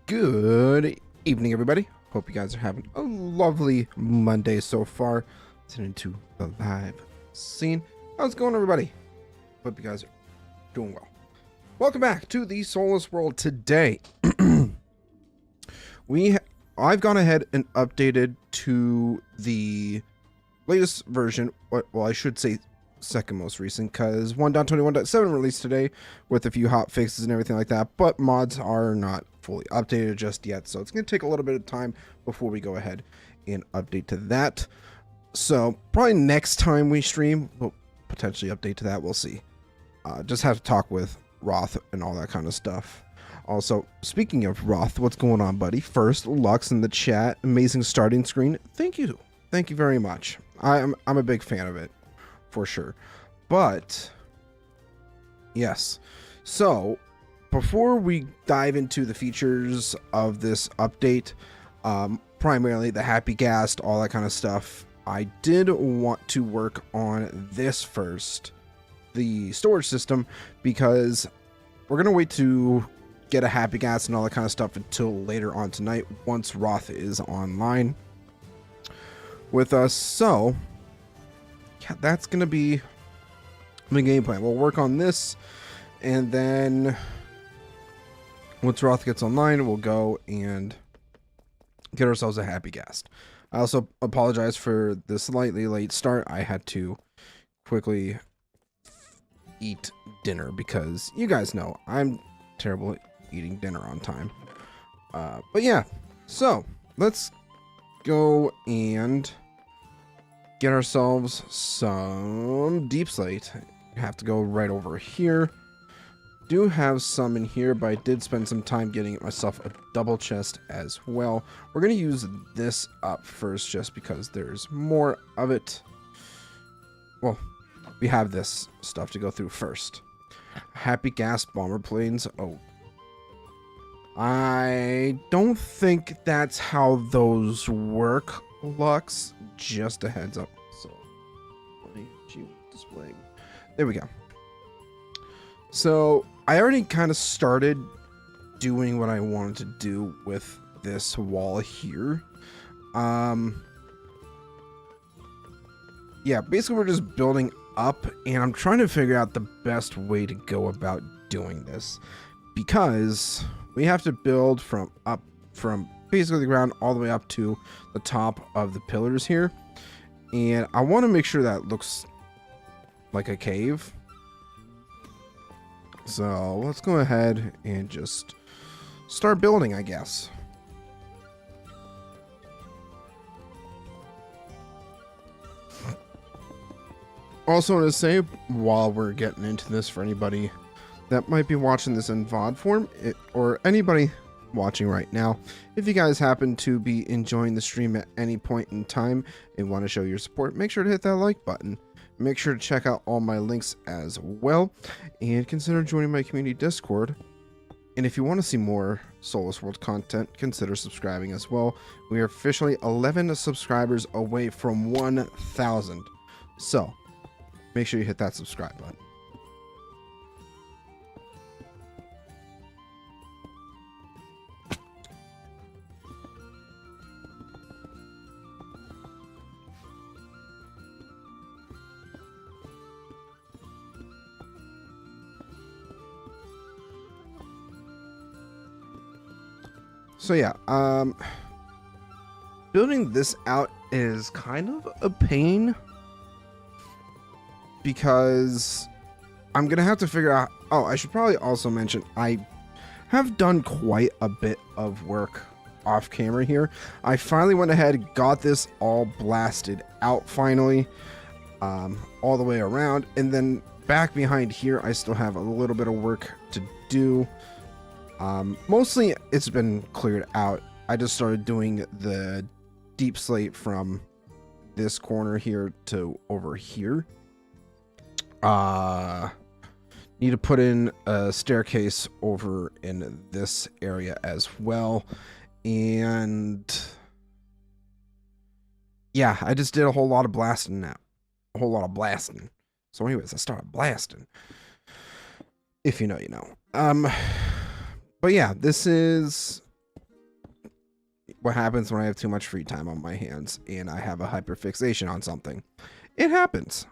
Good evening, everybody. Hope you guys are having a lovely Monday so far. Listening to the live scene. How's it going, everybody? Hope you guys are doing well. Welcome back to the Soulless world. Today, I've gone ahead and updated to the latest version. Well, I should say second most recent, because 1.21.7 released today with a few hot fixes and everything like that, but mods are not fully updated just yet, so it's going to take a little bit of time before we go ahead and update to that. So probably next time we stream we'll potentially update to that. We'll see. Just have to talk with Roth and all that kind of stuff. Also, speaking of Roth, what's going on, buddy? First, Lux in the chat, amazing starting screen. Thank you very much. I'm a big fan of it, for sure. But yes, so before we dive into the features of this update, primarily the happy ghast, all that kind of stuff, I did want to work on this first, the storage system, because we're gonna wait to get a happy ghast and all that kind of stuff until later on tonight once Roth is online with us. So yeah, that's gonna be the game plan. We'll work on this, and then once Roth gets online, we'll go and get ourselves a happy ghast. I also apologize for the slightly late start. I had to quickly eat dinner because you guys know I'm terrible at eating dinner on time. But yeah, so let's go and get ourselves some deep slate. Have to go right over here. Do have some in here, but I did spend some time getting myself a double chest as well. We're going to use this up first just because there's more of it. Well, we have this stuff to go through first. Happy ghast bomber planes. Oh, I don't think that's how those work, Lux. Just a heads up. So, displaying. There we go. So I already kind of started doing what I wanted to do with this wall here. Yeah, basically we're just building up, and I'm trying to figure out the best way to go about doing this, because we have to build from basically the ground all the way up to the top of the pillars here, and I want to make sure that looks like a cave. So let's go ahead and just start building, I guess. Also want to say, while we're getting into this, for anybody that might be watching this in VOD form, or anybody watching right now, if you guys happen to be enjoying the stream at any point in time and want to show your support, make sure to hit that like button. Make sure to check out all my links as well, and consider joining my community Discord. And if you want to see more Soulless World content, consider subscribing as well. We are officially 11 subscribers away from 1,000. So make sure you hit that subscribe button. So yeah, building this out is kind of a pain, because I'm gonna have to figure out, oh, I should probably also mention I have done quite a bit of work off camera here. I finally went ahead, got this all blasted out finally, all the way around, and then back behind here I still have a little bit of work to do. Mostly it's been cleared out. I just started doing the deep slate from this corner here to over here. Need to put in a staircase over in this area as well. And yeah, I just did a whole lot of blasting now. A whole lot of blasting. So anyways, I started blasting. If you know, you know. But yeah, this is what happens when I have too much free time on my hands and I have a hyperfixation on something. It happens.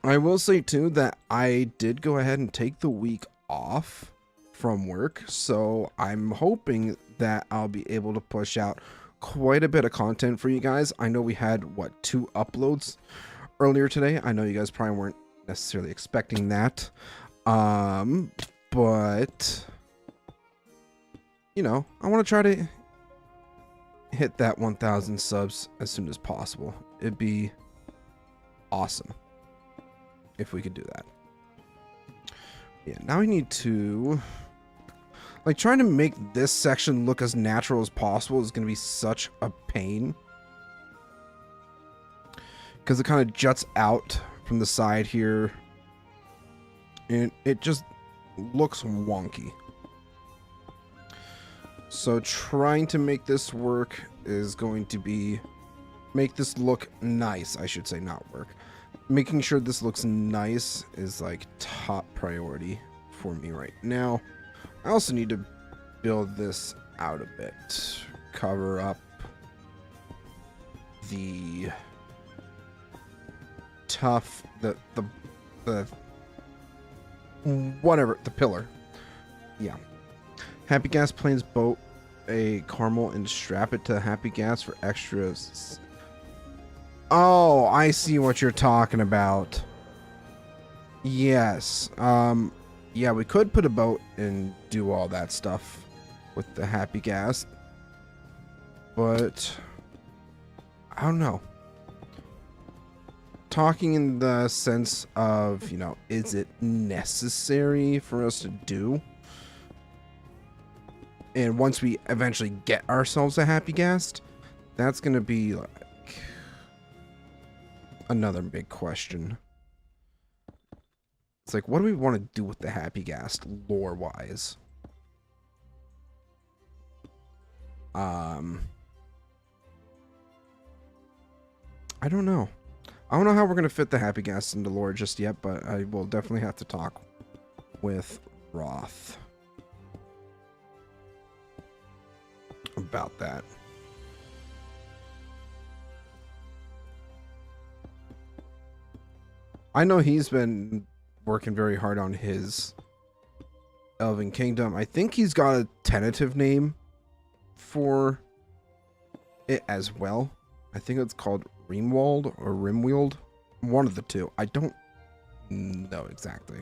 I will say too that I did go ahead and take the week off from work, so I'm hoping that I'll be able to push out quite a bit of content for you guys. I know we had, what, 2 uploads earlier today. I know you guys probably weren't necessarily expecting that, but you know, I want to try to hit that 1,000 subs as soon as possible. It'd be awesome if we could do that. Yeah, now we need to, like, trying to make this section look as natural as possible is going to be such a pain, because it kind of juts out from the side here and it just looks wonky. So trying to make this work is going to be make this look nice, I should say, not work. Making sure this looks nice is like top priority for me right now. I also need to build this out a bit. Cover up the whatever, the pillar. Yeah. Happy Gas planes boat a caramel and strap it to Happy Gas for extras. Oh, I see what you're talking about. Yes. Yeah, we could put a boat and do all that stuff with the Happy Gas, but I don't know. Talking in the sense of, you know, is it necessary for us to do? And once we eventually get ourselves a Happy Gas, that's going to be like another big question. It's like, what do we want to do with the Happy Gas lore-wise? I don't know. I don't know how we're going to fit the Happy Gas into lore just yet, but I will definitely have to talk with Roth about that. I know he's been working very hard on his Elven Kingdom. I think he's got a tentative name for it as well. I think it's called Rimwald or Rimwield. One of the two. I don't know exactly.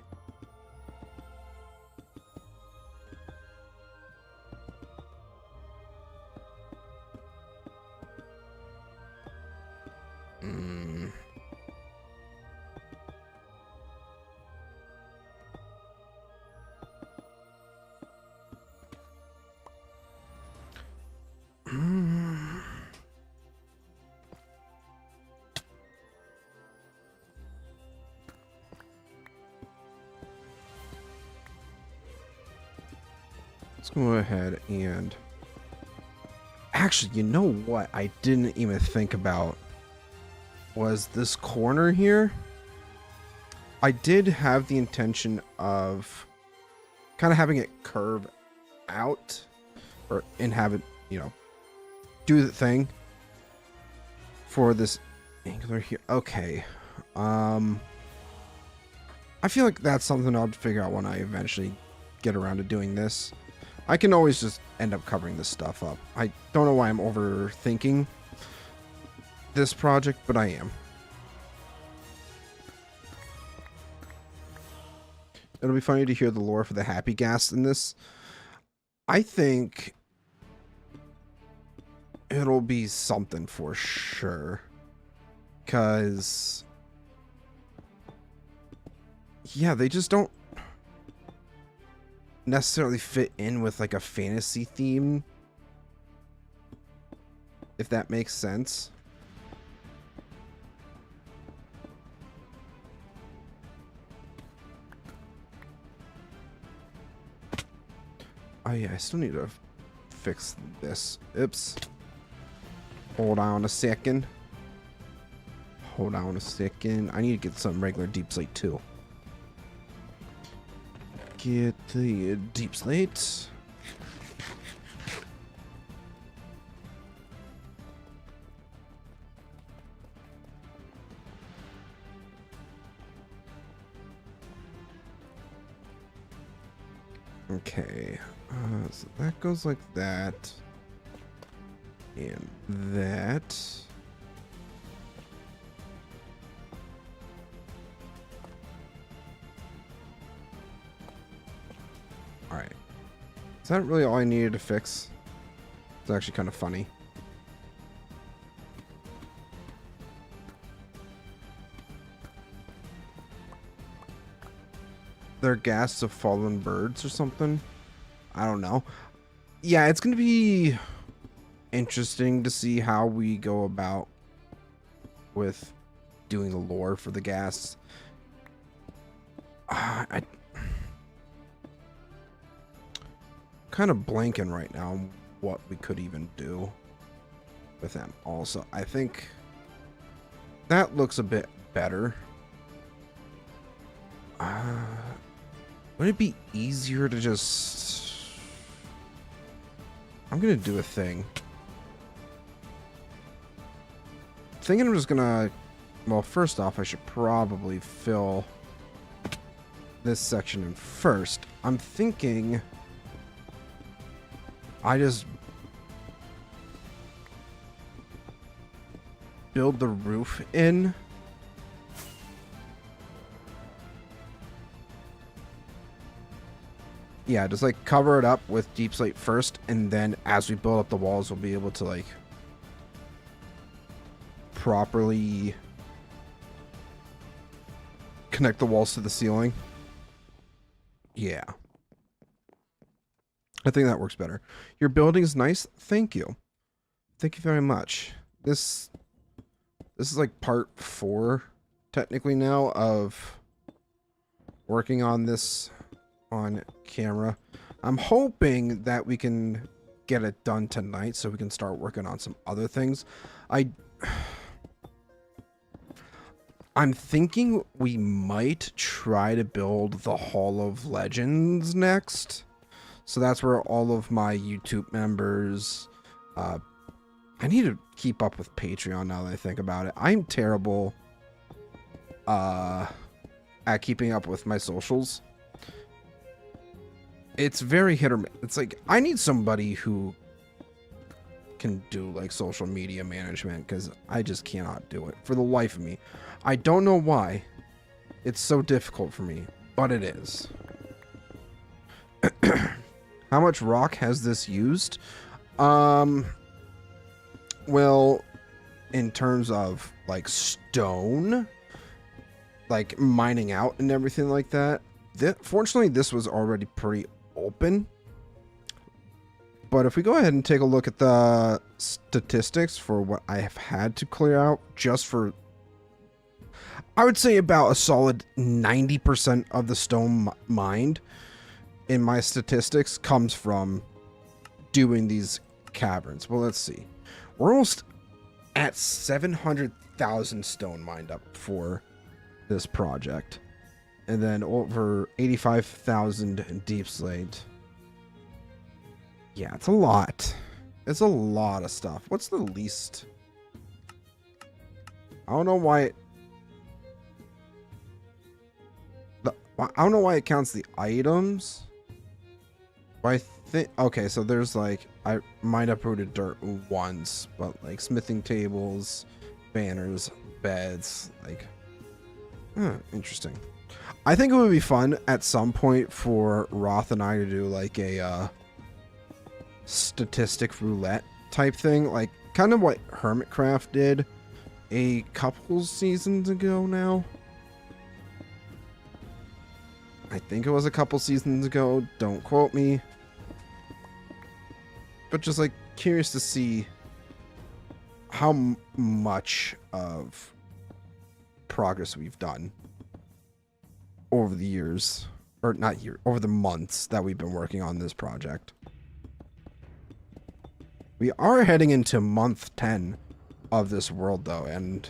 Let's go ahead and actually, you know what I didn't even think about was this corner here. I did have the intention of kind of having it curve out and have it, you know, do the thing for this angular here. Okay. I feel like that's something I'll figure out when I eventually get around to doing this. I can always just end up covering this stuff up. I don't know why I'm overthinking this project, but I am. It'll be funny to hear the lore for the Happy Gas in this. I think it'll be something for sure. Because, yeah, they just don't necessarily fit in with like a fantasy theme, if that makes sense. Oh yeah, I still need to fix this. Oops. Hold on a second. Hold on a second. I need to get some regular deep slate too. get the deep slate. Okay, so that goes like that. And that. Alright. Is that really all I needed to fix? It's actually kind of funny. They're ghasts of fallen birds or something. I don't know. Yeah, it's going to be interesting to see how we go about with doing the lore for the ghasts. I kind of blanking right now on what we could even do with them. Also, I think that looks a bit better. Would it be easier to just... I'm gonna do a thing. Thinking I'm just gonna... Well, first off, I should probably fill this section in first. I'm thinking I just build the roof in. Yeah, just like cover it up with deep slate first, and then as we build up the walls, we'll be able to like properly connect the walls to the ceiling. Yeah. I think that works better. Your building is nice. Thank you. Thank you very much. This is like part 4 technically now of working on this on camera. I'm hoping that we can get it done tonight so we can start working on some other things. I'm thinking we might try to build the Hall of Legends next. So that's where all of my YouTube members... I need to keep up with Patreon now that I think about it. I'm terrible at keeping up with my socials. It's very hit or miss. It's like, I need somebody who can do like social media management, because I just cannot do it for the life of me. I don't know why it's so difficult for me, but it is. How much rock has this used? Well, in terms of like stone, like mining out and everything like that, fortunately this was already pretty open. But if we go ahead and take a look at the statistics for what I have had to clear out, just for, I would say about a solid 90% of the stone mined in my statistics comes from doing these caverns. Well, let's see. We're almost at 700,000 stone mined up for this project. And then over 85,000 deep slate. Yeah, it's a lot. It's a lot of stuff. What's the least? I don't know why I don't know why it counts the items. But I think, okay, so there's like, I might have uprooted dirt once, but like smithing tables, banners, beds, like, interesting. I think it would be fun at some point for Roth and I to do like a statistic roulette type thing, like kind of what Hermitcraft did a couple seasons ago now. I think it was a couple seasons ago, don't quote me. But just like curious to see how much of progress we've done over the years, or not year, over the months that we've been working on this project. We are heading into month 10 of this world though, and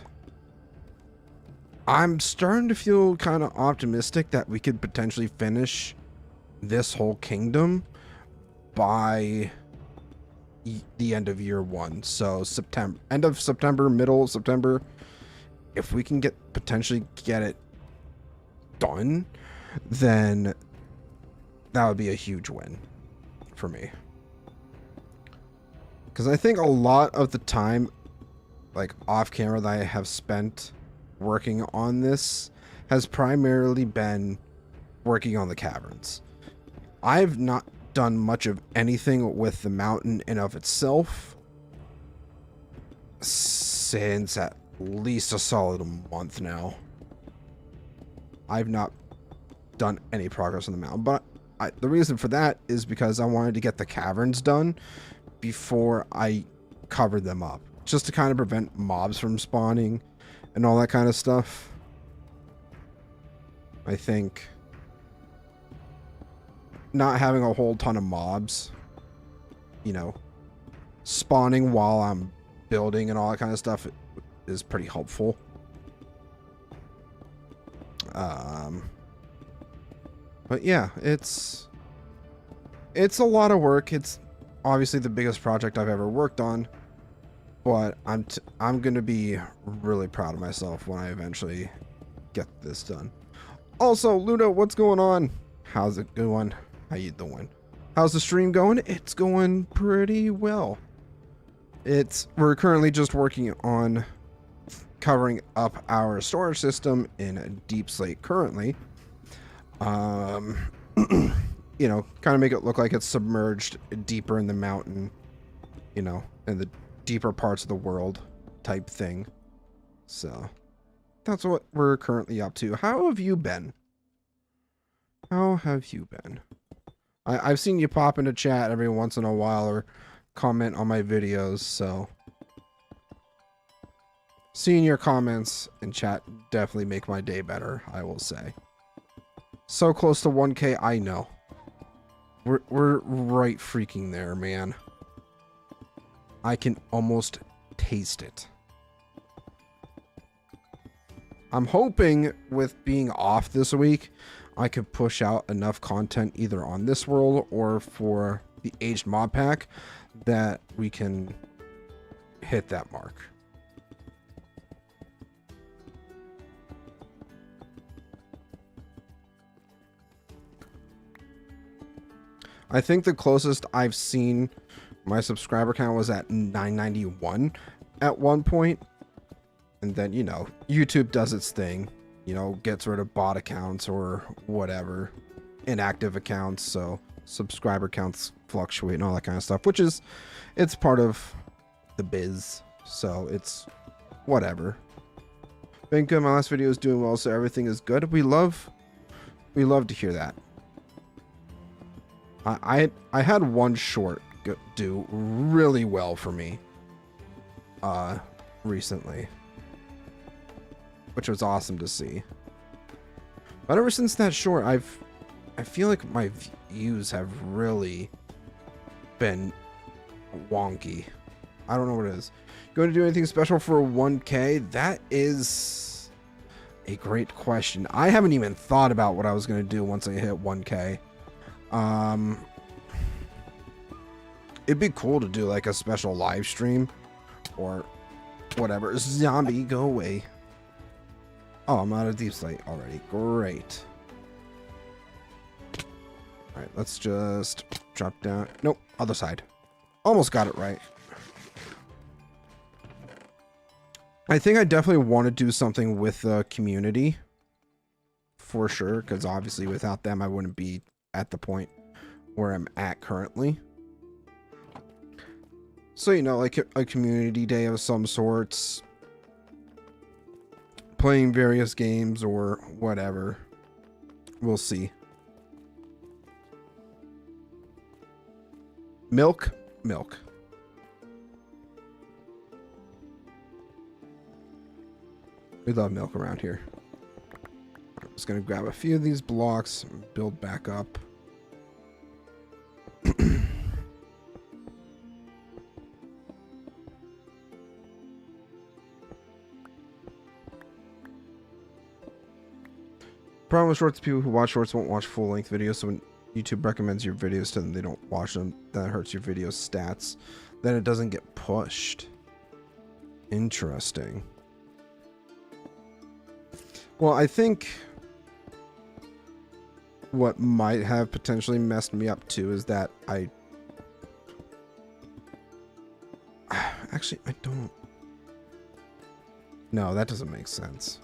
I'm starting to feel kind of optimistic that we could potentially finish this whole kingdom by the end of year 1. So September, end of September, middle of September. If we can potentially get it done, then that would be a huge win for me. Because I think a lot of the time, like off camera, that I have spent working on this has primarily been working on the caverns. I've not done much of anything with the mountain in of itself since at least a solid month now. I've not done any progress on the mountain, but the reason for that is because I wanted to get the caverns done before I covered them up, just to kind of prevent mobs from spawning and all that kind of stuff. I think not having a whole ton of mobs, you know, spawning while I'm building and all that kind of stuff is pretty helpful. But yeah, it's a lot of work. It's obviously the biggest project I've ever worked on, but I'm gonna be really proud of myself when I eventually get this done. Also, Ludo, what's going on? How's it going? How you doing? How's the stream going? It's going pretty well. We're currently just working on covering up our storage system in Deep Slate currently. You know, kind of make it look like it's submerged deeper in the mountain, you know, in the deeper parts of the world type thing. So that's what we're currently up to. How have you been? How have you been? I've seen you pop into chat every once in a while or comment on my videos, so seeing your comments in chat definitely make my day better, I will say. So close to 1K, I know. We're right freaking there, man. I can almost taste it. I'm hoping with being off this week, I could push out enough content either on this world or for the aged mod pack that we can hit that mark. I think the closest I've seen my subscriber count was at 991 at one point. And then, you know, YouTube does its thing, you know, gets rid of bot accounts or whatever, inactive accounts. So subscriber counts fluctuate and all that kind of stuff, which is, it's part of the biz. So it's whatever. Been good. My last video is doing well, so everything is good. We love to hear that. I had one short do really well for me recently, which was awesome to see. But ever since that short, I feel like my views have really been wonky. I don't know what it is. Going to do anything special for 1K? That is a great question. I haven't even thought about what I was going to do once I hit 1K. It'd be cool to do like a special live stream or whatever. Zombie, go away. Oh, I'm out of Deep Slate already. Great. All right, let's just drop down. Nope, other side. Almost got it right. I think I definitely want to do something with the community for sure, because obviously without them I wouldn't be at the point where I'm at currently. So, you know, like a community day of some sorts, playing various games or whatever. We'll see. Milk. We love milk around here. I'm just gonna grab a few of these blocks and build back up. Problem with shorts, people who watch shorts won't watch full-length videos, so when YouTube recommends your videos to them, they don't watch them, that hurts your video stats, then it doesn't get pushed. Interesting. Well, I think what might have potentially messed me up too is that actually, I don't. No, that doesn't make sense.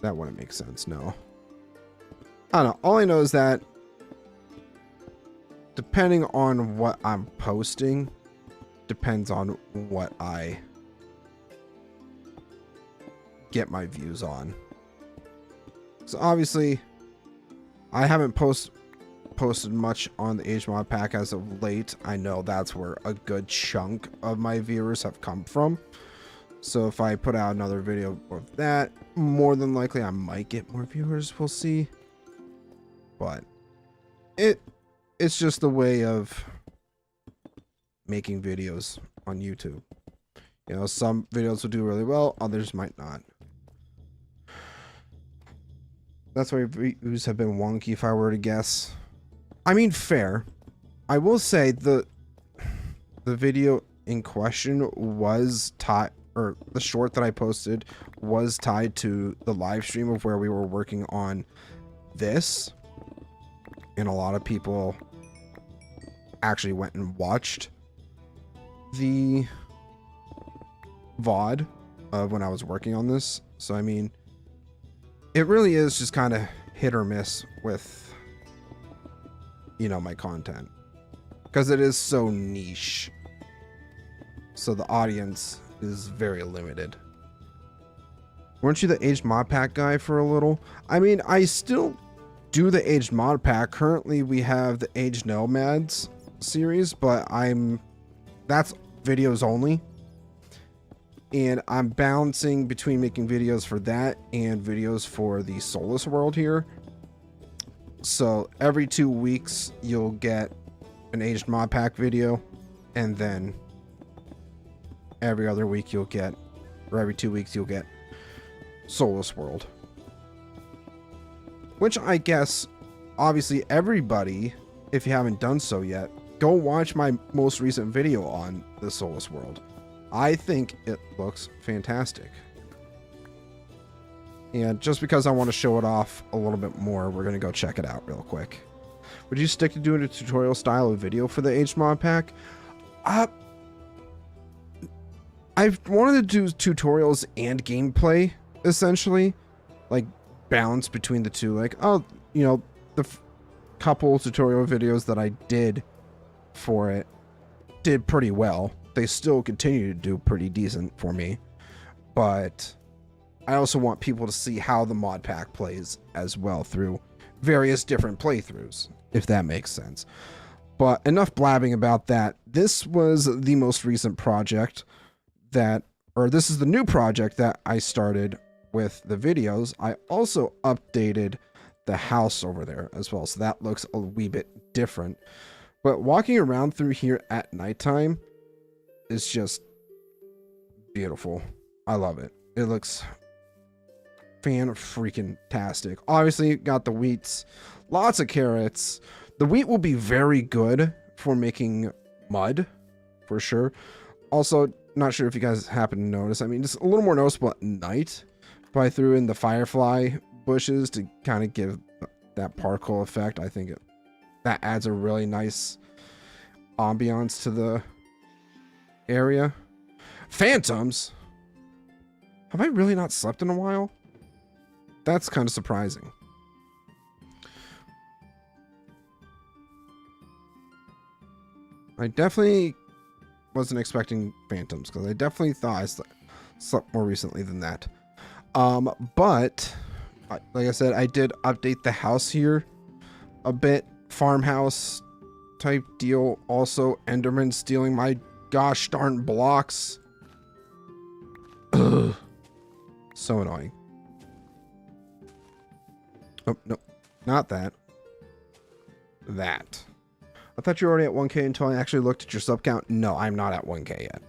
That wouldn't make sense, no. I don't know. All I know is that depending on what I'm posting, depends on what I get my views on. So obviously, I haven't posted much on the Age Mod Pack as of late. I know that's where a good chunk of my viewers have come from. So if I put out another video of that, more than likely I might get more viewers. We'll see. But it's just the way of making videos on YouTube. You know, some videos will do really well, others might not. That's why views have been wonky, if I were to guess. I mean, fair. I will say the video in question was tied, or the short that I posted was tied to the live stream of where we were working on this. And a lot of people actually went and watched the VOD of when I was working on this. So, I mean, it really is just kind of hit or miss with, you know, my content. Because it is so niche. So the audience is very limited. Weren't you the Aged Mod Pack guy for a little? I mean, I still do the Aged Mod Pack. Currently, we have the Aged Nomads series, but that's videos only. And I'm balancing between making videos for that and videos for the Soulless world here. So every 2 weeks, you'll get an Aged Mod Pack video, and then every other week you'll get, or every 2 weeks you'll get Soulless world. Which I guess, obviously everybody, if you haven't done so yet, go watch my most recent video on the Soulless world. I think it looks fantastic. And just because I want to show it off a little bit more, we're going to go check it out real quick. Would you stick to doing a tutorial style of video for the Aged Mod Pack? I've wanted to do tutorials and gameplay, essentially. Like, balance between the two. Like, oh, you know, the couple tutorial videos that I did for it did pretty well. They still continue to do pretty decent for me. But I also want people to see how the mod pack plays as well through various different playthroughs, if that makes sense. But enough blabbing about that. This was the most recent project that, or this is the new project that I started with the videos. I also updated the house over there as well, so that looks a wee bit different. But walking around through here at nighttime is just beautiful. I love it. It looks fan-freaking-tastic. Obviously, got the wheats, lots of carrots. The wheat will be very good for making mud, for sure. Also, not sure if you guys happen to notice, I mean, it's a little more noticeable at night, but I threw in the firefly bushes to kind of give that parkour effect. I think that adds a really nice ambiance to the area. Phantoms? Have I really not slept in a while? That's kind of surprising. I definitely wasn't expecting phantoms, because I definitely thought I slept more recently than that. But like I said, I did update the house here a bit. Farmhouse type deal. Also, Enderman stealing my gosh darn blocks. Ugh. So annoying. Oh, no. Not that. That. I thought you were already at 1K until I actually looked at your sub count. No, I'm not at 1K yet.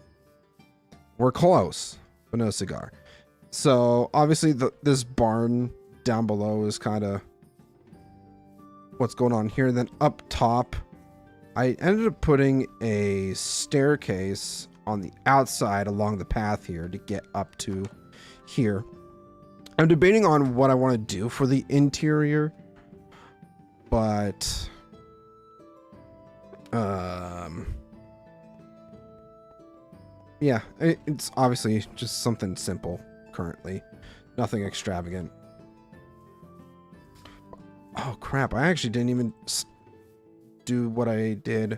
We're close, but no cigar. So, obviously, this barn down below is kind of what's going on here. Then up top, I ended up putting a staircase on the outside along the path here to get up to here. I'm debating on what I want to do for the interior, but yeah, it's obviously just something simple currently, nothing extravagant. Oh crap, I actually didn't even do what I did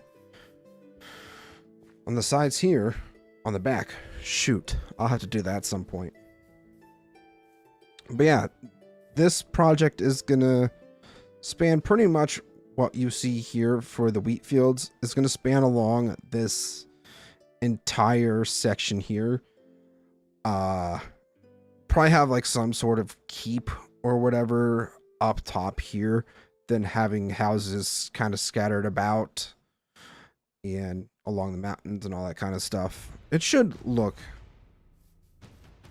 on the sides here on the back. Shoot, I'll have to do that at some point. But yeah, this project is gonna span pretty much what you see here for the wheat fields. It's gonna span along this entire section here. Probably have like some sort of keep or whatever up top here, then having houses kind of scattered about and along the mountains and all that kind of stuff. It should look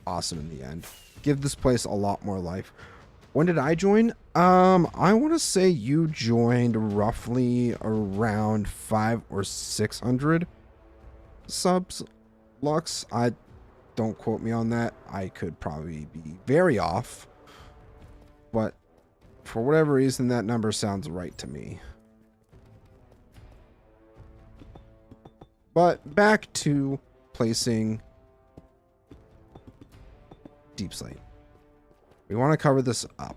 awesome in the end. Give this place a lot more life. When did I join? I want to say you joined roughly around 500 or 600 subs, Lux. I don't quote me on that. I could probably be very off, but for whatever reason, that number sounds right to me. But back to placing deep slate. We want to cover this up.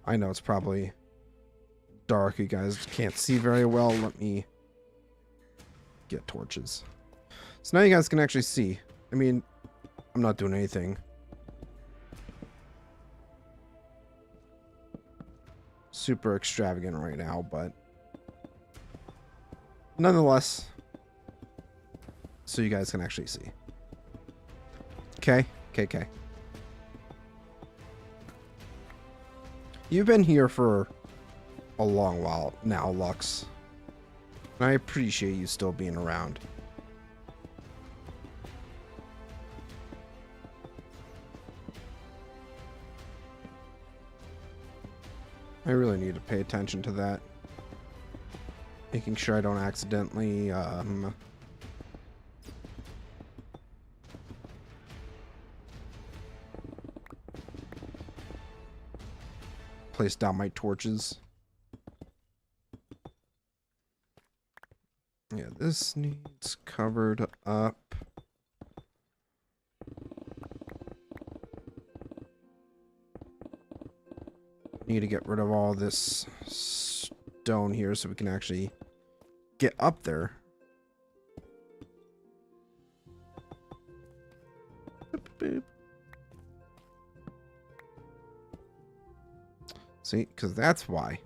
I know it's probably dark. You guys can't see very well. Let me get torches. So now you guys can actually see. I mean, I'm not doing anything super extravagant right now, but nonetheless, so you guys can actually see. Okay. You've been here for a long while now, Lux. And I appreciate you still being around. I really need to pay attention to that. Making sure I don't accidentally place down my torches. Yeah, this needs covered up. Need to get rid of all this stone here so we can actually get up there. Boop, boop. See, because that's why.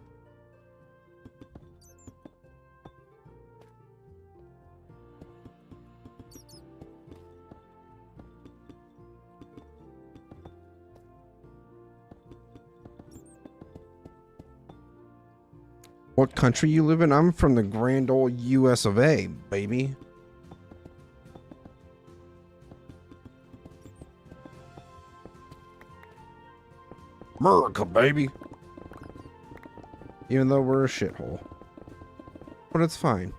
What country you live in? I'm from the grand old US of A, baby. America, baby. Even though we're a shithole. But it's fine.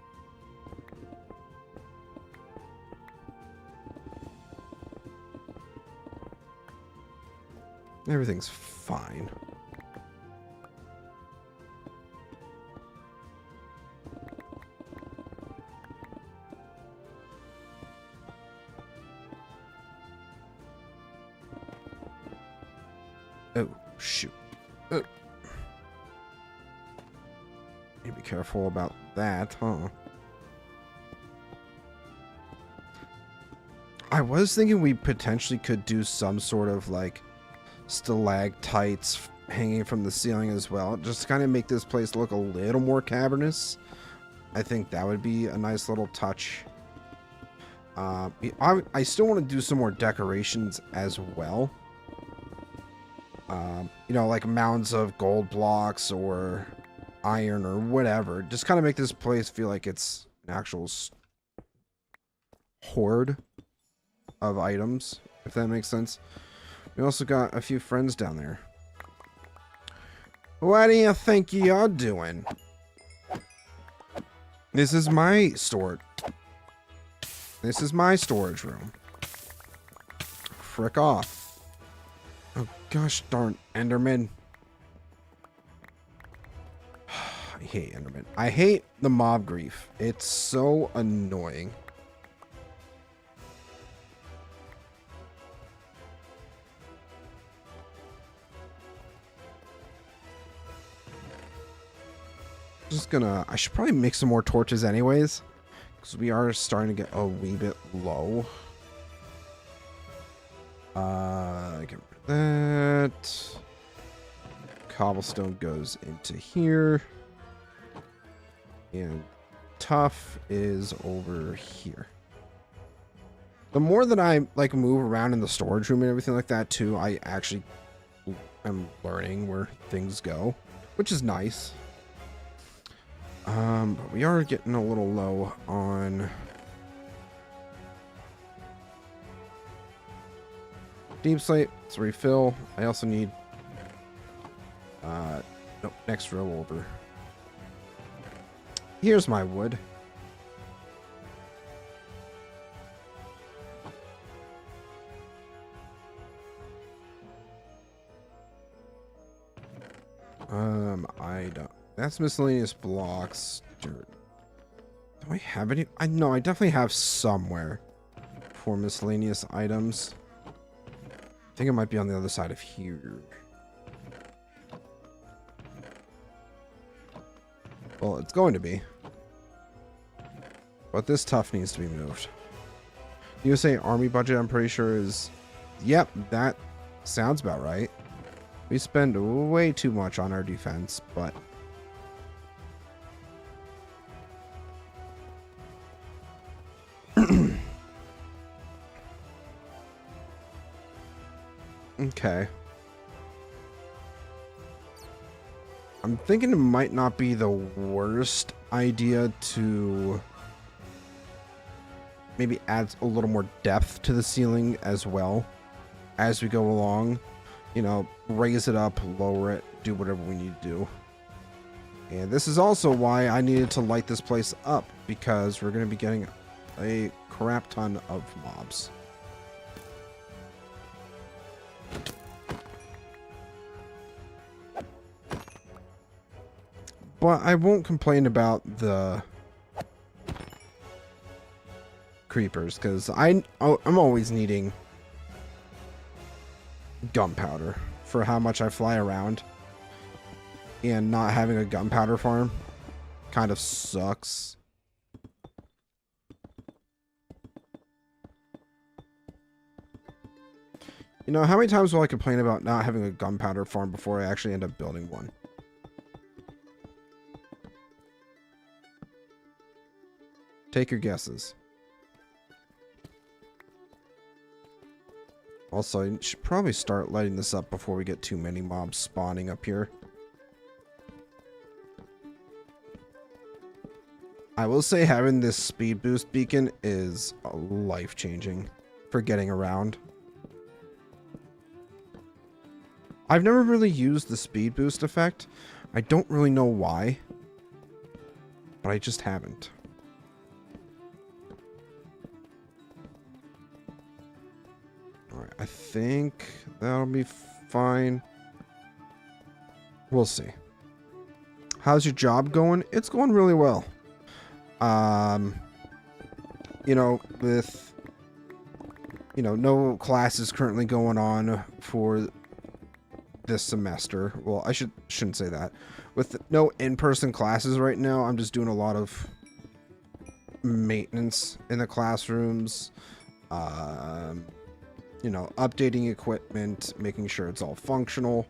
Everything's fine. Oh, shoot. Oh. Need to be careful about that, huh? I was thinking we potentially could do some sort of like stalactites hanging from the ceiling as well. Just to kind of make this place look a little more cavernous. I think that would be a nice little touch. I still want to do some more decorations as well. You know, like mounds of gold blocks or iron or whatever. Just kind of make this place feel like it's an actual hoard of items, if that makes sense. We also got a few friends down there. What do you think you're doing? This is my storage. This is my storage room. Frick off. Oh gosh darn Enderman. I hate Enderman. I hate the mob grief. It's so annoying. Just gonna, I should probably make some more torches anyways, because we are starting to get a wee bit low. Get rid of that. Cobblestone goes into here. And tough is over here. The more that I like move around in the storage room and everything like that too, I actually am learning where things go, which is nice. But we are getting a little low on deep slate. Let's refill. I also need nope, next row over. Here's my wood. I don't. That's miscellaneous blocks. Dirt. Do I have any? I know I definitely have somewhere for miscellaneous items. I think it might be on the other side of here. Well, it's going to be. But this tough needs to be moved. USA Army budget, I'm pretty sure is... Yep, that sounds about right. We spend way too much on our defense, but... Okay. I'm thinking it might not be the worst idea to maybe add a little more depth to the ceiling as well as we go along. You know, raise it up, lower it, do whatever we need to do. And this is also why I needed to light this place up, because we're going to be getting a crap ton of mobs. But I won't complain about the creepers, because I'm always needing gunpowder for how much I fly around, and not having a gunpowder farm kind of sucks. You know, how many times will I complain about not having a gunpowder farm before I actually end up building one? Take your guesses. Also, I should probably start lighting this up before we get too many mobs spawning up here. I will say having this speed boost beacon is life-changing for getting around. I've never really used the speed boost effect. I don't really know why, but I just haven't. Alright, I think that'll be fine. We'll see. How's your job going? It's going really well. You know, with, you know, no classes currently going on for this semester. Well, I shouldn't say that. With no in-person classes right now, I'm just doing a lot of maintenance in the classrooms. You know, updating equipment, making sure it's all functional.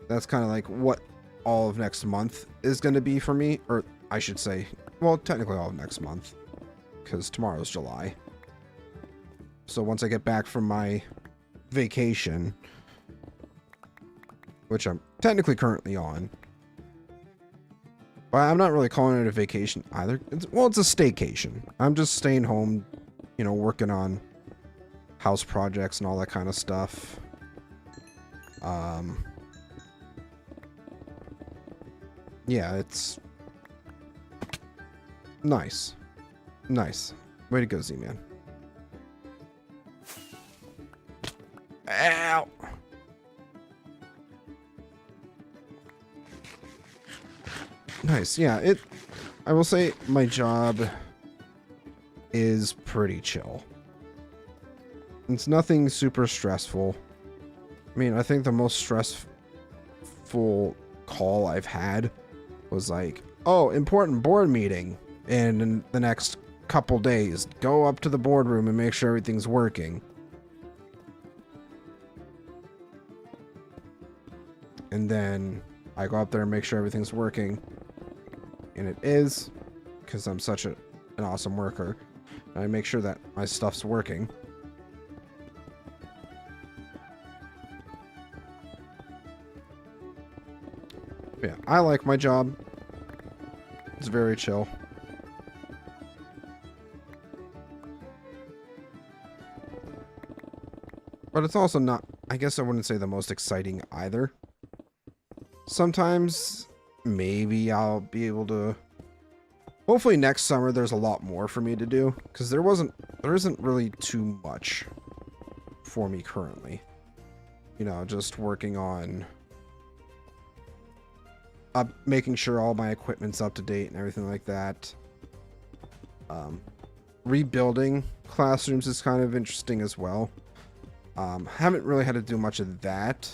That's kind of like what all of next month is going to be for me. Or I should say, well, technically all of next month, because tomorrow's July. So once I get back from my vacation, which I'm technically currently on. But I'm not really calling it a vacation either. It's a staycation. I'm just staying home, you know, working on house projects and all that kind of stuff. Yeah, it's nice. Nice. Way to go, Z-Man. Ow! Nice. Yeah, I will say my job is pretty chill. It's nothing super stressful. I mean, I think the most stressful call I've had was like, oh, important board meeting in the next couple days. Go up to the boardroom and make sure everything's working. And then I go up there and make sure everything's working. And it is, because I'm such an awesome worker. And I make sure that my stuff's working. Yeah, I like my job. It's very chill. But it's also not, I guess I wouldn't say the most exciting either. Sometimes, maybe I'll be able to... Hopefully next summer there's a lot more for me to do. Because there isn't really too much for me currently. You know, just working on... making sure all my equipment's up to date and everything like that. Rebuilding classrooms is kind of interesting as well. Haven't really had to do much of that.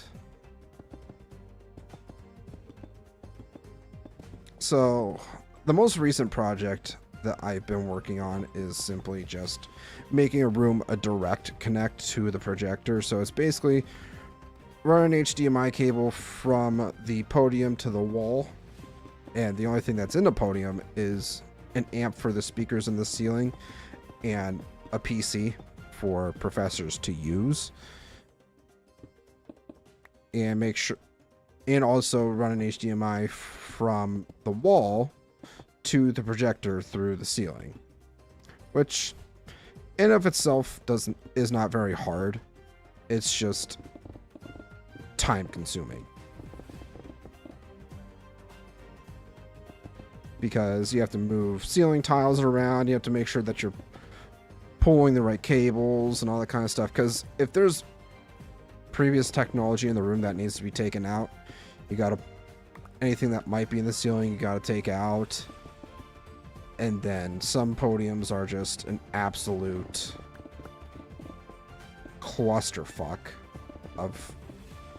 So, the most recent project that I've been working on is simply just making a room a direct connect to the projector. So it's basically run an HDMI cable from the podium to the wall, and the only thing that's in the podium is an amp for the speakers in the ceiling and a PC for professors to use, and make sure, and also run an HDMI from the wall to the projector through the ceiling, which in of itself is not very hard. It's just time consuming, because you have to move ceiling tiles around, you have to make sure that you're pulling the right cables and all that kind of stuff, because if there's previous technology in the room that needs to be taken out, you gotta, anything that might be in the ceiling, you gotta take out. And then some podiums are just an absolute clusterfuck of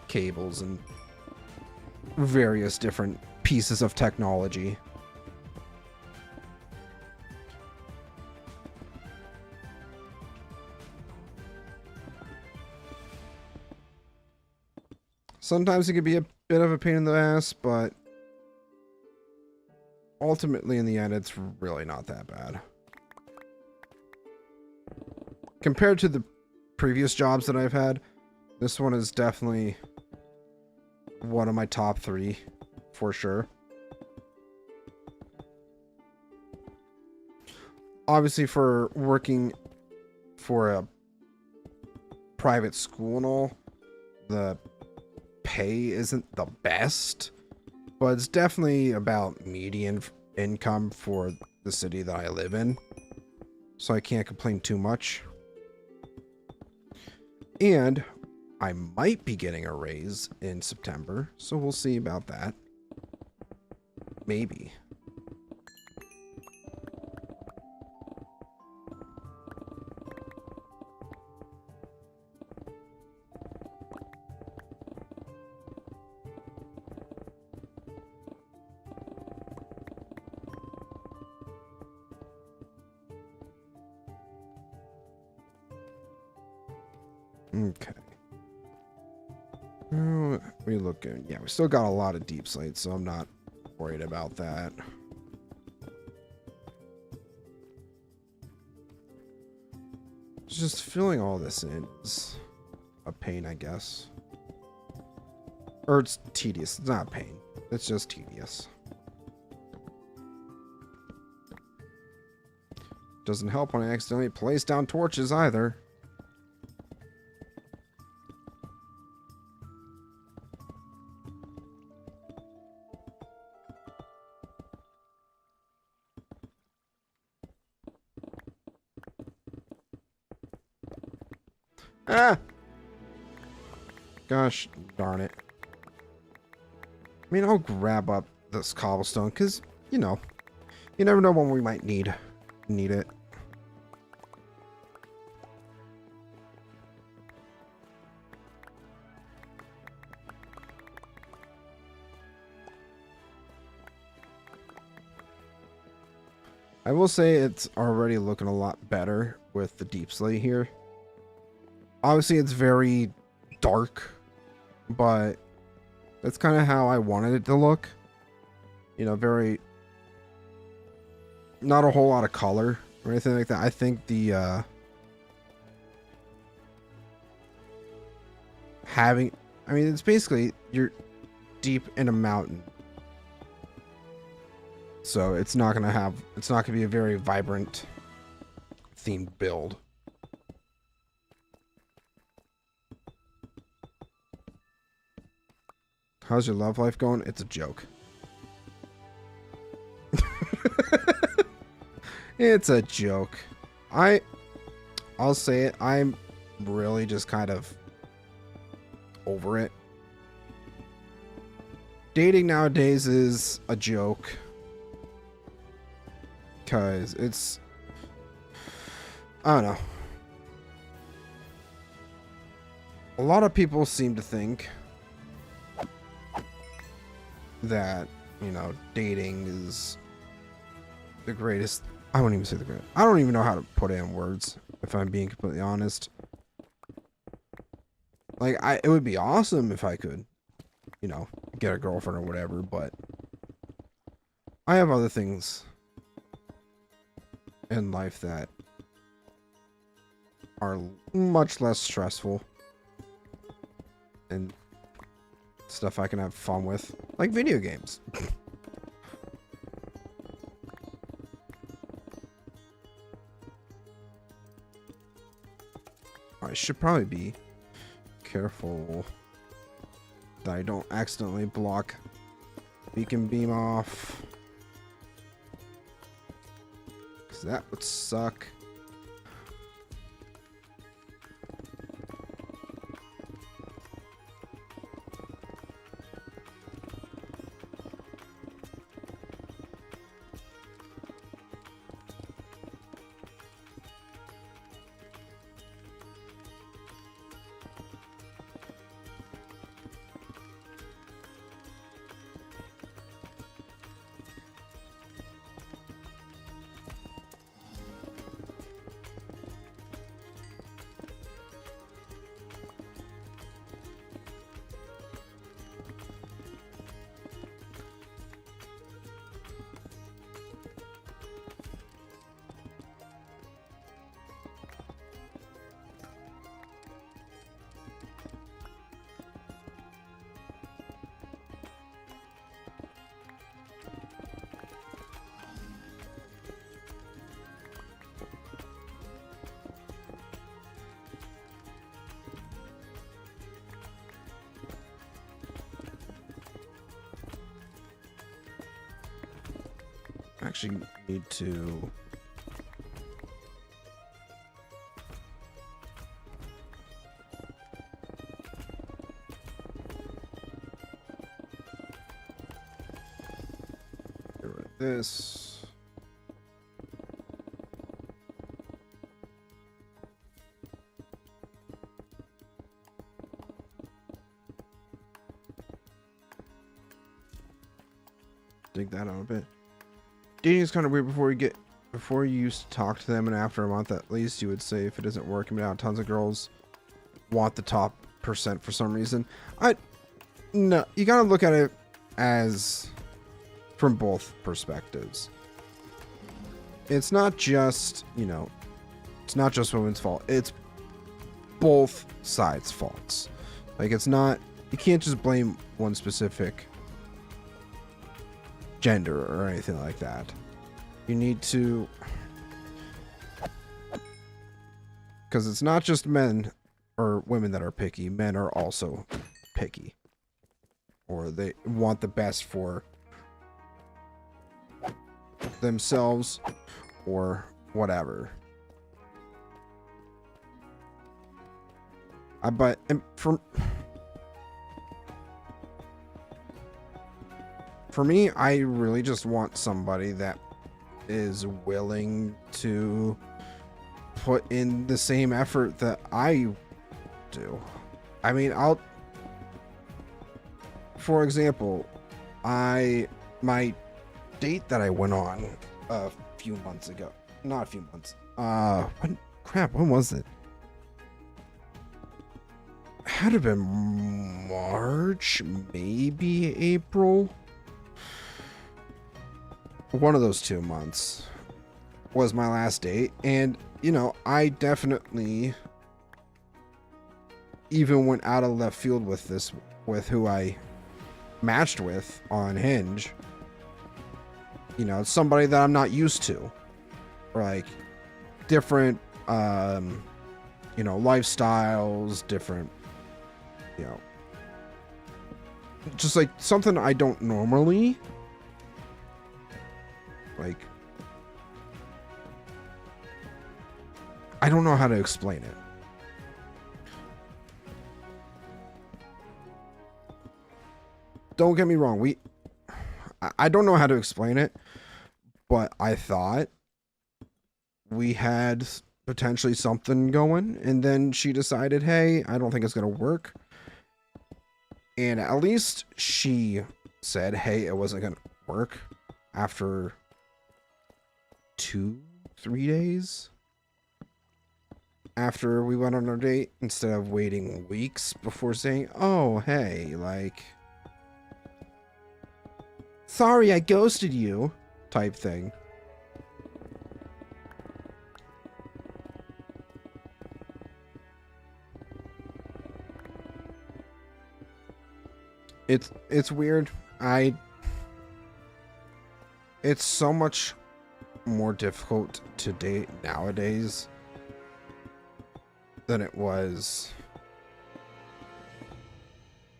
cables and various different pieces of technology. Sometimes it can be a bit of a pain in the ass, but ultimately in the end it's really not that bad. Compared to the previous jobs that I've had, this one is definitely one of my top 3 for sure. Obviously, for working for a private school and all, the pay isn't the best, but it's definitely about median income for the city that I live in, so I can't complain too much. And I might be getting a raise in September, so we'll see about that. Maybe. Okay. We look good. Yeah, we still got a lot of deep slates, so I'm not worried about that. Just filling all this in is a pain, I guess. Or it's tedious. It's not pain. It's just tedious. Doesn't help when I accidentally place down torches either. Ah! Gosh darn it. I mean, I'll grab up this cobblestone because, you know, you never know when we might need it. I will say it's already looking a lot better with the deep slate here. Obviously, it's very dark, but that's kind of how I wanted it to look. You know, very... not a whole lot of color or anything like that. I think the... having... I mean, it's basically... you're deep in a mountain. So it's not going to have... it's not going to be a very vibrant themed build. How's your love life going? It's a joke. It's a joke. I'll say it. I'm really just kind of over it. Dating nowadays is a joke. Because it's... I don't know. A lot of people seem to think that, you know, dating is the greatest. I won't even say the greatest. I don't even know how to put it in words, if I'm being completely honest. Like, it would be awesome if I could, you know, get a girlfriend or whatever, but I have other things in life that are much less stressful and stuff I can have fun with, like video games. I should probably be careful that I don't accidentally block beacon beam off, because that would suck. Actually need to get rid of this. Dig that out a bit. Dating is kind of weird. Before you used to talk to them, and after a month at least you would say if it isn't working out, tons of girls want the top percent for some reason. No, you gotta look at it as from both perspectives. It's not just, you know, it's not just women's fault. It's both sides' faults. Like, it's not, you can't just blame one specific gender or anything like that. You need to, because it's not just men or women that are picky. Men are also picky, or they want the best for themselves or whatever. But for me, I really just want somebody that is willing to put in the same effort that I do. I mean, for example, my date that I went on a few months ago, not a few months, when was it? Had to have been March, maybe April. One of those 2 months was my last date, and you know, I definitely even went out of left field with who I matched with on Hinge. You know, it's somebody that I'm not used to, or like different you know, lifestyles, different, you know, just like something I don't normally like. I don't know how to explain it. Don't get me wrong, I don't know how to explain it, but I thought we had potentially something going, and then she decided, hey, I don't think it's gonna work. And at least she said, hey, it wasn't gonna work after 2-3 days after we went on our date, instead of waiting weeks before saying, oh, hey, like, sorry I ghosted you type thing. It's weird. It's so much more difficult to date nowadays than it was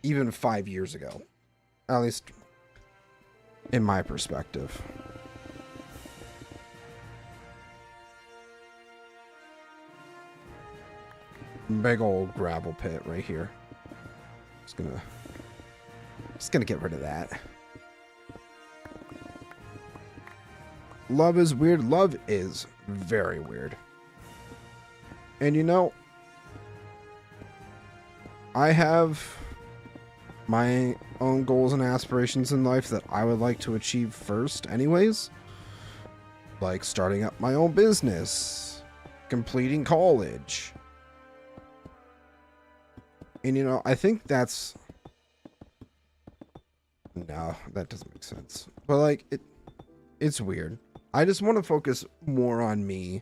even 5 years ago. At least in my perspective. Big old gravel pit right here. Just gonna get rid of that. Love is weird. Love is very weird. And you know, I have my own goals and aspirations in life that I would like to achieve first anyways. Like starting up my own business, completing college. And you know, I think that's... No, that doesn't make sense. But like, it's weird. I just want to focus more on me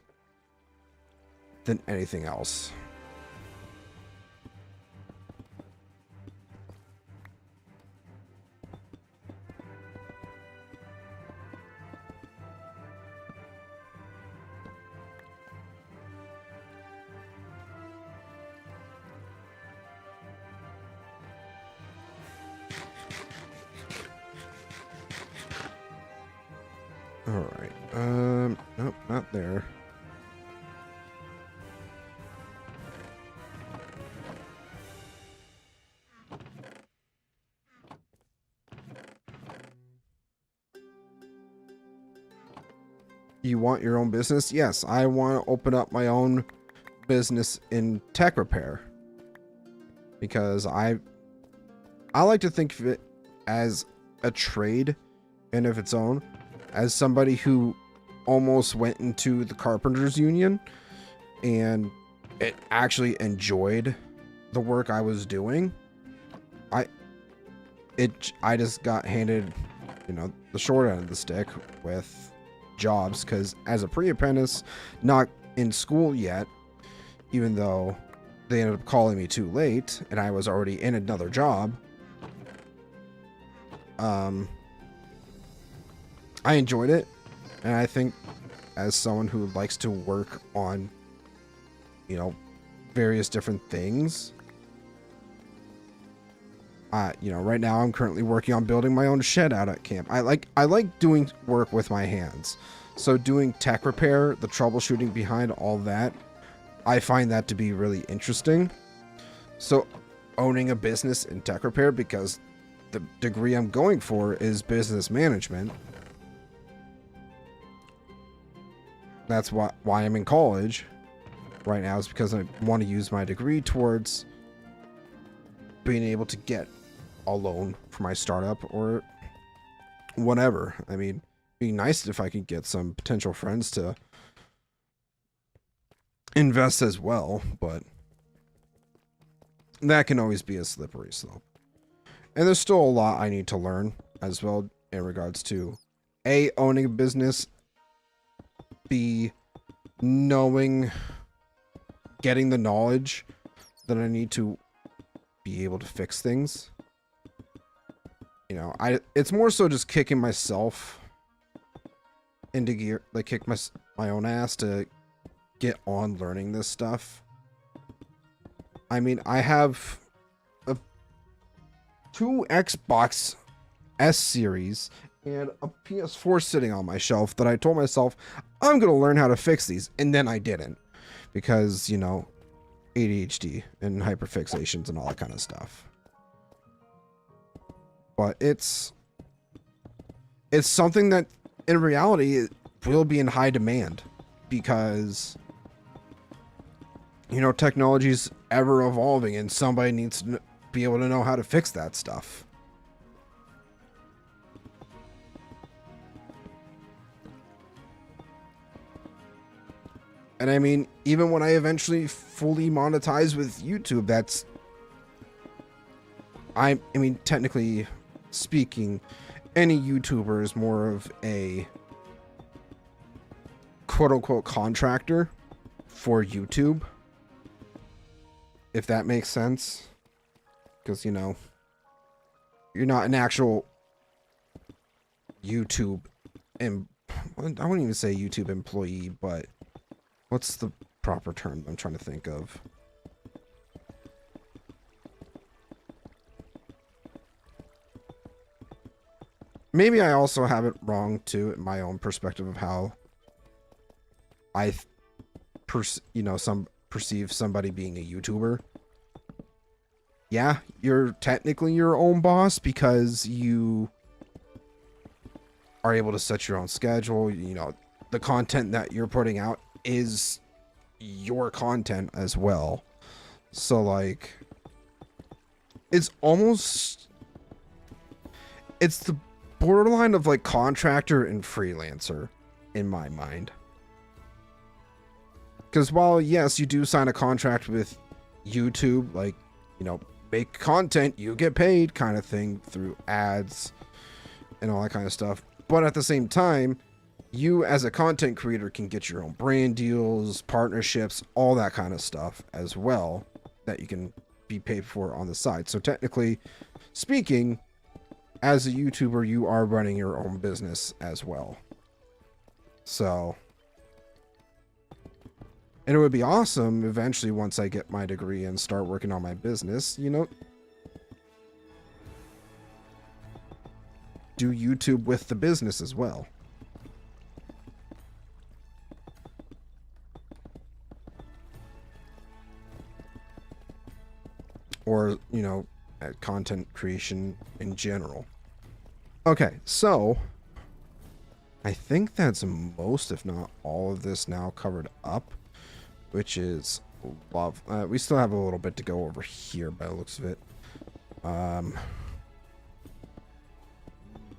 than anything else. Alright, nope, not there. You want your own business? Yes, I want to open up my own business in tech repair. Because I like to think of it as a trade and of its own. As somebody who almost went into the carpenters union and it actually enjoyed the work I was doing, I just got handed, you know, the short end of the stick with jobs, because as a pre-apprentice, not in school yet, even though they ended up calling me too late, and I was already in another job. I enjoyed it, and I think as someone who likes to work on, you know, various different things, you know, right now I'm currently working on building my own shed out at camp. I like doing work with my hands. So doing tech repair, the troubleshooting behind all that, I find that to be really interesting. So owning a business in tech repair, because the degree I'm going for is business management. That's why I'm in college right now, is because I want to use my degree towards being able to get a loan for my startup or whatever. I mean, it'd be nice if I could get some potential friends to invest as well, but that can always be a slippery slope. And there's still a lot I need to learn as well in regards to A, owning a business, B, knowing, getting the knowledge that I need to be able to fix things. You know, it's more so just kicking myself into gear, like kick my own ass to get on learning this stuff. I mean, I have two Xbox S series and a PS4 sitting on my shelf that I told myself I'm gonna learn how to fix these, and then I didn't, because, you know, ADHD and hyperfixations and all that kind of stuff. But it's something that in reality will be in high demand, because, you know, technology's ever evolving and somebody needs to be able to know how to fix that stuff. And I mean, even when I eventually fully monetize with YouTube, I mean, technically speaking, any YouTuber is more of a quote-unquote contractor for YouTube, if that makes sense. Because, you know, you're not an actual YouTube, and I wouldn't even say YouTube employee, but what's the proper term I'm trying to think of? Maybe I also have it wrong too, in my own perspective of how I perceive somebody being a YouTuber. Yeah, you're technically your own boss because you are able to set your own schedule. You know, the content that you're putting out is your content as well. So, like, it's the borderline of like contractor and freelancer in my mind. Because while, yes, you do sign a contract with YouTube, like, you know, make content, you get paid kind of thing through ads and all that kind of stuff. But at the same time, you as a content creator can get your own brand deals, partnerships, all that kind of stuff as well that you can be paid for on the side. So technically speaking, as a YouTuber, you are running your own business as well. So, and it would be awesome eventually once I get my degree and start working on my business, you know, do YouTube with the business as well. Or, you know, content creation in general. Okay, so I think that's most, if not all of this now covered up, which is love. We still have a little bit to go over here by the looks of it.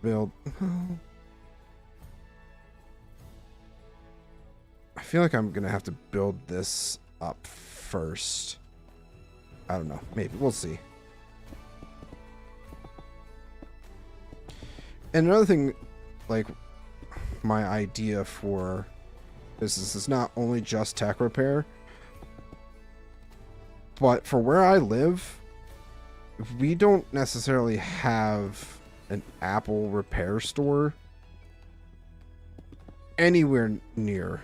Build. I feel like I'm gonna have to build this up first. I don't know. Maybe. We'll see. And another thing, like, my idea for this is not only just tech repair. But for where I live, we don't necessarily have an Apple repair store anywhere near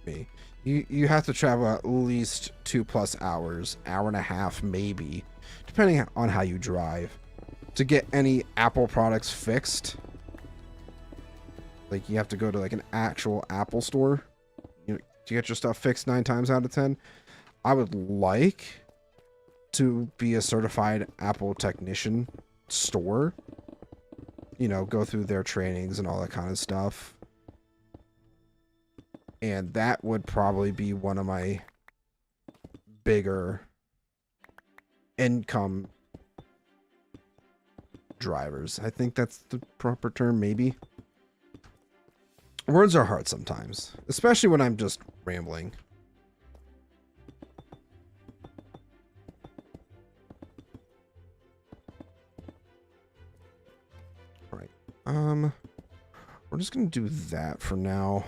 me. You have to travel at least 2+ hours, hour and a half maybe, depending on how you drive, to get any Apple products fixed. Like, you have to go to like an actual Apple store, you know, to get your stuff fixed 9 times out of 10. I would like to be a certified Apple technician store, you know, go through their trainings and all that kind of stuff. And that would probably be one of my bigger income drivers. I think that's the proper term, maybe. Words are hard sometimes, especially when I'm just rambling. All right. We're just gonna do that for now.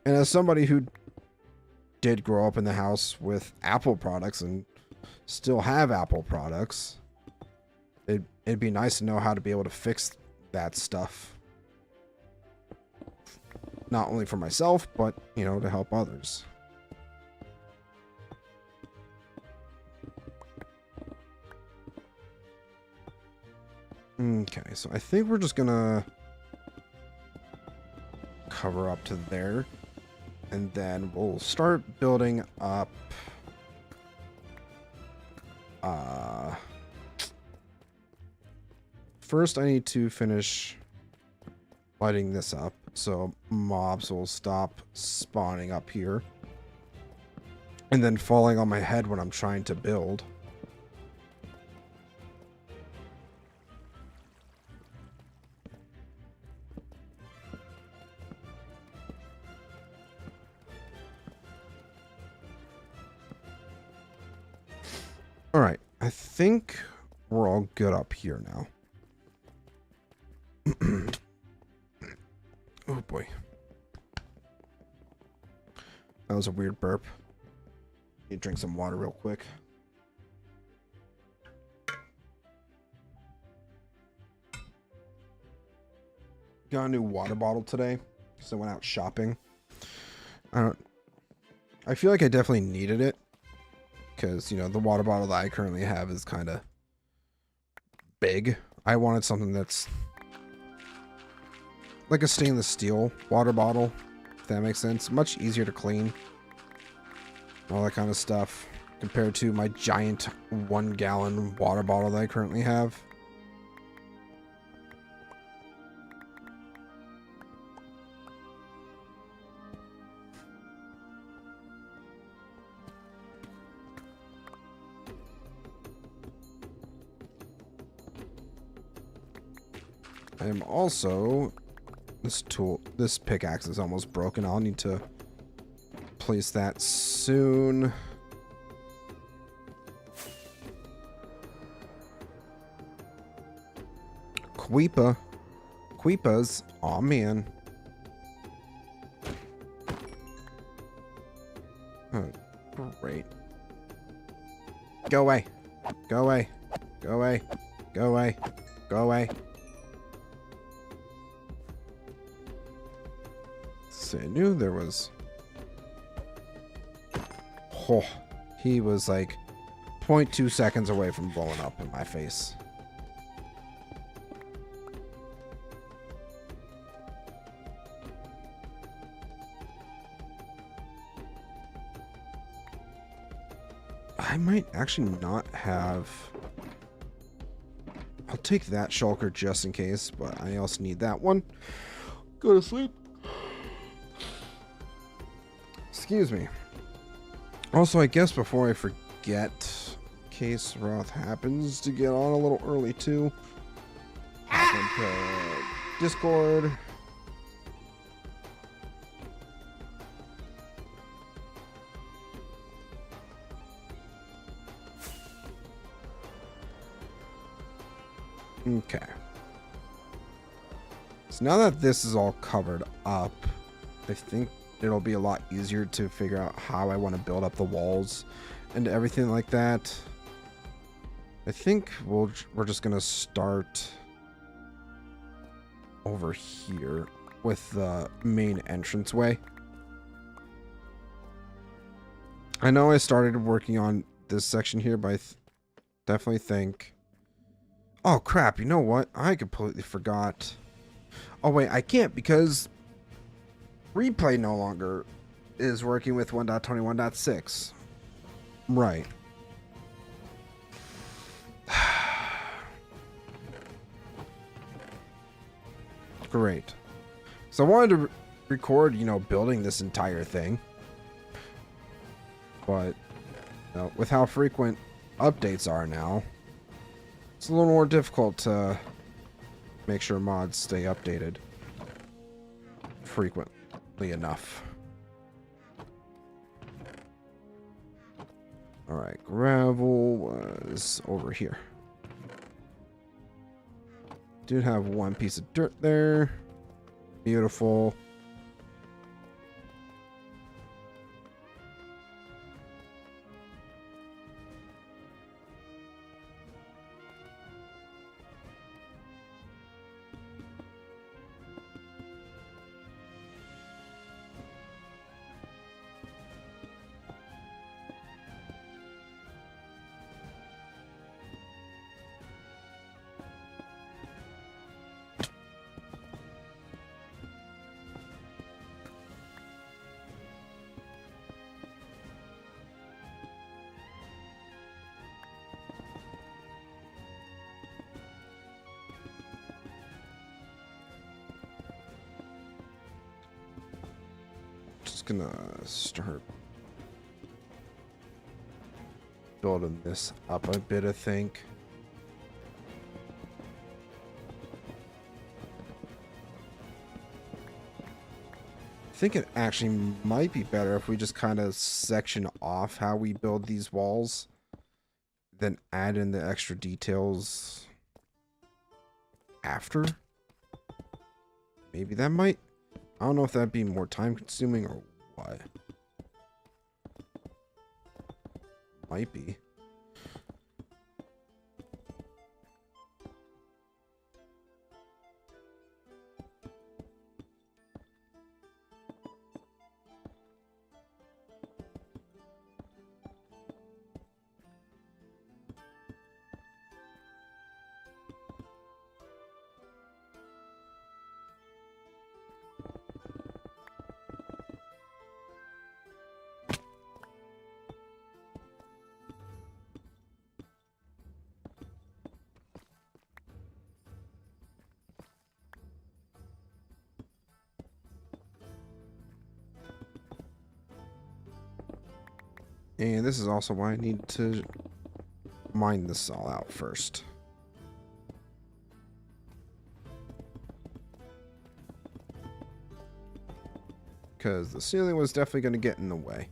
And as somebody who did grow up in the house with Apple products and still have Apple products, it'd be nice to know how to be able to fix that stuff. Not only for myself, but, you know, to help others. Okay, so I think we're just gonna cover up to there. And then we'll start building up first I need to finish lighting this up so mobs will stop spawning up here and then falling on my head when I'm trying to build. All right, I think we're all good up here now. Oh boy. That was a weird burp. Need to drink some water real quick. Got a new water bottle today because I went out shopping. I feel like I definitely needed it. Because, you know, the water bottle that I currently have is kind of big. I wanted something that's like a stainless steel water bottle, if that makes sense. Much easier to clean. All that kind of stuff. Compared to my giant 1-gallon water bottle that I currently have. I am also, this pickaxe is almost broken. I'll need to place that soon. Queepas, aw man. Oh, great. Go away. Go away. Go away. Go away. Go away. I knew there was. Oh, he was like 0.2 seconds away from blowing up in my face. I might actually not have. I'll take that shulker just in case, but I also need that one. Go to sleep. Excuse me. Also, I guess before I forget, in case Roth happens to get on a little early too, hop into Discord. Okay. So now that this is all covered up, I think it'll be a lot easier to figure out how I want to build up the walls and everything like that. I think we're just gonna start over here with the main entranceway. I know I started working on this section here, but I definitely think... Oh crap, you know what? I completely forgot. Oh wait, I can't because replay no longer is working with 1.21.6. Right. Great. So I wanted to record, you know, building this entire thing. But, you know, with how frequent updates are now, it's a little more difficult to make sure mods stay updated frequently enough. Alright, gravel was over here. Did have one piece of dirt there. Beautiful. Just gonna start building this up a bit, I think. I think it actually might be better if we just kind of section off how we build these walls, then add in the extra details after. Maybe that might... I don't know if that'd be more time consuming or what. Might be. And this is also why I need to mine this all out first. Because the ceiling was definitely going to get in the way.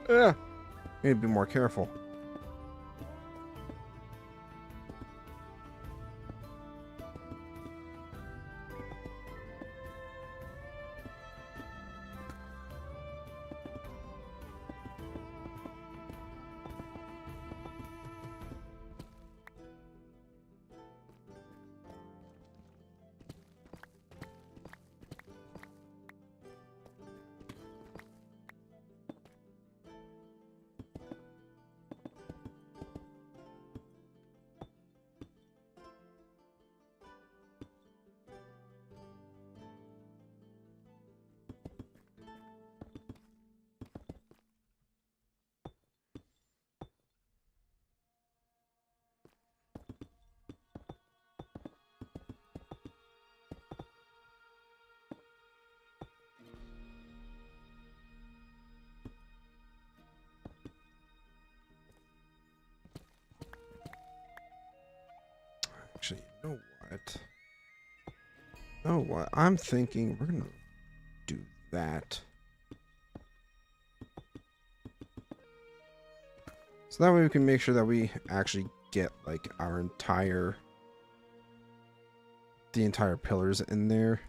Yeah, need to be more careful. know what? Oh, what? I'm thinking we're gonna do that. So that way we can make sure that we actually get like the entire pillars in there.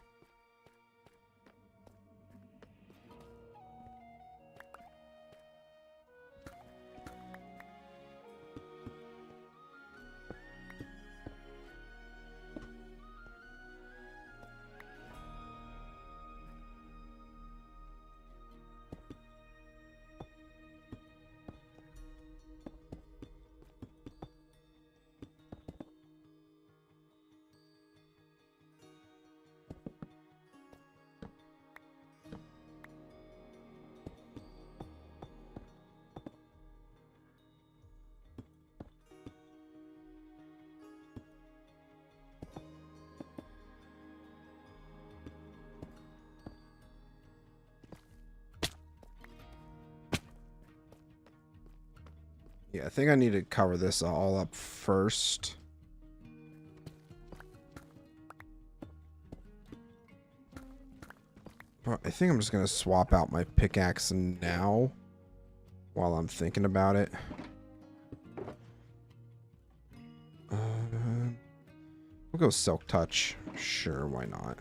Yeah, I think I need to cover this all up first. But I think I'm just going to swap out my pickaxe now while I'm thinking about it. We'll go Silk Touch. Sure, why not?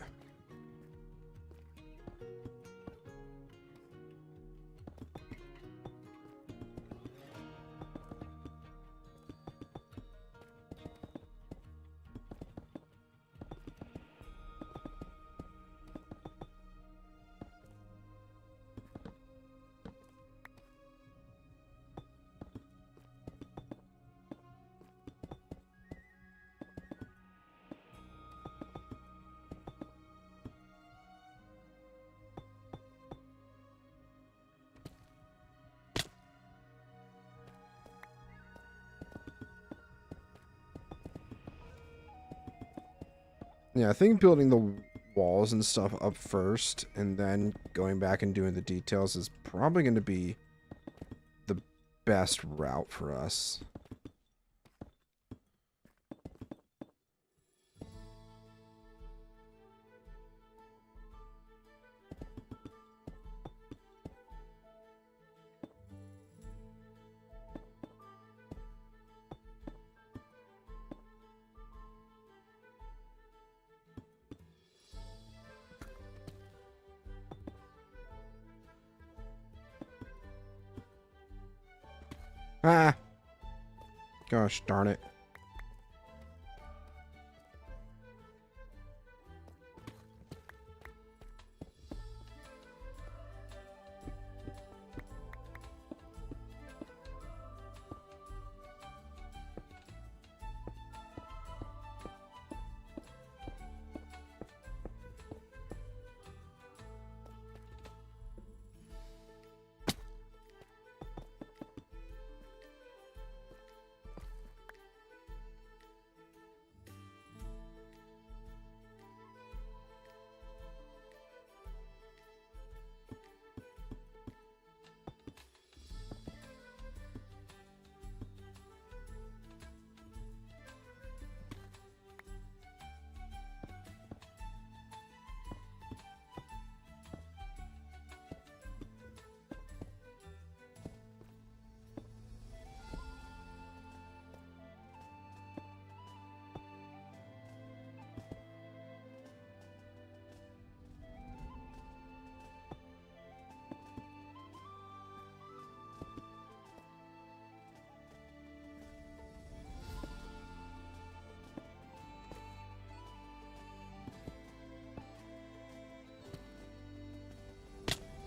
Yeah, I think building the walls and stuff up first and then going back and doing the details is probably going to be the best route for us. Ah! Gosh darn it.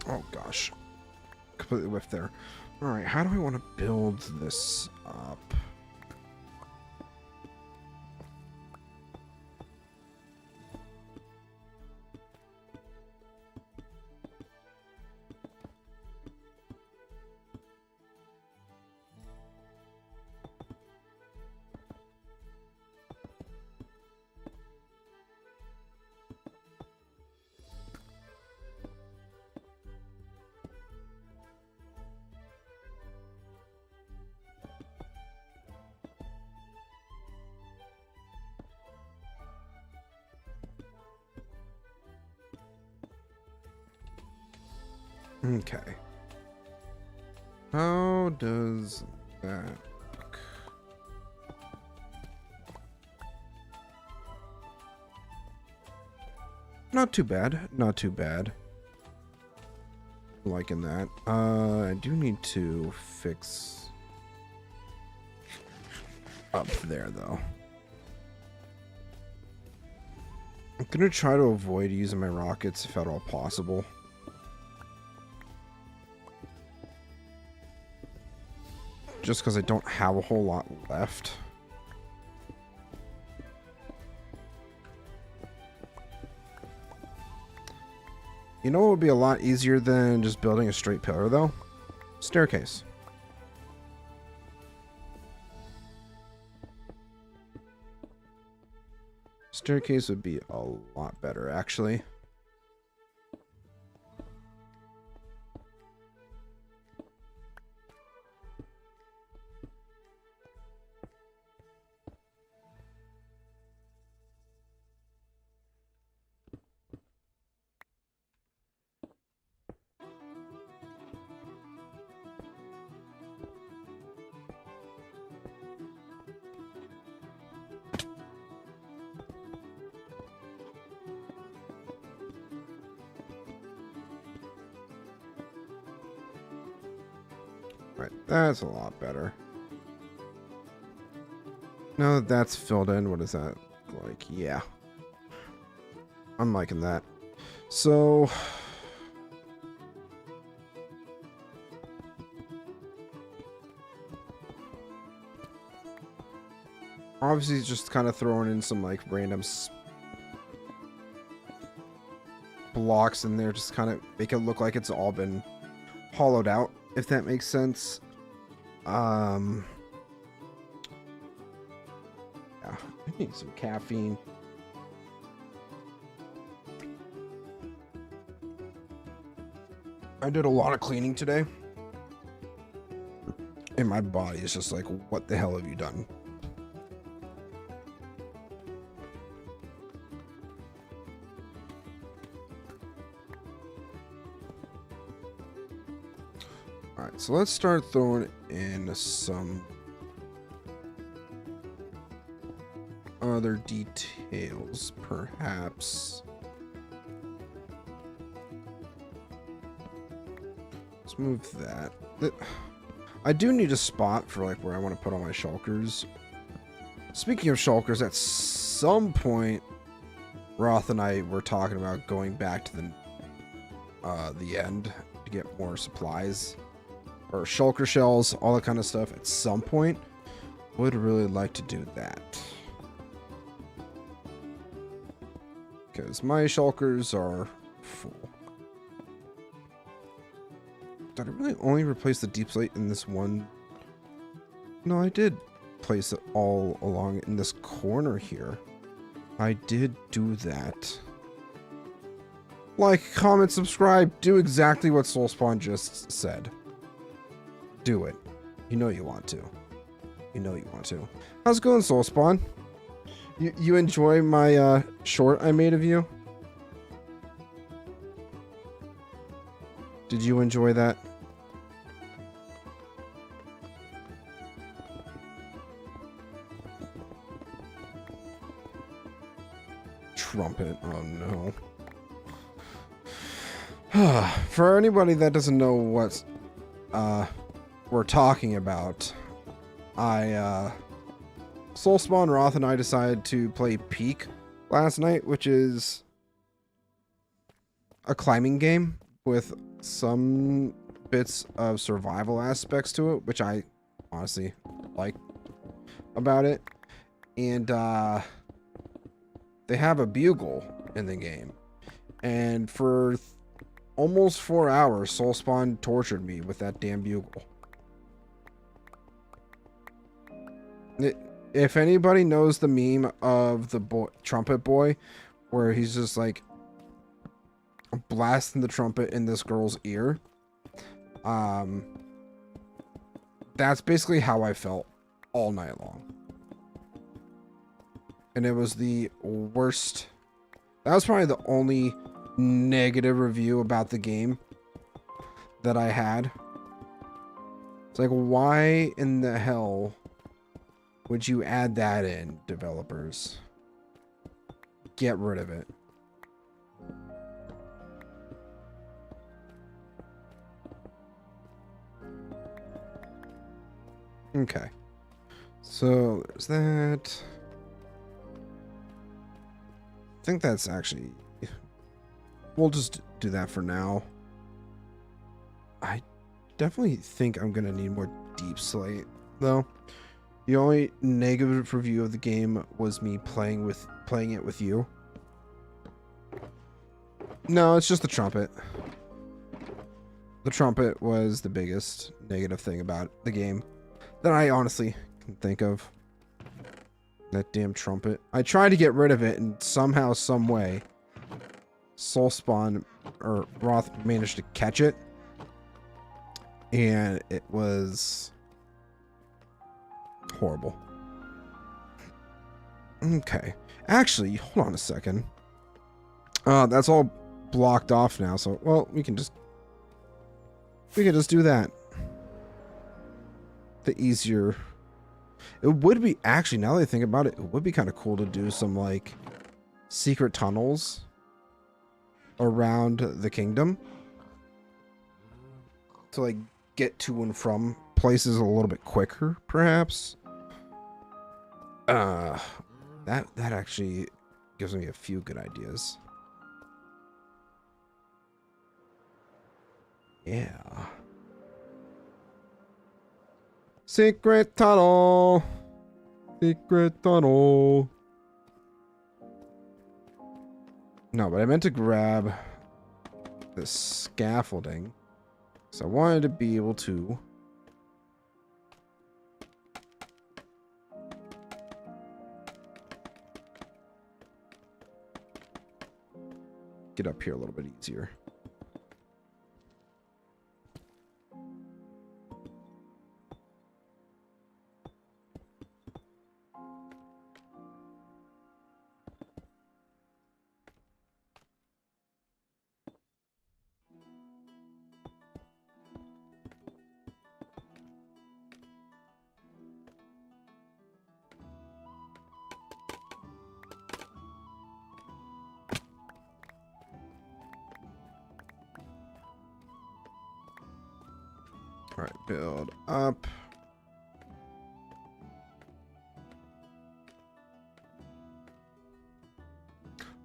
Oh gosh. Completely whiffed there. Alright, how do I want to build this up? Okay. How does that look? Not too bad. Not too bad. Liking that. I do need to fix up there though. I'm gonna try to avoid using my rockets if at all possible. Just because I don't have a whole lot left. You know what would be a lot easier than just building a straight pillar though? Staircase. Staircase would be a lot better actually. Right, that's a lot better. Now that that's filled in, what is that like? Yeah. I'm liking that. So... obviously just kind of throwing in some like random blocks in there, just kind of make it look like it's all been hollowed out, if that makes sense. Yeah, I need some caffeine. I did a lot of cleaning today, and my body is just like, what the hell have you done? Alright, so let's start throwing in some other details, perhaps. Let's move that. I do need a spot for like where I want to put all my shulkers. Speaking of shulkers, at some point, Roth and I were talking about going back to the end to get more supplies. Or shulker shells, all that kind of stuff at some point. Would really like to do that. Because my shulkers are full. Did I really only replace the deep slate in this one? No, I did place it all along in this corner here. I did do that. Like, comment, subscribe, do exactly what Soulspawn just said. Do it. You know you want to. You know you want to. How's it going, Soulspawn? You enjoy my short I made of you? Did you enjoy that? Trumpet. Oh no. For anybody that doesn't know what we're talking about, Soulspawn, Roth, and I decided to play Peak last night, which is a climbing game with some bits of survival aspects to it, which I honestly like about it. And they have a bugle in the game. And for almost 4 hours, Soulspawn tortured me with that damn bugle. If anybody knows the meme of the trumpet boy, where he's just like blasting the trumpet in this girl's ear, that's basically how I felt all night long. And it was the worst. That was probably the only negative review about the game that I had. It's like, why in the hell would you add that in, developers? Get rid of it. Okay. So there's that. I think that's actually... We'll just do that for now. I definitely think I'm going to need more deep slate, though. The only negative review of the game was me playing it with you. No, it's just the trumpet. The trumpet was the biggest negative thing about the game that I honestly can think of. That damn trumpet. I tried to get rid of it, and somehow, some way, Soulspawn or Roth managed to catch it. And it was horrible. Okay. Actually, hold on a second. That's all blocked off now, so well, we can just do that. The easier. It would be actually, now that I think about it, it would be kind of cool to do some like secret tunnels around the kingdom to like get to and from places a little bit quicker, perhaps. That actually gives me a few good ideas. Yeah. Secret tunnel. Secret tunnel. No, but I meant to grab the scaffolding. So I wanted to be able to get up here a little bit easier. All right, build up.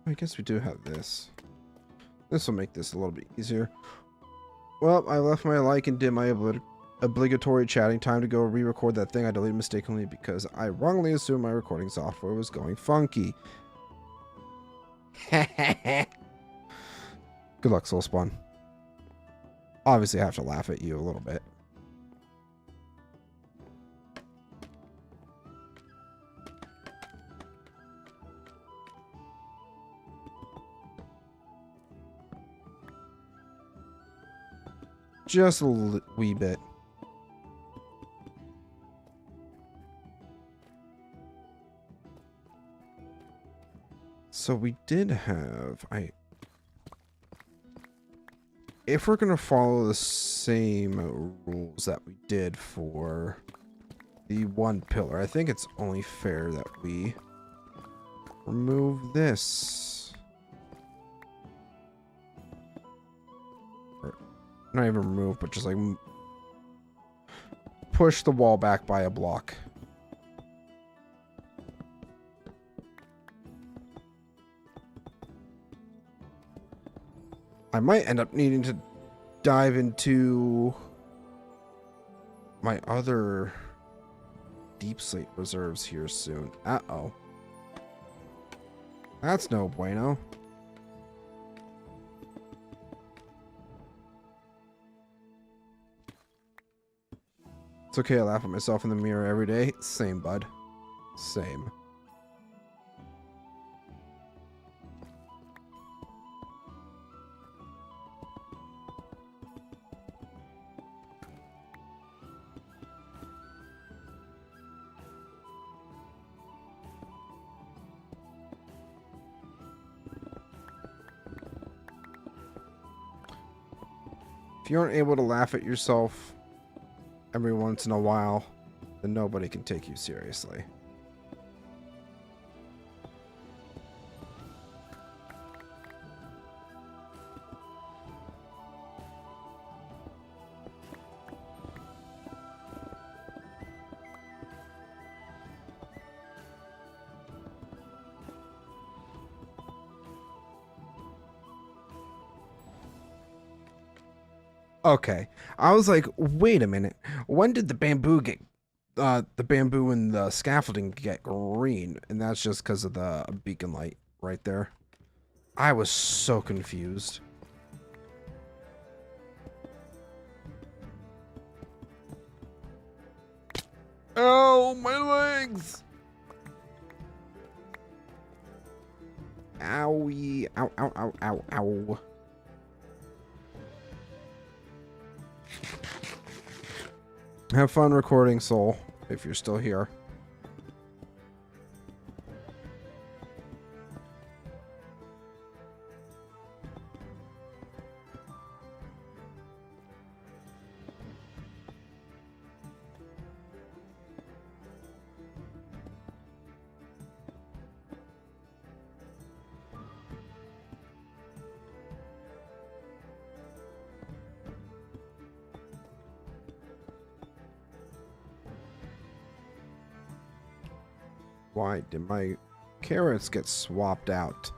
I guess we do have this. This will make this a little bit easier. Well, I left my like and did my obligatory chatting time to go re-record that thing I deleted mistakenly because I wrongly assumed my recording software was going funky. Good luck, Soulspawn. Obviously, I have to laugh at you a little bit. Just a wee bit. So we did have... If we're going to follow the same rules that we did for the one pillar, I think it's only fair that we remove this. Or not even remove, but just like push the wall back by a block. I might end up needing to dive into my other deep slate reserves here soon. Uh-oh. That's no bueno. It's okay, I laugh at myself in the mirror every day. Same, bud. Same. you aren't able to laugh at yourself every once in a while, then nobody can take you seriously. Okay, I was like, wait a minute. When did the bamboo and the scaffolding get green? And that's just because of the beacon light right there. I was so confused. Oh, my legs! Owie. Ow, ow, ow, ow, ow. Have fun recording, Soul, if you're still here. Why did my carrots get swapped out?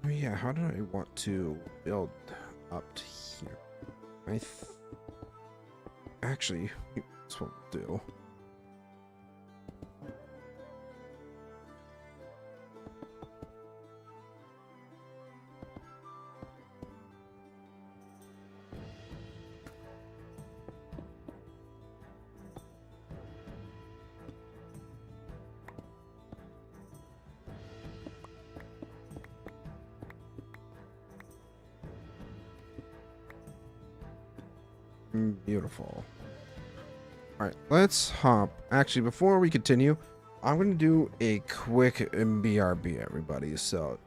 Oh yeah, how do I want to build up to here? Actually, that's what we'll do. Beautiful. Alright, let's hop. Actually, before we continue, I'm going to do a quick BRB, everybody. So,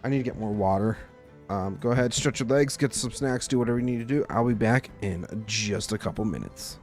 I need to get more water. Go ahead, stretch your legs, get some snacks, do whatever you need to do. I'll be back in just a couple minutes.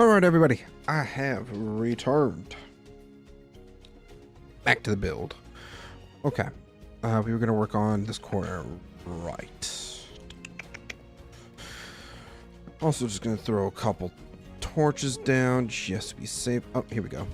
Alright, everybody. I have returned. Back to the build. Okay. We were going to work on this corner right. Also just going to throw a couple torches down just to be safe. Oh, here we go.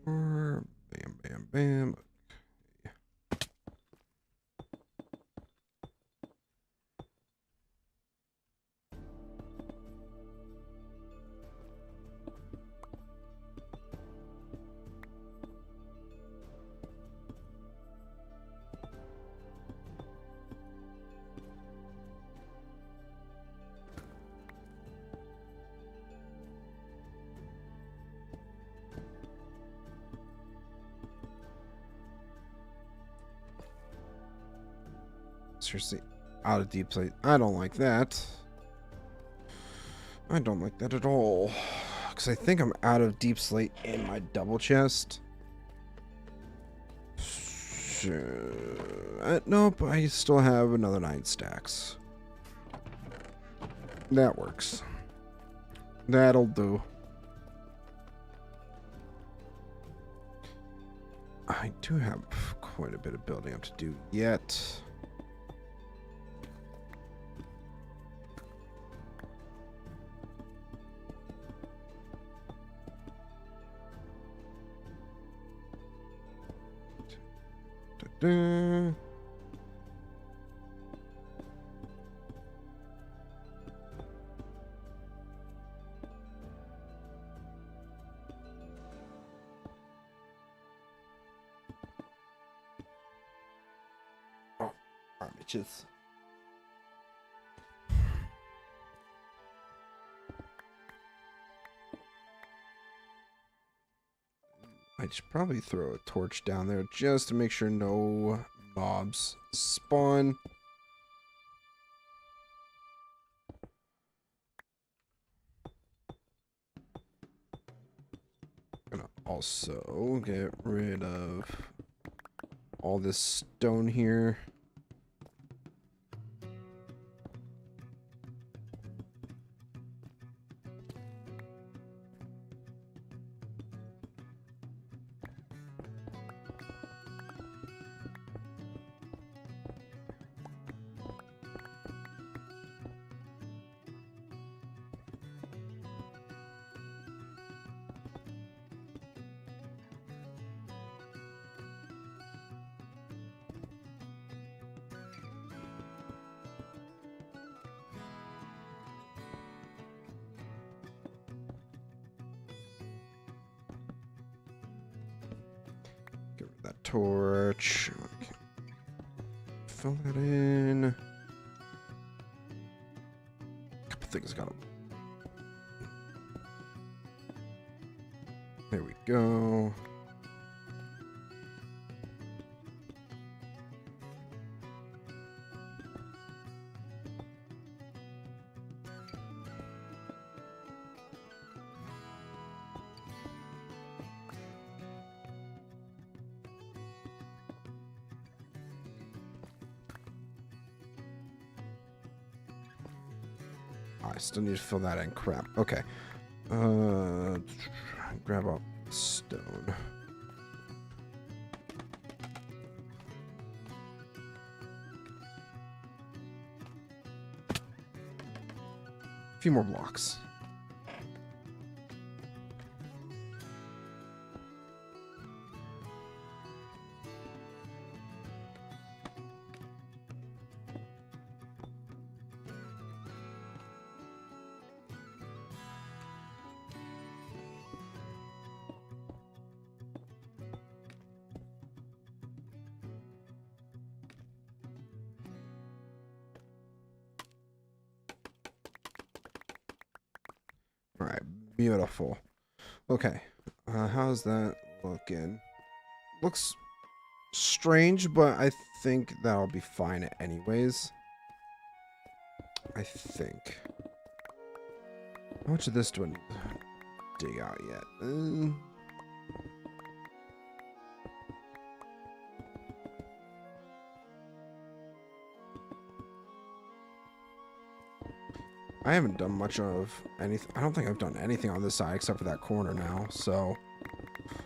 Bam, bam, bam. Seriously, out of deep slate. I don't like that. I don't like that at all. Because I think I'm out of deep slate in my double chest. Nope, I still have another 9 stacks. That works. That'll do. I do have quite a bit of building up to do yet. Da-da. Oh, armatures. I should probably throw a torch down there just to make sure no mobs spawn. I'm gonna also get rid of all this stone here. Get rid of that torch. Okay. Fill that in. A couple things got them. There we go. I still need to fill that in. Crap. Okay. Grab up stone. A few more blocks. Alright, beautiful. Okay, how's that looking? Looks strange, but I think that'll be fine anyways. I think. How much of this do I need? dig out yet. I haven't done much of anything. I don't think I've done anything on this side except for that corner now. So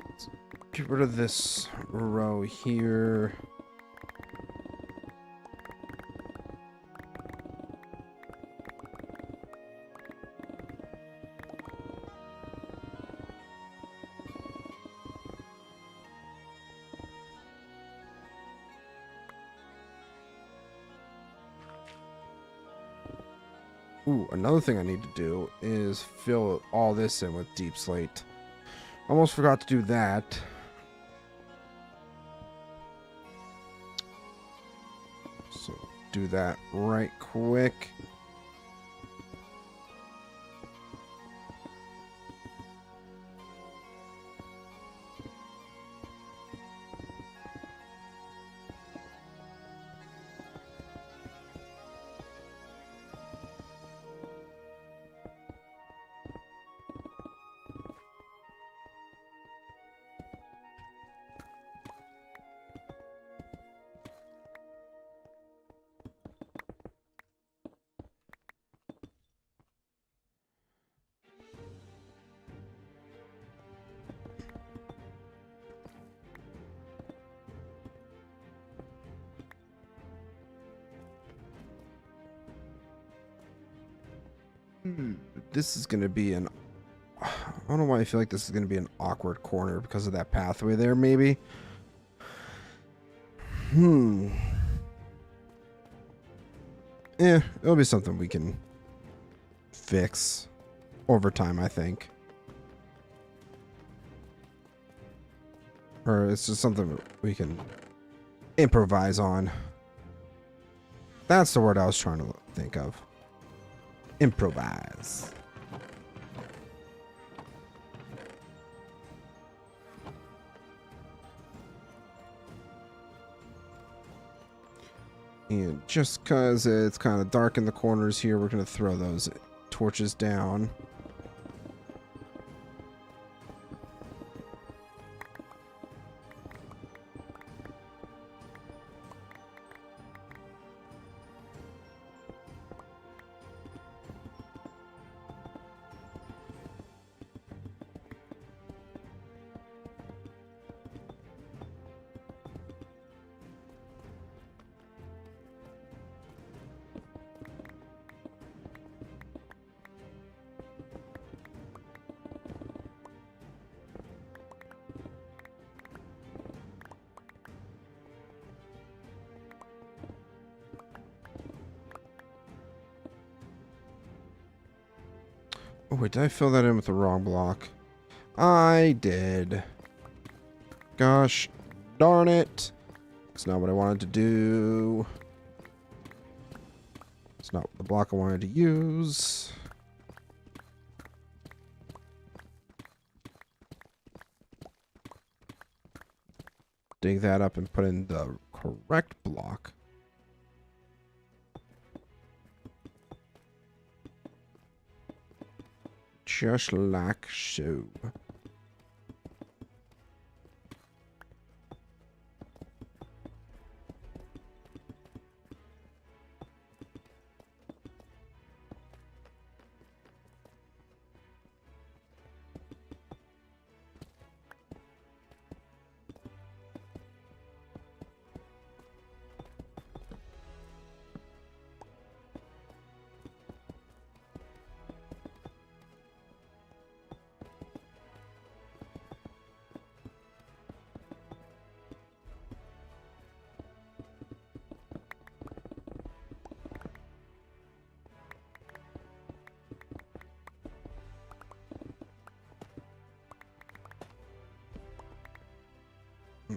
let's get rid of this row here. Ooh, another thing I need to do is fill all this in with deep slate. Almost forgot to do that. So do that right quick. This is going to be an... I don't know why I feel like this is going to be an awkward corner because of that pathway there, maybe. Yeah, it'll be something we can fix over time, I think. Or it's just something we can improvise on. That's the word I was trying to think of. Improvise. And just because it's kind of dark in the corners here, we're going to throw those torches down. Oh, wait, did I fill that in with the wrong block? I did. Gosh darn it. It's not what I wanted to do. It's not the block I wanted to use. Dig that up and put in the correct block. Just like so.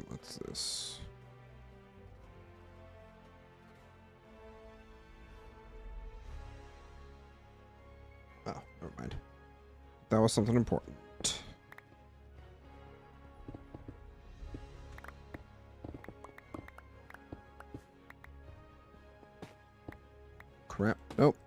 What's this? Oh, never mind. That was something important. Crap. Nope.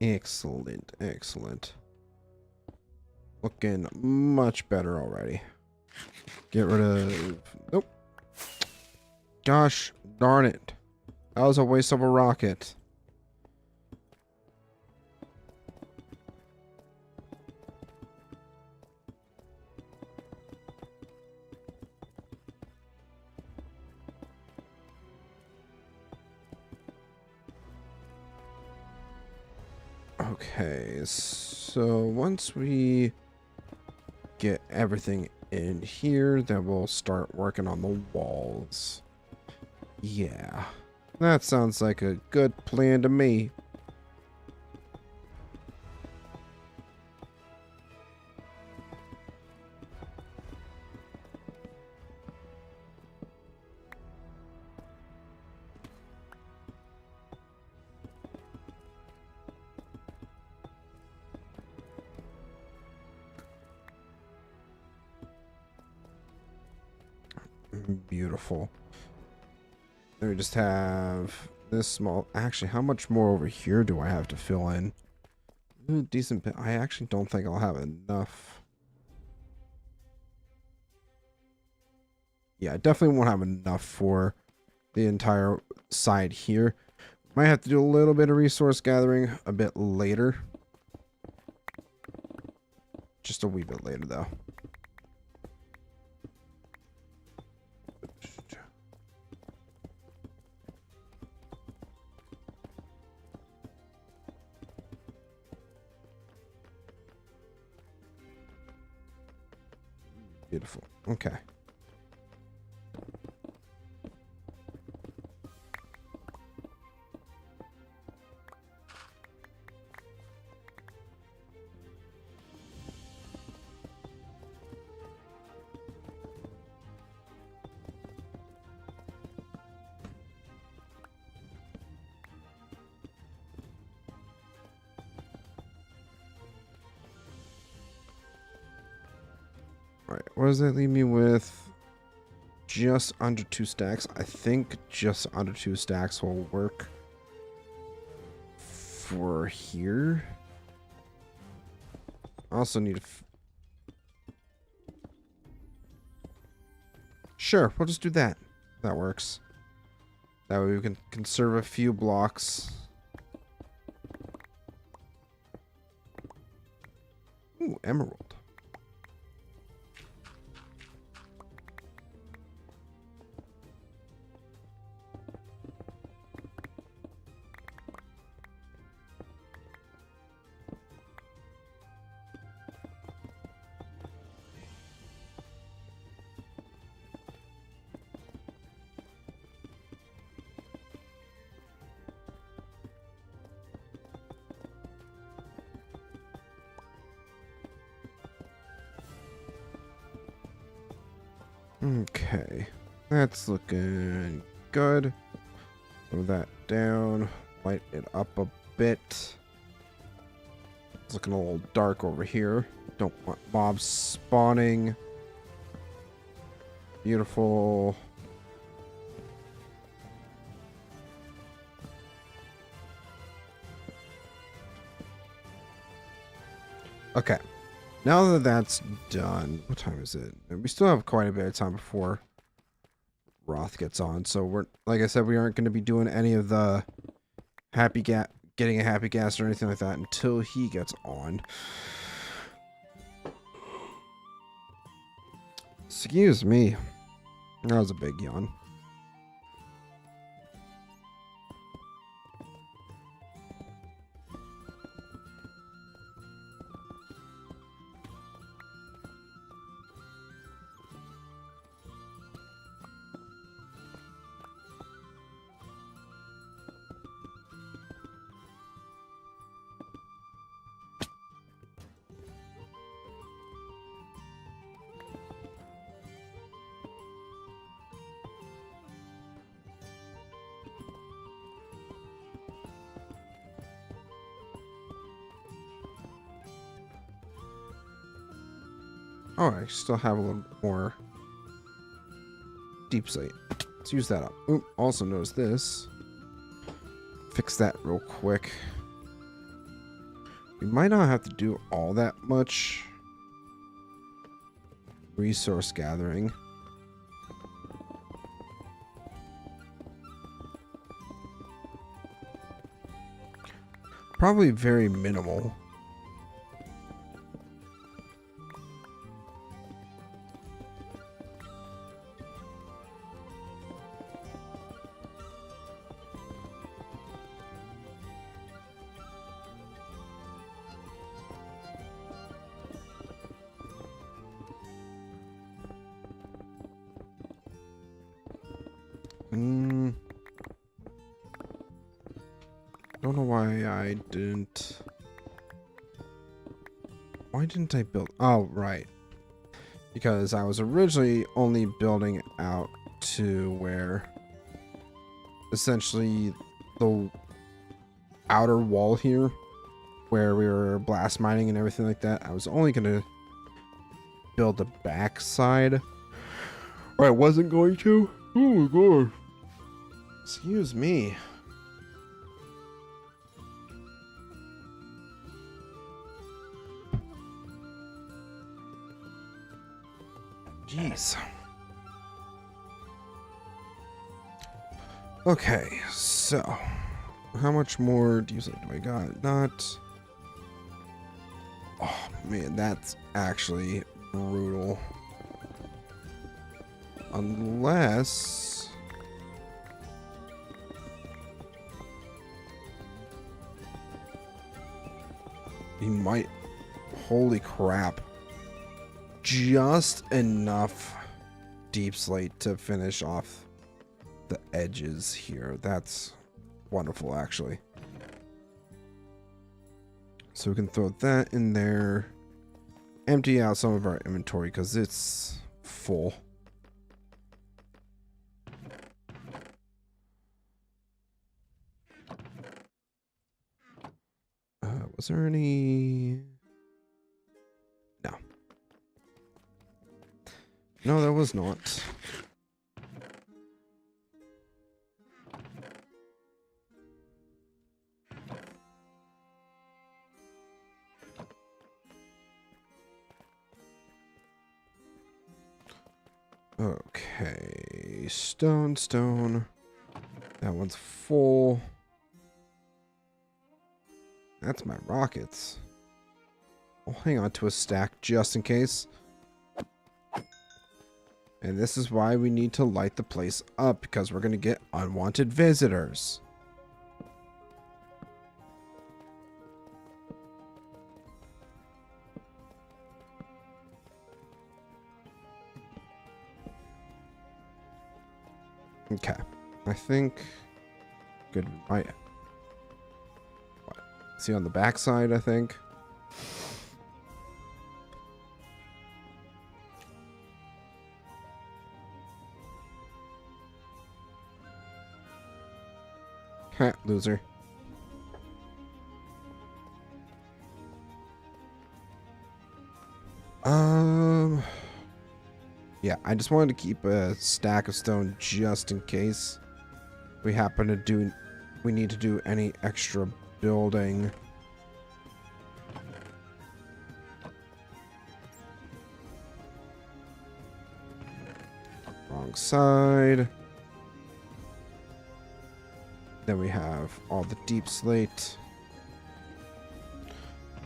Excellent, excellent. Looking much better already. Get rid of... Nope. Gosh darn it. That was a waste of a rocket. Okay, so once we get everything in here, then we'll start working on the walls. Yeah, that sounds like a good plan to me. Beautiful. Then we just have this small... Actually, how much more over here do I have to fill in? Ooh, decent bit. I actually don't think I'll have enough. Yeah, I definitely won't have enough for the entire side here. Might have to do a little bit of resource gathering a bit later. Just a wee bit later, though. Beautiful. Okay. Alright, what does that leave me with? Just under 2 stacks. I think just under 2 stacks will work for here. I also need Sure, we'll just do that. That works. That way we can conserve a few blocks. Ooh, emerald. Okay, that's looking good. Throw that down, light it up a bit. It's looking a little dark over here. Don't want mobs spawning. Beautiful. Okay. Now that that's done, what time is it? We still have quite a bit of time before Roth gets on. So we're, like I said, we aren't going to be doing any of the getting a happy gas or anything like that until he gets on. Excuse me. That was a big yawn. Oh, I still have a little more deep slate. Let's use that up. Oop, also notice this. Fix that real quick. We might not have to do all that much resource gathering. Probably very minimal. Don't know why I didn't. Why didn't I build? Oh, right. Because I was originally only building out to where essentially the outer wall here, where we were blast mining and everything like that, I was only going to build the back side. Or I wasn't going to. Oh my god. Excuse me. Jeez. Okay, so how much more diesel do I got? Not. Oh man, that's actually brutal. Unless he might. Holy crap. Just enough deep slate to finish off the edges here. That's wonderful, actually. So we can throw that in there. Empty out some of our inventory because it's full. Was there any... No. No, there was not. Okay, stone. That one's full. That's my rockets. I'll hang on to a stack just in case. And this is why we need to light the place up, because we're going to get unwanted visitors. Okay, I think good. Right. What? See on the back side, I think. Ha, loser. Yeah, I just wanted to keep a stack of stone just in case we happen to do, we need to do any extra building. Wrong side. Then we have all the deep slate.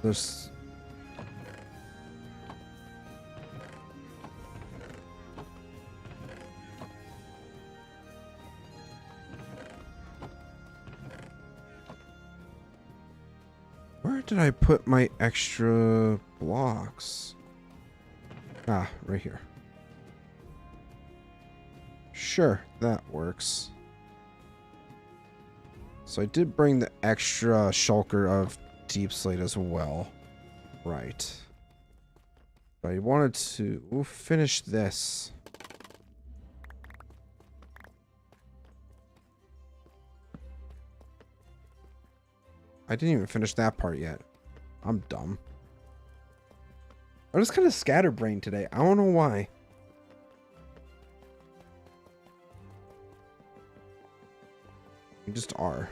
There's... Where did I put my extra blocks? Ah, right here. Sure, that works. So I did bring the extra shulker of deep slate as well. Right. But I wanted to finish this. I didn't even finish that part yet. I'm dumb. I'm just kind of scatterbrained today. I don't know why. You just are.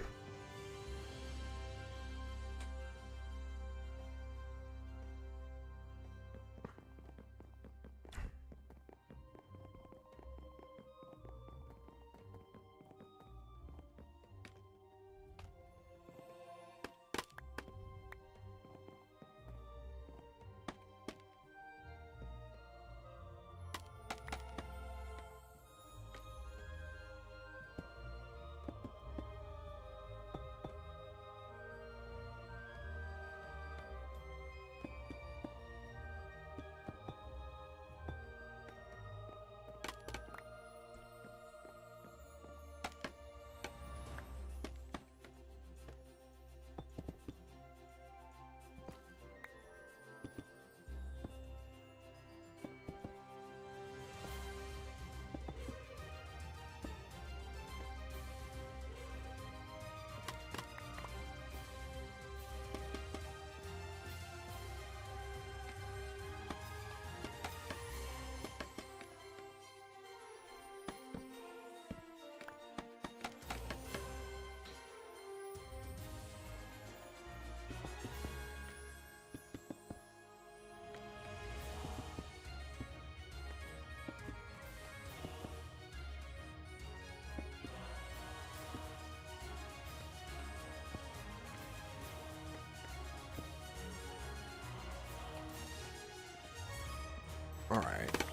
All right.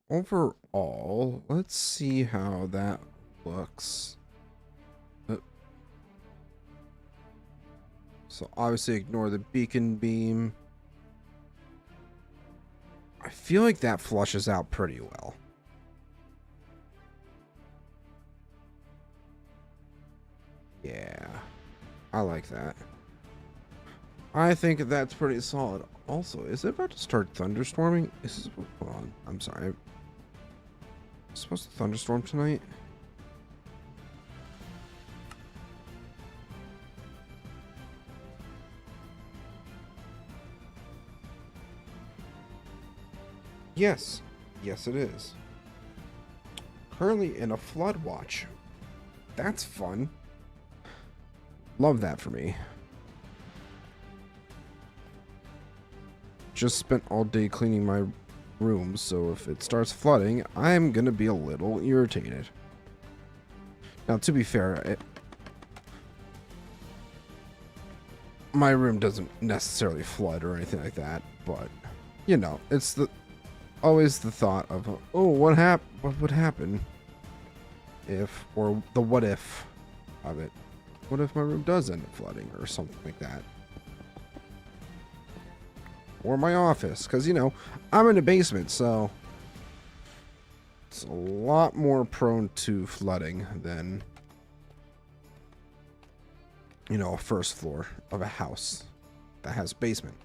Overall, let's see how that looks. So obviously ignore the beacon beam. I feel like that flushes out pretty well. Yeah, I like that. I think that's pretty solid. Also, is it about to start thunderstorming? Hold on, I'm sorry. It's supposed to thunderstorm tonight? Yes. Yes, it is. Currently in a flood watch. That's fun. Love that for me. Just spent all day cleaning my room, so if it starts flooding, I'm gonna be a little irritated. Now, to be fair, my room doesn't necessarily flood or anything like that, but, you know, it's always the thought of, oh, what would happen if, or the what if of it. What if my room does end up flooding or something like that? Or my office, because, you know, I'm in a basement, so it's a lot more prone to flooding than, you know, a first floor of a house that has a basement.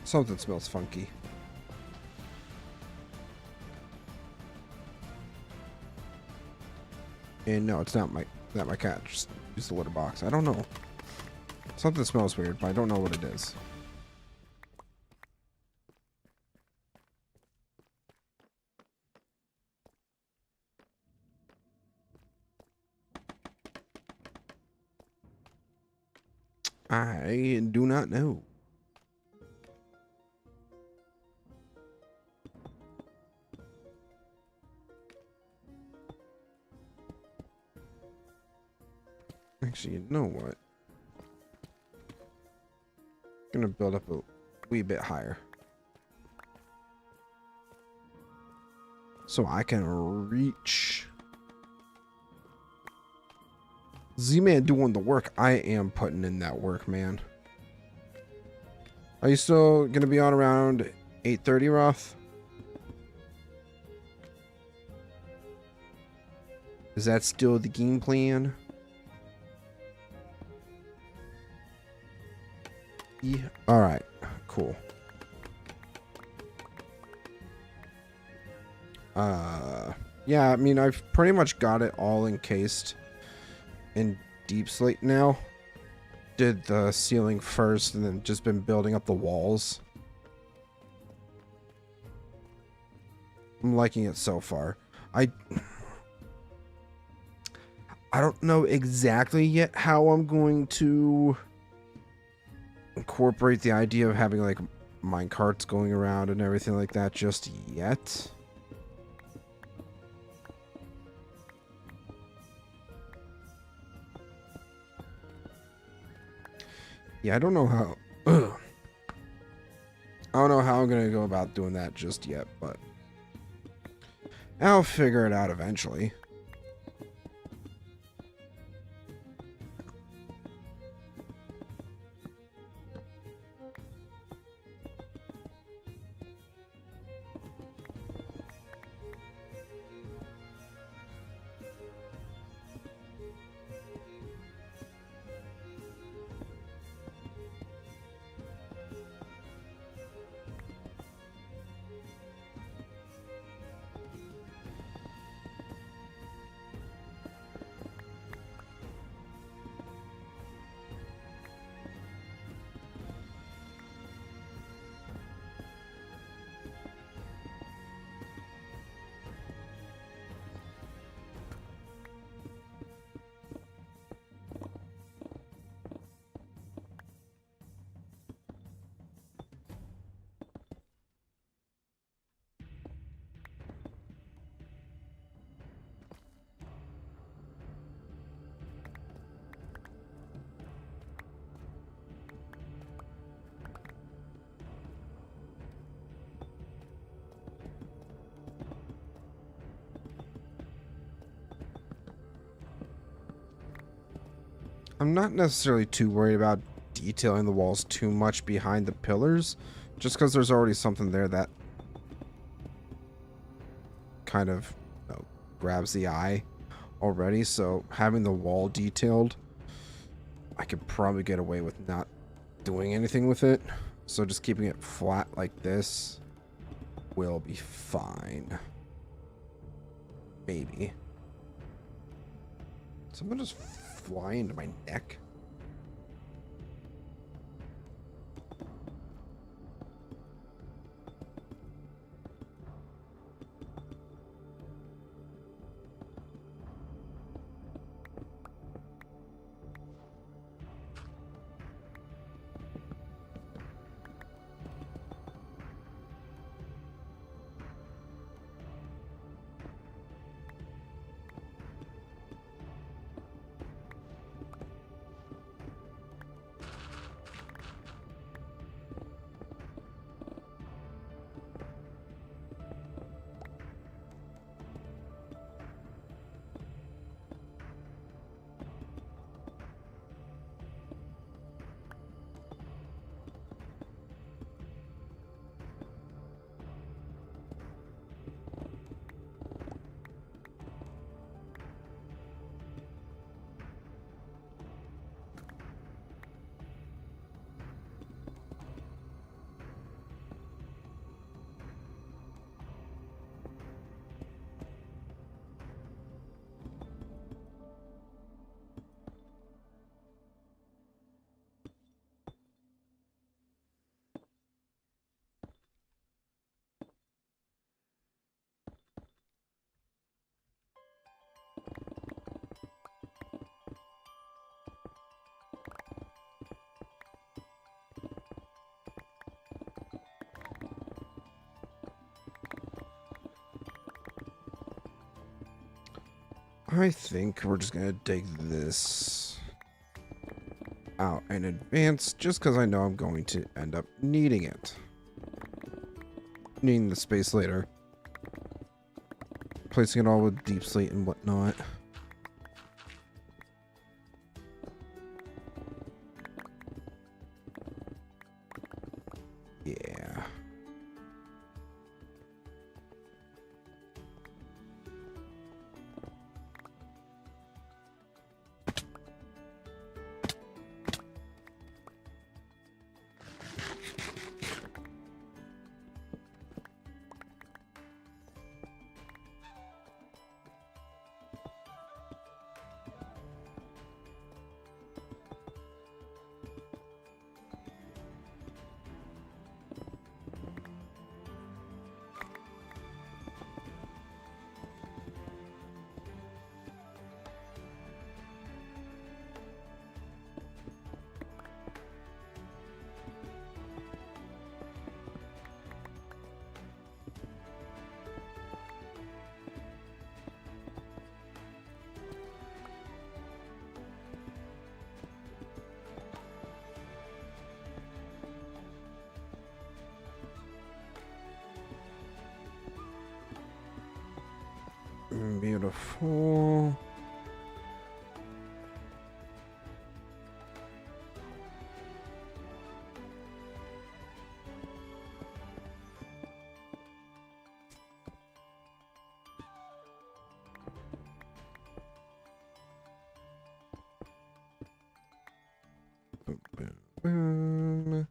Something smells funky. And no, it's not my cat. Just use the litter box. I don't know. Something smells weird, but I don't know what it is. I do not know. Actually, you know what? I'm gonna build up a wee bit higher. So I can reach. Z-Man doing the work. I am putting in that work, man. Are you still gonna be on around 8:30, Roth? Is that still the game plan? Yeah. All right. Cool. Yeah, I mean, I've pretty much got it all encased in deep slate now. Did the ceiling first and then just been building up the walls. I'm liking it so far. I don't know exactly yet how I'm going to incorporate the idea of having like mine carts going around and everything like that just yet. Yeah, I don't know how. I don't know how I'm gonna go about doing that just yet, but I'll figure it out eventually. I'm not necessarily too worried about detailing the walls too much behind the pillars, just because there's already something there that kind of, you know, grabs the eye already. So having the wall detailed, I could probably get away with not doing anything with it. So just keeping it flat like this will be fine. Maybe. Something just fly into my neck. I think we're just gonna dig this out in advance, just because I know I'm going to end up needing it. Needing the space later. Placing it all with deep slate and whatnot. Yeah. Beautiful. Boom, boom, boom.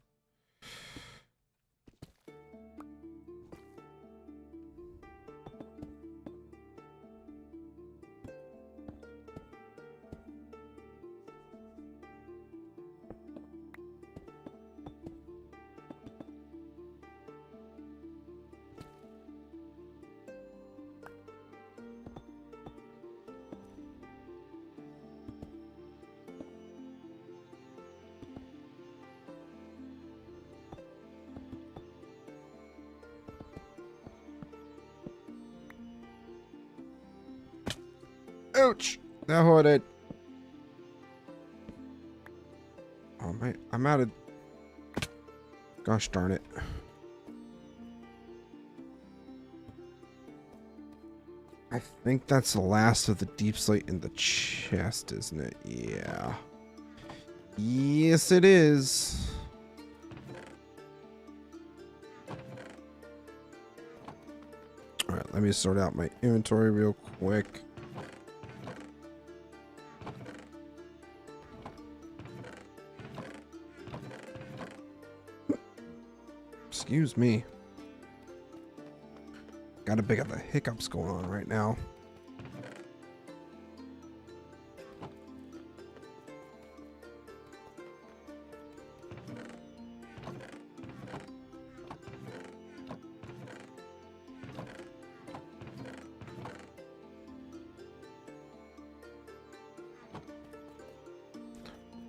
Ouch! That hoarded. Oh my, I'm out of. Gosh darn it. I think that's the last of the deep slate in the chest, isn't it? Yeah. Yes, it is. All right, let me sort out my inventory real quick. Excuse me. Got a bit of the hiccups going on right now.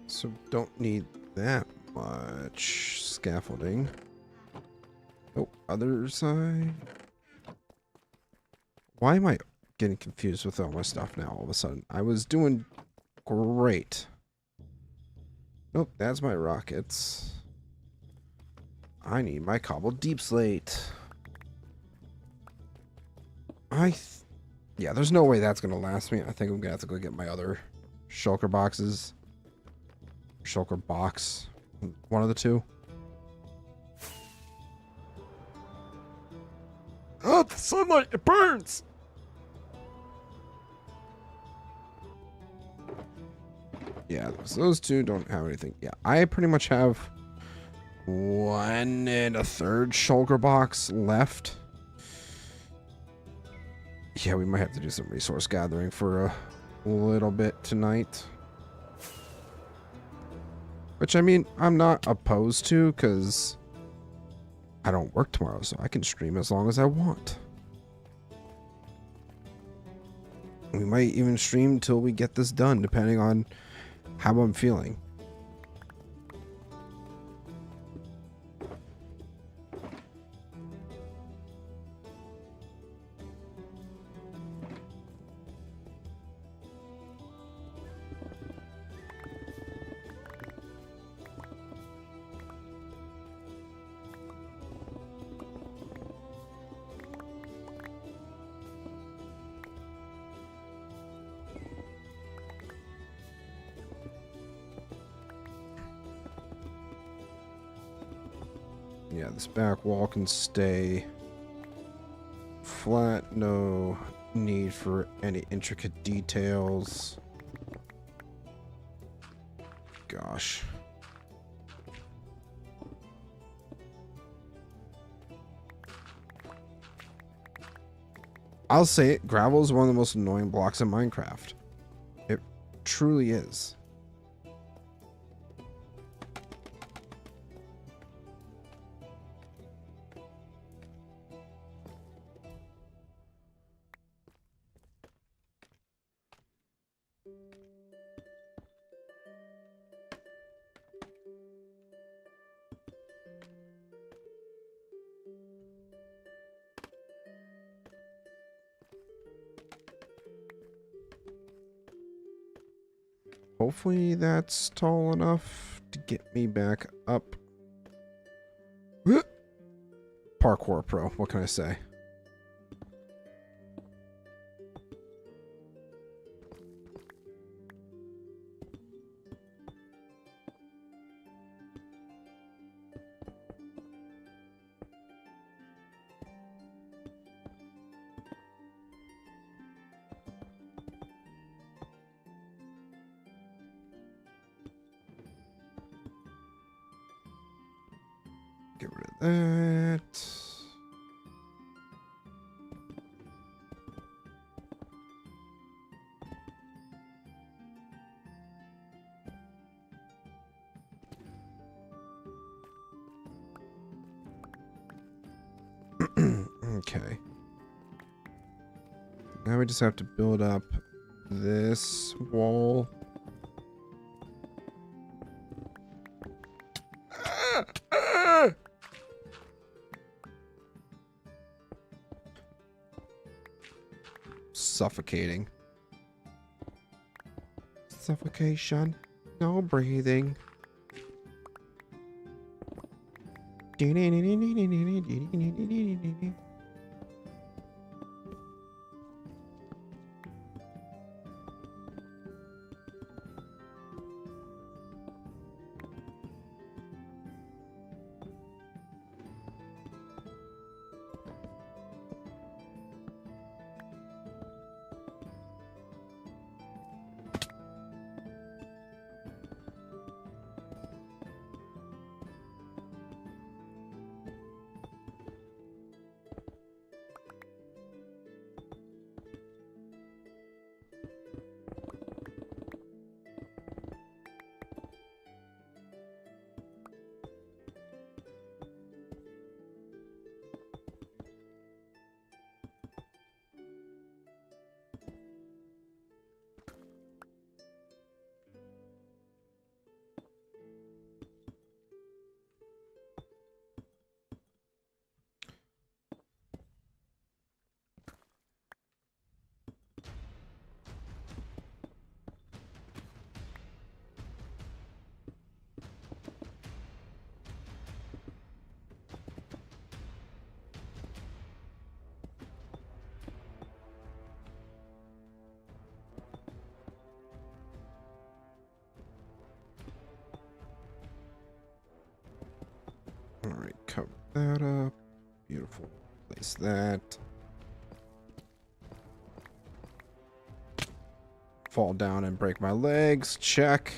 So don't need that much scaffolding. Oh, other side. Why am I getting confused with all my stuff now all of a sudden? I was doing great. Nope, that's my rockets. I need my cobbled deep slate. Yeah, there's no way that's gonna last me. I think I'm gonna have to go get my other shulker boxes. Shulker box. One of the two. Oh, the sunlight, it burns! Yeah, so those two don't have anything. Yeah, I pretty much have 1 1/3 shulker box left. Yeah, we might have to do some resource gathering for a little bit tonight. Which, I mean, I'm not opposed to, because I don't work tomorrow, so I can stream as long as I want. We might even stream till we get this done, depending on how I'm feeling. Yeah, this back wall can stay flat. No need for any intricate details. Gosh. I'll say it, gravel is one of the most annoying blocks in Minecraft. It truly is. Hopefully that's tall enough to get me back up. Parkour pro, what can I say? Get rid of that. Okay. Now we just have to build up this wall. Suffocating. Suffocation. No breathing. All right, cover that up. Beautiful. Place that. Fall down and break my legs. Check.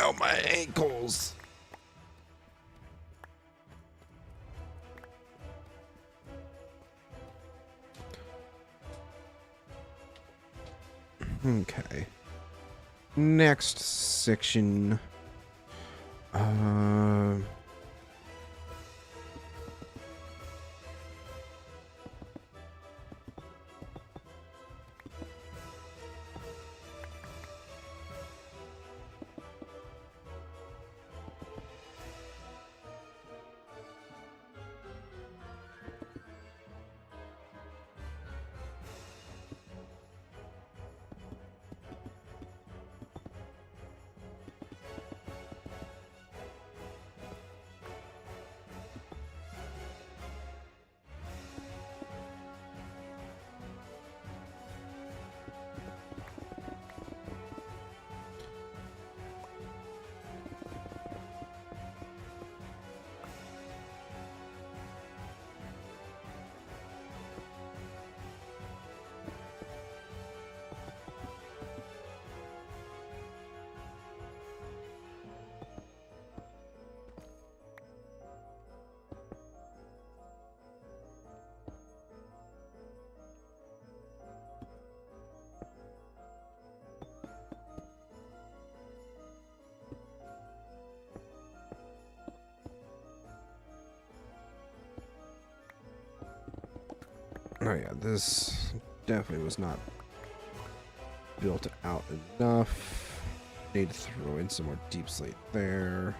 Ow, my ankles. Okay. Next section. Oh yeah, this definitely was not built out enough. Need to throw in some more deep slate there.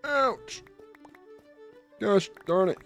Ouch! Gosh darn it.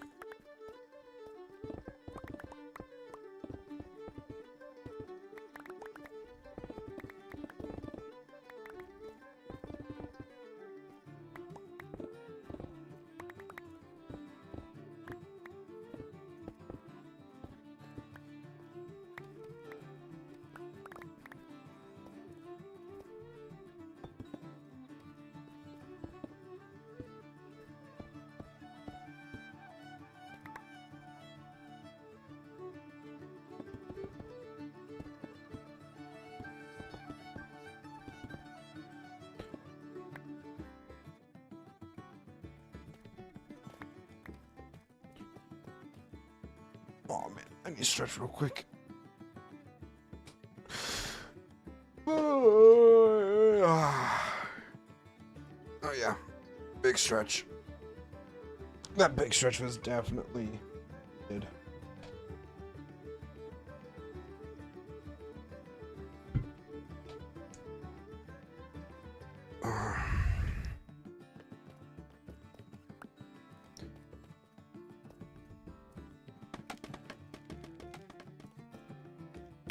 Oh man, I need to stretch real quick. Oh yeah, big stretch. That big stretch was definitely good.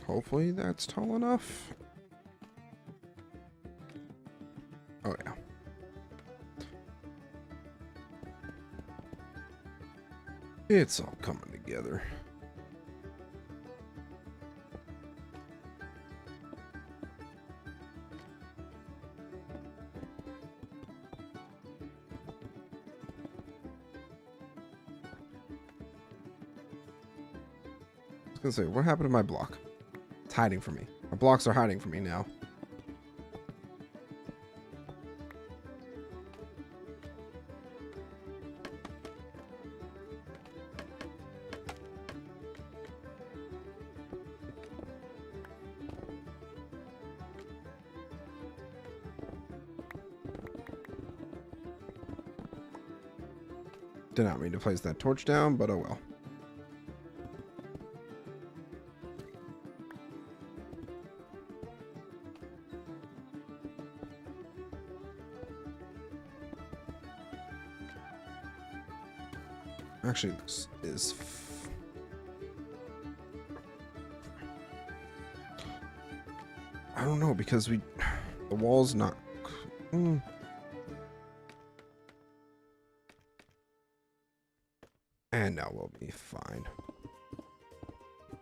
Hopefully that's tall enough. Oh yeah. It's all coming together. I was gonna say, what happened to my block? It's hiding from me. My blocks are hiding from me now. Did not mean to place that torch down, but oh well. Actually, this is... I don't know, because the wall's not... And now we'll be fine.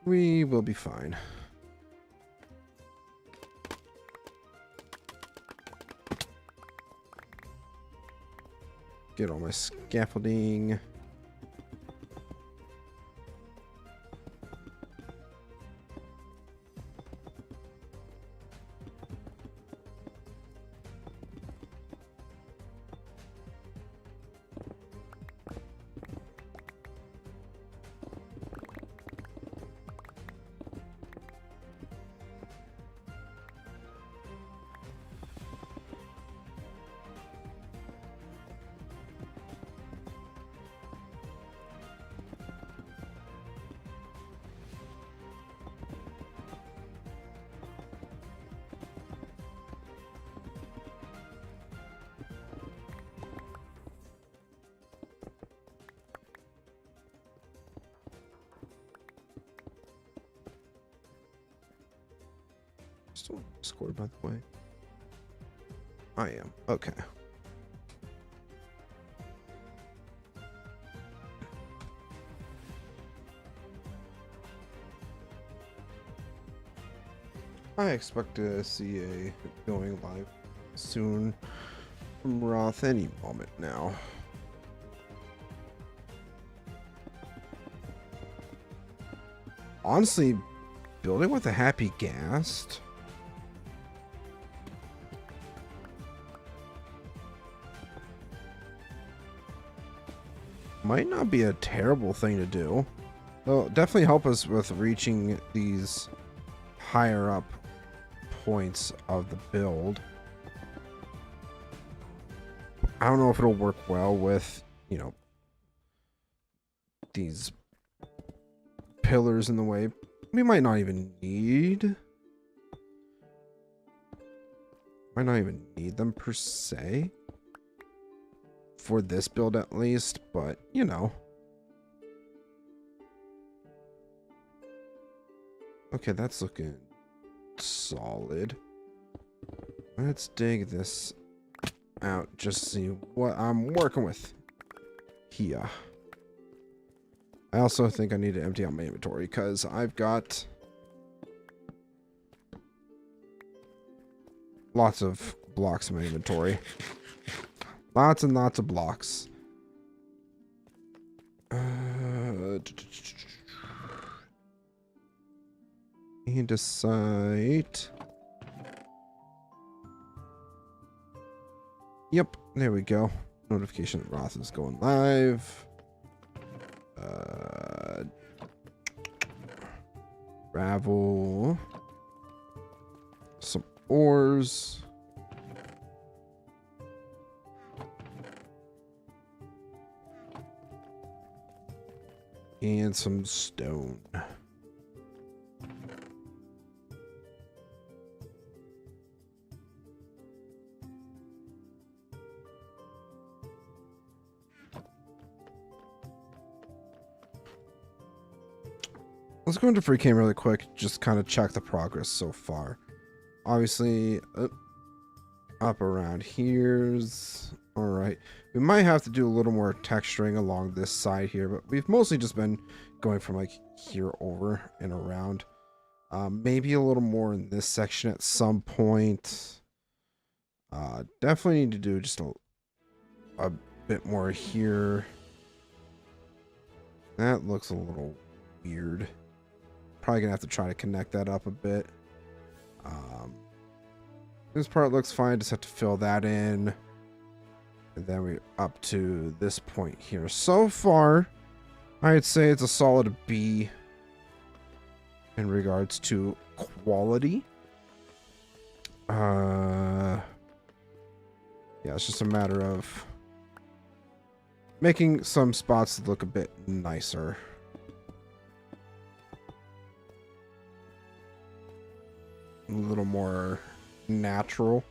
We will be fine. Get all my scaffolding. Still on Discord, by the way. I am. Okay. I expect to see a going live soon from Roth any moment now. Honestly, building with a happy ghast might not be a terrible thing to do. It'll definitely help us with reaching these higher up points of the build. I don't know if it'll work well with, you know, these pillars in the way. We might not even need them per se for this build at least, but you know. Okay, that's looking solid. Let's dig this out, just see what I'm working with here. I also think I need to empty out my inventory because I've got lots of blocks in my inventory. Lots and lots of blocks. And a site. Yep, there we go. Notification that Roth is going live. Gravel. Some ores. And some stone. Let's go into free game really quick, just kind of check the progress so far. Obviously, up around here's all right. We might have to do a little more texturing along this side here, but we've mostly just been going from like here over and around. Maybe a little more in this section at some point. Definitely need to do just a bit more here. That looks a little weird. Probably gonna have to try to connect that up a bit. This part looks fine, just have to fill that in. And then we're up to this point here. So far, I'd say it's a solid B in regards to quality. Yeah, it's just a matter of making some spots look a bit nicer. A little more natural.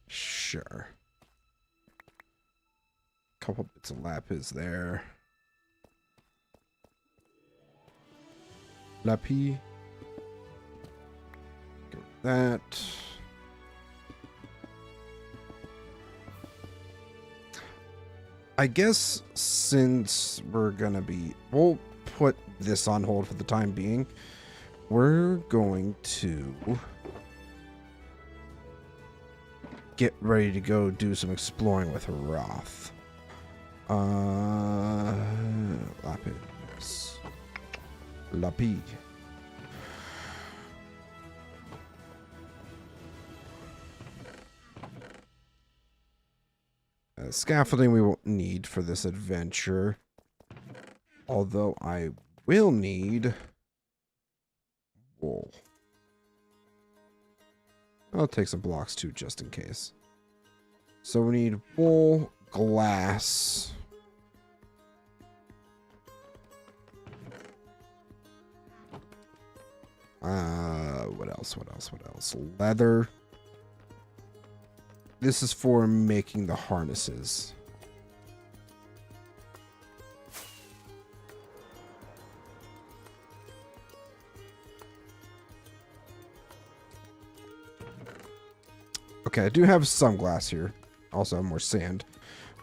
Sure. Couple bits of lapis there. Lapis. Go with that. I guess since we'll put this on hold for the time being. We're going to get ready to go do some exploring with Roth. Lapis. Lapis. Scaffolding we won't need for this adventure. Although I will need wool. I'll take some blocks too, just in case. So we need wool, glass. What else? Leather. This is for making the harnesses. Okay, I do have some glass here. Also have more sand,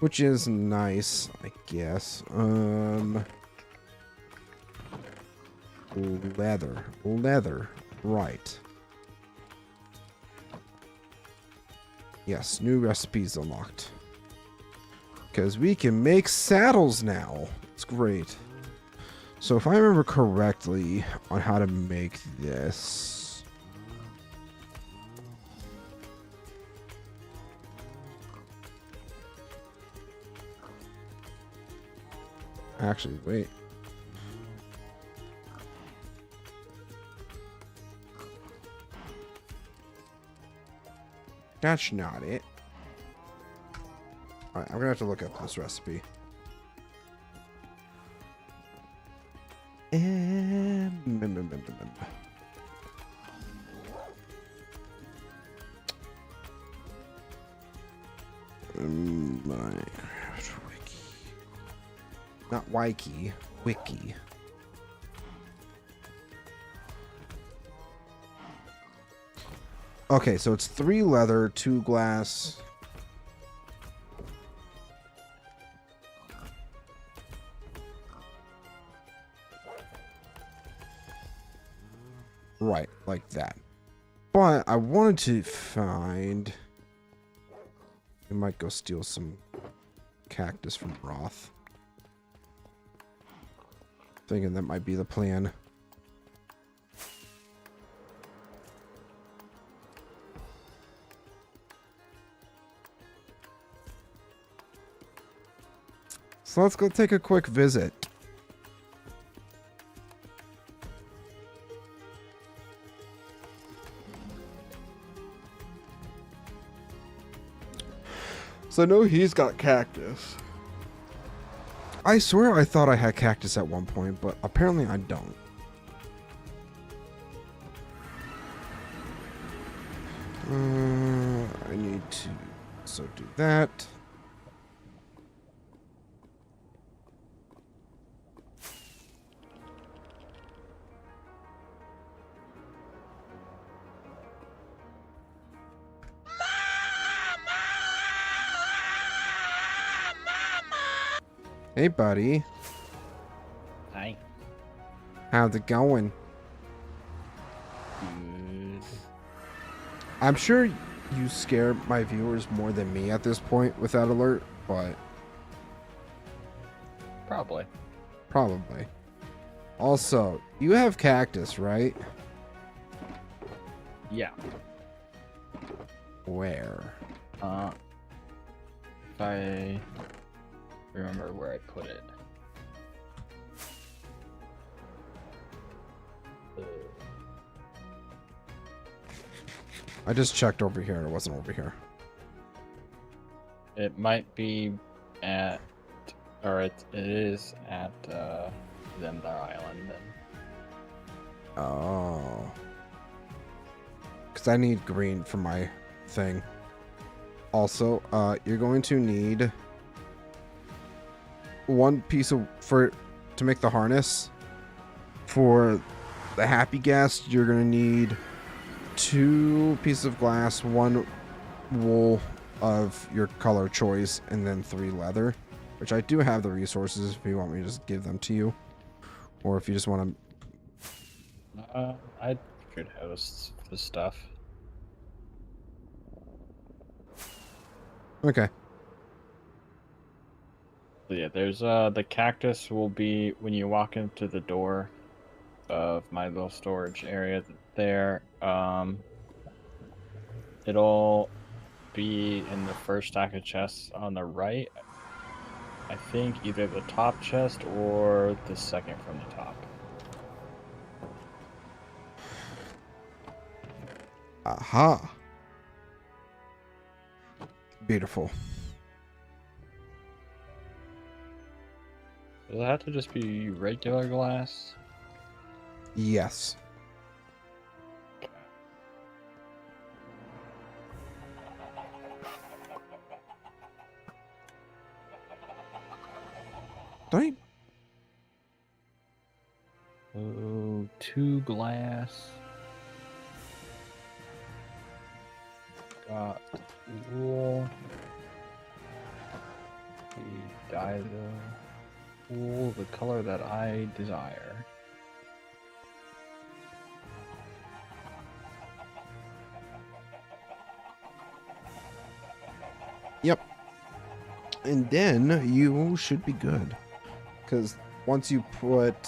which is nice, I guess. Leather, right. Yes, new recipes unlocked. Because we can make saddles now. It's great. So if I remember correctly on how to make this... Actually, wait. That's not it. Alright, I'm gonna have to look up this recipe. Not Wiki, Wiki. Okay, so it's 3 leather, 2 glass. Right, like that. But I wanted to find... We might go steal some cactus from Roth. Thinking that might be the plan. So let's go take a quick visit. So I know he's got cactus. I swear I thought I had cactus at one point, but apparently I don't. I need to also do that. Hey, buddy. Hi. How's it going? Good. I'm sure you scare my viewers more than me at this point with that alert, but... Probably. Probably. Also, you have cactus, right? Yeah. Where? If I remember where I put it. I just checked over here and it wasn't over here. It might be at, or it is at Zemdar Island then. Oh. Because I need green for my thing. Also, you're going to need one piece of, to make the harness. For the happy ghast, you're going to need 2 pieces of glass, 1 wool of your color choice, and then 3 leather, which I do have the resources if you want me to just give them to you, or if you just want to. I could host the stuff. Okay. So yeah, there's the cactus will be when you walk into the door of my little storage area there. It'll be in the first stack of chests on the right. I think either the top chest or the second from the top. Aha. Beautiful. Does it have to just be regular glass? Yes. So 2 glass. Got wool. We dye the wool the color that I desire. Yep. And then you should be good. Because once you put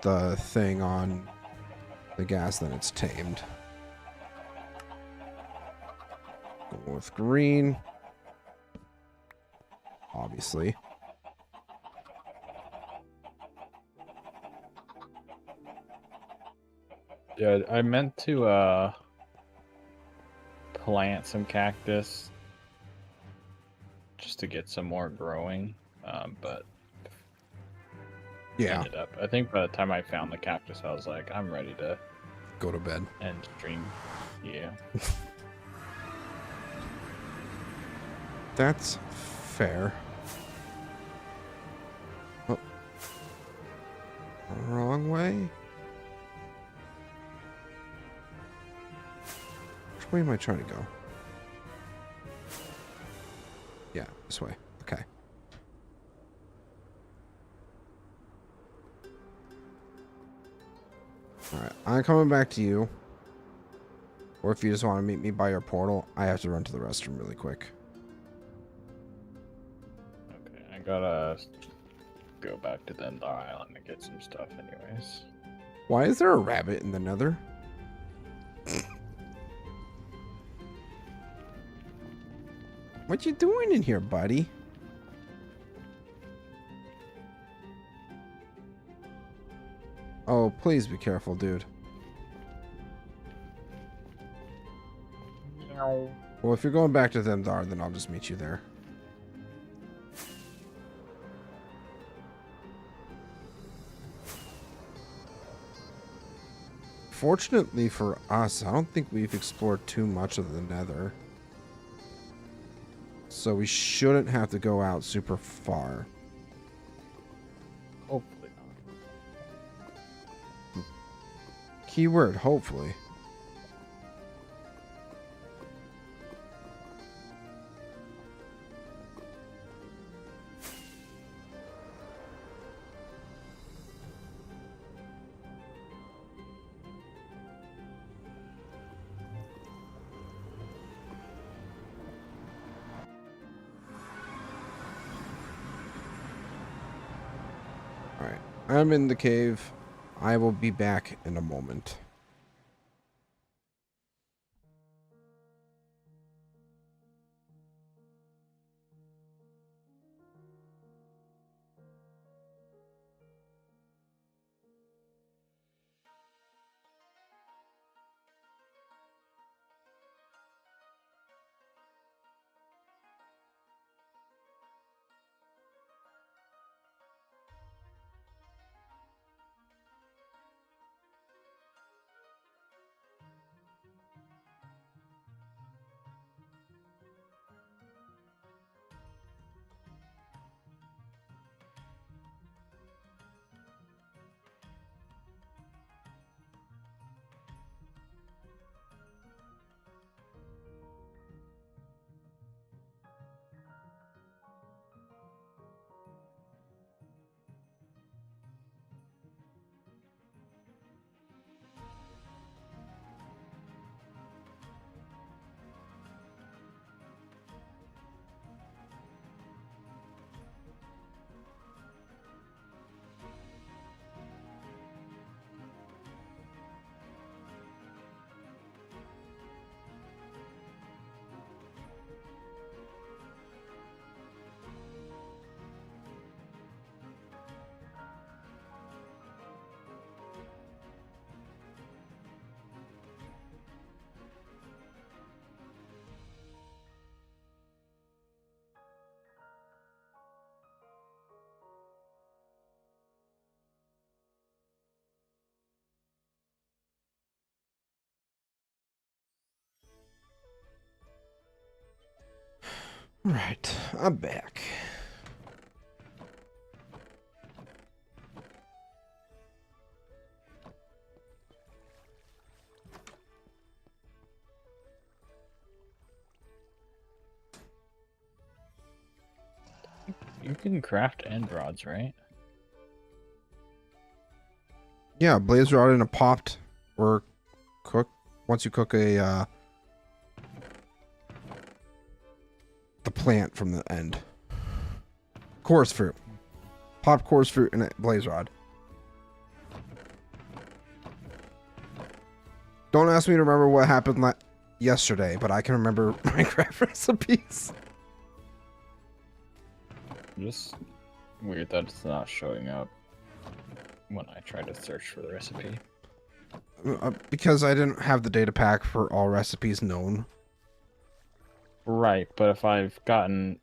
the thing on the gas, then it's tamed. Go with green. Obviously. Yeah, I meant to plant some cactus just to get some more growing, but Yeah. ended up. I think by the time I found the cactus, I was like, I'm ready to Go to bed. end stream. Yeah. That's fair. Oh. Wrong way? Which way am I trying to go? Yeah, this way. Okay. Alright, I'm coming back to you. Or if you just want to meet me by your portal, I have to run to the restroom really quick. Okay, I gotta go back to the island and get some stuff anyways. Why is there a rabbit in the nether? What you doing in here, buddy? Oh, please be careful, dude. Well, if you're going back to Themdar, then I'll just meet you there. Fortunately for us, I don't think we've explored too much of the nether. So we shouldn't have to go out super far. Hopefully not. Keyword, hopefully. Alright, I'm in the cave. I will be back in a moment. Right, I'm back. You can craft end rods, right? Yeah, blaze rod in a popped or cook. Once you cook a the plant from the end. Chorus fruit. Popped chorus fruit and a blaze rod. Don't ask me to remember what happened yesterday, but I can remember Minecraft recipes. Just weird that it's not showing up when I try to search for the recipe. Because I didn't have the data pack for all recipes known. Right, but if I've gotten...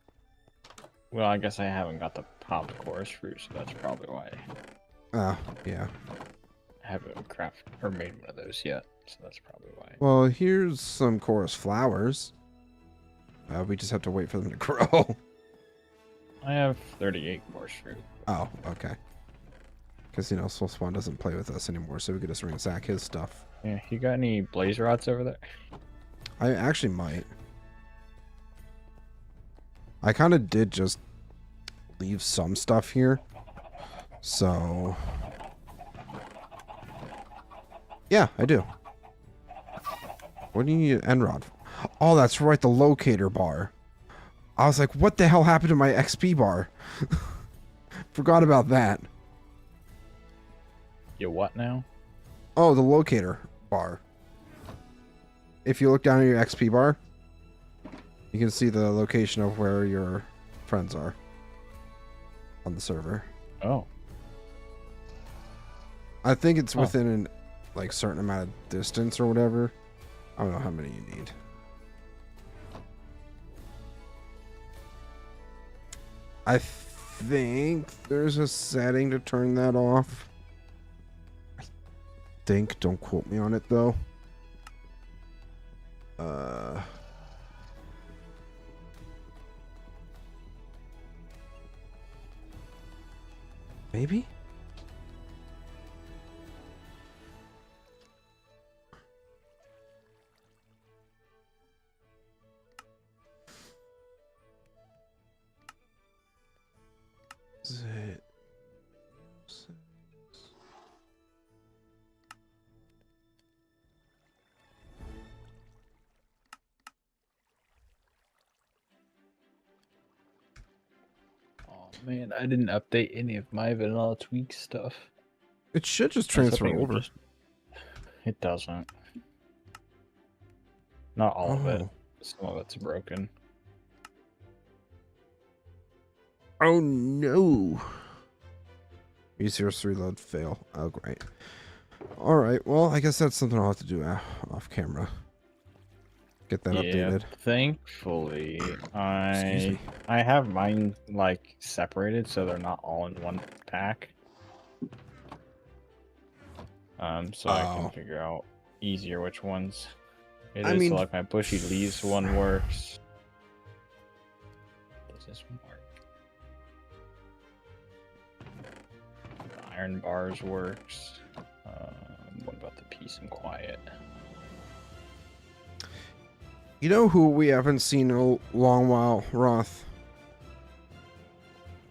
Well, I guess I haven't got the popped chorus fruit, so that's probably why Yeah. I haven't crafted or made one of those yet, so that's probably why. Well, here's some chorus flowers. We just have to wait for them to grow. I have 38 chorus fruit. Oh, okay. Because, Soul Spawn doesn't play with us anymore, so we could just ransack his stuff. Yeah, you got any blaze rods over there? I actually might. I kind of did just leave some stuff here. So... yeah, I do. What do you need an end rod for? Oh, that's right, the locator bar. I was like, what the hell happened to my XP bar? Forgot about that. You what now? Oh, the locator bar. If you look down at your XP bar, you can see the location of where your friends are on the server. Oh. I think it's within an certain amount of distance or whatever. I don't know how many you need. I think there's a setting to turn that off. I think. Don't quote me on it though. Maybe? Is it? Oh man, I didn't update any of my vanilla tweak stuff. It should just transfer over. It doesn't. Not all of it. Oh. Some of it's broken. Oh no. E0's reload fail. Oh great. Alright, well I guess that's something I'll have to do off camera. Get that updated. Thankfully, I have mine separated so they're not all in one pack. So I can figure out easier which ones it is. So my bushy leaves one works. Does this one work? The iron bars works. What about the peace and quiet? You know who we haven't seen in a long while, Roth?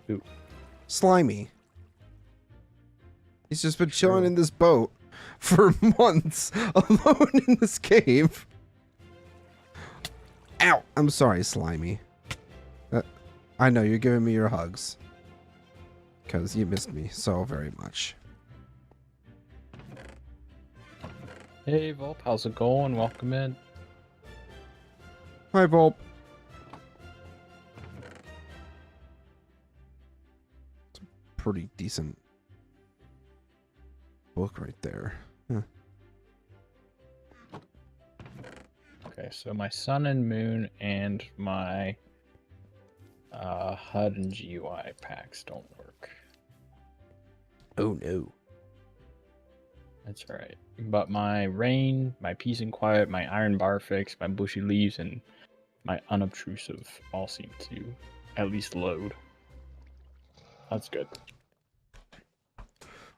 Who? Slimy. He's just been chilling in this boat for months, alone in this cave. Ow! I'm sorry, Slimy. I know, you're giving me your hugs. Because you missed me so very much. Hey, Volp, how's it going? Welcome in. Hi, Volp. It's a pretty decent book right there. Huh. Okay, so my sun and moon and my HUD and GUI packs don't work. Oh no. That's alright. But my rain, my peace and quiet, my iron bar fix, my bushy leaves, and my unobtrusive all seem to at least load. That's good.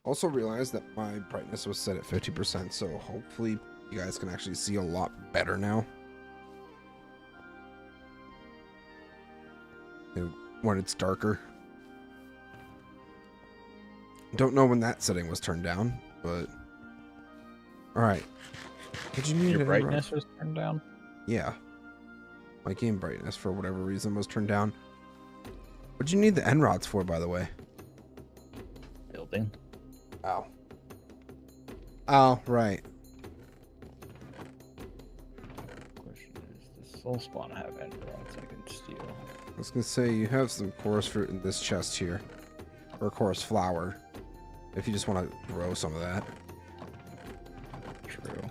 Also realized that my brightness was set at 50%, so hopefully you guys can actually see a lot better now. When it's darker. Don't know when that setting was turned down, but all right. Did you need Your an brightness was turned down? Yeah. My game brightness, for whatever reason, was turned down. What'd you need the end rods for, by the way? Building. Oh. Oh, right. Question is, does soul spawn have end rods I can steal? I was gonna say, you have some chorus fruit in this chest here. Or chorus flower. If you just want to grow some of that. True.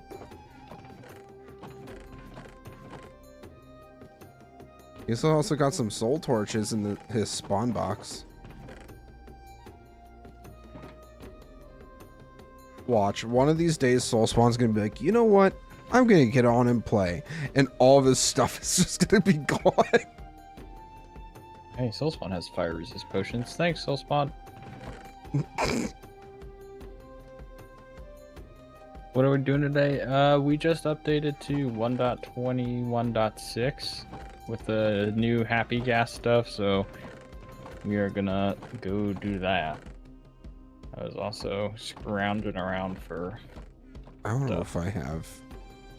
He's also got some soul torches in his spawn box. Watch, one of these days soul spawn's gonna be like, you know what? I'm gonna get on and play. And all of his stuff is just gonna be gone. Hey, soul spawn has fire resist potions. Thanks, soul spawn. What are we doing today? We just updated to 1.21.6 with the new happy gas stuff, so we are gonna go do that. I was also scrounging around for I don't know if I have.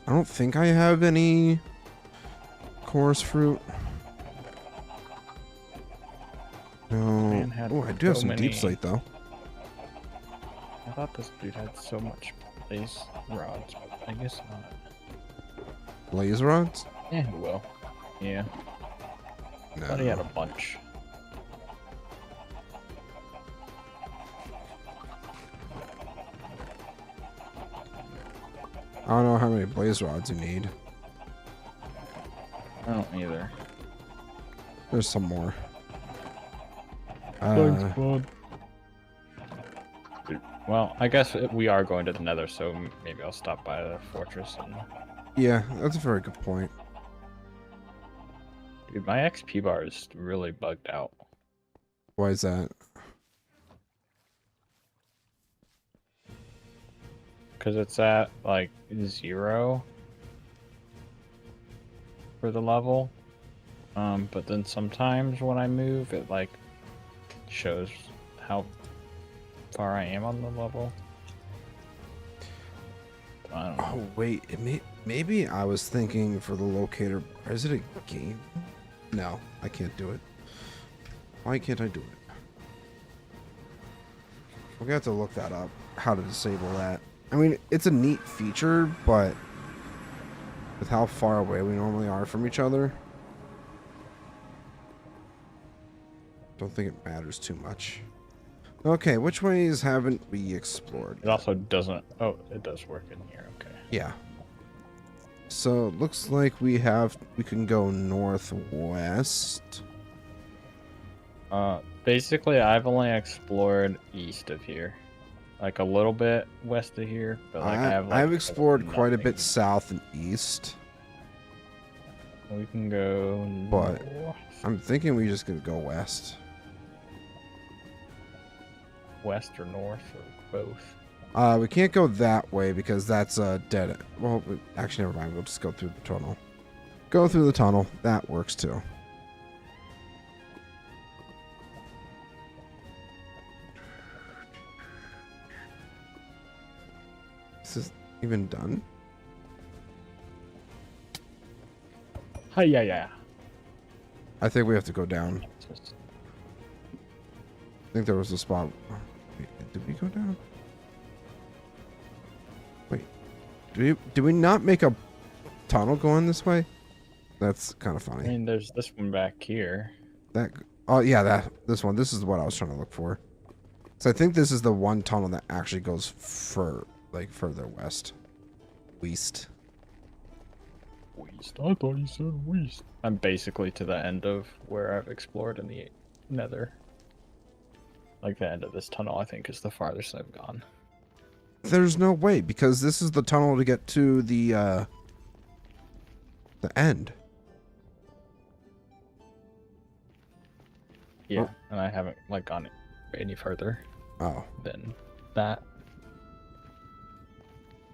I don't think I have any chorus fruit. No. Oh, I do have some deep slate though. I thought this dude had so much blaze rods, but I guess not. Blaze rods? Yeah, well. Yeah. No. I thought he had a bunch. I don't know how many blaze rods you need. I don't either. There's some more. Thanks, bud. Well, I guess we are going to the Nether, so maybe I'll stop by the fortress. And... Yeah, that's a very good point. Dude, my XP bar is really bugged out. Why is that? Because it's at, like, 0 for the level. But then sometimes when I move, it, like, shows how far I am on the level. I don't know. Oh, wait. Maybe I was thinking for the locator. Is it a game? No, I can't do it. Why can't I do it? We're gonna have to look that up. How to disable that. I mean, it's a neat feature, but with how far away we normally are from each other, don't think it matters too much. Okay, which ways haven't we explored? It also doesn't... Oh, it does work in here. Okay. Yeah. So it looks like we can go northwest. Basically, I've only explored east of here. Like a little bit west of here, but like I've explored quite a bit south and east. We can go But north. I'm thinking we just gonna go west. West or north or both. We can't go that way because that's dead. Well, actually, never mind. We'll just go through the tunnel. Go through the tunnel. That works too. Is this even done? Hi, yeah. I think we have to go down. I think there was a spot. Wait, did we go down? Wait, do we not make a tunnel going this way? That's kind of funny. I mean, there's this one back here. Oh yeah, this one. This is what I was trying to look for. So I think this is the one tunnel that actually goes further west. West. I thought you said west. I'm basically to the end of where I've explored in the Nether. Like the end of this tunnel, I think, is the farthest I've gone. There's no way, because this is the tunnel to get to the end. Yeah, Oh. and I haven't like gone any further Oh. than that.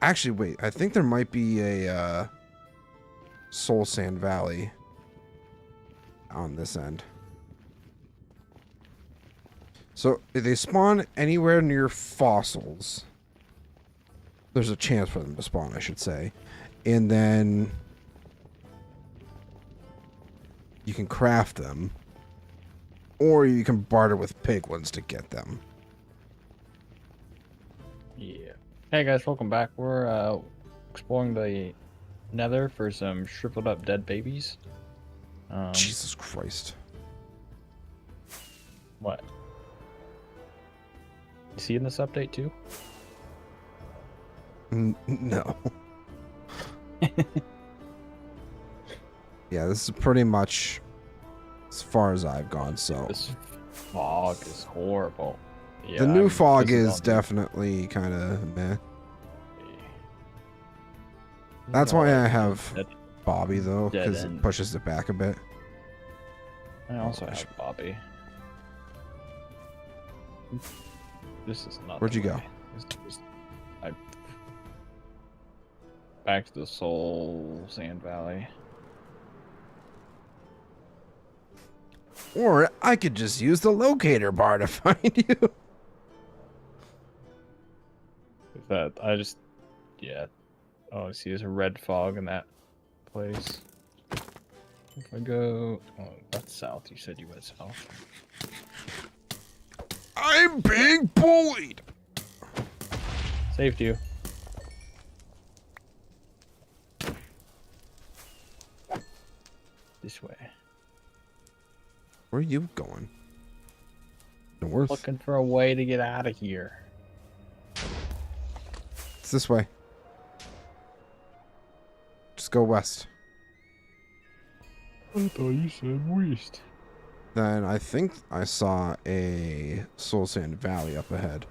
Actually, wait. I think there might be a Soul Sand Valley on this end. So if they spawn anywhere near fossils, there's a chance for them to spawn, I should say. And then you can craft them. Or you can barter with piglins to get them. Yeah. Hey guys, welcome back. We're exploring the Nether for some shriveled up dead babies. Jesus Christ. What? You see in this update too? No. Yeah, this is pretty much as far as I've gone, so. This fog is horrible. Yeah, The new fog this is all definitely kind of meh. new. That's all why I like have dead- Bobby, though, dead because it end. pushes it back a bit. I also I have should- Bobby. This is not. Where'd the you go? way. Back to the Soul Sand Valley. Or I could just use the locator bar to find you. That I just, yeah. Oh, I see. There's a red fog in that place. If I go, oh, that's south. You said you went south. I'm being bullied. Saved you. This way. Where are you going? North? Looking for a way to get out of here. It's this way. Just go west. I thought you said west. Then I think I saw a Soul Sand Valley up ahead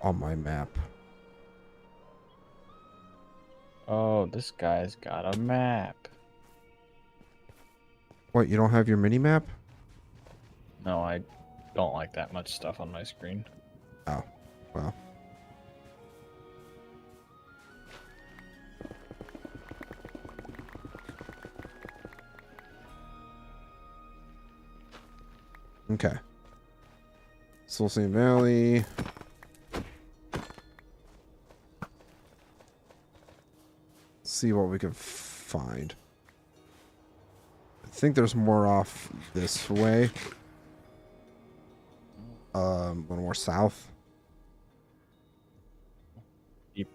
on my map. Oh, this guy's got a map. What, you don't have your mini map? No, I don't like that much stuff on my screen. Oh, well. Okay. Soul Sand Valley. See what we can find. I think there's more off this way. A little more south. You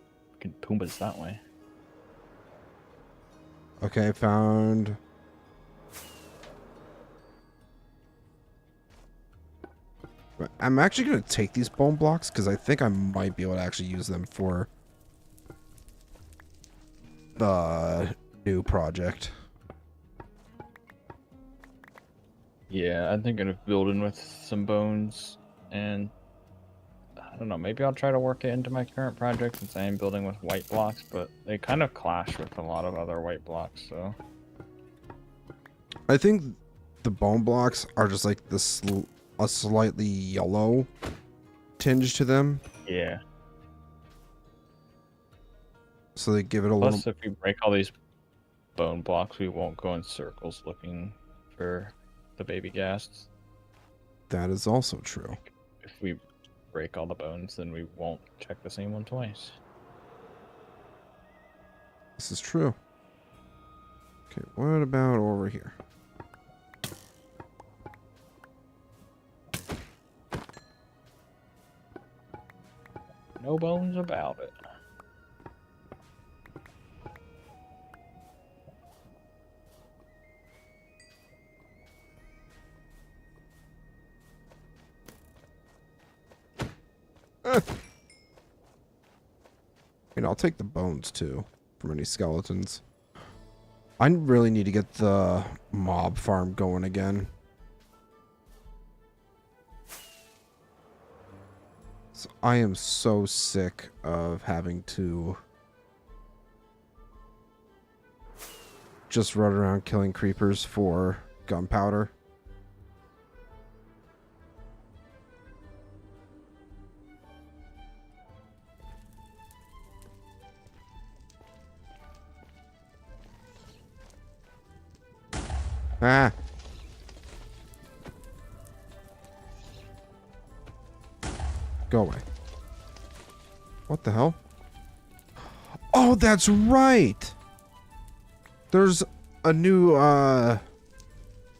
can Pumbaa's that way. Okay, found. I'm actually going to take these bone blocks because I think I might be able to actually use them for the new project. Yeah, I'm thinking of building with some bones, and I don't know, maybe I'll try to work it into my current project since I am building with white blocks, but they kind of clash with a lot of other white blocks, so. I think the bone blocks are just like a slightly yellow tinge to them, Yeah. so they give it a Plus, little. if we break all these bone blocks, we won't go in circles looking for the baby ghasts. That is also true. If we break all the bones, then we won't check the same one twice. This is true. Okay, what about over here? No bones about it. I mean, I'll take the bones too from any skeletons. I really need to get the mob farm going again. So I am so sick of having to just run around killing creepers for gunpowder. Ah. Go away. What the hell? Oh, that's right. There's a new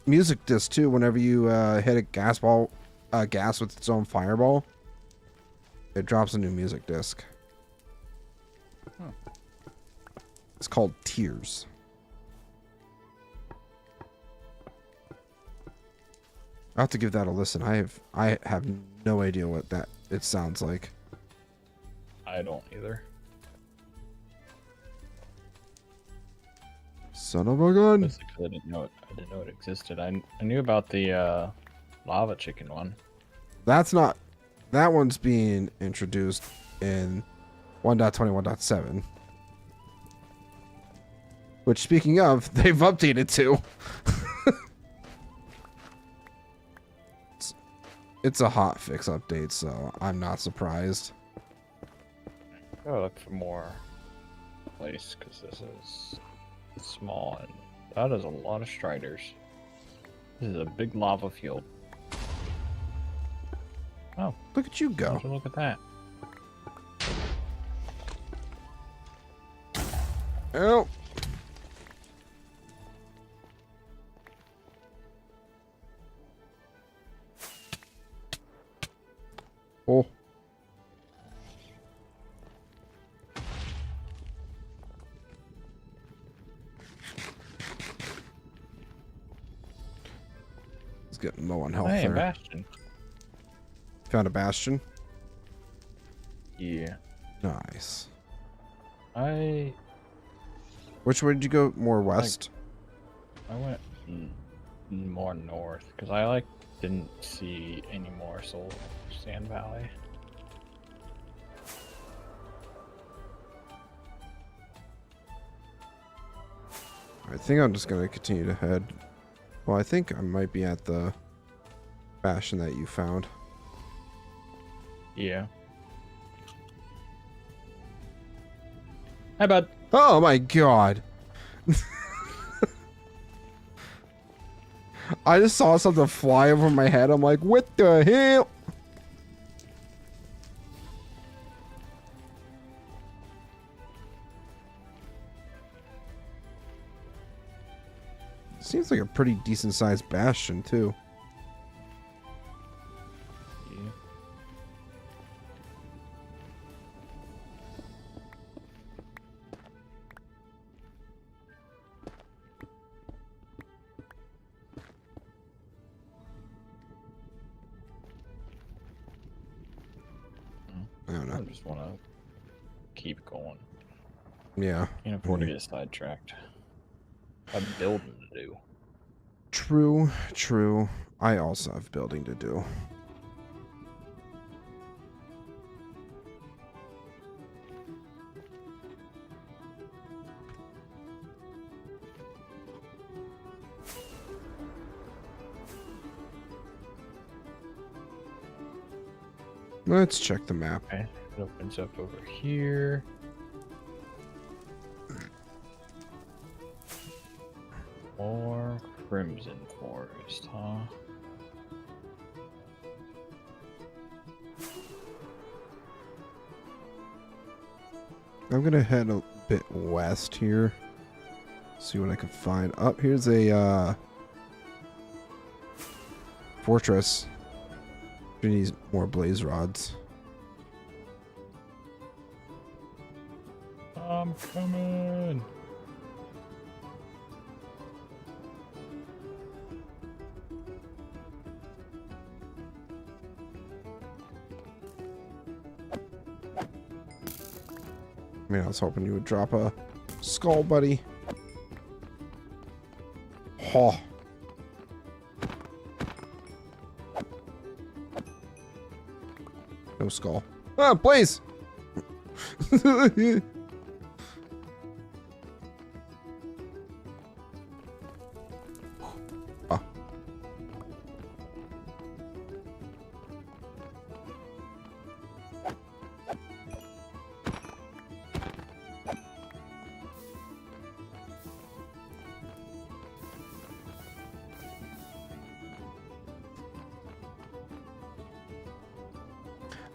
music disc too. Whenever you hit a gas with its own fireball, it drops a new music disc. Huh. It's called Tears. I'll have to give that a listen. I have no idea what it sounds like. I don't either. Son of a gun. That's because I didn't know it existed. I knew about the lava chicken one. That's not. That one's being introduced in 1.21.7. Which, speaking of, they've updated too. It's a hotfix update, so I'm not surprised. Gotta look for more place because this is small and that is a lot of striders. This is a big lava field. Oh, Look at you go. look at that. Oh. Oh. It's getting low on health Hey, there. Bastion. Found a bastion. Yeah. Nice. Which way did you go? More west? I went more north because I didn't see any more Soul Sand Valley. I think I'm just going to continue to head. Well, I think I might be at the bastion that you found. Yeah. Hi, bud. Oh my god. I just saw something fly over my head. I'm like, what the hell? Seems like a pretty decent sized bastion too. Yeah. I don't I know. just want to keep going. Yeah. Can't afford to get sidetracked. I'm building to do. True, true. I also have building to do. Let's check the map. Okay, it opens up over here. More Crimson Forest, huh? I'm gonna head a bit west here. See what I can find. Up here's a fortress. We need more blaze rods. I'm coming. I mean, I was hoping you would drop a skull, buddy. Oh. No skull. Ah, blaze! Ah.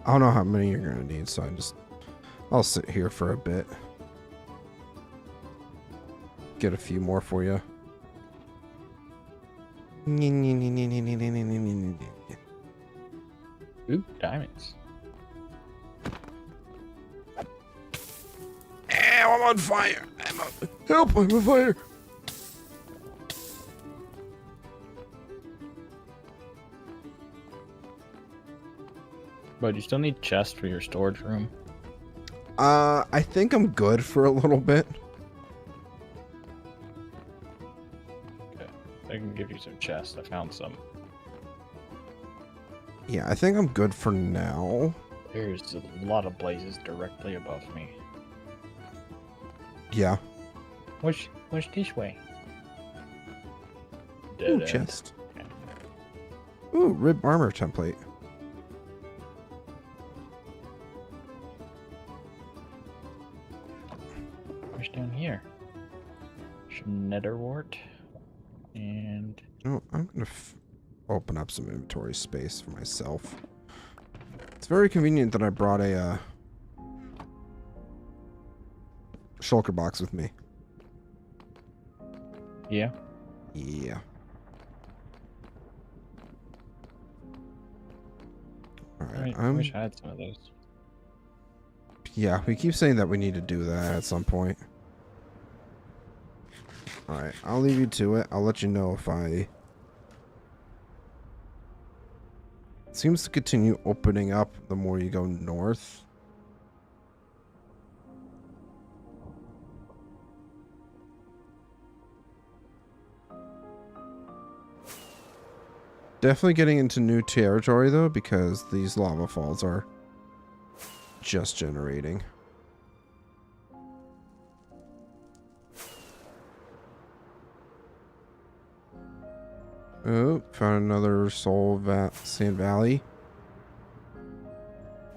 I don't know how many you're gonna need, so I'll sit here for a bit. Get a few more for you. Ooh, diamonds. Ow, I'm on fire! Help! I'm on fire! But you still need chests for your storage room. I think I'm good for a little bit. Okay, I can give you some chests. I found some. Yeah, I think I'm good for now. There's a lot of blazes directly above me. Yeah. Which this way? Dead Ooh, end. chest. Okay. Ooh, rib armor template. Where's down here? Netherwort. And Oh, I'm gonna open up some inventory space for myself. It's very convenient that I brought a shulker box with me. yeah. Yeah. Alright, I wish I had some of those. yeah, we keep saying that we need to do that at some point. Alright, I'll leave you to it. I'll let you know if I... It seems to continue opening up the more you go north. Definitely getting into new territory, though, because these lava falls are just generating. Oh, found another Sand Valley.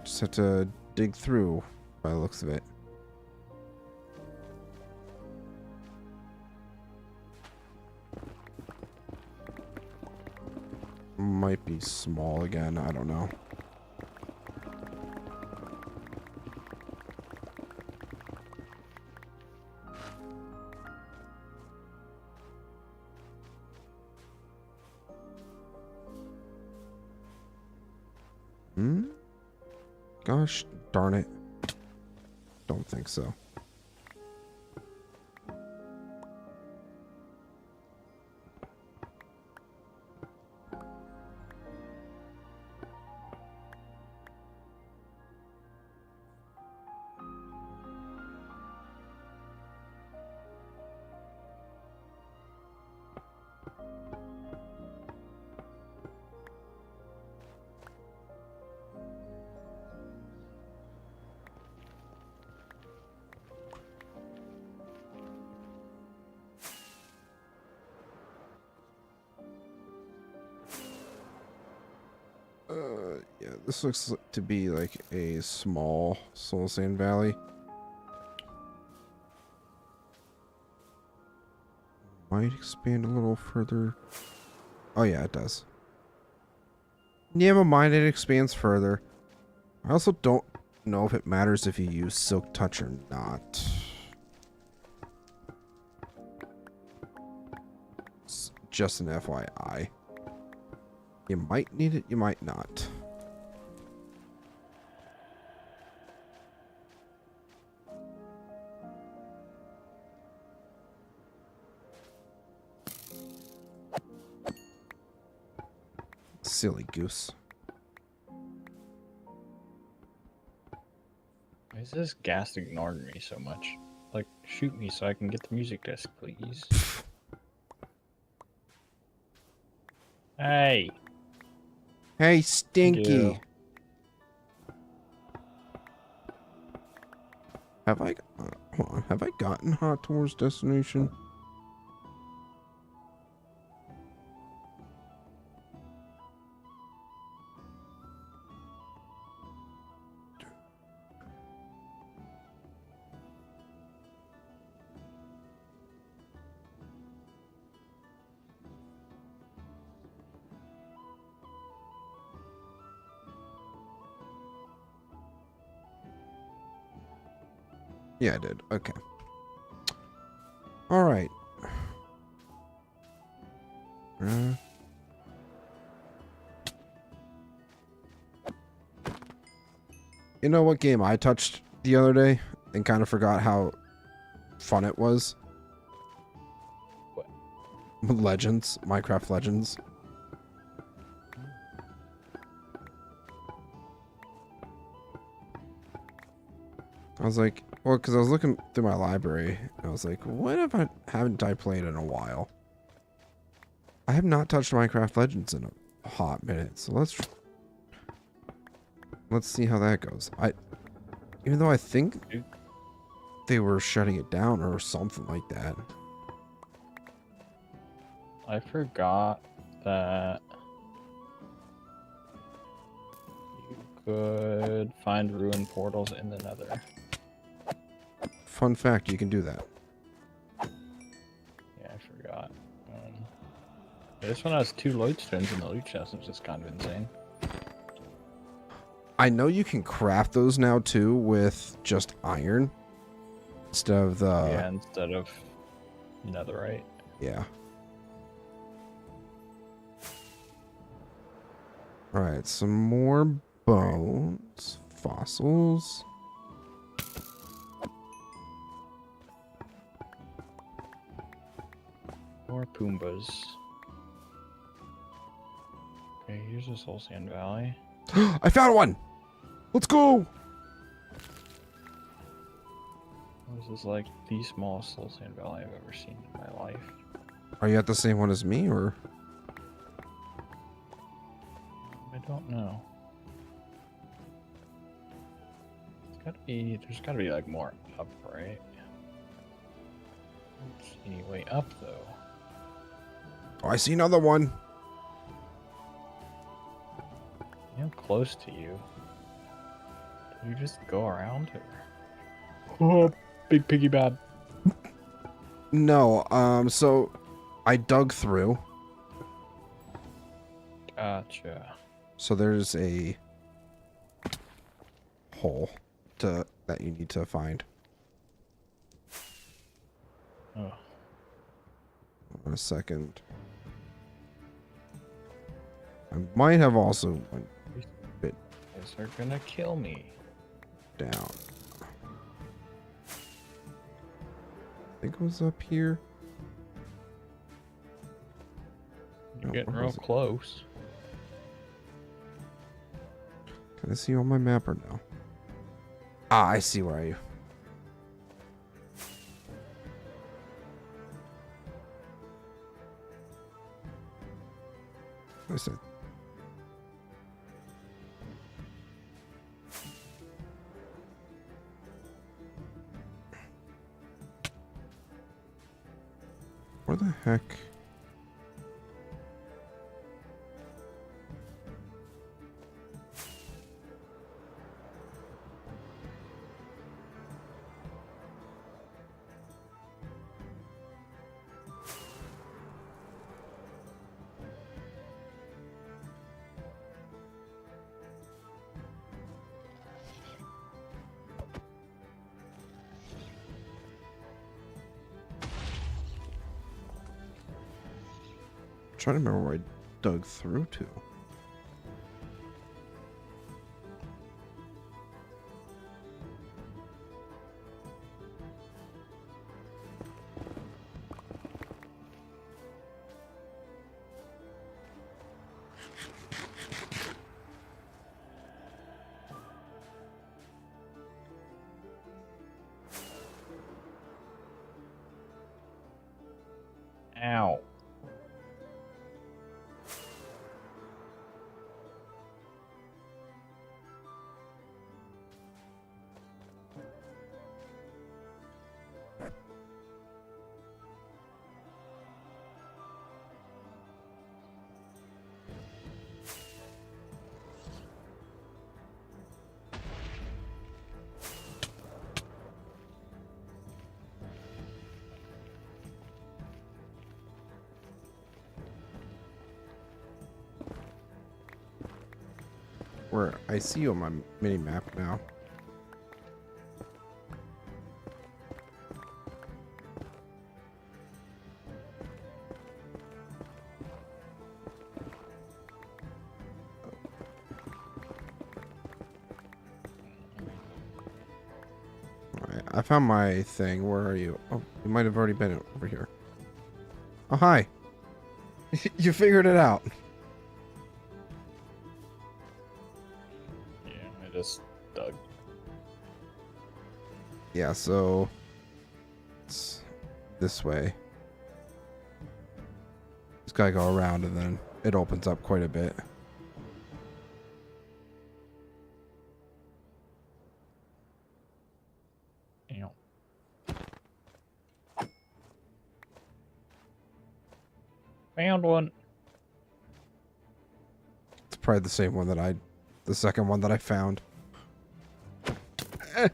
Just have to dig through by the looks of it. Might be small again, I don't know. Gosh darn it. Don't think so. Yeah, this looks to be like a small Soul Sand Valley. Might expand a little further. Oh yeah, it does. Never mind, it expands further. I also don't know if it matters if you use Silk Touch or not. It's just an FYI. You might need it, you might not. Silly goose. Why is this ghast ignoring me so much? Like, shoot me so I can get the music disc, please. Hey! Hey, Stinky! You. Have I... hold on. Have I gotten Hot Tours Destination? Yeah, I did. Okay. All right. You know what game I touched the other day and kind of forgot how fun it was? What? Legends. Minecraft Legends. I was like, well, because I was looking through my library, and I was like, what haven't I played in a while? I have not touched Minecraft Legends in a hot minute, so let's see how that goes. Even though I think they were shutting it down or something like that. I forgot that you could find ruined portals in the Nether. Fun fact, you can do that. Yeah, I forgot. This one has 2 loot stones in the loot chest, which is kind of insane. I know you can craft those now too with just iron instead of the Yeah, instead of netherite. yeah. All right, some more bones, fossils. More Poombas. Okay, here's a Soul Sand Valley. I found one. Let's go. This is like the smallest Soul Sand Valley I've ever seen in my life. Are you at the same one as me, or? I don't know. There's gotta be like more up, right? I don't see any way up though. Oh, I see another one. I'm close to you. Did you just go around or? Oh, big piggy bad. No, so I dug through. Gotcha. So there's a hole that you need to find. Oh. In a second. I might have also went a bit These are gonna kill me. down. I think it was up here. You're No, getting where real was it? close. Can I see you on my map or no? Ah, I see where are you. I said. Where the heck? I'm trying to remember where I dug through to. Ow. Where I see you on my mini map now. I found my thing. Where are you? Oh, you might have already been over here. Oh, hi. You figured it out. Yeah, I just dug. Yeah, so it's this way. Just gotta go around and then it opens up quite a bit. Damn. Found one. It's probably the same one that the second one that I found. Eh.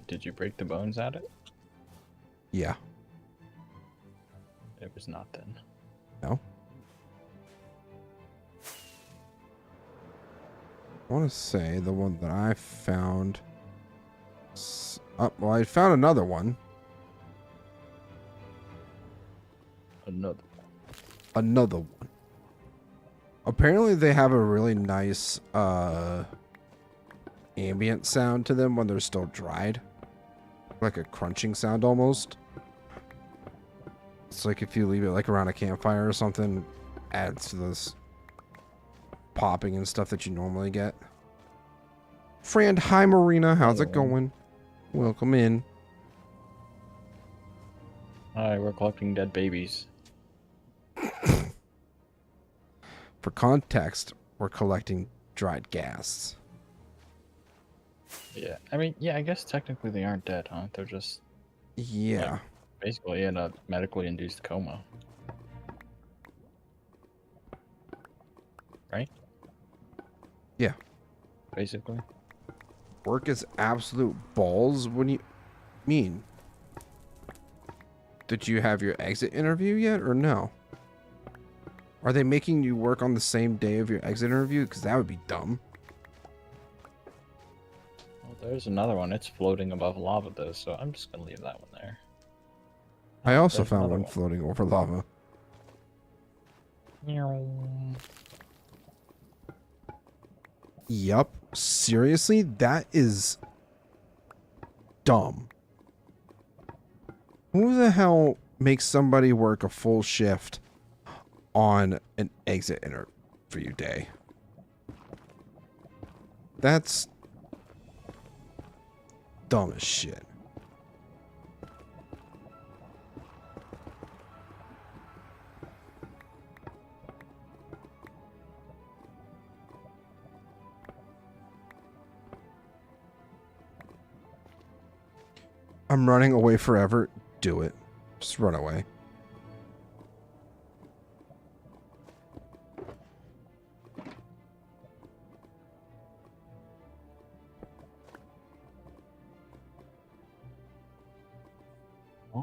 Did you break the bones at it? Yeah. It was not then. No. I want to say the one that I found. Well, I found another one. Another one. Apparently, they have a really nice ambient sound to them when they're still dried, like a crunching sound almost. It's like if you leave it like around a campfire or something, adds to this popping and stuff that you normally get. Friend, hi Marina, how's it going? Welcome in. Hi, we're collecting dead babies. For context, we're collecting dried ghasts. Yeah, I mean, yeah, I guess technically they aren't dead, huh? They're just Yeah. like, basically in a medically induced coma. Right? Yeah. Basically. Work is absolute balls. What do you mean? Did you have your exit interview yet or no? Are they making you work on the same day of your exit interview? Because that would be dumb. Well, there's another one. It's floating above lava, though, so I'm just going to leave that one there. I also There's found another one floating over lava. Yup. Seriously? That is dumb. Who the hell makes somebody work a full shift on an exit interview day? That's dumb as shit. I'm running away forever. Do it. Just run away.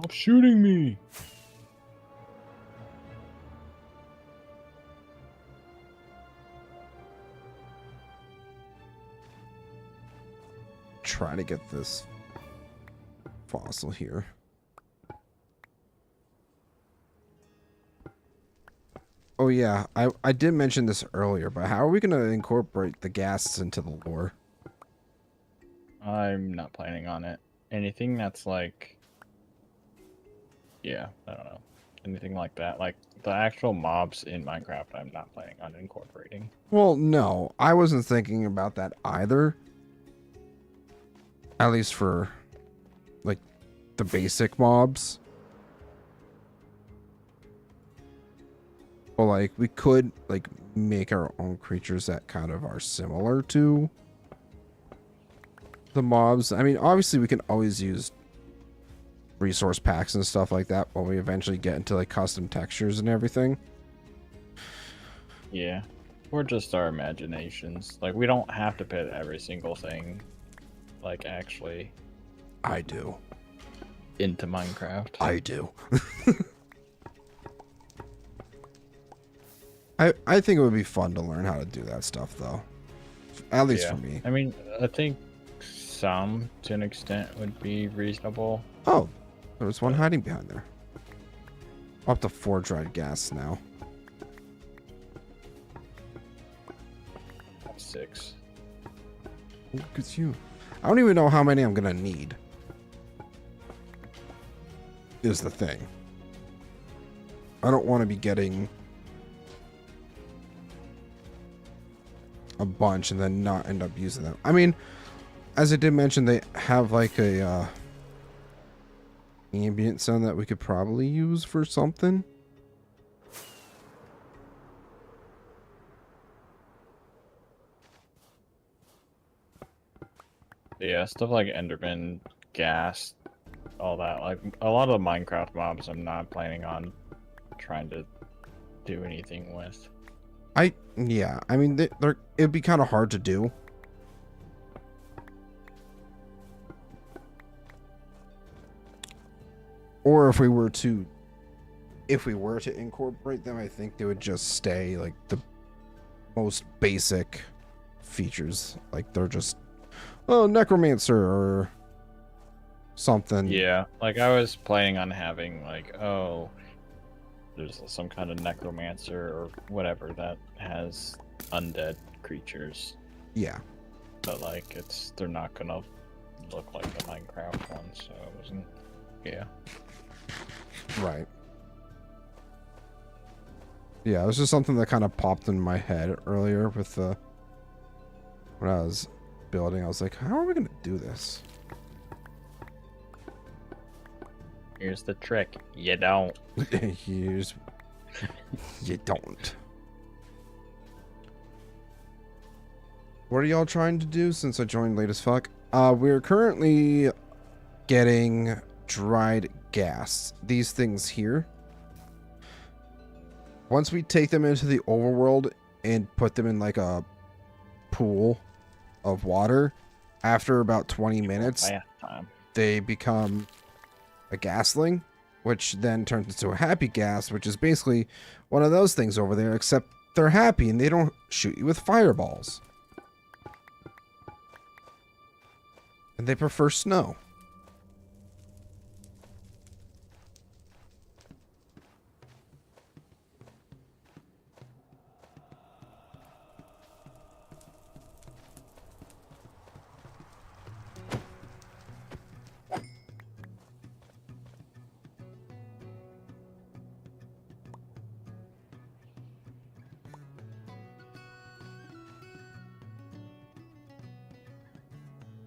Stop shooting me! Try to get this fossil here. Oh yeah, I did mention this earlier, but how are we going to incorporate the ghasts into the lore? I'm not planning on it. Anything that's like... Yeah, I don't know. Anything like that. Like, the actual mobs in Minecraft, I'm not planning on incorporating. Well, no, I wasn't thinking about that either. At least for, like, the basic mobs. But, like, we could, like, make our own creatures that kind of are similar to the mobs. I mean, obviously, we can always use resource packs and stuff like that when we eventually get into, like, custom textures and everything. Yeah. We're just our imaginations. Like, we don't have to put every single thing, like, actually... I do. Into Minecraft. I do. I think it would be fun to learn how to do that stuff, though. At least for me. I mean, I think some, to an extent, would be reasonable. Oh, there's one hiding behind there. Up to 4 dried ghasts now. 6. Look at you. I don't even know how many I'm gonna need. Is the thing. I don't want to be getting a bunch and then not end up using them. I mean, as I did mention, they have like a ambient sound that we could probably use for something. Yeah, stuff like Enderman, ghast, all that. Like a lot of the Minecraft mobs, I'm not planning on trying to do anything with. Yeah, I mean, it'd be kind of hard to do. Or if we were to incorporate them, I think they would just stay like the most basic features. Like they're just, oh, necromancer or something. Yeah, like I was planning on having like, oh, there's some kind of necromancer or whatever that has undead creatures. Yeah. But like they're not gonna look like the Minecraft one, so it wasn't. Yeah. Right. Yeah, it was just something that kind of popped in my head earlier with when I was building. I was like, how are we gonna do this? Here's the trick. You don't. You don't. What are y'all trying to do since I joined late as fuck? We're currently getting dried ghast. These things here. Once we take them into the overworld and put them in like a pool of water, after about 20 minutes, they become a ghastling, which then turns into a happy ghast, which is basically one of those things over there, except they're happy and they don't shoot you with fireballs. And they prefer snow.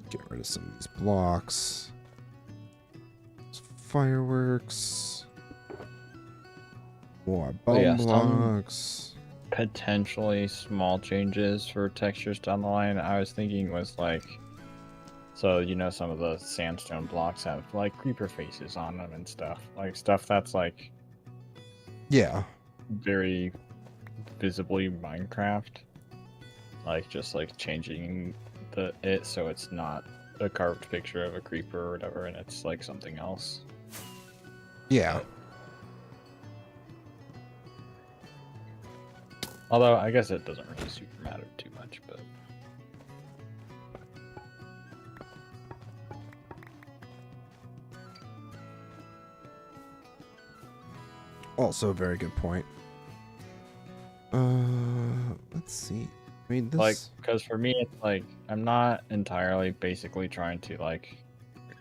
Get rid of some of these blocks. Fireworks. More bone blocks. Potentially small changes for textures down the line. I was thinking was like, so you know, some of the sandstone blocks have like creeper faces on them and stuff. Like stuff that's like, yeah, very visibly Minecraft. Like just like changing it so it's not a carved picture of a creeper or whatever, and it's like something else. Yeah. Although I guess it doesn't really super matter too much, but also a very good point. Let's see. I mean, this... like, because for me, it's like I'm not entirely basically trying to like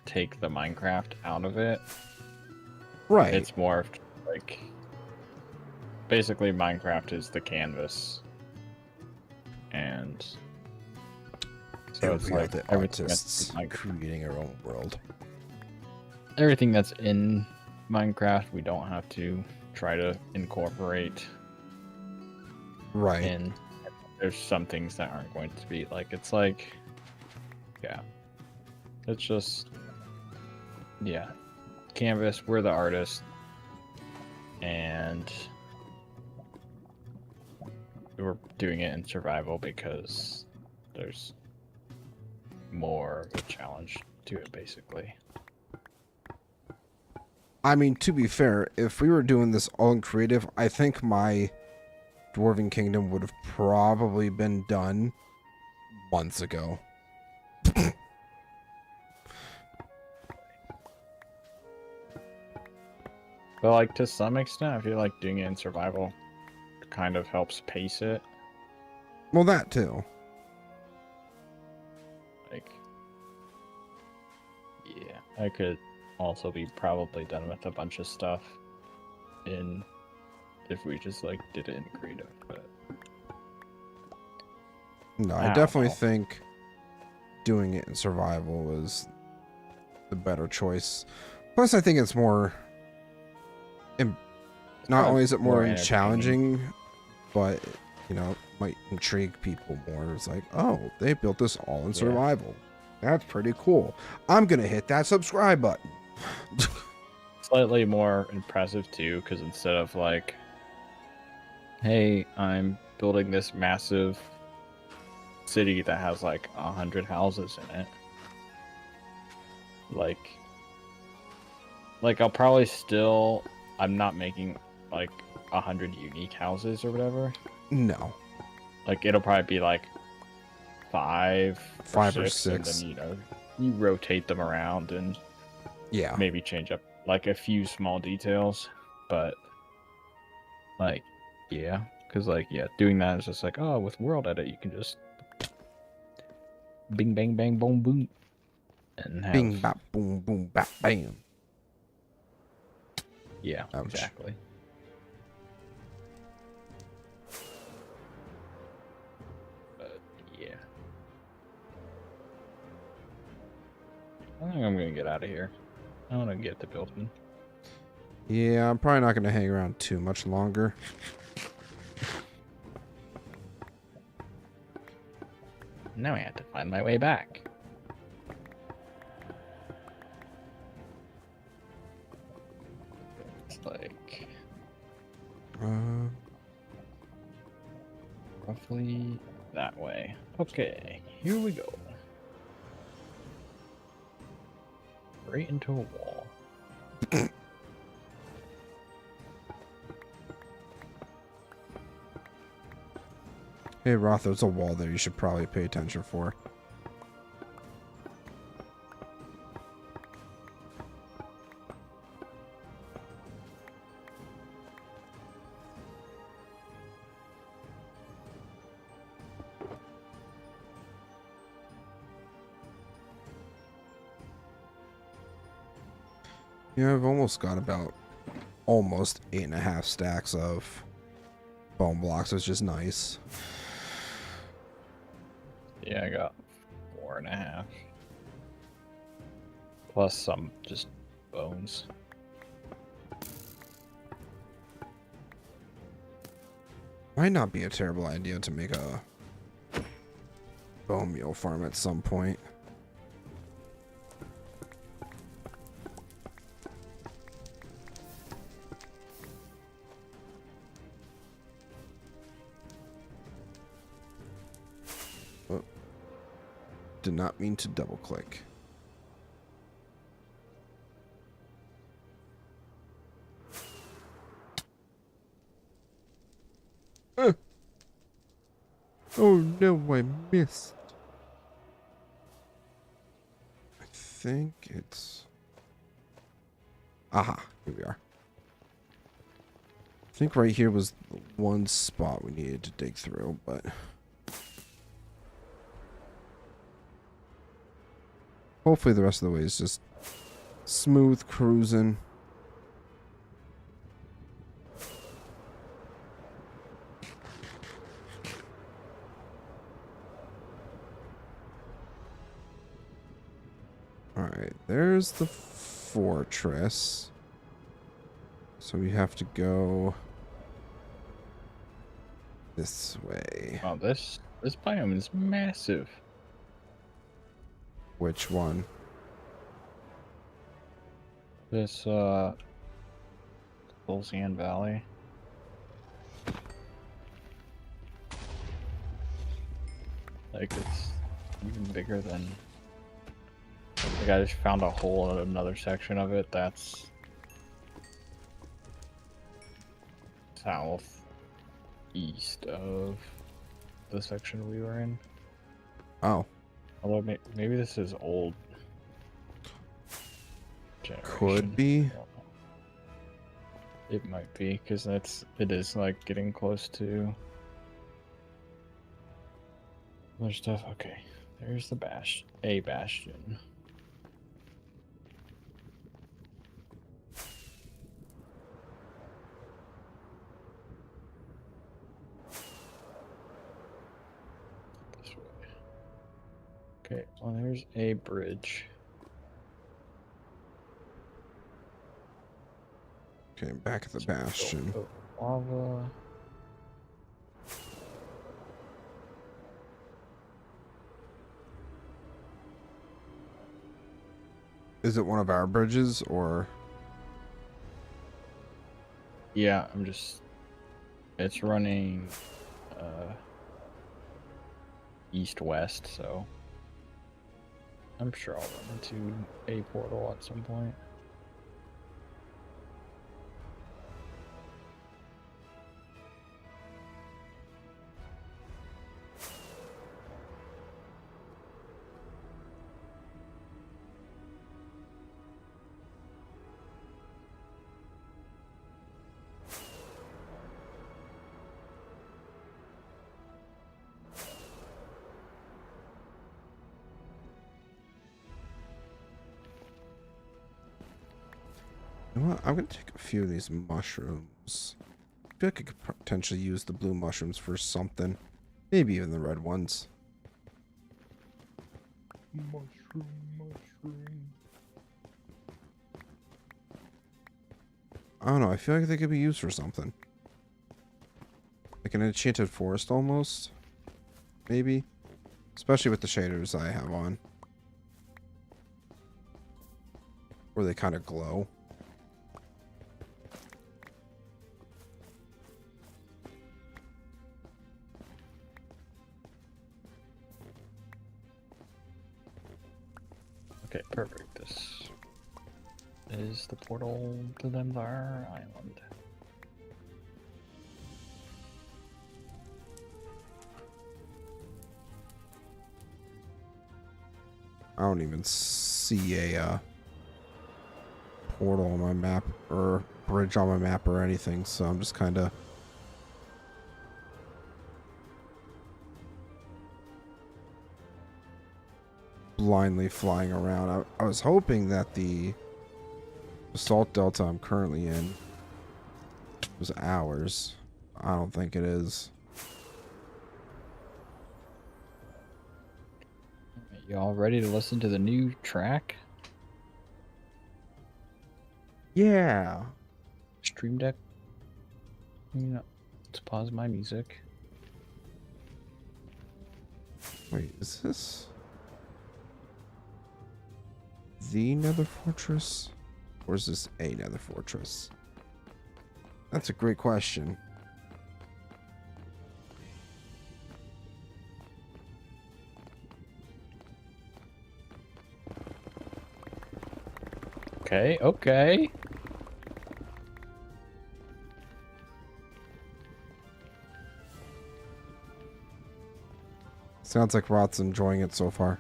take the Minecraft out of it. Right. It's more of like basically Minecraft is the canvas, and so it's like the artists creating our own world. Everything that's in Minecraft, we don't have to try to incorporate. Right. And there's some things that aren't going to be like, it's like, yeah, it's just, yeah, canvas, we're the artist, and we're doing it in survival because there's more of a challenge to it, basically. I mean, to be fair, if we were doing this all in creative, I think my Dwarven Kingdom would have probably been done months ago. But like to some extent, I feel like doing it in survival kind of helps pace it. Well, that too. Like, yeah, I could also be probably done with a bunch of stuff in if we just like did it in creative, but No, I don't definitely know. think doing it in survival is the better choice. Plus, I think it's more. Not only is it more entertaining. challenging, but you know, might intrigue people more. It's like, oh, they built this all in survival. That's pretty cool. I'm gonna hit that subscribe button. Slightly more impressive too, because instead of like, hey, I'm building this massive city that has like 100 houses in it, like I'll probably still, I'm not making like 100 unique houses or whatever. No. Like it'll probably be like five or six, and then you rotate them around and maybe change up like a few small details, but like because like doing that is just like, oh, with world edit you can just bing bang bang boom boom and have bing bap boom boom bap bam. Yeah, ouch. Exactly. But yeah, I think I'm gonna get out of here. I want to get to building. Yeah, I'm probably not gonna hang around too much longer. Now I have to find my way back. It's like roughly that way. Okay, here we go. Right into a wall. Hey, Roth, there's a wall there you should probably pay attention for. Yeah, I've almost got about almost 8.5 stacks of bone blocks, which is nice. Yeah, I got 4.5. Plus some just bones. Might not be a terrible idea to make a bone meal farm at some point. Oh, did not mean to double click. Oh no, I missed. I think it's... Aha, here we are. I think right here was the one spot we needed to dig through, but... hopefully the rest of the way is just smooth cruising. Alright, there's the fortress. So we have to go this way. Oh, this biome is massive. Which one? This Bolsian Valley. Like it's even bigger than. Like I just found a hole in another section of it that's southeast of the section we were in. Oh. Although maybe this is old generation. Could be. It might be, because it is like getting close to other stuff. Okay, There's the bastion. This way. Okay, well there's a bridge. Okay, back at the bastion. Lava. Is it one of our bridges or? Yeah, it's running east-west, so I'm sure I'll run into a portal at some point. You know what? I'm gonna take a few of these mushrooms. I feel like I could potentially use the blue mushrooms for something. Maybe even the red ones. Mushroom. I don't know. I feel like they could be used for something. Like an enchanted forest almost. Maybe. Especially with the shaders I have on. Where they kind of glow. Okay, perfect. This is the portal to Lemvar Island. I don't even see a portal on my map or bridge on my map or anything, so I'm just kind of blindly flying around. I was hoping that the Assault Delta I'm currently in was ours. I don't think it is. Y'all ready to listen to the new track? Yeah. Stream Deck. You know, let's pause my music. Wait, is this the Nether Fortress? Or is this a Nether Fortress? That's a great question. Okay. Sounds like Rot's enjoying it so far.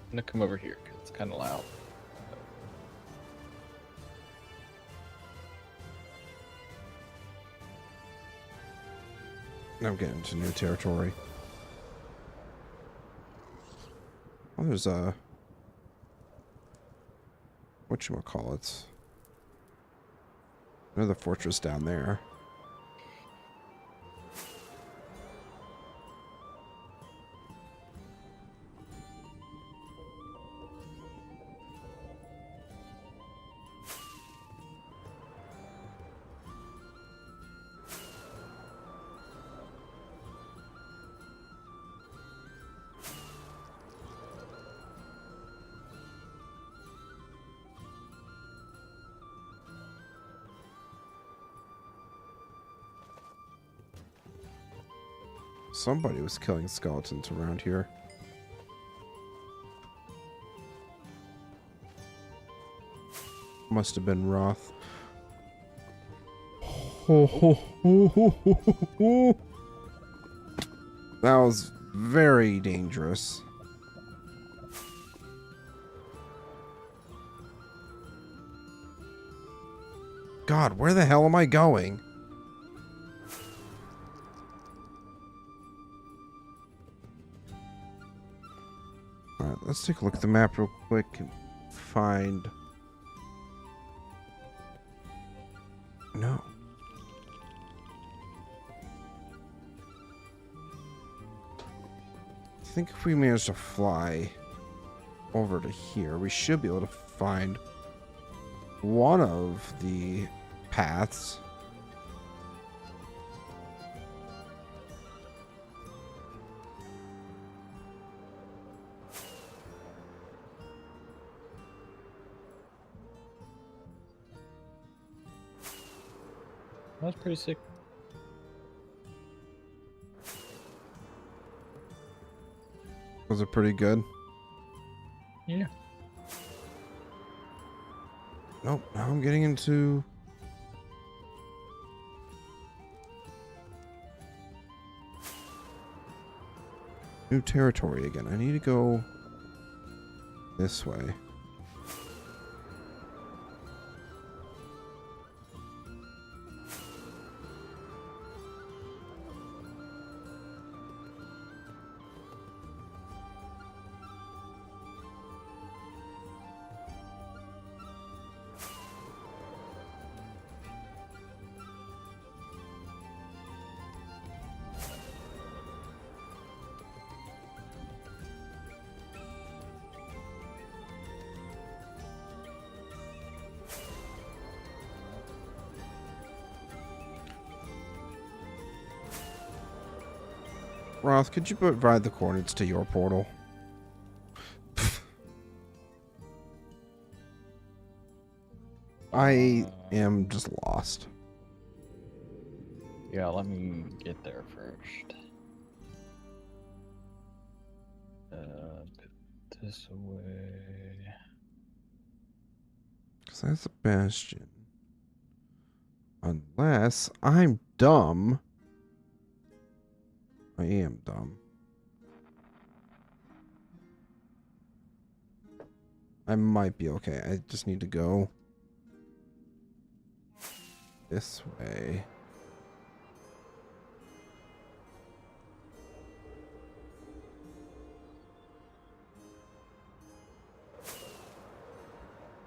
I'm gonna come over here because it's kind of loud. I'm getting into new territory. Oh, there's a... whatchamacallit? Another fortress down there. Somebody was killing skeletons around here. Must have been Roth. That was very dangerous. God, where the hell am I going? Alright, let's take a look at the map real quick and find... No. I think if we manage to fly over to here, we should be able to find one of the paths. That's pretty sick. Was it pretty good? Yeah. Nope, now I'm getting into... new territory again. I need to go this way. Roth, could you provide the coordinates to your portal? I am just lost. Yeah, let me get there first. Put this away. Because that's a bastion. Unless I'm dumb. I am dumb. I might be okay. I just need to go this way.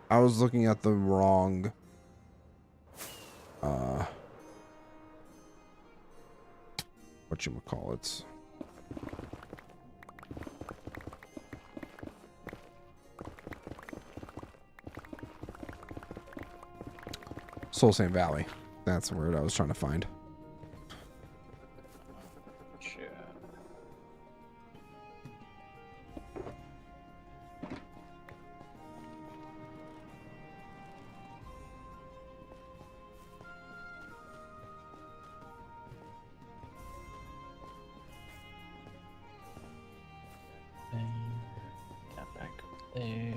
I was looking at the wrong whatchamacallits. Soul Sand Valley. That's the word I was trying to find. Shit. That back up there.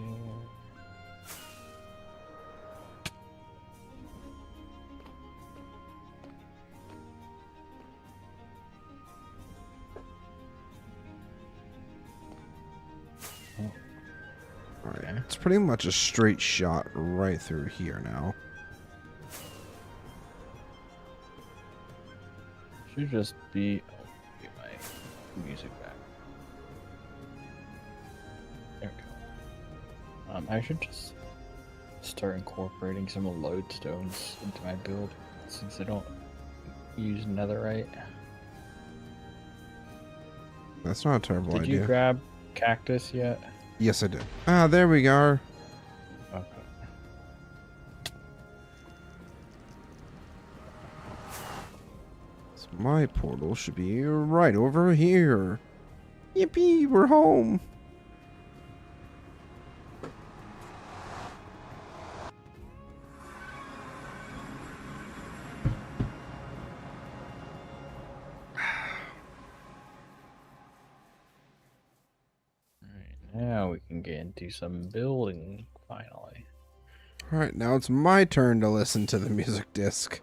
Alright, it's pretty much a straight shot right through here now. Should just be. Oh, get my music back. There we go. I should just start incorporating some of the lodestones into my build since I don't use netherite. That's not a terrible idea. Did you grab cactus yet? Yes, I did. Ah, there we are. Okay. So my portal should be right over here. Yippee, we're home. Now we can get into some building, finally. Alright, now it's my turn to listen to the music disc.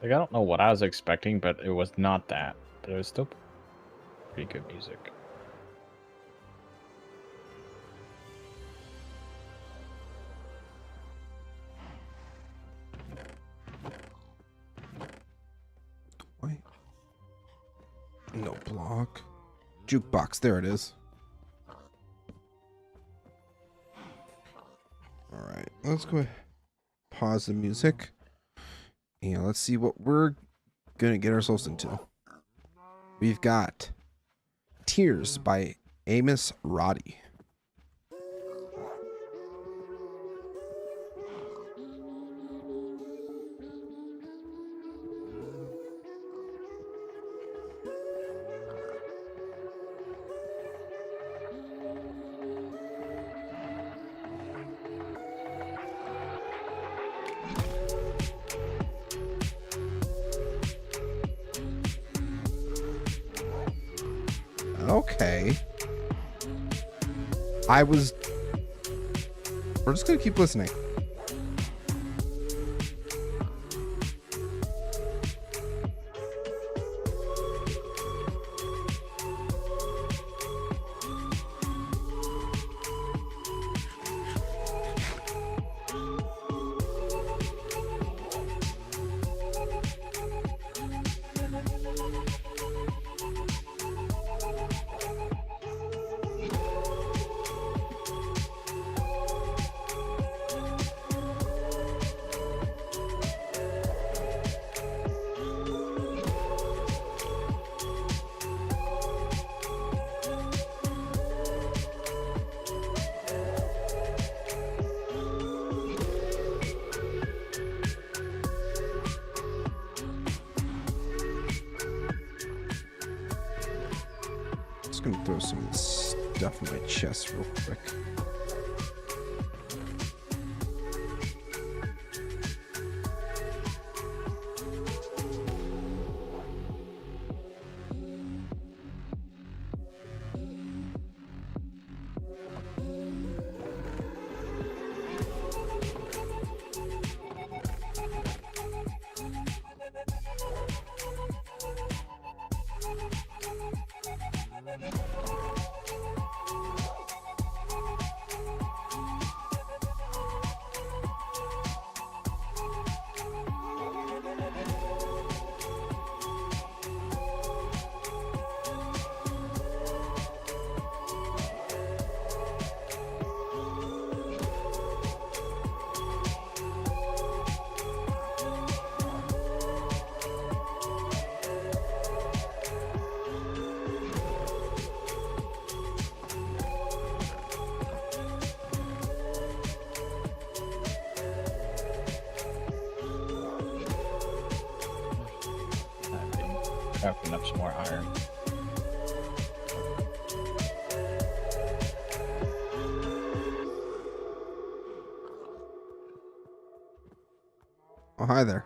Like, I don't know what I was expecting, but it was not that. But it was still pretty good music. No block. Jukebox. There it is. All right. Let's go ahead. Pause the music. And let's see what we're going to get ourselves into. We've got Tears by Amos Roddy. Okay. We're just going to keep listening. Just gonna throw some of this stuff in my chest real quick. Crafting up some more iron. Oh, hi there.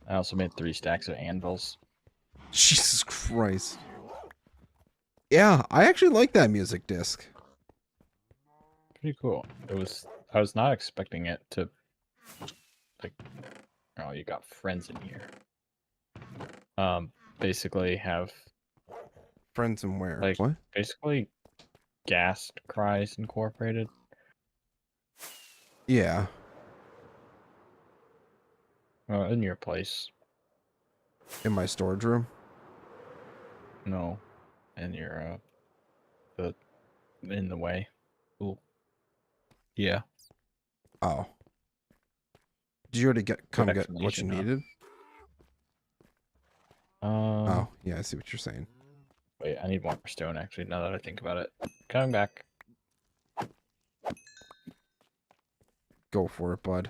I also made 3 stacks of anvils. Jesus Christ. Yeah, I actually like that music disc. Pretty cool. I was not expecting it to, like, oh, you got friends in here. Basically have Friends and where? like What? basically ghast cries incorporated. Yeah. In your place. In my storage room. No. In your in the way. Ooh. Yeah. Oh. Did you already come get what you explanation, huh? needed? Um Oh, yeah, I see what you're saying. Wait, I need more stone actually, now that I think about it. Coming back. Go for it, bud.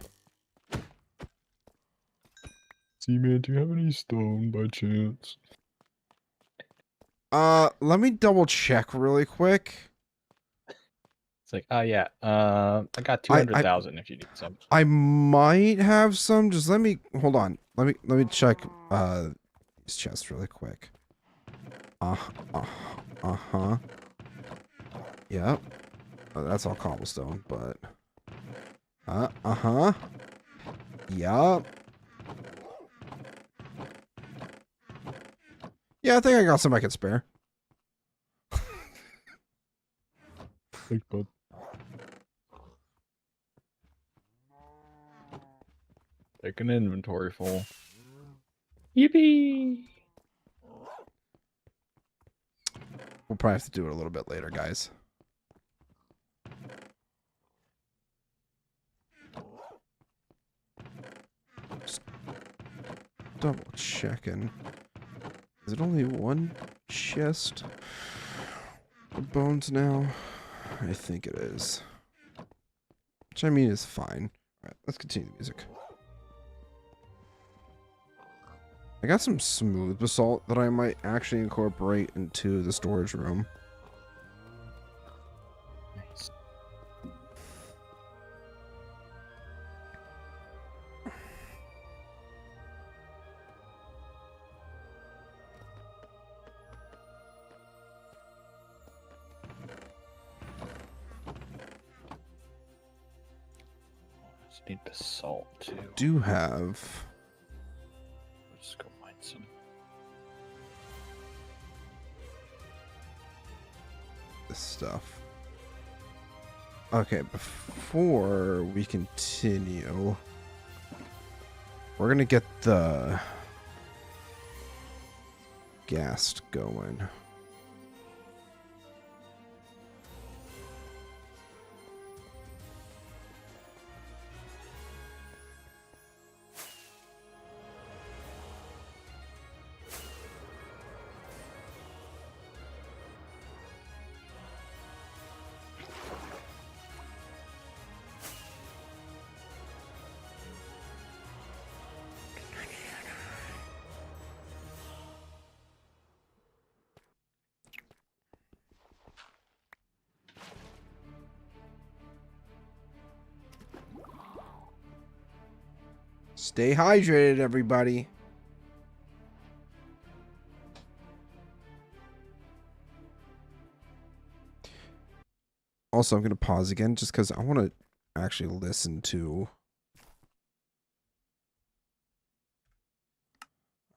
Zman, do you have any stone by chance? Let me double check really quick. It's like, oh yeah, I got 200,000 if you need some. I might have some. Just hold on. Let me check these chests really quick. Uh-huh. Yep. Oh, that's all cobblestone, but uh-huh. Yep. Yeah, I think I got some I can spare. Thanks, bud. Take an inventory full. Yippee! We'll probably have to do it a little bit later, guys. Just double checking. Is it only one chest of bones now? I think it is. Which I mean is fine. Alright, let's continue the music. I got some smooth basalt that I might actually incorporate into the storage room. Nice. Just need basalt too. Do have Let's go find some. this stuff. Okay, before we continue, we're gonna get the ghast going. Stay hydrated, everybody. Also, I'm going to pause again just because I want to actually listen to...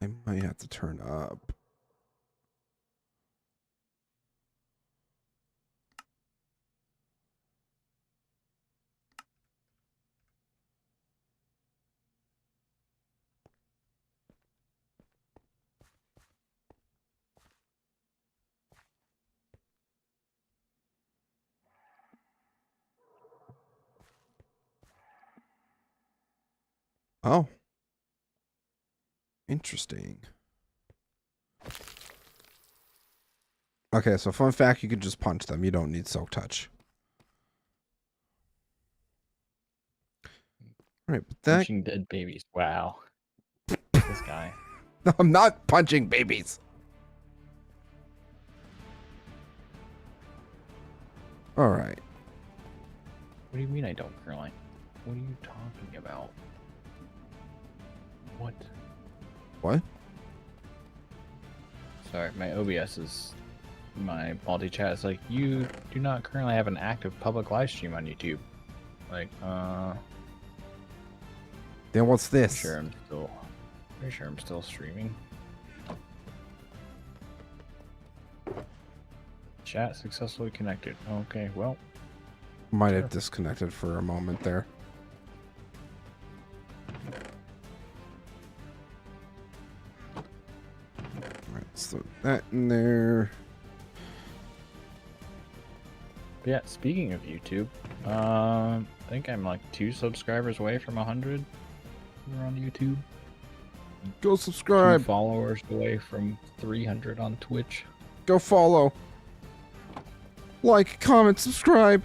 I might have to turn up. Oh. Interesting. Okay, so fun fact, you can just punch them. You don't need Silk Touch. Alright, but that... Punching dead babies. Wow. This guy. No, I'm not punching babies. Alright. What do you mean I don't curling? What are you talking about? What? What? Sorry, my OBS is... My multi-chat is like, you do not currently have an active public live stream on YouTube. Like, Then what's this? Pretty sure I'm still streaming. Chat successfully connected. Okay, well. Might Sure. have disconnected for a moment there. Alright, so that in there. But yeah, speaking of YouTube, I think I'm like 2 subscribers away from 100 here on YouTube. Go 2 subscribe. followers away from 300 on Twitch. Go follow. Like, comment, subscribe.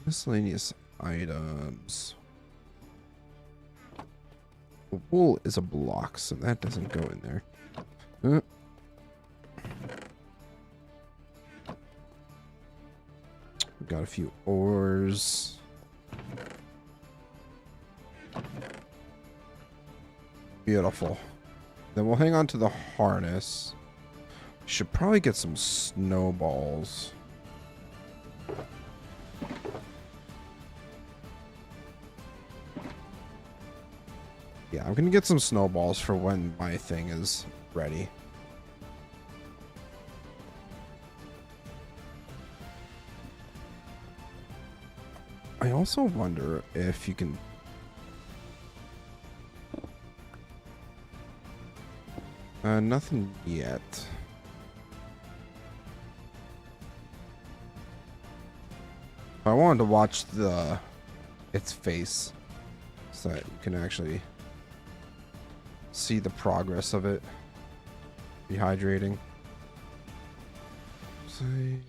Miscellaneous items. Wool is a block, so that doesn't go in there. We got a few ores. Beautiful. Then we'll hang on to the harness. Should probably get some snowballs. Yeah, I'm gonna get some snowballs for when my thing is ready. I I also wonder if you can... nothing yet. I wanted to watch its face so that you can actually see the progress of it rehydrating.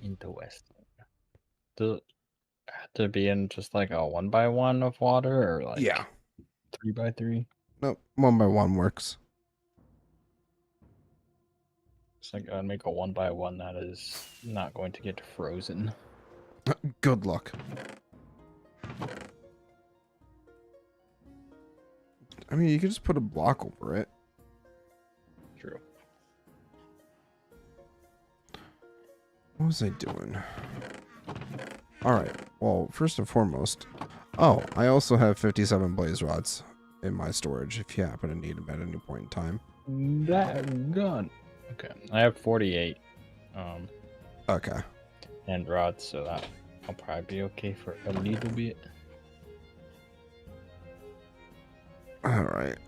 Into west. Does it have to be in just like a 1x1 of water, or like Yeah. 3x3? Nope. 1x1 works. It's like I'd make a 1x1 that is not going to get frozen. Good luck. I mean, you can just put a block over it. True. What was I doing? Alright, well, first and foremost... Oh, I also have 57 blaze rods in my storage if you happen to need them at any point in time. That gun. Okay, I have 48 Okay. hand rods, so that I'll probably be okay for a little bit. Alright.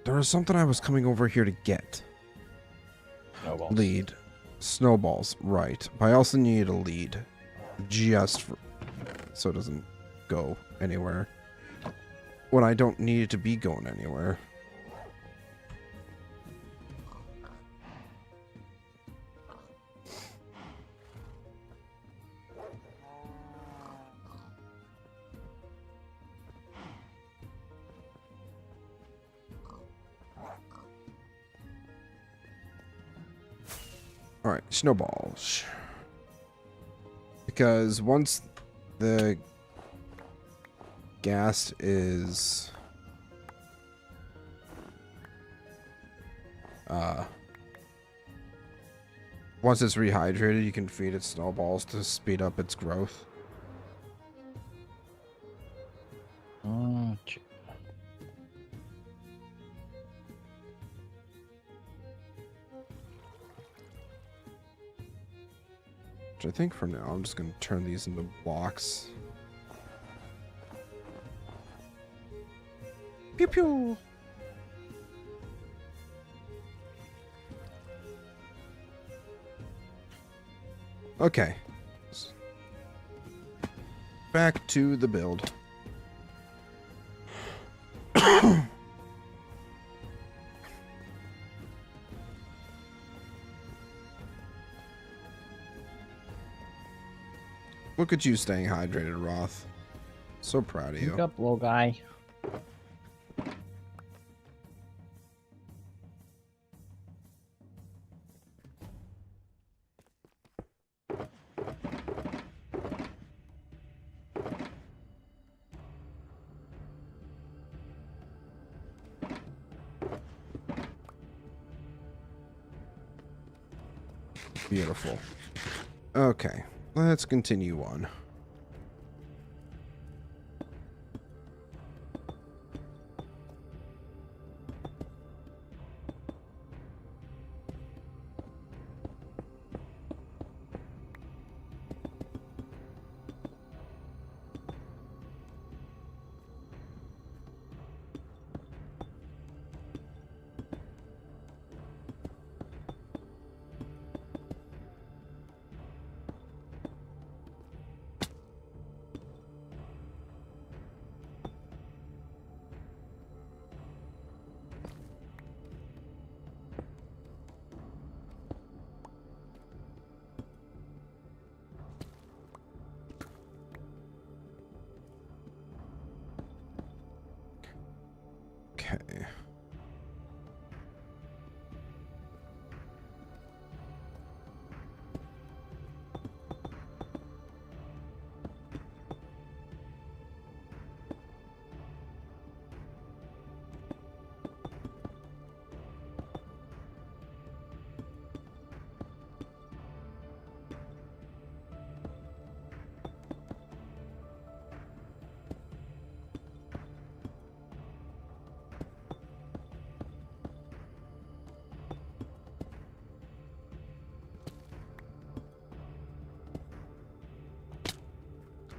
There was something I was coming over here to get. Snowballs. Lead. Snowballs, right. But I also need a lead. Just for, so it doesn't go anywhere. When I don't need it to be going anywhere. Alright, snowballs. Because once the ghast is... once it's rehydrated, you can feed it snowballs to speed up its growth. Which I think for now, I'm just going to turn these into blocks. Pew pew! Okay. Back to the build. Look at you staying hydrated, Roth. So proud of you. Wake up, little guy. Beautiful. Okay, let's continue on.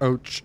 Ouch.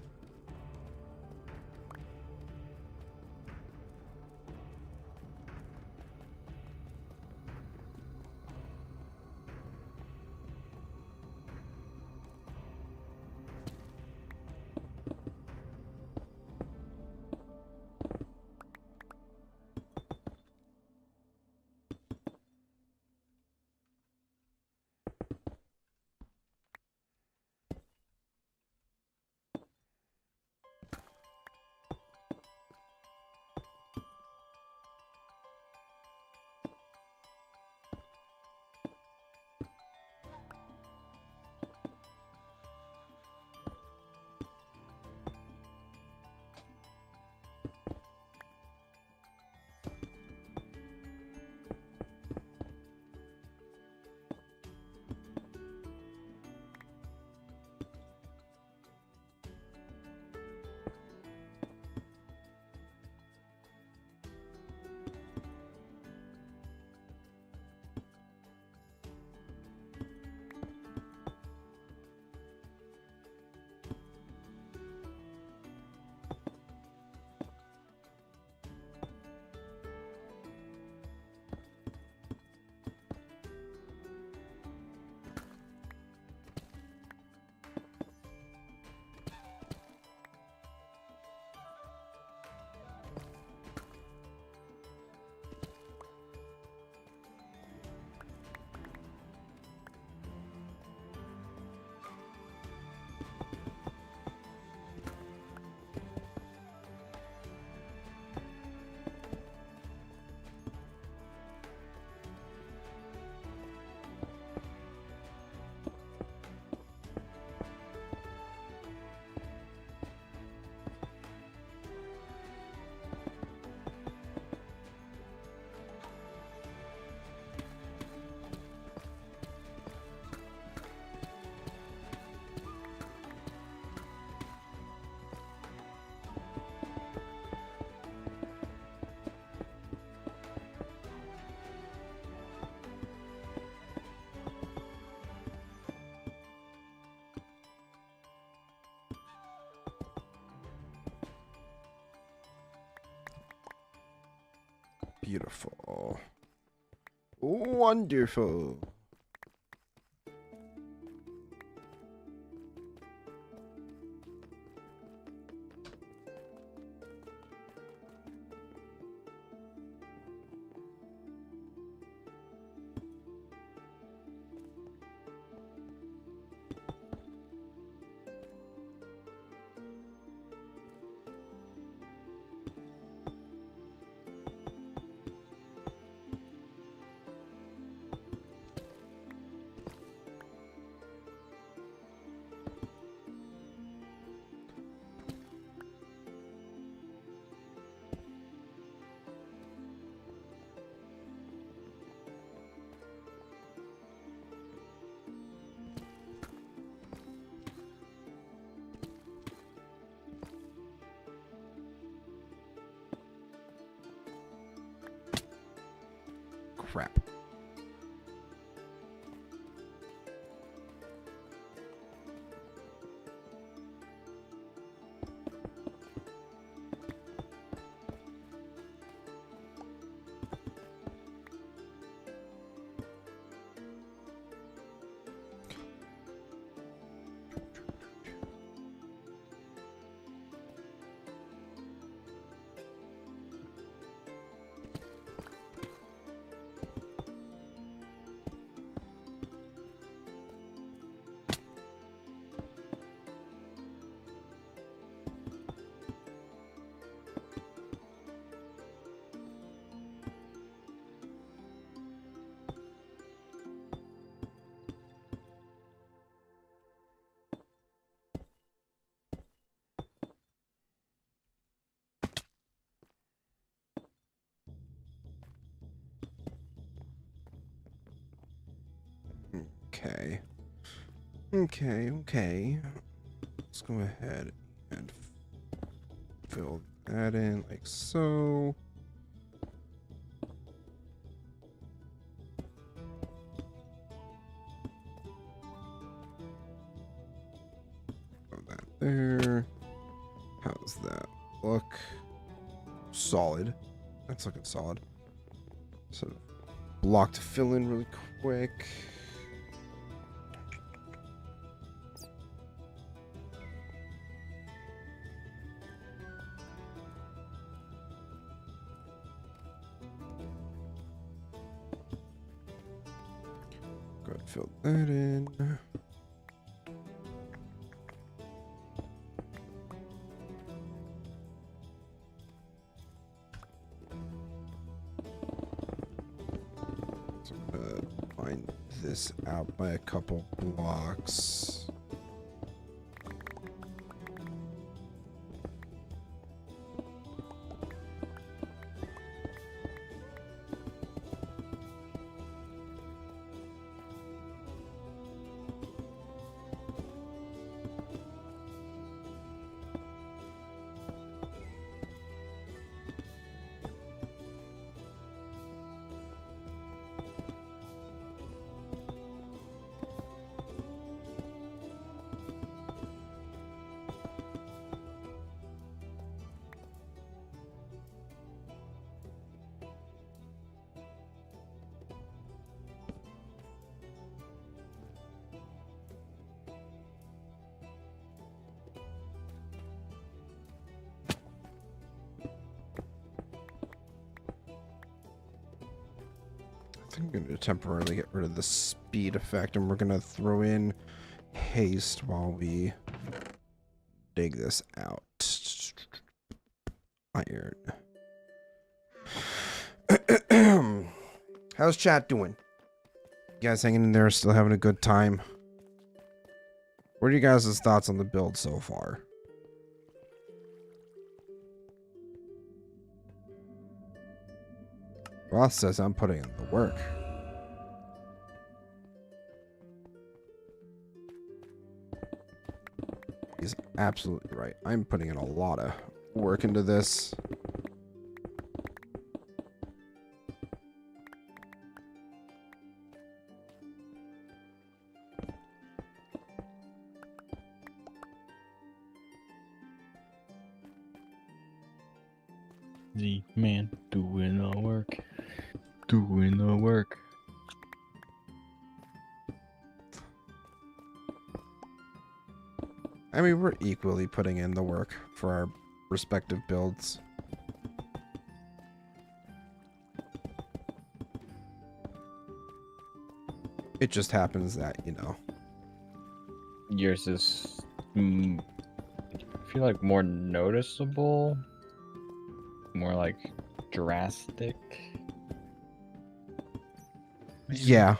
Beautiful. Wonderful. Crap. Okay. Okay. Let's go ahead and fill that in like so. Oh, that. there. How's that look? Solid. That's looking solid. So block to fill in really quick. Go ahead and fill that in. Line this out by a couple blocks. I'm going to temporarily get rid of the speed effect, and we're going to throw in haste while we dig this out. Iron. How's chat doing? You guys hanging in there, still having a good time? What are you guys' thoughts on the build so far? Roth says I'm putting in the work. He's absolutely right. I'm putting in a lot of work into this. Zman doing the work. Doing the work. I mean, we're equally putting in the work for our respective builds. It just happens that, you know. Yours is, I feel like more noticeable, more like drastic. Maybe. Yeah.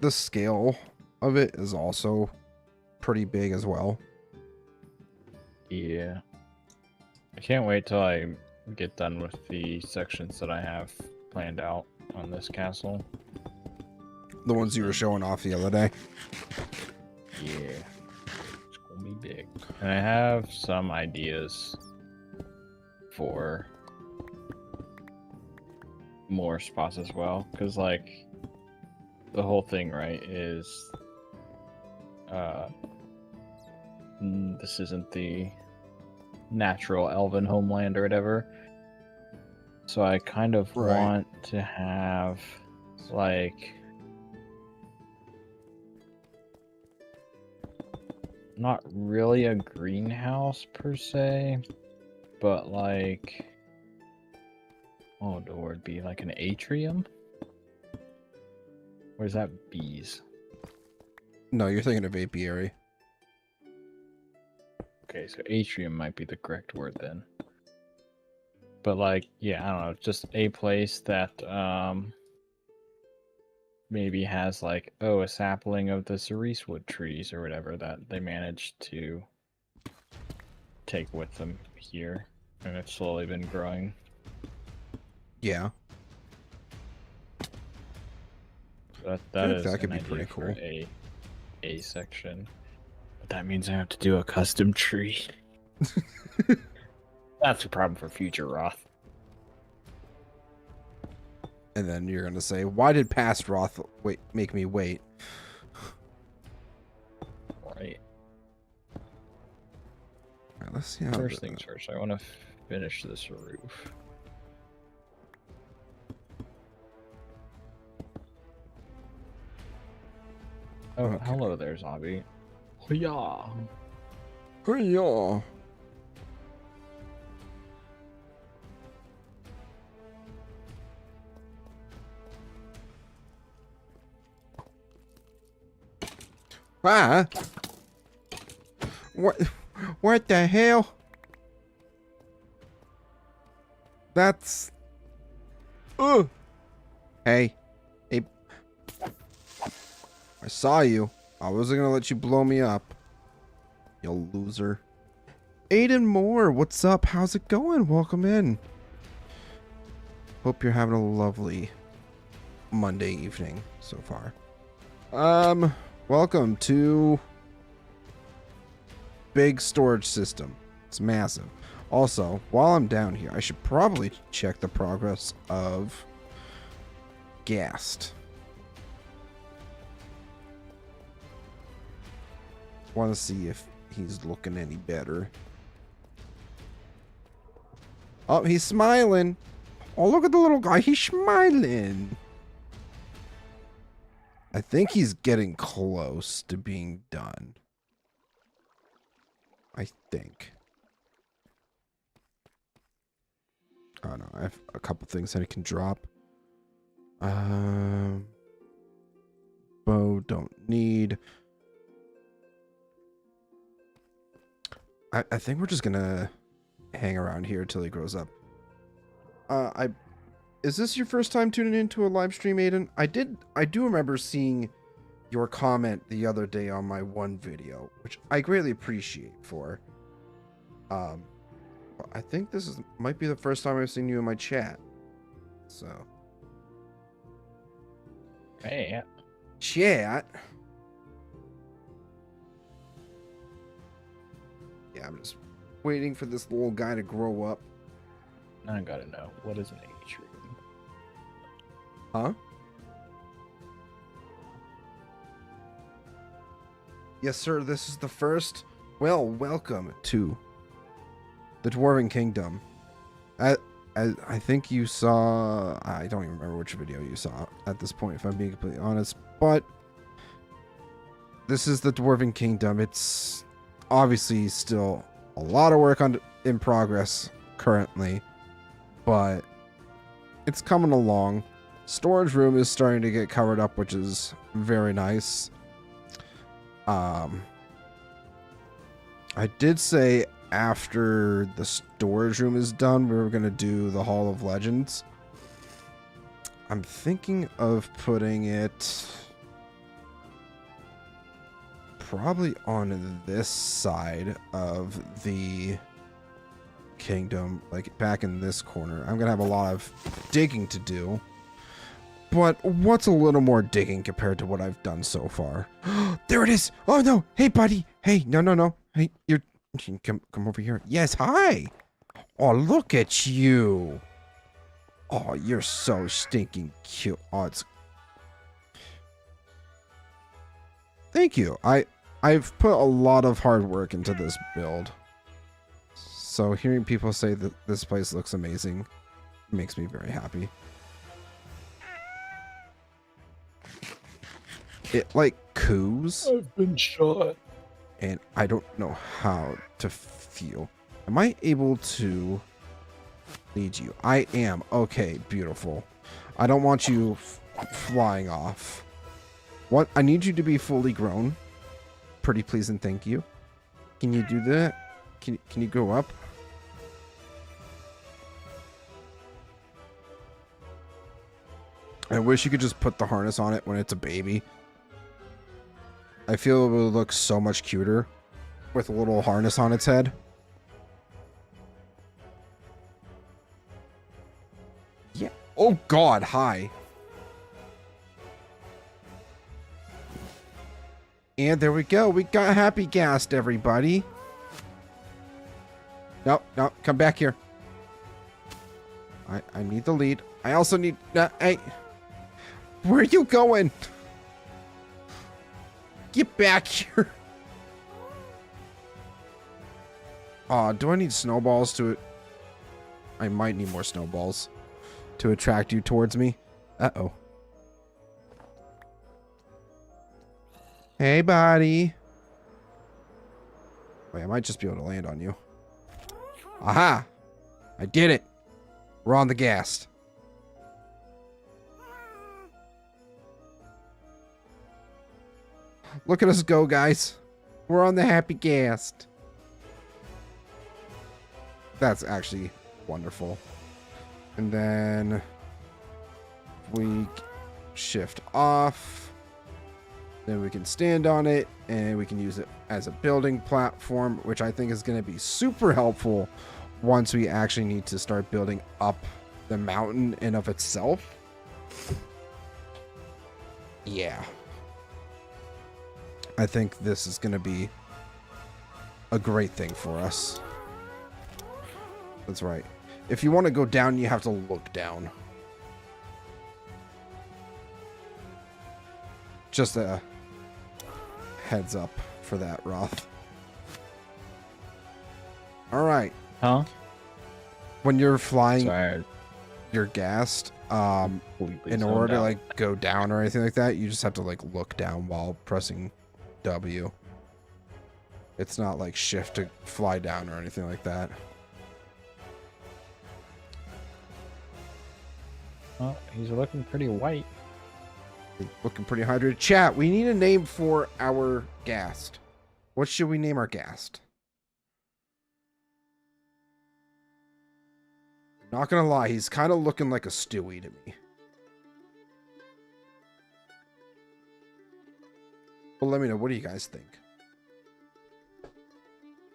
The scale of it is also pretty big as well. Yeah. I can't wait till I get done with the sections that I have planned out on this castle. The ones you were showing off the other day. Yeah. It's gonna be big. And I have some ideas for more spots as well. Because, like, the whole thing, right, is this isn't the natural elven homeland or whatever. So I kind of want to have, like, not really a greenhouse per se, but like, what would the word be? Like an atrium? Or is that bees? No, you're thinking of apiary. Okay, so atrium might be the correct word then. But like, yeah, I don't know, just a place that maybe has like, oh, a sapling of the ceresewood trees or whatever that they managed to take with them here, and it's slowly been growing. Yeah. That is that could an be pretty idea for cool. a section. But that means I have to do a custom tree. That's a problem for future Roth. And then you're gonna say, why did past Roth make me wait? Right. Alright, let's see how First things first, I want to finish this roof. Oh, Okay. hello there, zombie. Yeah. Yeah. Ah! What the hell? That's... Ugh! Hey. Hey. I saw you. I wasn't gonna let you blow me up. You loser. Aiden Moore, what's up? How's it going? Welcome in. Hope you're having a lovely Monday evening so far. Welcome to big storage system. It's massive. Also, while I'm down here, I should probably check the progress of ghast. Want to see if he's looking any better. Oh, he's smiling. Oh, look at the little guy. He's smiling. I think he's getting close to being done. I think. Oh no, I have a couple things that I can drop. Bow don't need. I think we're just gonna hang around here till he grows up. Is this your first time tuning into a live stream, Aiden? I do remember seeing your comment the other day on my one video, which I greatly appreciate for. I think this might be the first time I've seen you in my chat. So. Hey. Chat. Yeah, I'm just waiting for this little guy to grow up. I gotta know, what is an atrium? Huh? Yes, sir, this is the first. Well, welcome to the Dwarven Kingdom. I think you saw... I don't even remember which video you saw at this point, if I'm being completely honest. But this is the Dwarven Kingdom. It's obviously still a lot of work in progress currently, but it's coming along. Storage room is starting to get covered up, which is very nice. I did say after the storage room is done, we were going to do the Hall of Legends. I'm thinking of putting it probably on this side of the kingdom, like back in this corner. I'm going to have a lot of digging to do. But what's a little more digging compared to what I've done so far? There it is. Oh, no. Hey, buddy. Hey, no. Hey, come over here. Yes, hi. Oh, look at you. Oh, you're so stinking cute. Oh, it's... Thank you. I've put a lot of hard work into this build. So hearing people say that this place looks amazing makes me very happy. It like coos. I've been shot. And I don't know how to feel. Am I able to lead you? I am. Okay, beautiful. I don't want you flying off. What? I need you to be fully grown. Pretty please and thank you. Can you do that? Can you go up? I wish you could just put the harness on it when it's a baby. I feel it would look so much cuter with a little harness on its head. Yeah. Oh God, hi. And there we go. We got happy ghast, everybody. No, come back here. I need the lead. I also need... hey. Where are you going? Get back here. Do I need snowballs to it? I might need more snowballs to attract you towards me. Uh-oh. Hey, buddy. Wait, I might just be able to land on you. Aha! I did it. We're on the ghast. Look at us go, guys. We're on the happy ghast. That's actually wonderful. And then we shift off. Then we can stand on it and we can use it as a building platform, which I think is going to be super helpful once we actually need to start building up the mountain in of itself. Yeah. I think this is going to be a great thing for us. That's right. If you want to go down, you have to look down. Just a heads up for that, Roth. All right. Huh? When you're flying Sorry. your ghast, Completely in zoned order to out. like go down or anything like that, you just have to like look down while pressing W. It's not like shift to fly down or anything like that. Oh, he's looking pretty white. Looking pretty hydrated. Chat, we need a name for our ghast. What should we name our ghast? Not gonna lie, he's kind of looking like a Stewie to me. Well, let me know. What do you guys think?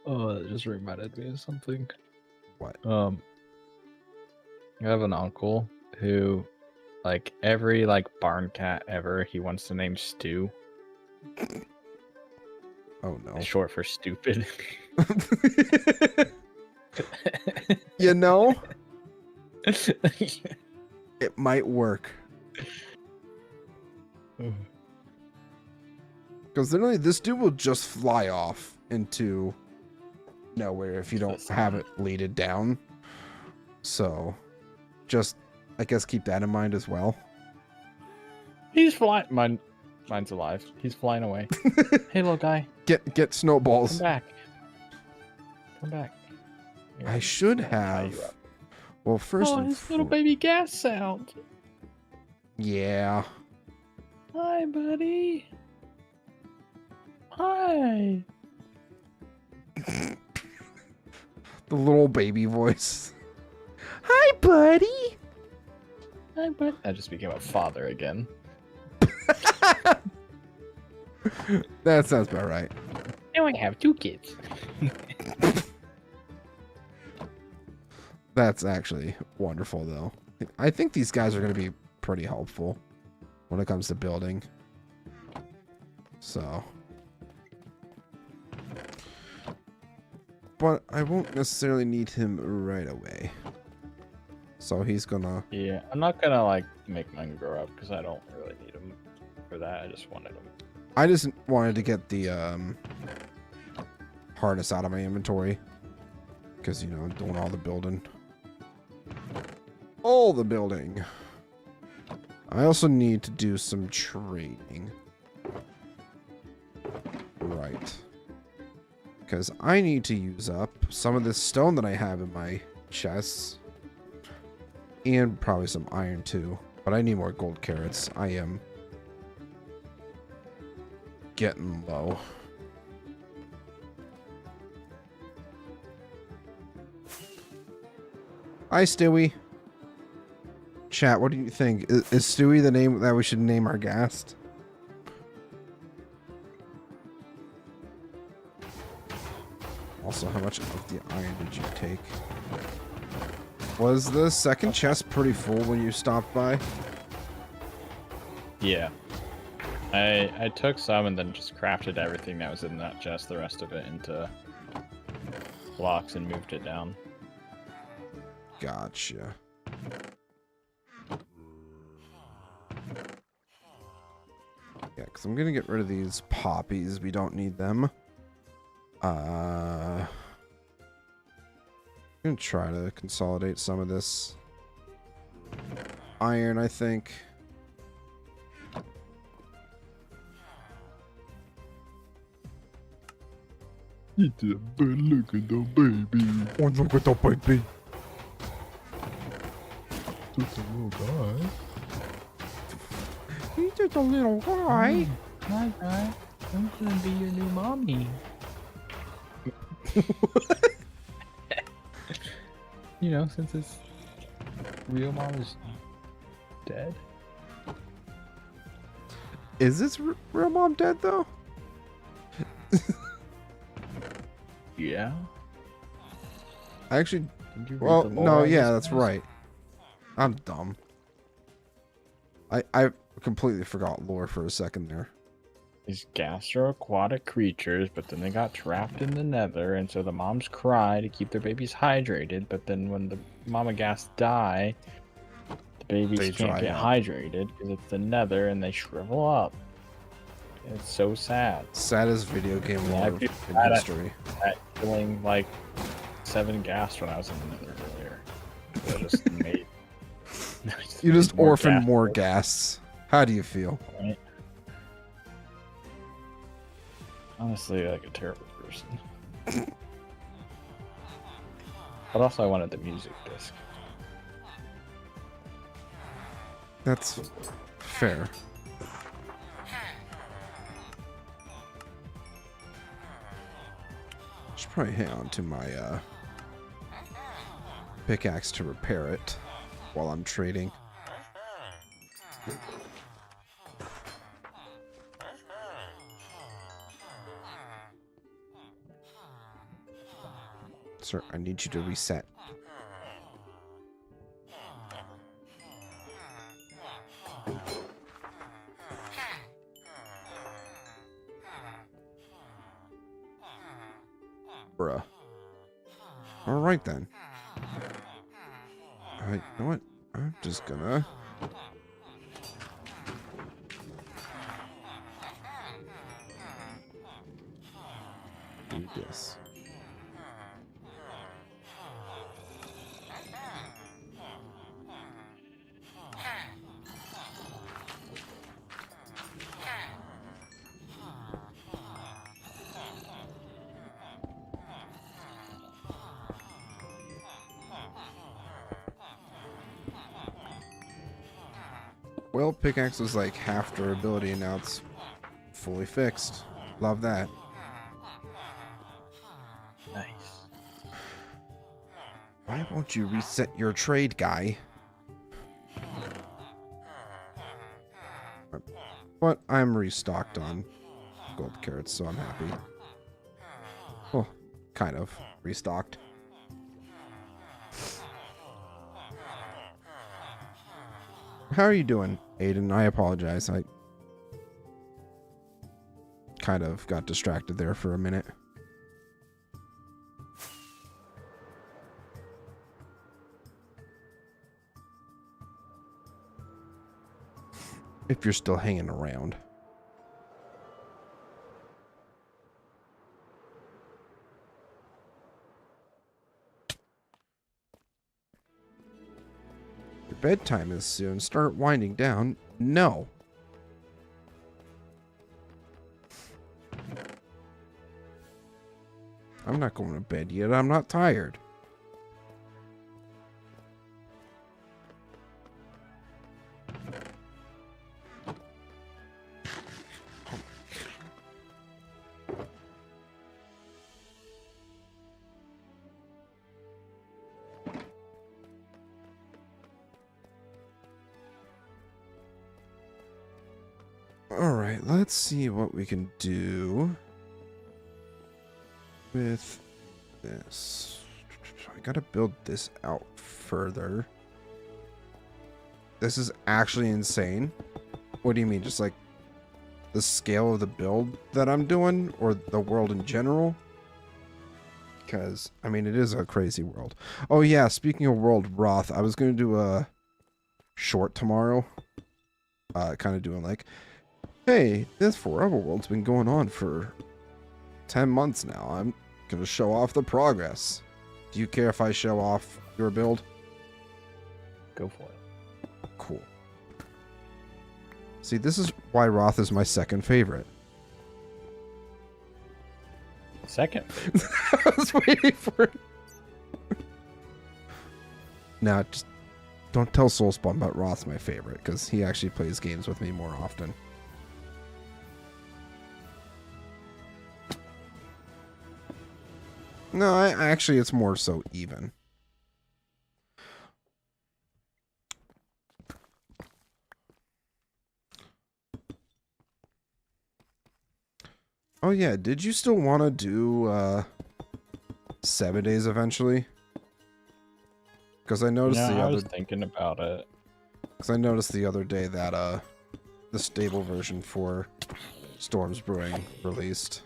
Oh, that just reminded me of something. What? I have an uncle who, like, every like barn cat ever, he wants to name Stu. Oh no. It's short for stupid. You know, it might work. Because literally, this dude will just fly off into nowhere if you don't have it leaded down. So, just, I guess, keep that in mind as well. He's flying. Mine's alive. He's flying away. Hey, little guy, Get come snowballs. back. Come back. Here, I should I'm gonna tie you have. up. Well, first Oh, and his little fore- baby gas sound. Yeah. Hi, buddy. Hi. The little baby voice. Hi, buddy. Hi, bud. I just became a father again. That sounds about right. Now I have 2 kids. That's actually wonderful, though. I think these guys are going to be pretty helpful when it comes to building. So. But I won't necessarily need him right away. So he's gonna... Yeah, I'm not gonna like make mine grow up because I don't really need them for that. I just wanted them. I just wanted to get the harness out of my inventory. Because, you know, I'm doing all the building. All the building. I also need to do some trading. Right. Because I need to use up some of this stone that I have in my chests. And probably some iron too. But I need more gold carrots. I am getting low. Hi, Stewie. Chat, what do you think? Is Stewie the name that we should name our ghast? Also, how much of the iron did you take? Was the second chest pretty full when you stopped by? Yeah. I took some and then just crafted everything that was in that chest, the rest of it into blocks and moved it down. Gotcha. Yeah, because I'm going to get rid of these poppies. We don't need them. I'm gonna try to consolidate some of this iron, I think. It's a bad look at the baby. Oh, look at the baby. Just a little guy. He's just a little guy. Hi, guy. I'm gonna be your new mommy. You know, since his real mom is dead. Is this real mom dead though? Yeah. I actually. Did you read Well, the lore no, on yeah, this, that's guys? right. I'm dumb. I completely forgot lore for a second there. These gastro-aquatic creatures, but then they got trapped in the nether, and so the moms cry to keep their babies hydrated, but then when the mama ghast die, the babies They can't dry get up. hydrated because it's the nether and they shrivel up. It's so sad. Saddest video game Yeah, lore I in feel bad history. At killing like 7 ghast when I was in the nether earlier. So I just made. You just more orphaned ghast, more ghasts. How do you feel? right? Honestly, like a terrible person. But also, I wanted the music disc. That's fair. Should probably hang on to my pickaxe to repair it while I'm trading. Sir, I need you to reset. Bruh. Alright then. You know what? I'm just gonna... do this. Well, pickaxe was like half durability and now it's fully fixed. Love that. Nice. Why won't you reset your trade, guy? But I'm restocked on gold carrots, so I'm happy. Well, kind of restocked. How are you doing, Aiden? I apologize. I kind of got distracted there for a minute. If you're still hanging around. Your bedtime is soon. Start winding down. No. I'm not going to bed yet. I'm not tired. Alright, let's see what we can do with this. I gotta build this out further. This is actually insane. What do you mean? Just like the scale of the build that I'm doing, or the world in general? Because, I mean, it is a crazy world. Oh yeah, speaking of World Roth, I was gonna do a short tomorrow. Kind of doing like, hey, this Forever World's been going on for 10 months now. I'm gonna show off the progress. Do you care if I show off your build? Go for it. Cool. See, this is why Roth is my second favorite. Second. I was waiting for it. Now, just don't tell Soulspawn about Roth's my favorite, because he actually plays games with me more often. No, actually, it's more so even. Oh yeah, did you still want to do 7 days eventually? Because I noticed No, the I other. was thinking about it. Because I noticed the other day that the stable version for Storms Brewing released.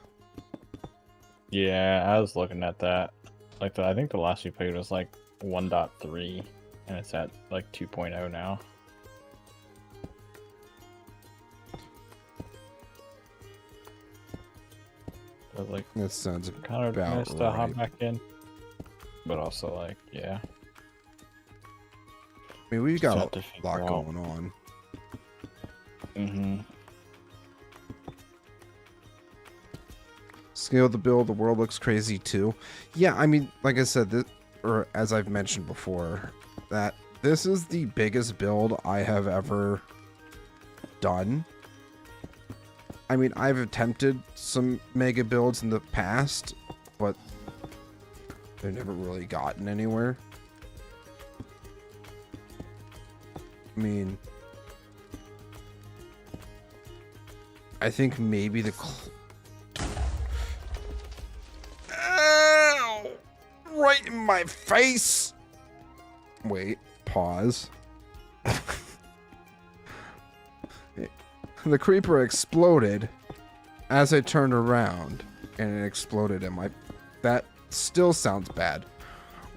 Yeah, I was looking at that. Like, I think the last we played was like 1.3, and it's at like 2.0 now. I was like, That sounds kind of about nice to hop right. back in, but also like, yeah. I mean, we've Just got have to a figure lot out. going on. Mm-hmm. Scale the build, the world looks crazy too. Yeah, I mean, like I said, this, or as I've mentioned before, that this is the biggest build I have ever done. I mean, I've attempted some mega builds in the past, but they've never really gotten anywhere. I mean, I think maybe the... Ow! Right in my face! Wait, pause. The creeper exploded as I turned around, and it exploded in my... That still sounds bad.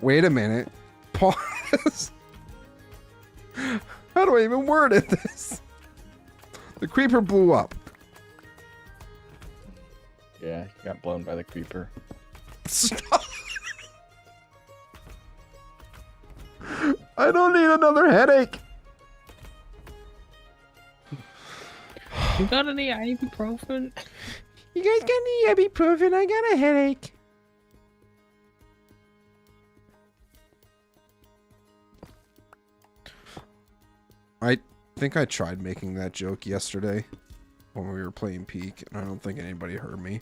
Wait a minute. Pause. How do I even word it this? The creeper blew up. Yeah, he got blown by the creeper. Stop. I don't need another headache. You got any ibuprofen? You guys got any ibuprofen? I got a headache. I think I tried making that joke yesterday when we were playing Peak, and I don't think anybody heard me.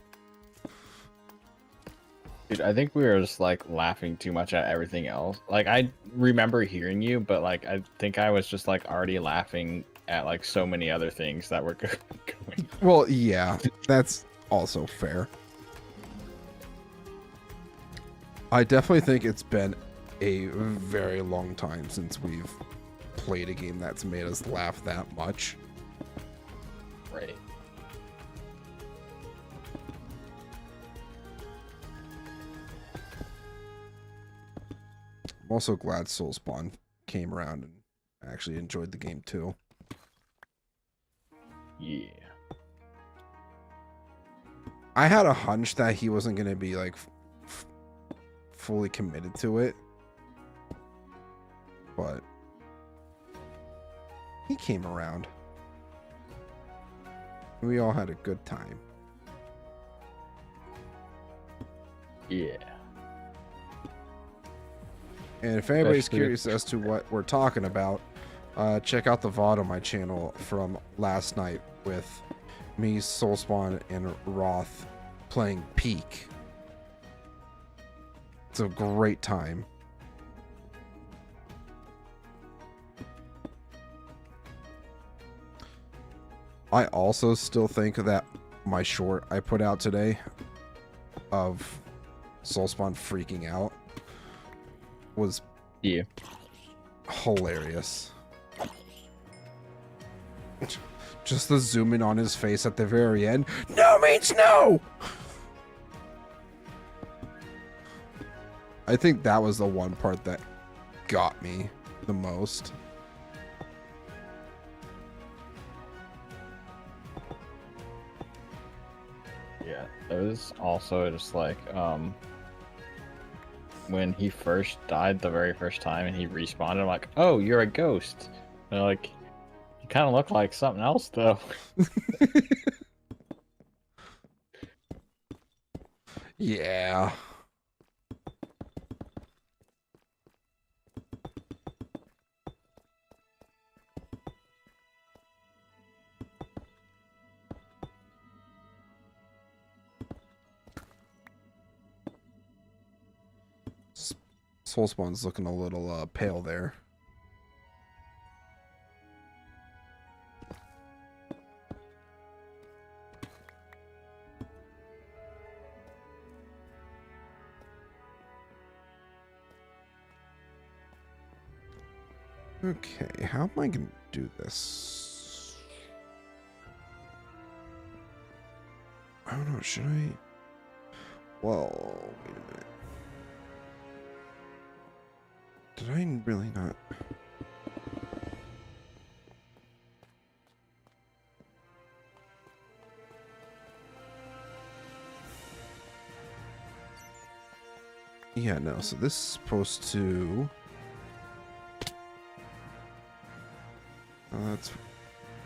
Dude, I think we were just like laughing too much at everything else. Like, I remember hearing you, but like I think I was just like already laughing at like so many other things that were going. Well, yeah, that's also fair. I definitely think it's been a very long time since we've played a game that's made us laugh that much. Right. I'm also glad Soulspawn came around and actually enjoyed the game too. Yeah. I had a hunch that he wasn't going to be like fully committed to it, but he came around. We all had a good time. Yeah. And if anybody's Especially curious as to what we're talking about, check out the VOD on my channel from last night with me, Soulspawn, and Roth playing Peak. It's a great time. I also still think that my short I put out today of Soulspawn freaking out was hilarious. Just the zoom in on his face at the very end. No means no! I think that was the one part that got me the most. Yeah, it was also just like when he first died the very first time and he respawned, I'm like, oh, you're a ghost. And they're like, you kind of look like something else, though. Yeah. Soul Spawn's looking a little pale there. Okay, how am I going to do this? I don't know, should I? Well, wait a minute. Did I really not? Yeah, no, so this is supposed to... that's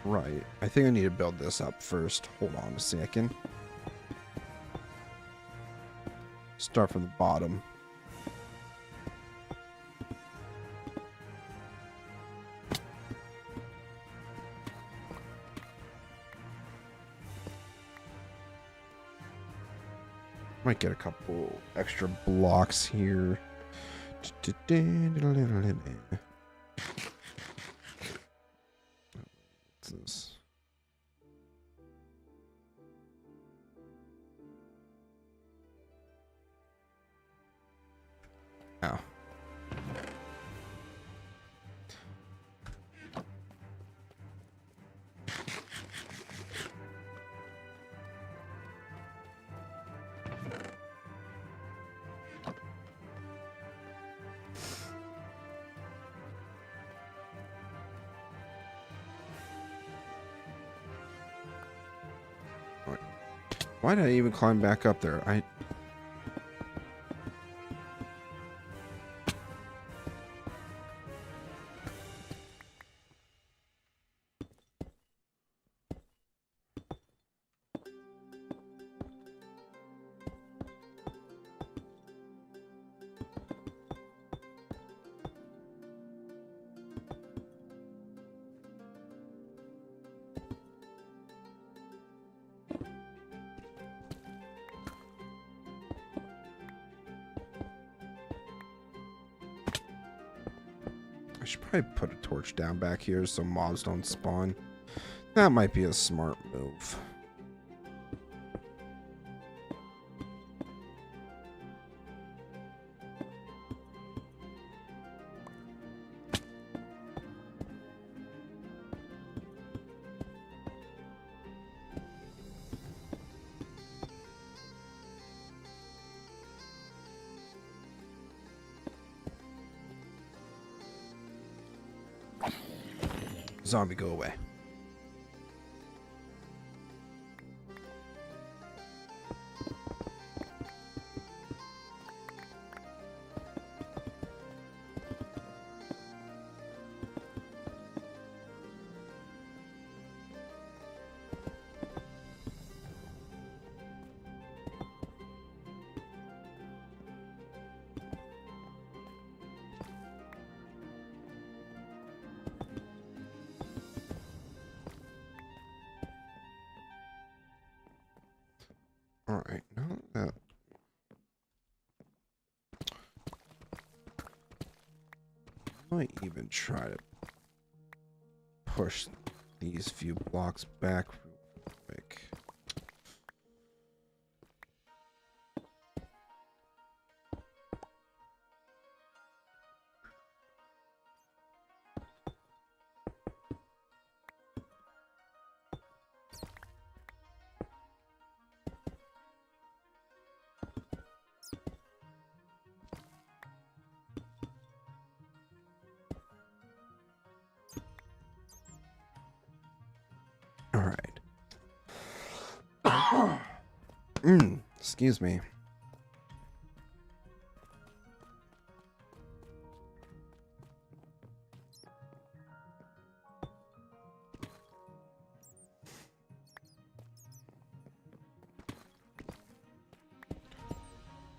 right. I think I need to build this up first. Hold on a second. Start from the bottom. Might get a couple extra blocks here. What's this? Oh. Why did I even climb back up there? I should probably put a torch down back here so mobs don't spawn. That might be a smart move. Zombie, go away. All right, now that I might even try to push these few blocks back real quick. All right. Excuse me.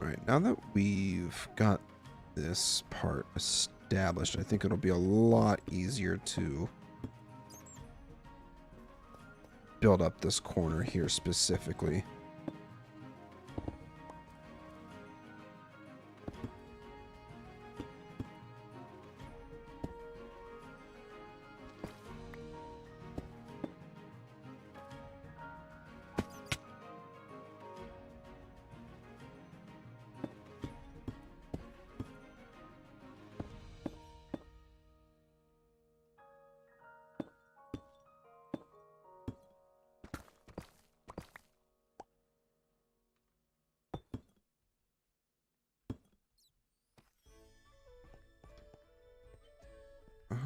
Alright, now that we've got this part established, I think it'll be a lot easier to build up this corner here specifically.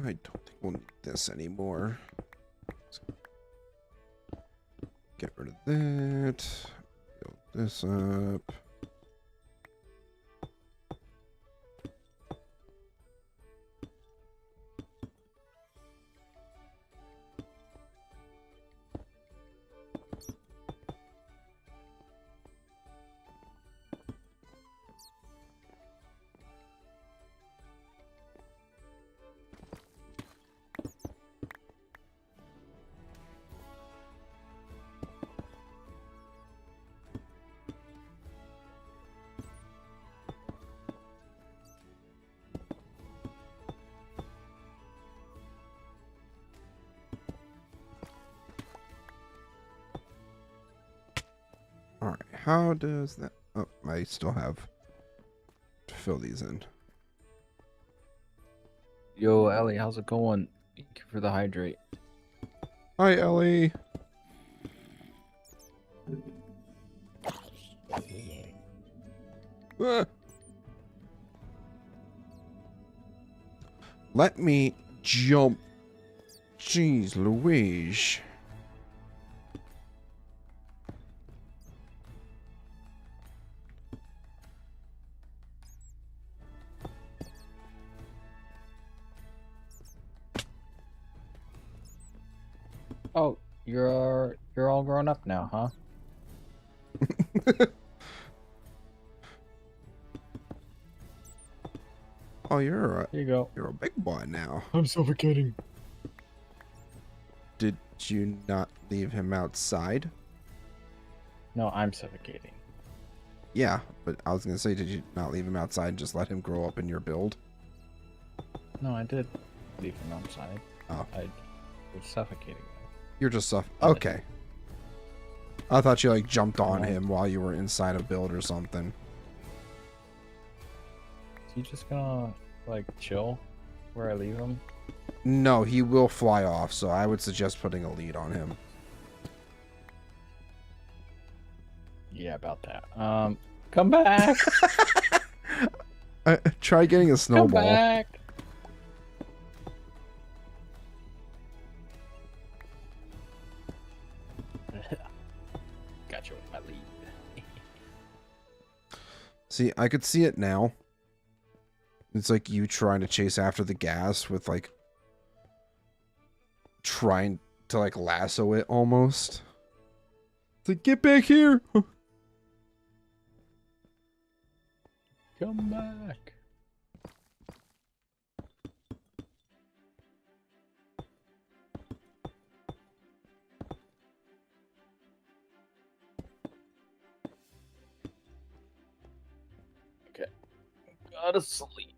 I don't think we'll need this anymore. So get rid of that. Build this up. Alright, how does that... Oh, I still have to fill these in. Yo, Ellie, how's it going? Thank you for the hydrate. Hi, Ellie. Ah. Let me jump. Jeez Louise. Oh, you're all grown up now, huh? Oh, Here you go. you're a big boy now. I'm suffocating. Did you not leave him outside? No, I'm suffocating. Yeah, but I was gonna say, did you not leave him outside and just let him grow up in your build? No, I did leave him outside. Oh. I was suffocating him. You're just okay. I thought you like jumped on No. him while you were inside a build or something. Is he just gonna, like, chill where I leave him? No, he will fly off, so I would suggest putting a lead on him. Yeah, about that. Come back! Try getting a Come snowball. back! Got you with my lead. See, I could see it now. It's like you trying to chase after the gas with like trying to like lasso it almost. It's like, get back here. Come back. Okay. Gotta sleep.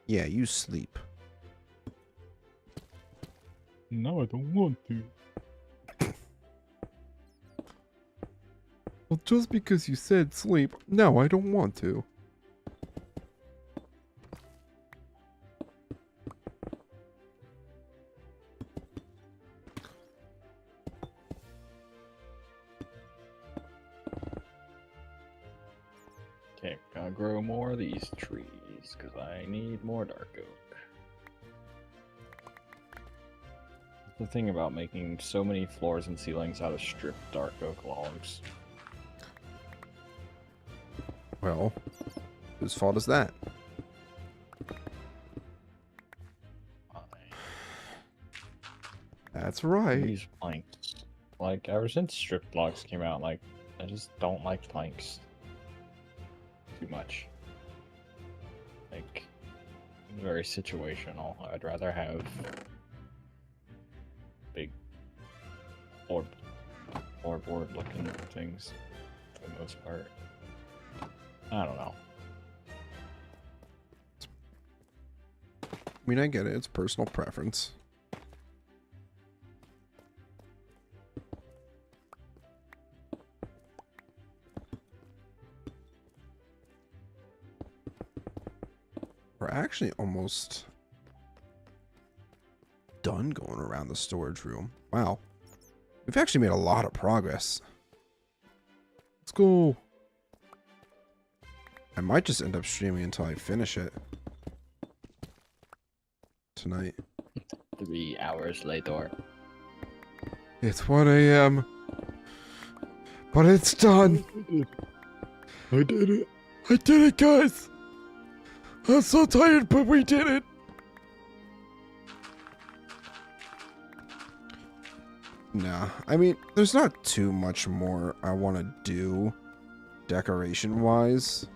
Yeah, you sleep. No, I don't want to. Well, just because you said sleep, no, I don't want to. Okay, gotta grow more of these trees, because I need more dark oak. The thing about making so many floors and ceilings out of stripped dark oak logs. Well, whose fault is that? That's right. These planks. Like, ever since strip blocks came out, like, I just don't like planks too much. Like, very situational. I'd rather have big floorboard looking things for the most part. I don't know. I mean, I get it. It's personal preference. We're actually almost done going around the storage room. Wow. We've actually made a lot of progress. Let's go. I might just end up streaming until I finish it. Tonight. 3 hours later. It's 1 a.m. But it's done. I did it. I did it, guys. I'm so tired, but we did it. Nah, I mean, there's not too much more I want to do decoration-wise.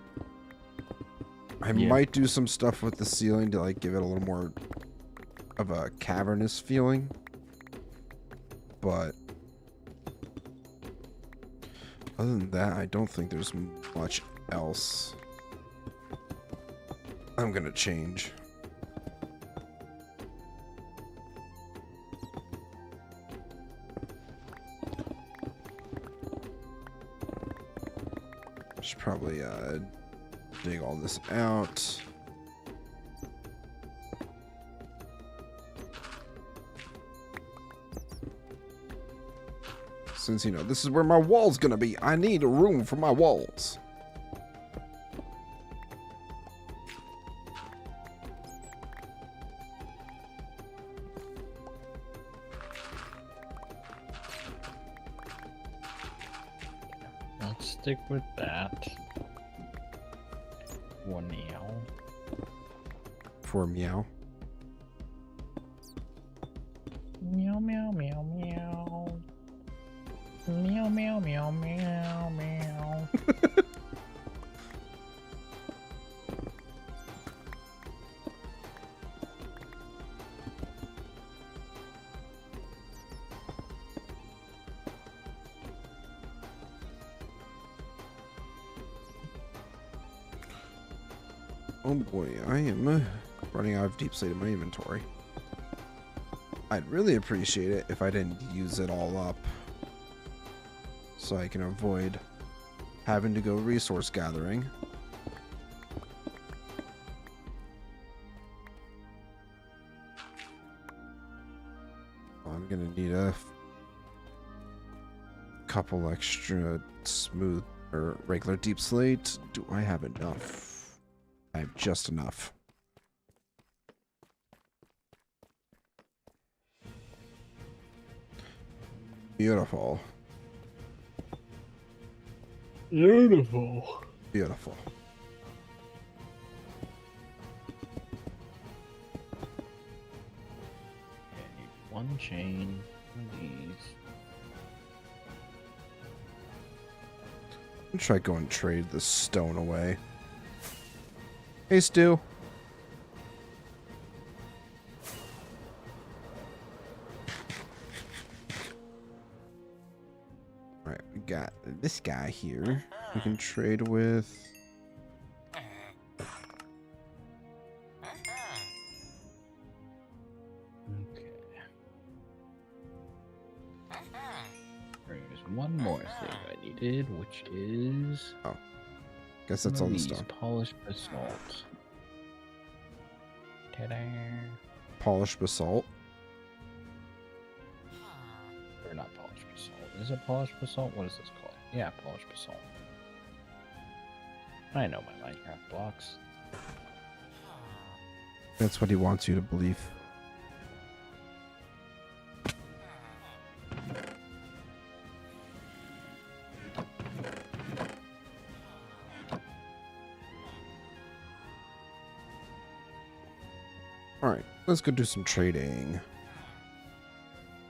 I might do some stuff with the ceiling to, like, give it a little more of a cavernous feeling. But other than that, I don't think there's much else I'm gonna change. Should probably dig all this out. Since, you know, this is where my wall's gonna be. I need a room for my walls. Let's stick with that. One meow. For meow. Meow meow meow meow. Meow meow meow meow meow. Oh boy, I am running out of deep slate in my inventory. I'd really appreciate it if I didn't use it all up, so I can avoid having to go resource gathering. I'm gonna need a couple extra smooth or regular deep slate. Do I have enough? I have just enough. Beautiful. Beautiful. Beautiful. Okay, one chain, one of these. I'm gonna try going trade the stone away. Hey, Stu. Alright, we got this guy here. We can trade with. Okay. There's one more thing I needed, which is Guess that's on the these stone. polished basalt. Ta-da! Polished basalt. Or not polished basalt. Is it polished basalt? What is this called? Yeah, polished basalt. I know my Minecraft blocks. That's what he wants you to believe. Alright, let's go do some trading.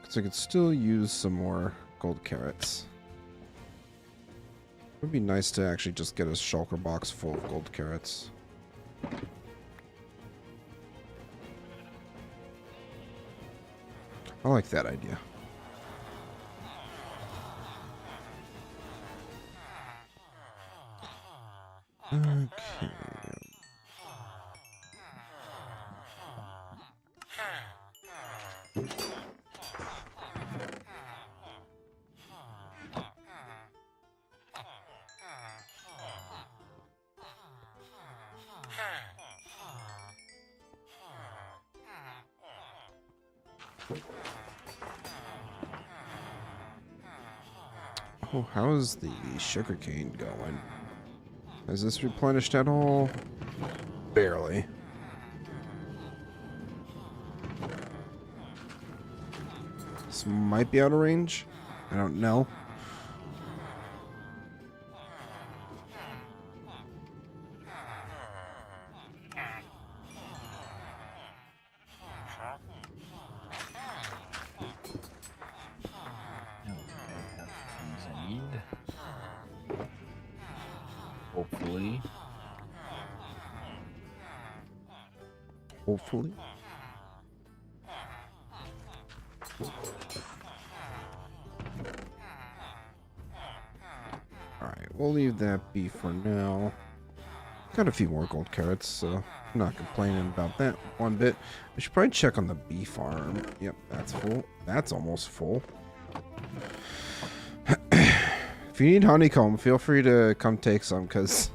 Because I could still use some more gold carrots. It would be nice to actually just get a shulker box full of gold carrots. I like that idea. Okay. Oh, how is the sugarcane going? Is this replenished at all? Barely. This might be out of range. I don't know. Hopefully. Hopefully. Alright, we'll leave that be for now. Got a few more gold carrots, so I'm not complaining about that one bit. I should probably check on the bee farm. Yep, that's full. That's almost full. If you need honeycomb, feel free to come take some, because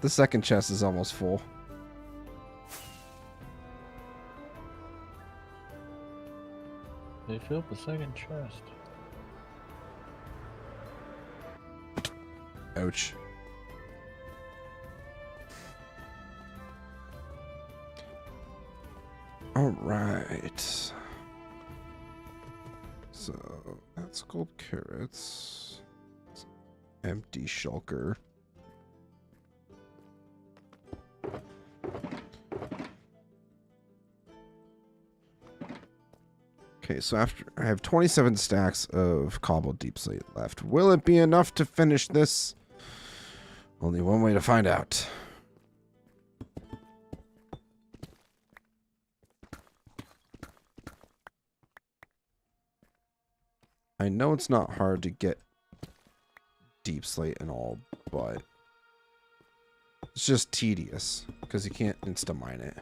the second chest is almost full. They filled the second chest. Ouch. Alright. So, that's gold carrots. Empty shulker. Okay, so after I have 27 stacks of cobbled deep slate left. Will it be enough to finish this? Only one way to find out. I know it's not hard to get deep slate and all, but it's just tedious because you can't insta-mine it.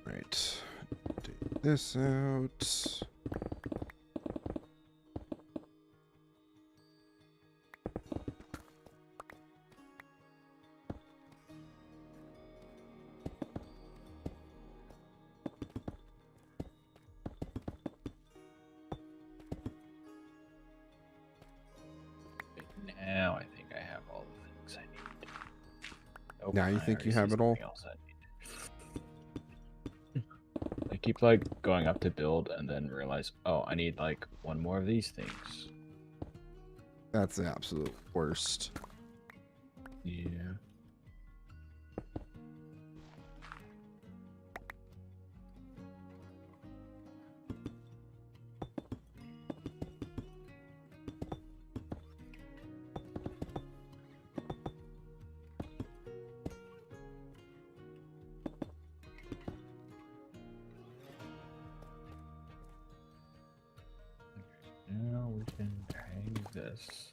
Right, take this out. Now I think I have all the things I need. Nope, Now you I think already you see have it all? something else I need. I keep like going up to build and then realize, oh, I need like one more of these things. That's the absolute worst. Yeah. Now we can hang this.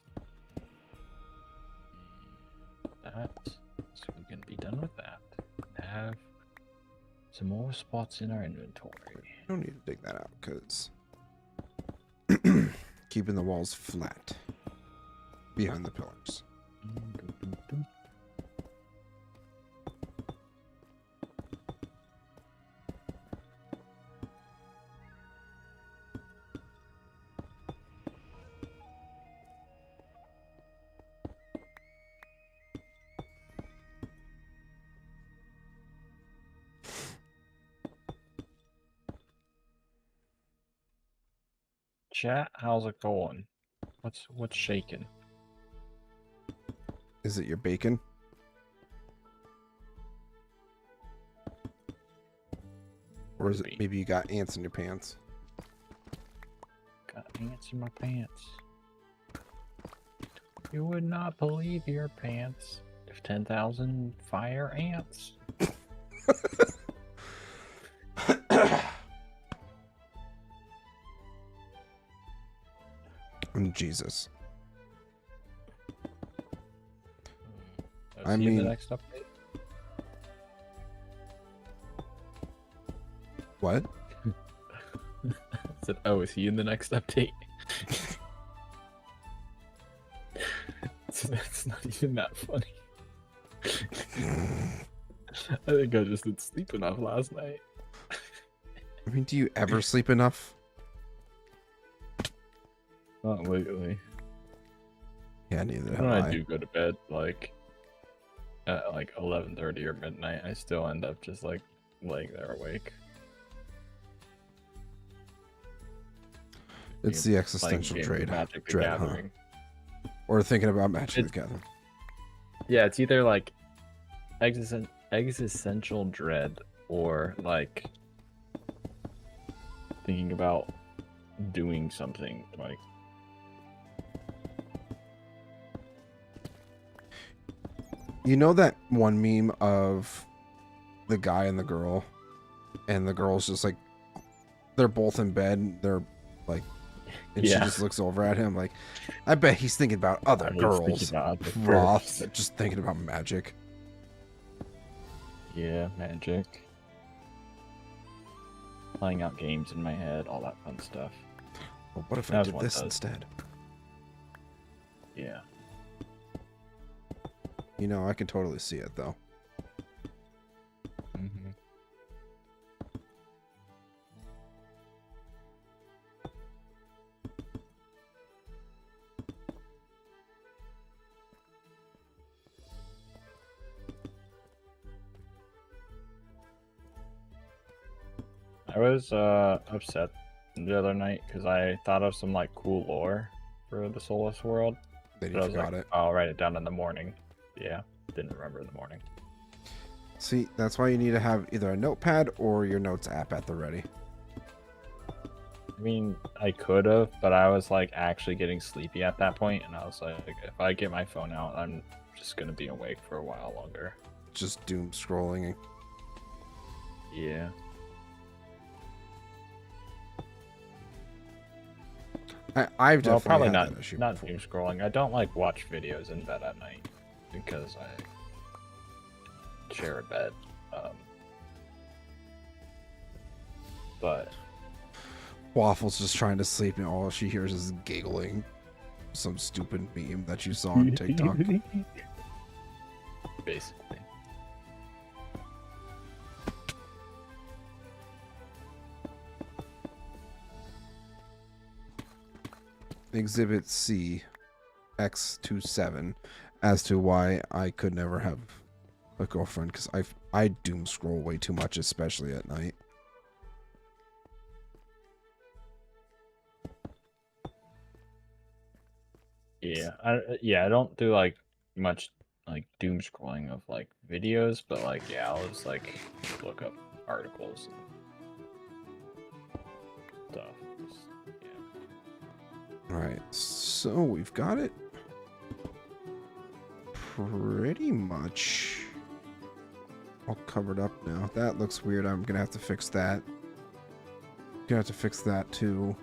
That. So we can be done with that. Have some more spots in our inventory. I don't need to dig that out because keeping the walls flat behind the pillars. Chat, how's it going? What's shaking? Is it your bacon? Or is it maybe you got ants in your pants? Got ants in my pants. You would not believe your pants if 10,000 fire ants. Jesus. I mean, the next update. What? I said, oh, is he in the next update? So that's not even that funny. I think I just didn't sleep enough last night. I mean, do you ever sleep enough? Not lately. Yeah, neither have When I. I do go to bed, like at like 11:30 or midnight, I still end up just like laying there awake. It's the existential dread, huh? Gathering. Or thinking about Magic the Gathering. Yeah, it's either like existential dread or like thinking about doing something like. You know that one meme of the guy and the girl's just like, they're both in bed, they're like, and she just looks over at him like, I bet he's thinking about other girls. Roth, just thinking about Magic. Yeah, Magic. Playing out games in my head, all that fun stuff. Well, what if I did this instead? Yeah. You know, I can totally see it, though. Mm-hmm. I was upset the other night because I thought of some like cool lore for the Soulless world. Then you forgot it. I'll write it down in the morning. Yeah, didn't remember in the morning. See, that's why you need to have either a notepad or your notes app at the ready. I mean, I could have, but I was like actually getting sleepy at that point, and I was like, if I get my phone out, I'm just gonna be awake for a while longer. Just doom scrolling. Yeah. I've definitely probably had that issue not before. doom scrolling. I don't like watch videos in bed at night because I share a bed. But Waffle's just trying to sleep, and all she hears is giggling. Some stupid meme that you saw on TikTok. Basically. Exhibit C, X27, as to why I could never have a girlfriend, because I doom scroll way too much, especially at night. Yeah, I don't do like much like doom scrolling of like videos, but like yeah, I'll just like look up articles and stuff. Yeah. Alright, so we've got it pretty much all covered up now. That looks weird. I'm gonna have to fix that. Gonna have to fix that too.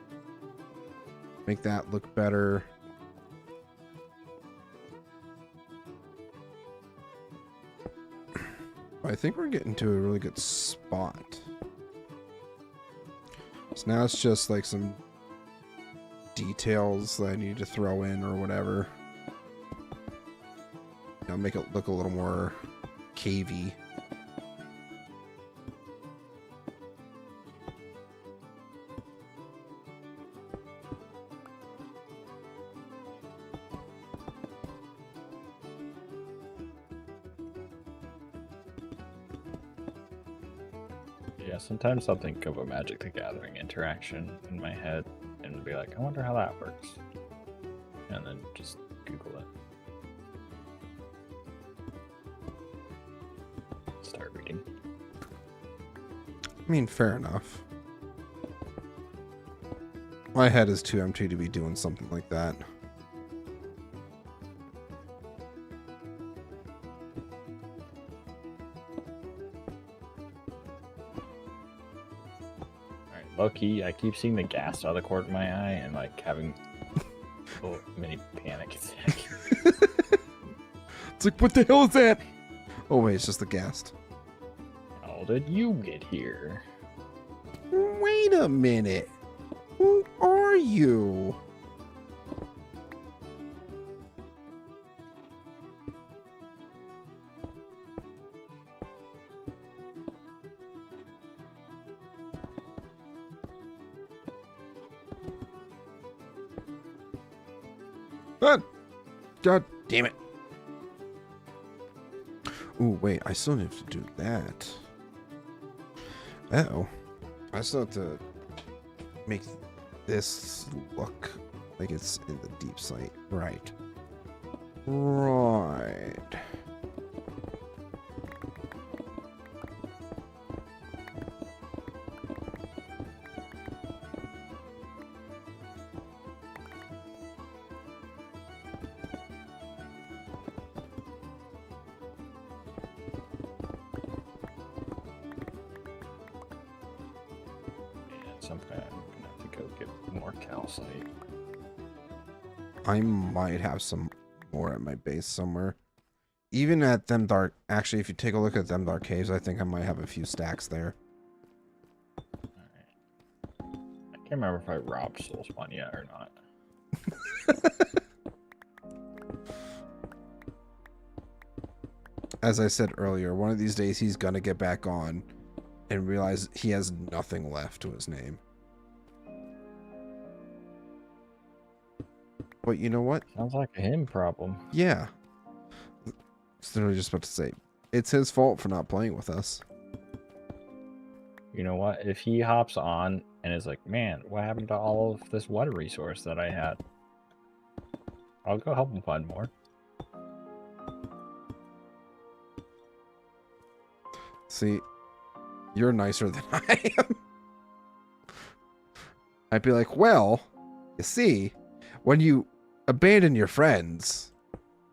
Make that look better. I think we're getting to a really good spot. So now it's just like some details that I need to throw in or whatever. You know, make it look a little more cavey. Yeah, sometimes I'll think of a Magic the Gathering interaction in my head and be like, I wonder how that works. And then just Google it. Start reading. I mean, fair enough. My head is too empty to be doing something like that. Low-key, I keep seeing the ghast out of the corner of my eye and like having a mini panic attack. It's like, what the hell is that? Oh wait, it's just the ghast. How did you get here? Wait a minute. Who are you? God damn it. Ooh, wait, I still have to do that. Uh-oh. I still have to make this look like it's in the deep sight. Right. Right. I might have some more at my base somewhere. Even at them dark... Actually, if you take a look at them dark caves, I think I might have a few stacks there. Alright. I can't remember if I robbed Soulless yet or not. As I said earlier, one of these days he's gonna get back on and realize he has nothing left to his name. But you know what? Sounds like a him problem. Yeah. That's what I was just about to say. It's his fault for not playing with us. You know what? If he hops on and is like, man, what happened to all of this water resource that I had? I'll go help him find more. See, you're nicer than I am. I'd be like, well, you see, when you abandon your friends,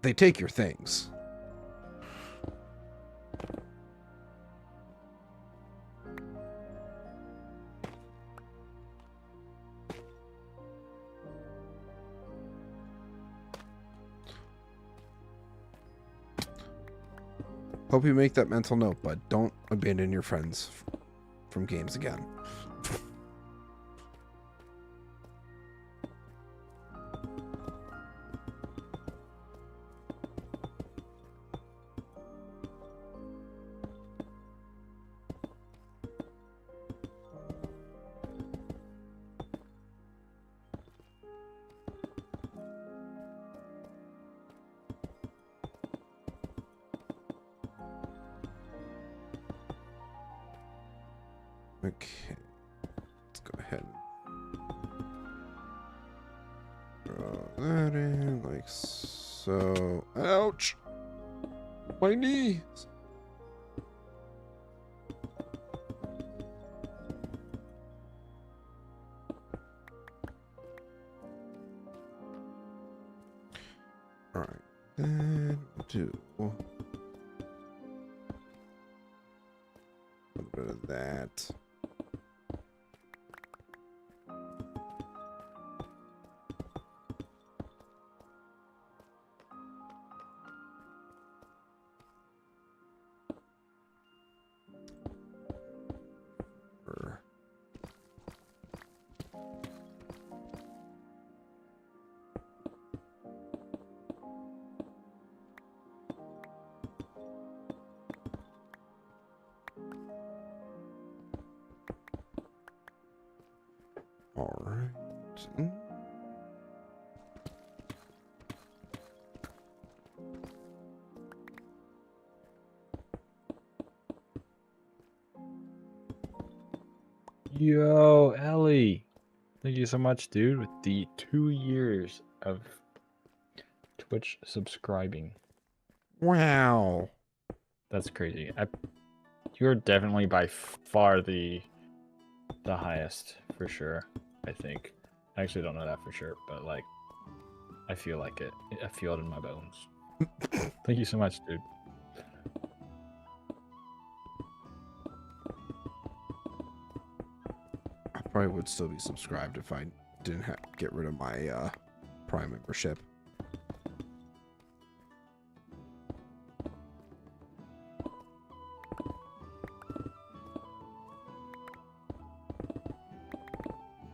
they take your things. Hope you make that mental note, but don't abandon your friends from games again. Okay, let's go ahead and draw that in like so. Ouch! My knees! Alright, then we'll do a little bit of that. Yo, Ellie. Thank you so much, dude, with the 2 years of Twitch subscribing. Wow. That's crazy. You're definitely by far the highest, for sure, I think. I actually don't know that for sure, but like, I feel like it. I feel it in my bones. Thank you so much, dude. I probably would still be subscribed if I didn't get rid of my Prime membership.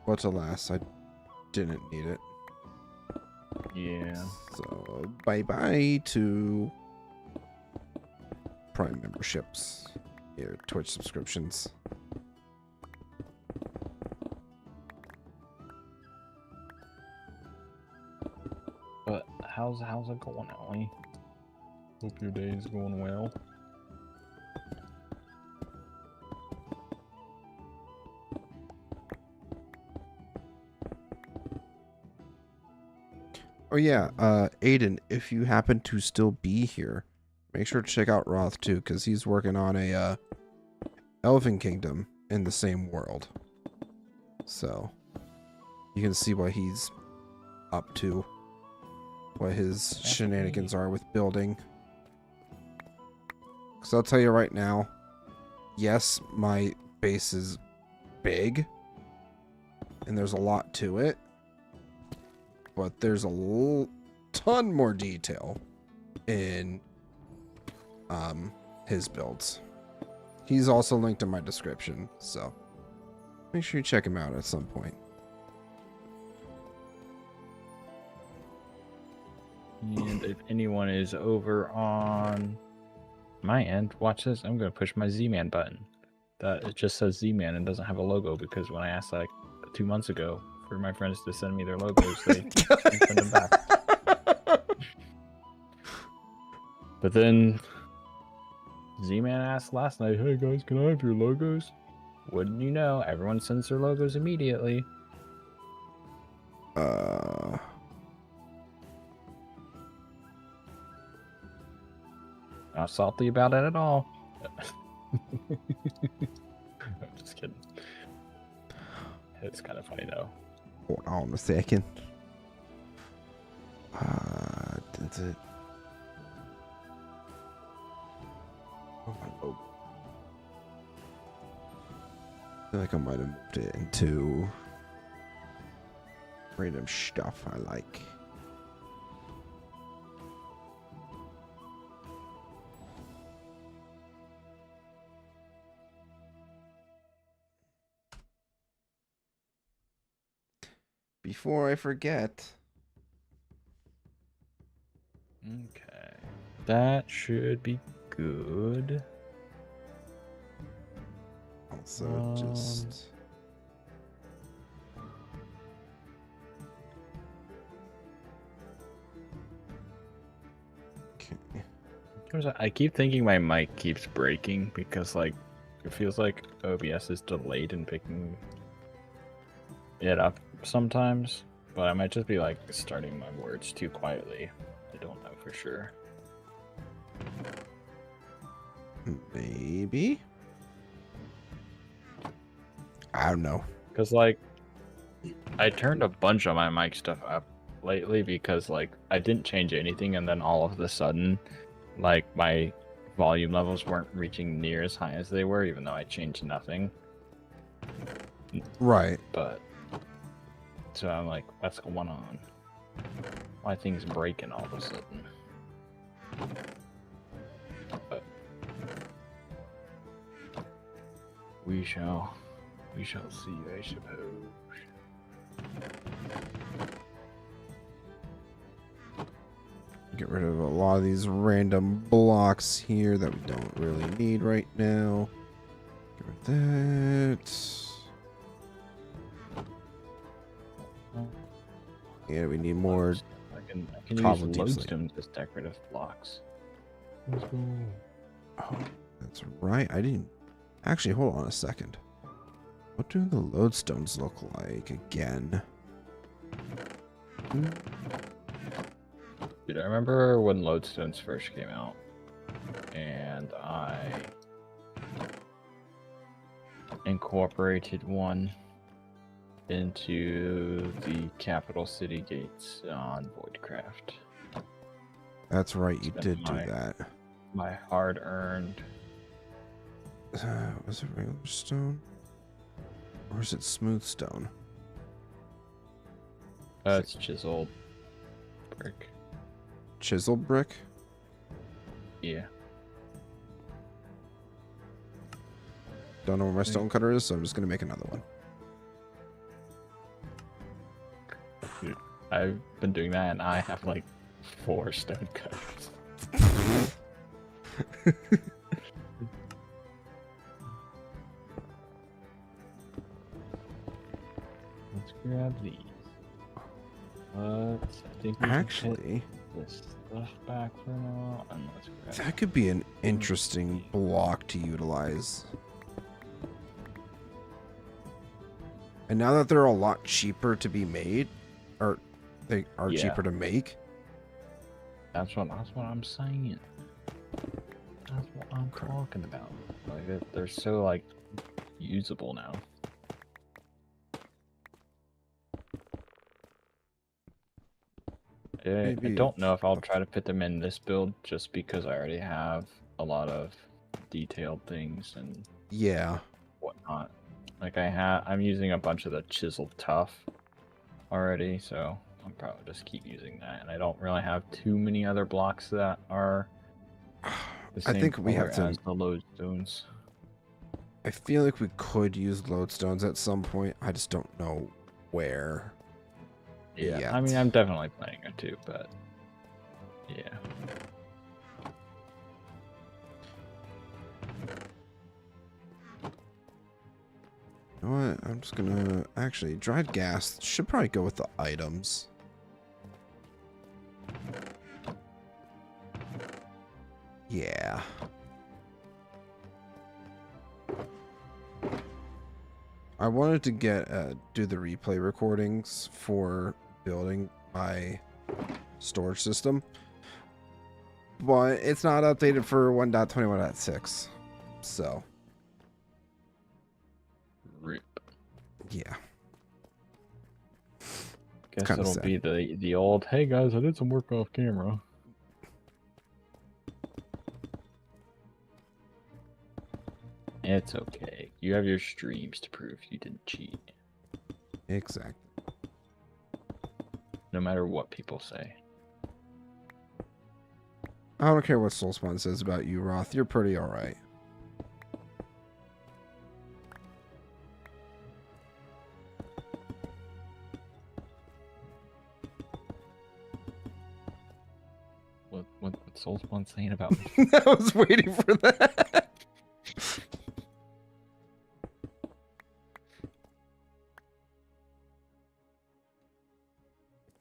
But alas, I didn't need it. Yeah. So bye-bye to Prime memberships, your Twitch subscriptions. But how's it going, Ellie? Hope your day is going well. Oh yeah, Aiden, if you happen to still be here, make sure to check out Roth too, because he's working on a Elven Kingdom in the same world. So you can see what he's up to, what his shenanigans are with building. Because I'll tell you right now, yes, my base is big, and there's a lot to it. But there's a ton more detail in his builds. He's also linked in my description, so make sure you check him out at some point. And if anyone is over on my end, watch this. I'm going to push my Zman button. It just says Zman and doesn't have a logo, because when I asked like 2 months ago for my friends to send me their logos, they didn't send them back. But then Z-Man asked last night, "Hey guys, can I have your logos?" Wouldn't you know, everyone sends their logos immediately. Not salty about it at all. I'm just kidding. It's kind of funny though. Hold on a second. That's it. Oh my god. I feel like I might have moved it into random stuff I like. Before I forget. Okay. That should be good. Also, just... Okay. I keep thinking my mic keeps breaking because, like, it feels like OBS is delayed in picking it up sometimes. But I might just be, like, starting my words too quietly. I don't know for sure. Maybe? I don't know. Because, like, I turned a bunch of my mic stuff up lately because, like, I didn't change anything, and then all of a sudden, like, my volume levels weren't reaching near as high as they were, even though I changed nothing. Right. But, so I'm like, what's going on? Why are things breaking all of a sudden? But we shall see, I suppose. Get rid of a lot of these random blocks here that we don't really need right now. Get rid of that. Yeah, we need more. I can use cobble deep slate. lodestones as decorative blocks. Oh, that's right. I didn't. Actually, hold on a second. What do the lodestones look like again? Dude, I remember when lodestones first came out, and I incorporated one into the capital city gates on Voidcraft. That's right, you did do that. My hard-earned. Was it regular stone? Or is it smooth stone? It's chiseled brick. Chisel brick? Yeah. Don't know where my stone cutter is, so I'm just gonna make another one. Dude, I've been doing that, and I have like 4 stone cutters. Let's grab these. I think we actually can put this stuff back for now, and let's grab that could be an interesting block to utilize. And now that they're a lot cheaper to be made, or they are cheaper to make. That's what I'm saying. That's what I'm talking about. Like they're so like usable now. I don't know if I'll try to fit them in this build just because I already have a lot of detailed things and whatnot. Like I'm using a bunch of the chiseled tough already, so I'll probably just keep using that. And I don't really have too many other blocks that are the same I think we have to as the lodestones. I feel like we could use lodestones at some point. I just don't know where. Yeah, yet. I mean, I'm definitely planning it too, but yeah. You know what? I'm just gonna actually dried gas should probably go with the items. Yeah. I wanted to get do the replay recordings for building my storage system, but it's not updated for 1.21.6, so RIP. Yeah. Guess it'll sad. be the old, hey guys, I did some work off camera. It's okay. You have your streams to prove you didn't cheat. Exactly. No matter what people say. I don't care what Soulspawn says about you, Roth. You're pretty alright. What's Soulspawn saying about me? I was waiting for that.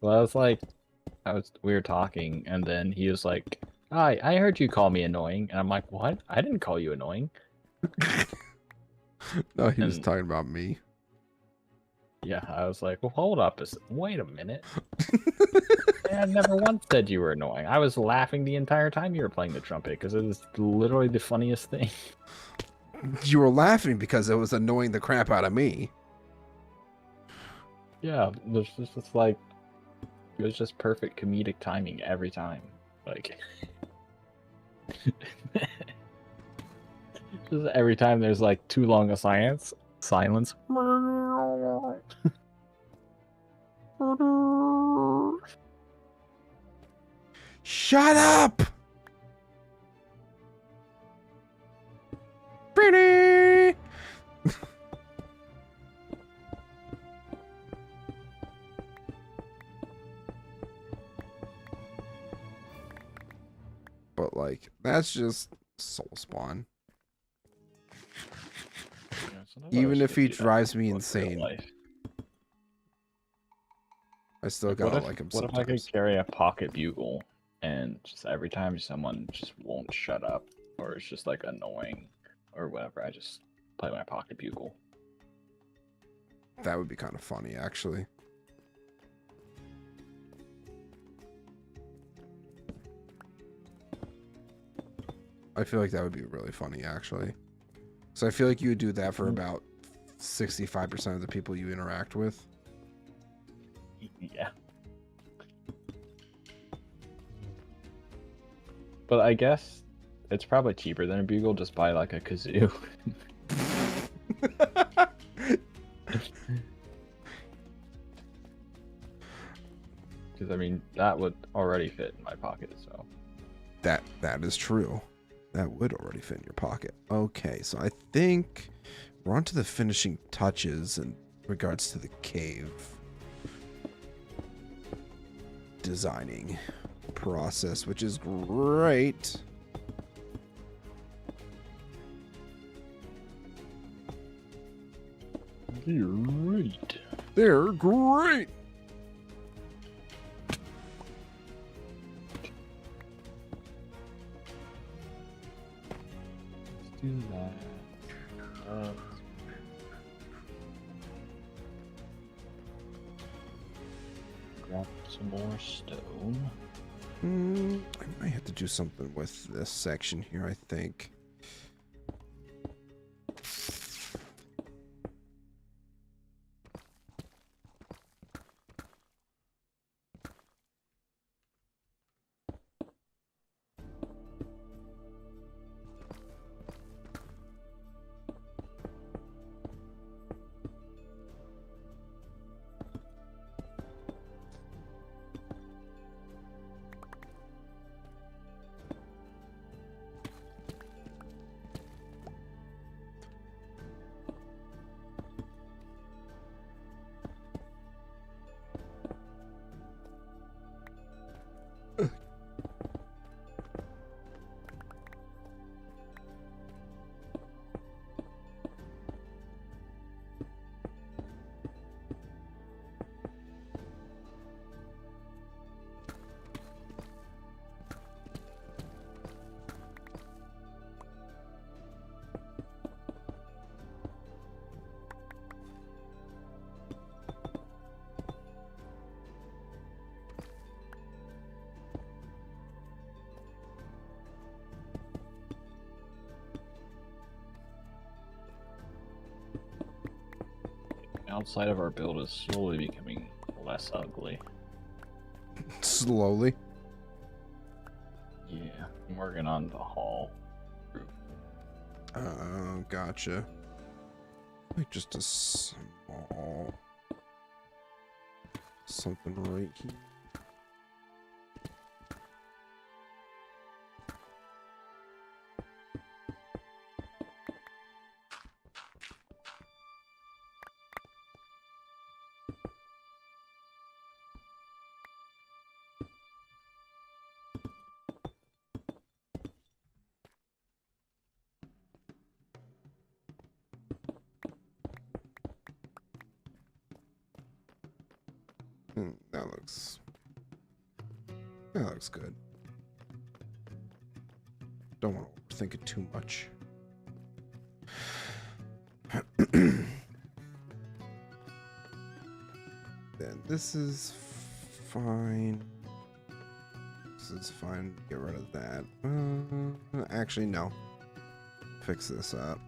Well, I was like, we were talking, and then he was like, "Hi, I heard you call me annoying," and I'm like, "What? I didn't call you annoying." No, he was talking about me. Yeah, I was like, well, hold up, wait a minute. I never once said you were annoying. I was laughing the entire time you were playing the trumpet because it was literally the funniest thing. You were laughing because it was annoying the crap out of me. Yeah, there's just like, it was just perfect comedic timing every time. Like, just every time there's like too long a silence. Shut up! Pretty! But like, that's just Soulspawn. Even if he drives me insane. I still Like, gotta like him what if I sometimes. could carry a pocket bugle and just every time someone just won't shut up or it's just like annoying or whatever, I just play my pocket bugle. That would be kind of funny, actually. I feel like that would be really funny, actually. So I feel like you would do that for about 65% of the people you interact with. Yeah. But I guess it's probably cheaper than a bugle. Just buy like a kazoo. Because I mean that would already fit in my pocket. So That is true. That would already fit in your pocket. Okay, so I think we're on to the finishing touches in regards to the cave designing process, which is great. great. They're great. Let's do that. Grab some more stone. I might have to do something with this section here, I think. Outside of our build is slowly becoming less ugly. Slowly. Yeah, I'm working on the hall roof. Oh, gotcha. Like just a small something right here. That looks good. Don't want to overthink it too much. Then this is fine. This is fine. Get rid of that. Actually, no. Fix this up.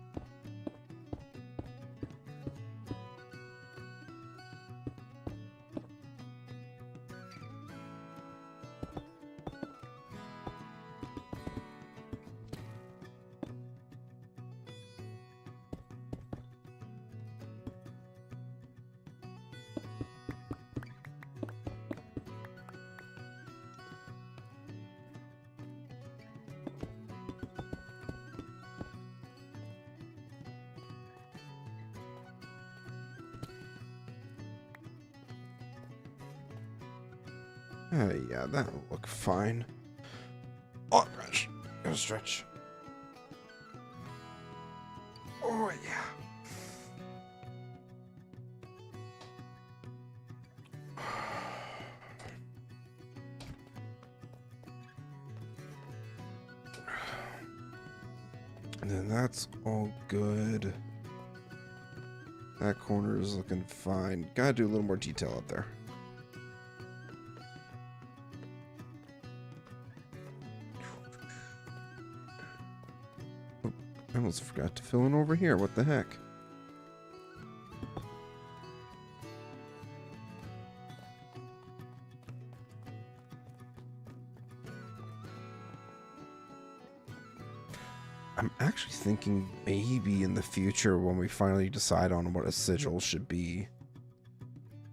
Yeah, that'll look fine. Oh gosh, gotta stretch. Oh yeah. And then that's all good. That corner is looking fine. Gotta do a little more detail up there. Oh, I almost forgot to fill in over here. What the heck? I'm actually thinking maybe in the future when we finally decide on what a sigil should be,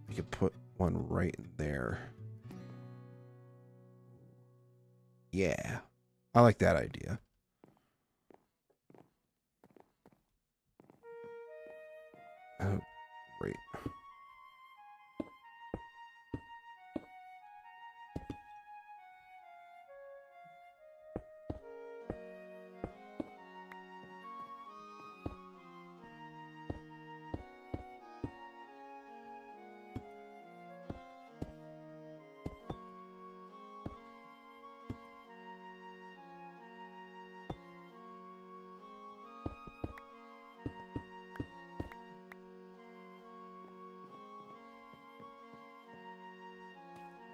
we could put one right in there. Yeah, I like that idea. Oh, great.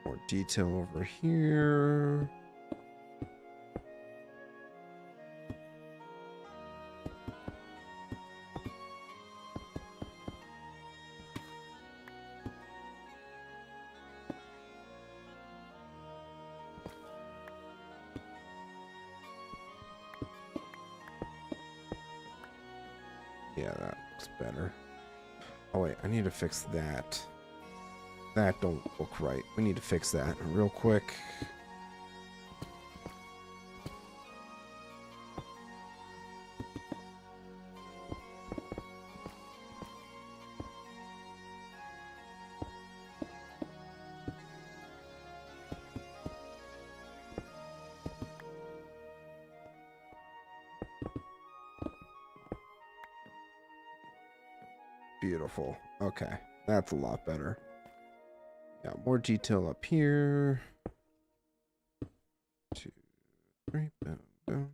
More detail over here. Yeah, that looks better. Oh wait, I need to fix that. That don't look right. We need to fix that real quick. Beautiful. Okay, that's a lot better. Yeah, more detail up here. 2, 3, boom, boom.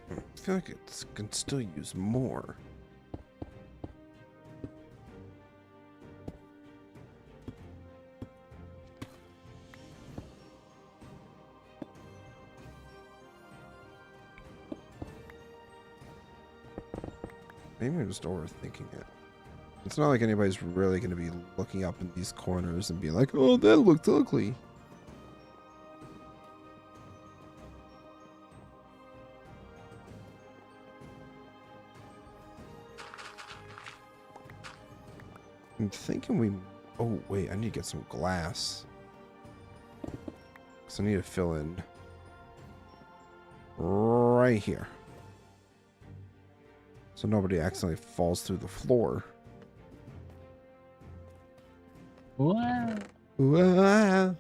I feel like it can still use more. Maybe I'm just overthinking it. It's not like anybody's really going to be looking up in these corners and be like, oh, that looks ugly. I'm thinking we... Oh, wait, I need to get some glass. So I need to fill in right here. So nobody accidentally falls through the floor. Wow. Wow.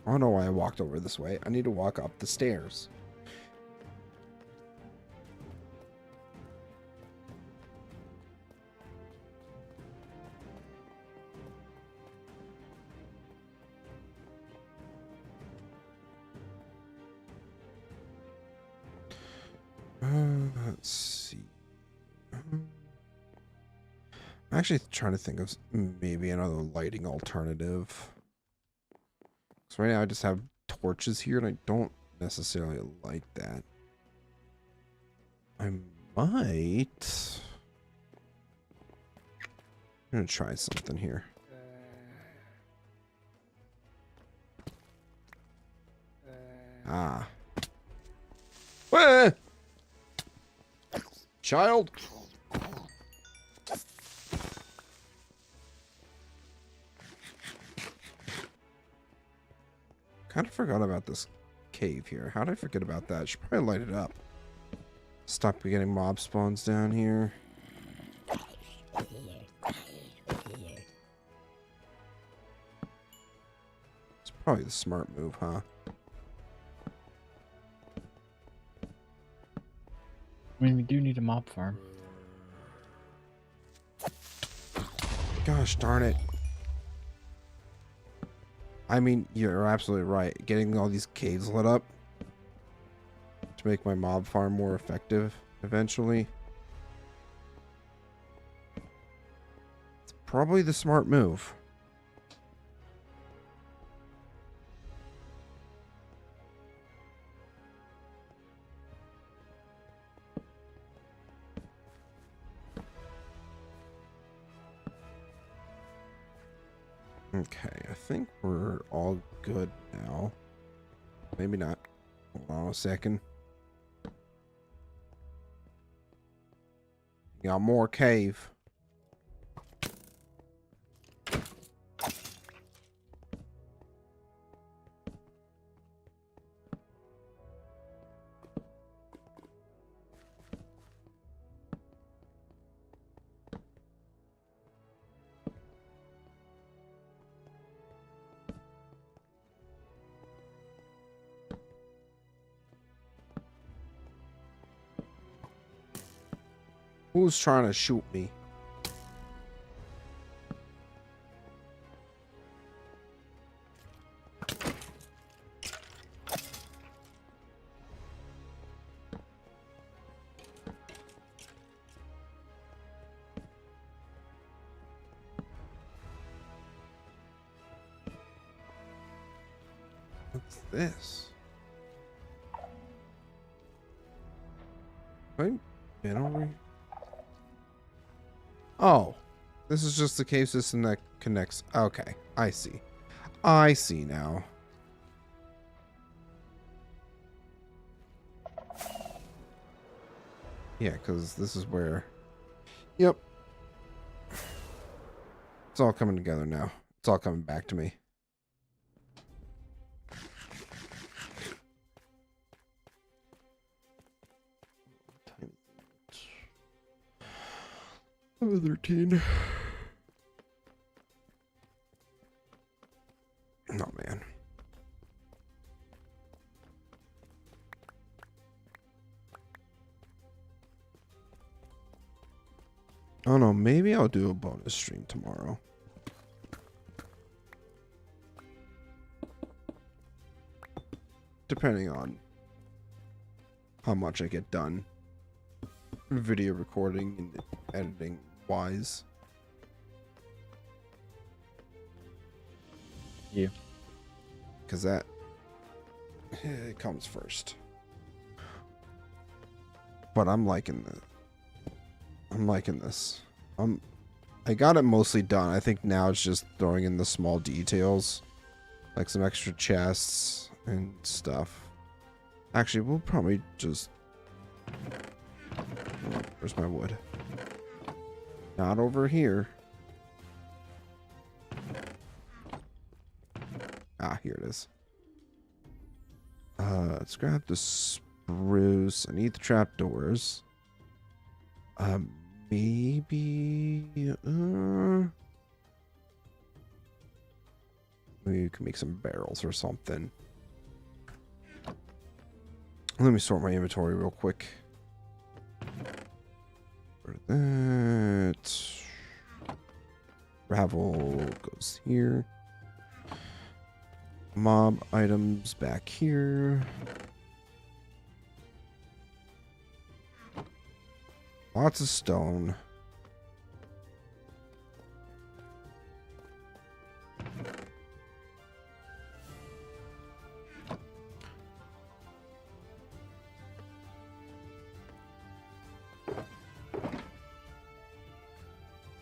I don't know why I walked over this way. I need to walk up the stairs. Let's see. I'm actually trying to think of maybe another lighting alternative. So right now I just have torches here and I don't necessarily like that. I might... I'm gonna try something here. Ah. Ah! Child. Kind of forgot about this cave here. How did I forget about that? Should probably light it up. Stop getting mob spawns down here. It's probably the smart move, huh? I mean, we do need a mob farm. Gosh darn it. I mean, you're absolutely right. Getting all these caves lit up to make my mob farm more effective eventually. It's probably the smart move. Okay, I think we're all good now. Maybe not. Hold on a second. Got more cave. Who's trying to shoot me? What's this? Have I been over here? Oh, this is just the cave system that connects. Okay, I see. I see now. Yeah, because this is where... Yep. It's all coming together now. It's all coming back to me. Oh, 13. Oh, man. Oh, no. Maybe I'll do a bonus stream tomorrow. Depending on how much I get done. Video recording and editing wise. Yeah. Because that it comes first. But I'm liking this. I'm liking this. I got it mostly done. I think now it's just throwing in the small details. Like some extra chests and stuff. Actually, we'll probably just... Where's my wood? Not over here. Ah, here it is. Let's grab the spruce. I need the trapdoors. Maybe... maybe we can make some barrels or something. Let me sort my inventory real quick. That gravel goes here. Mob items back here. Lots of stone.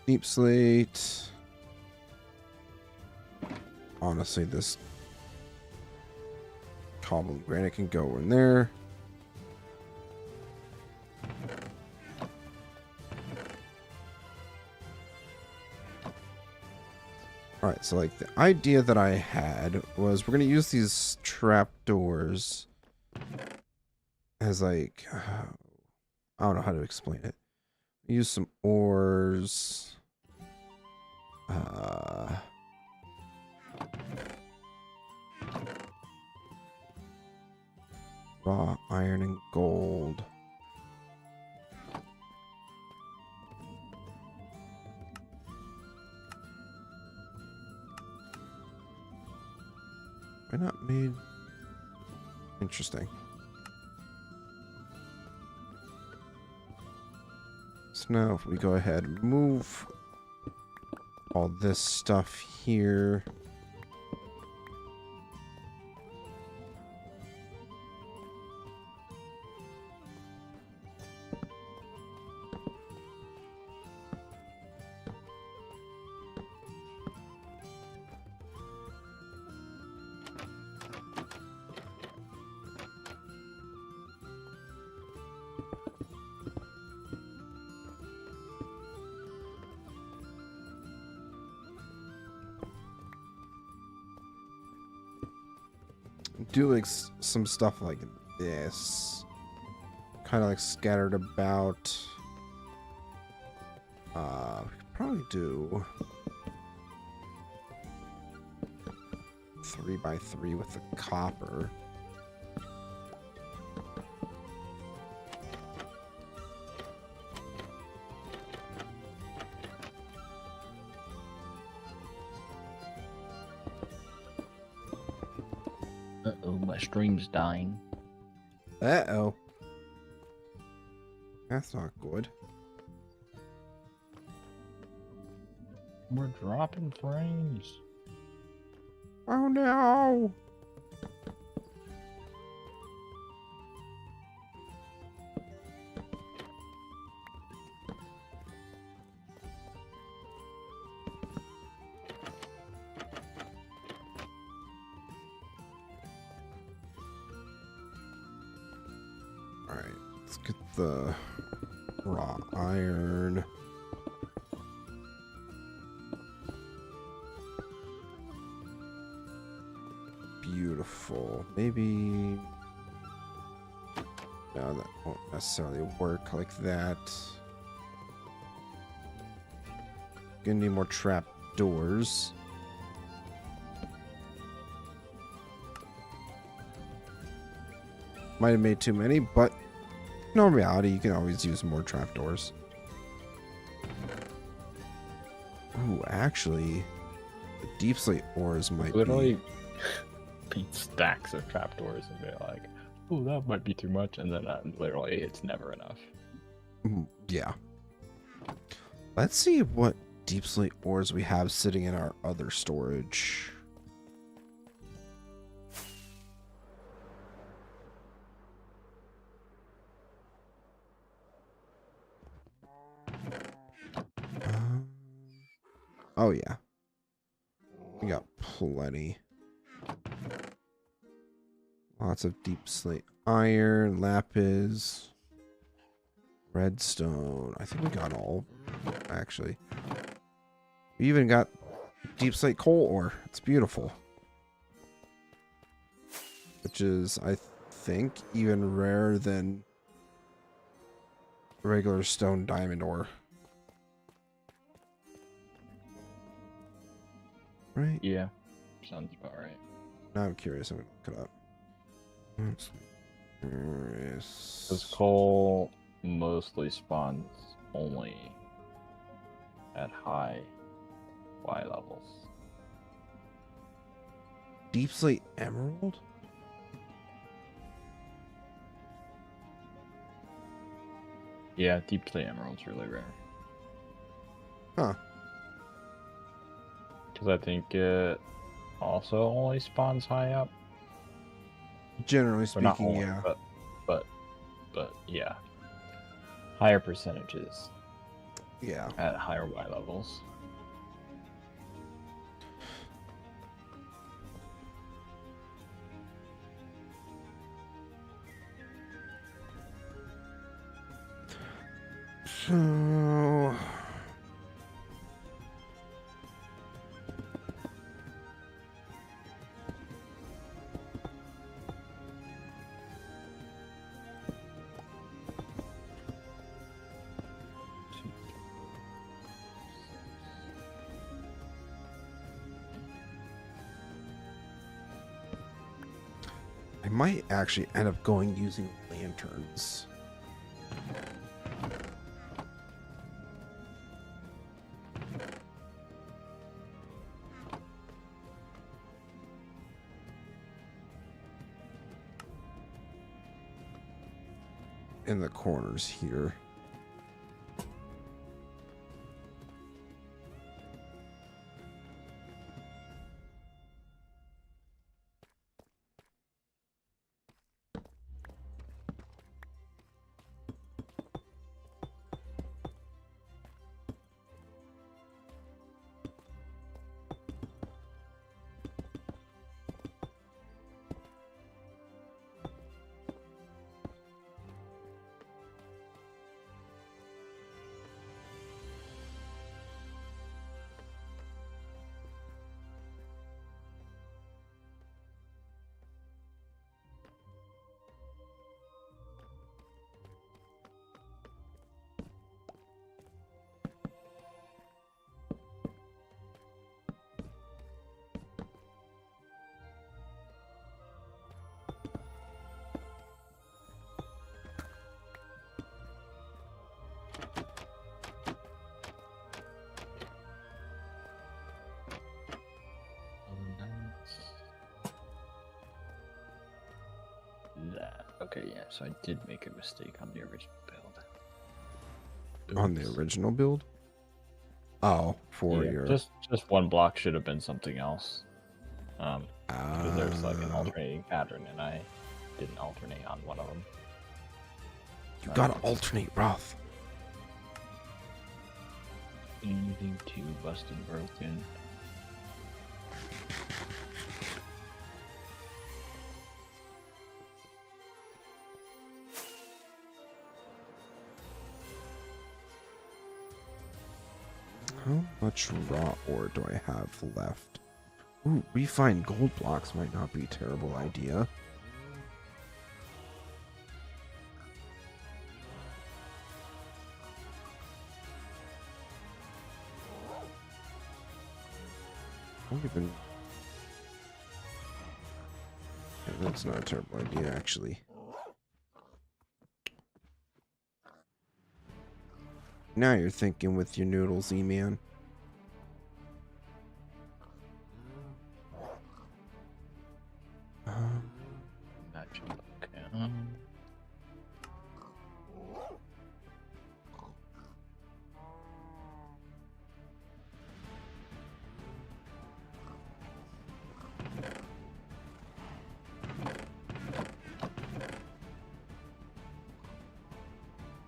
Deep slate. Honestly, this cobbled granite can go in there. Alright, Alright, so like the idea that I had was we're going to use these trapdoors as like, I don't know how to explain it. Use some ores. Raw iron and gold. Why not made? Interesting. So now if we go ahead and move all this stuff here. Do like some stuff like this, kind of like scattered about. We could probably do 3x3 with the copper. Uh-oh, my stream's dying. Uh-oh. That's not good. We're dropping frames. Oh no! Alright, let's get the raw iron. Beautiful. Maybe... No, that won't necessarily work like that. Gonna need more trap doors. Might have made too many, but in reality, you can always use more trapdoors. Ooh, actually, the deep slate ores might Literally beat stacks of trapdoors and be like, oh, that might be too much. And then literally, it's never enough. be... Yeah. Let's see what deep slate ores we have sitting in our other storage. Oh yeah, we got plenty. Lots of deep slate iron, lapis, redstone. I think we got all, actually. We even got deep slate coal ore. It's beautiful. Which is, I think, even rarer than regular stone diamond ore. Right? Yeah, sounds about right. Now I'm curious. I'm gonna look it up. Curious. Because coal mostly spawns only at high Y levels. Deep slate emerald? Yeah, deep slate emerald's really rare. Huh. Because I think it also only spawns high up. Generally Or not speaking, only, yeah. but yeah. Higher percentages Yeah. at higher Y levels. So... I might actually end up going using lanterns. In the corners here. That. Okay, yeah, so I did make a mistake on the original build. On the original build? Oh, for yeah, your... just one block should have been something else. Because there's like an alternating pattern, and I didn't alternate on one of them. You gotta alternate, Roth. Anything too busted broken. How much raw ore do I have left? Ooh, refined gold blocks might not be a terrible idea. I don't even... Yeah, that's not a terrible idea, actually. Now you're thinking with your noodles, E-Man. Magic. Okay.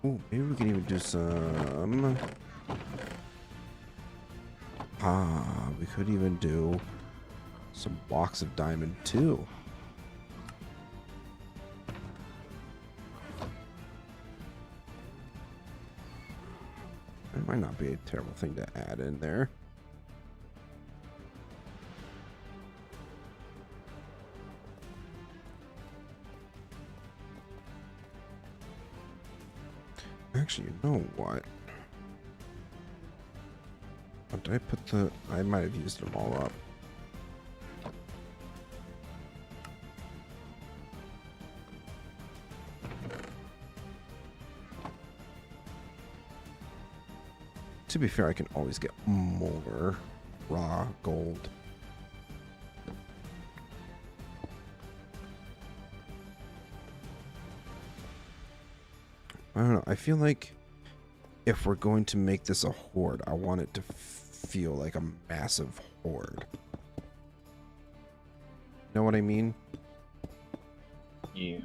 Ooh, maybe we can even do some... we could even do some blocks of diamond too. That might not be a terrible thing to add in there. Actually, you know what? What did I put the... I might have used them all up. To be fair, I can always get more raw gold. I don't know. I feel like if we're going to make this a hoard, I want it to feel like a massive hoard. Know what I mean? Yeah.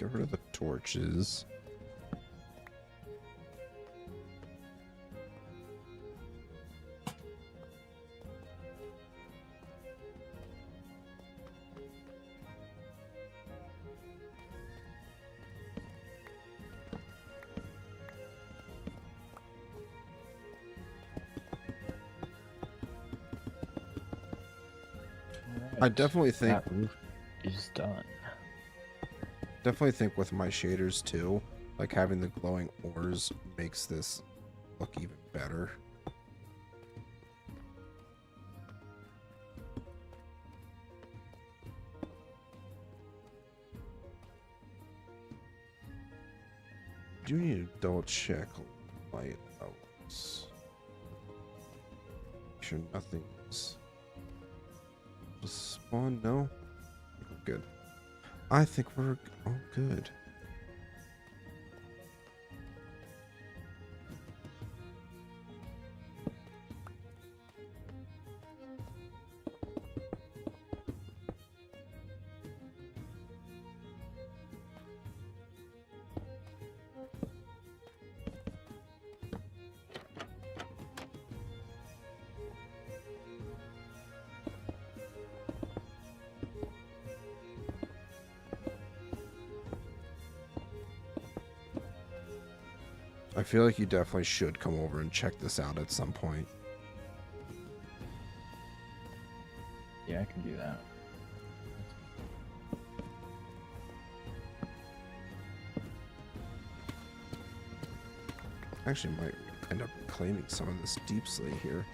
get rid of the torches. I definitely think that roof is done. Definitely think with my shaders too, like having the glowing ores makes this look even better. Do need to double check light levels. Make sure nothing's spawn. No, we're good. I think we're all good. I feel like you definitely should come over and check this out at some point. Yeah, I can do that. Actually, might end up claiming some of this deep slate here.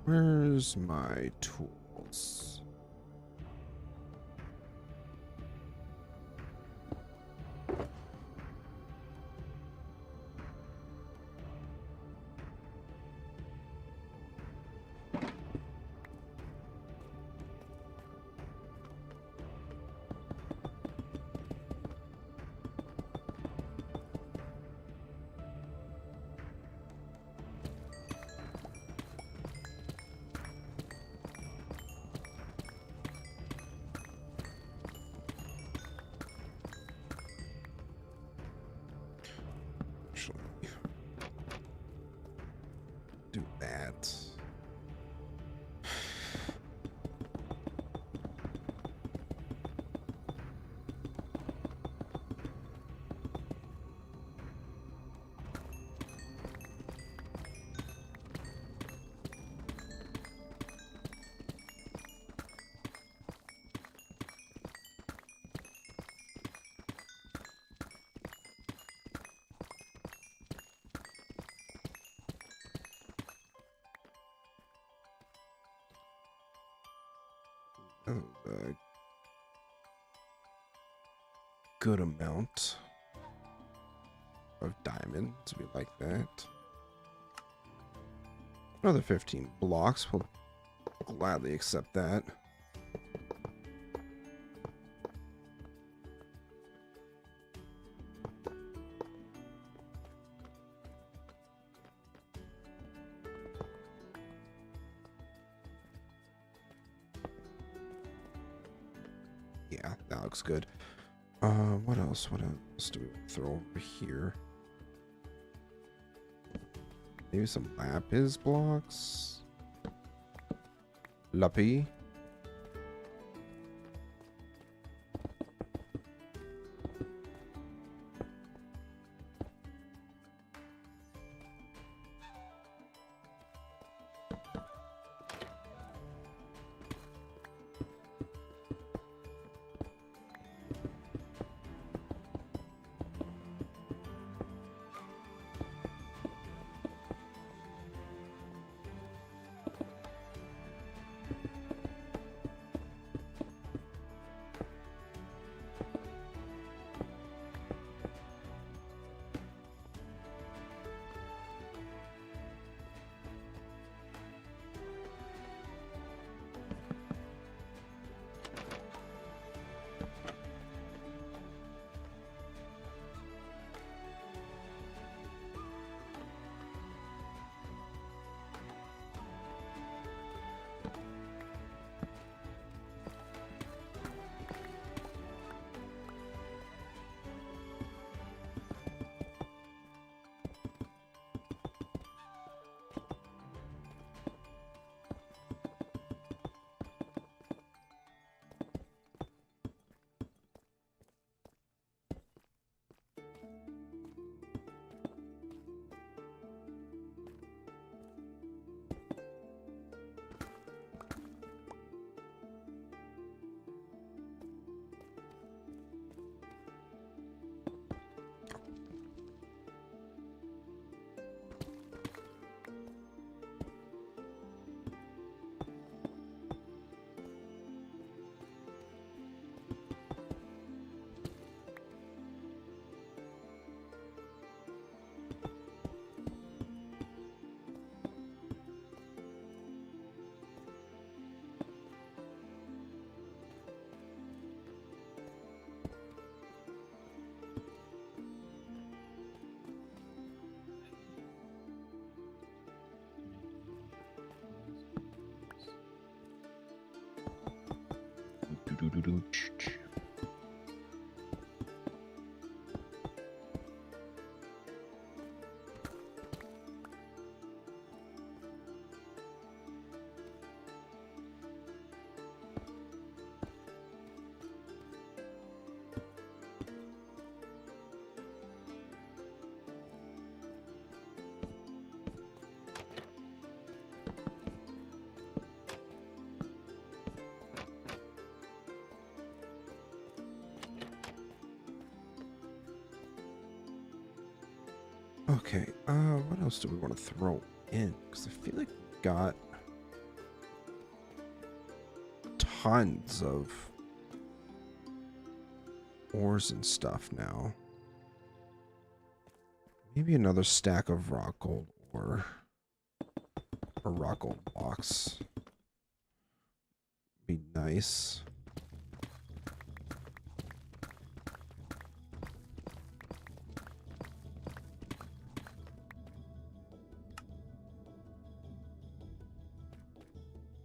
Where's my tools? Do that. A good amount of diamonds. We like that. Another 15 blocks. We'll gladly accept that. looks good. What else? What else do we throw over here? Maybe some lapis blocks. Lappy. Okay, what else do we want to throw in? Because I feel like we got tons of ores and stuff now. Maybe another stack of rock gold ore. Or rock gold blocks. Be nice.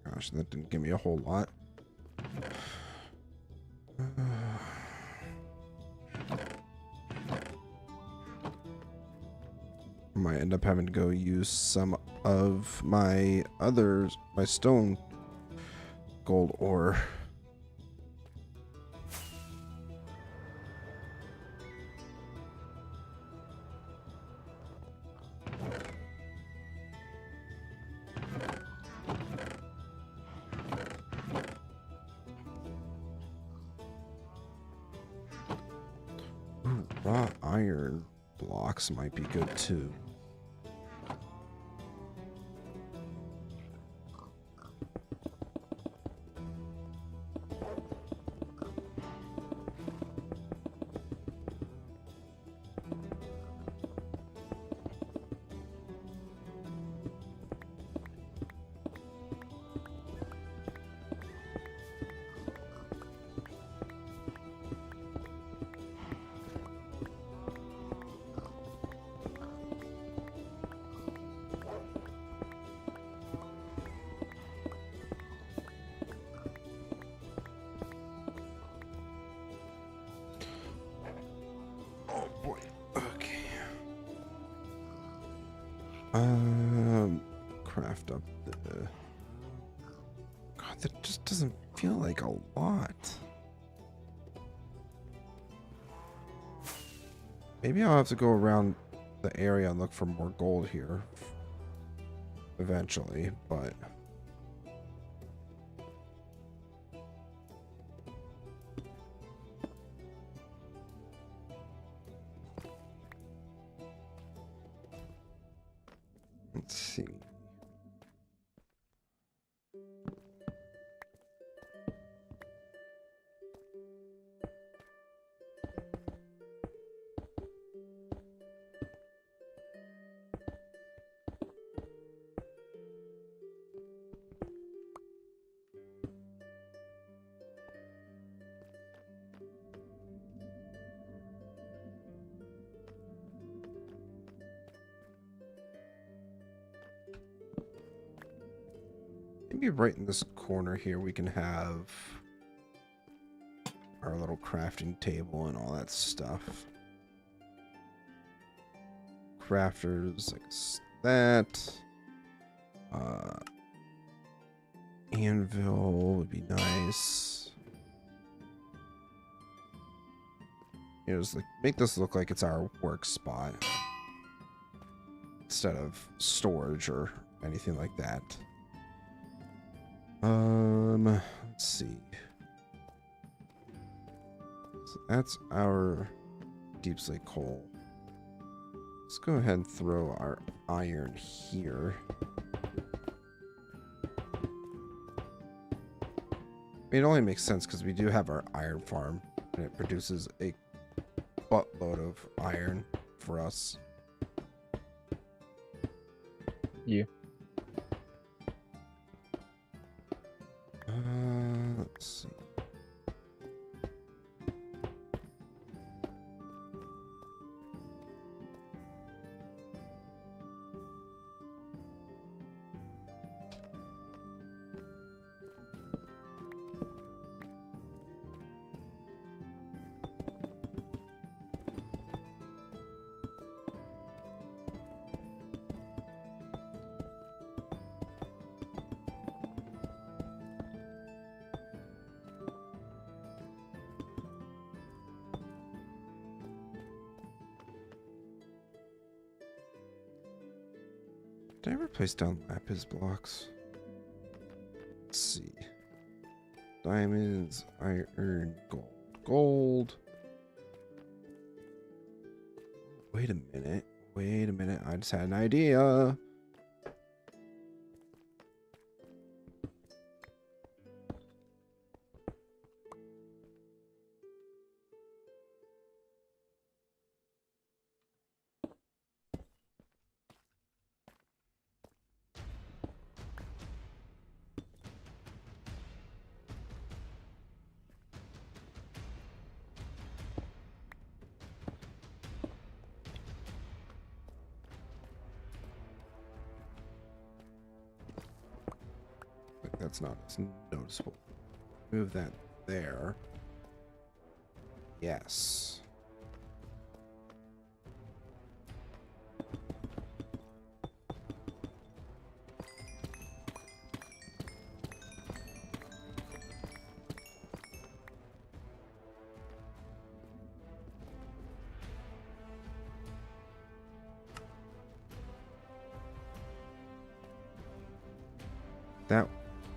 Gosh, that didn't give me a whole lot. Might end up having to go use some of my stone gold ore. Ooh, raw iron blocks might be good too. Craft up the... God, that just doesn't feel like a lot. Maybe I'll have to go around the area and look for more gold here eventually, but... Let's see. Maybe right in this corner here we can have our little crafting table and all that stuff. Crafters, like that. Anvil would be nice. You know, just like make this look like it's our work spot instead of storage or anything like that. Let's see. So that's our deep slate coal. Let's go ahead and throw our iron here. It only makes sense because we do have our iron farm and it produces a buttload of iron for us. Yeah. Let's see. Did I ever place down lapis blocks? Let's see. Diamonds, iron, gold. Gold. Wait a minute. Wait a minute. I just had an idea. That's not as noticeable. Move that there. Yes. That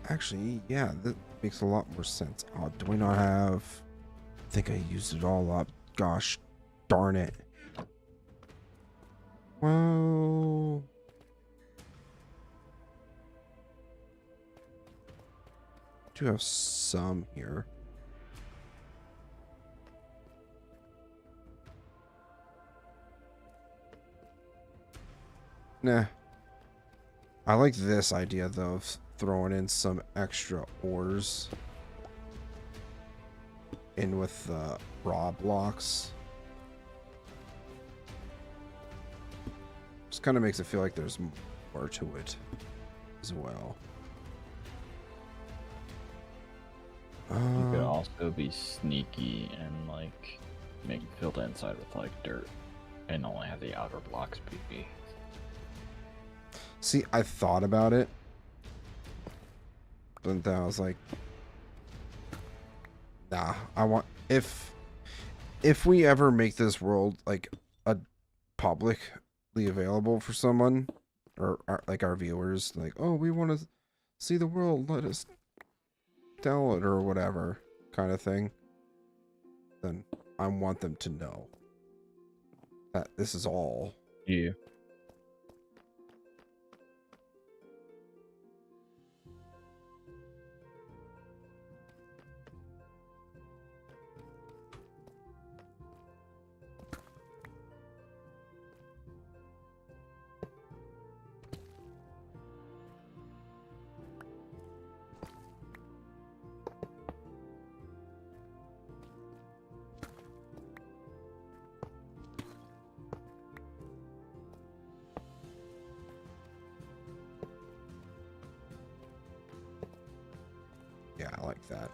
actually, yeah, that makes a lot more sense. Oh, do I not have... I think I used it all up. Gosh, darn it. Well... do have some here. Nah. I like this idea, though, of throwing in some extra ores in with the raw blocks. Just kind of makes it feel like there's more to it as well. You could also be sneaky and like fill the inside with like dirt and only have the outer blocks be. See, I thought about it, but then I was like, nah, I want if we ever make this world like a publicly available for someone or like our viewers, like, oh, we want to see the world, let us download or whatever kind of thing, then I want them to know that this is all. Yeah. Yeah, I like that.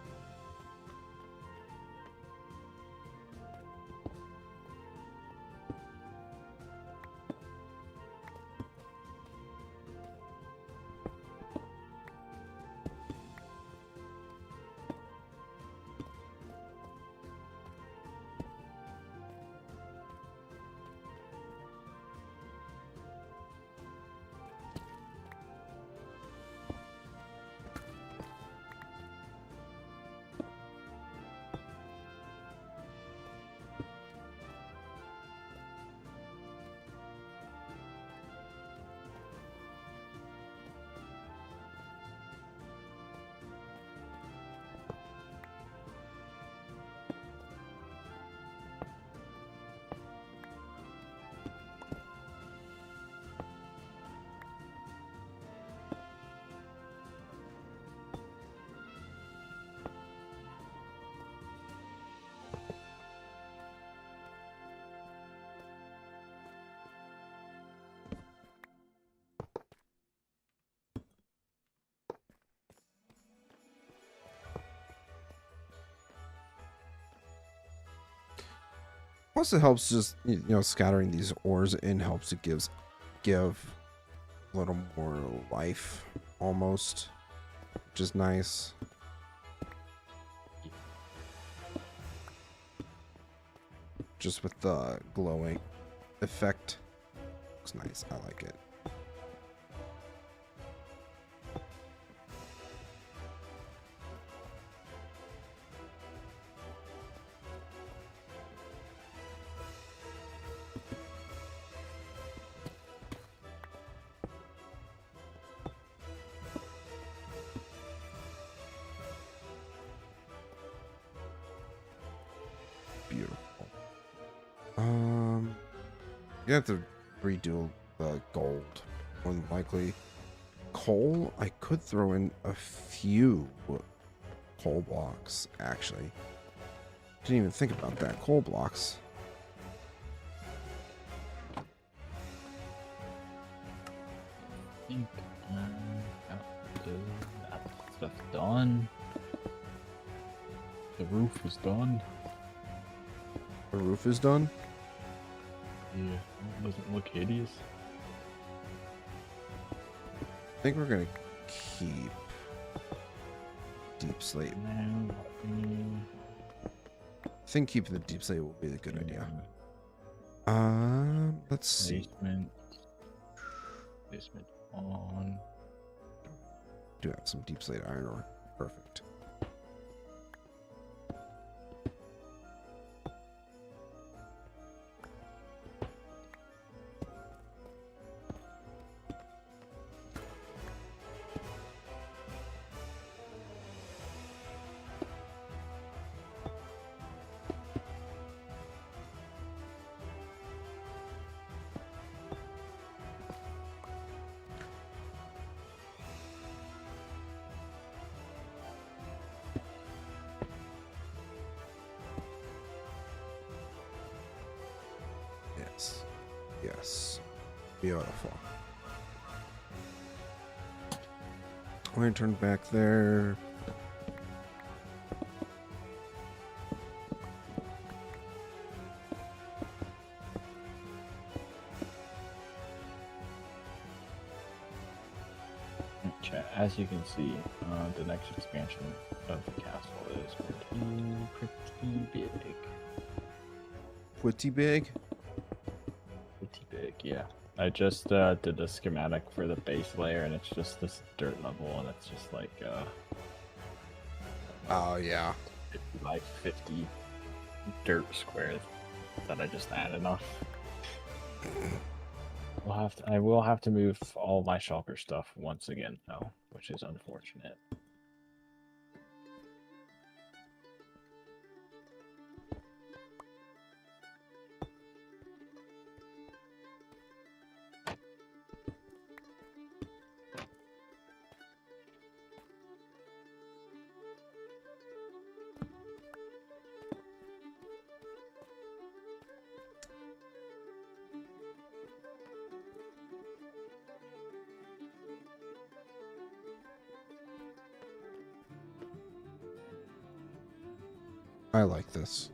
Plus, it helps just scattering these ores in helps. It give a little more life, almost, which is nice. Just with the glowing effect, looks nice. I like it. Beautiful. You have to redo the gold, more than likely. Coal, I could throw in a few coal blocks, actually. Didn't even think about that. Coal blocks. I think that stuff done. The roof is done. The roof is done? Yeah, it doesn't look hideous. I think we're gonna keep deep slate. I think keeping the deep slate will be a good idea. Let's see. Basement on. Do have some deep slate iron ore. Perfect. Yes. Yes. Beautiful. We're gonna turn back there. Chat, as you can see, the next expansion of the castle is pretty big. Pretty big? Pretty big, yeah. I just did the schematic for the base layer, and it's just this dirt level, and it's just like Oh yeah. 50 by 50 dirt squares that I just added on. I will have to move all my shulker stuff once again, though, which is unfortunate. I like this.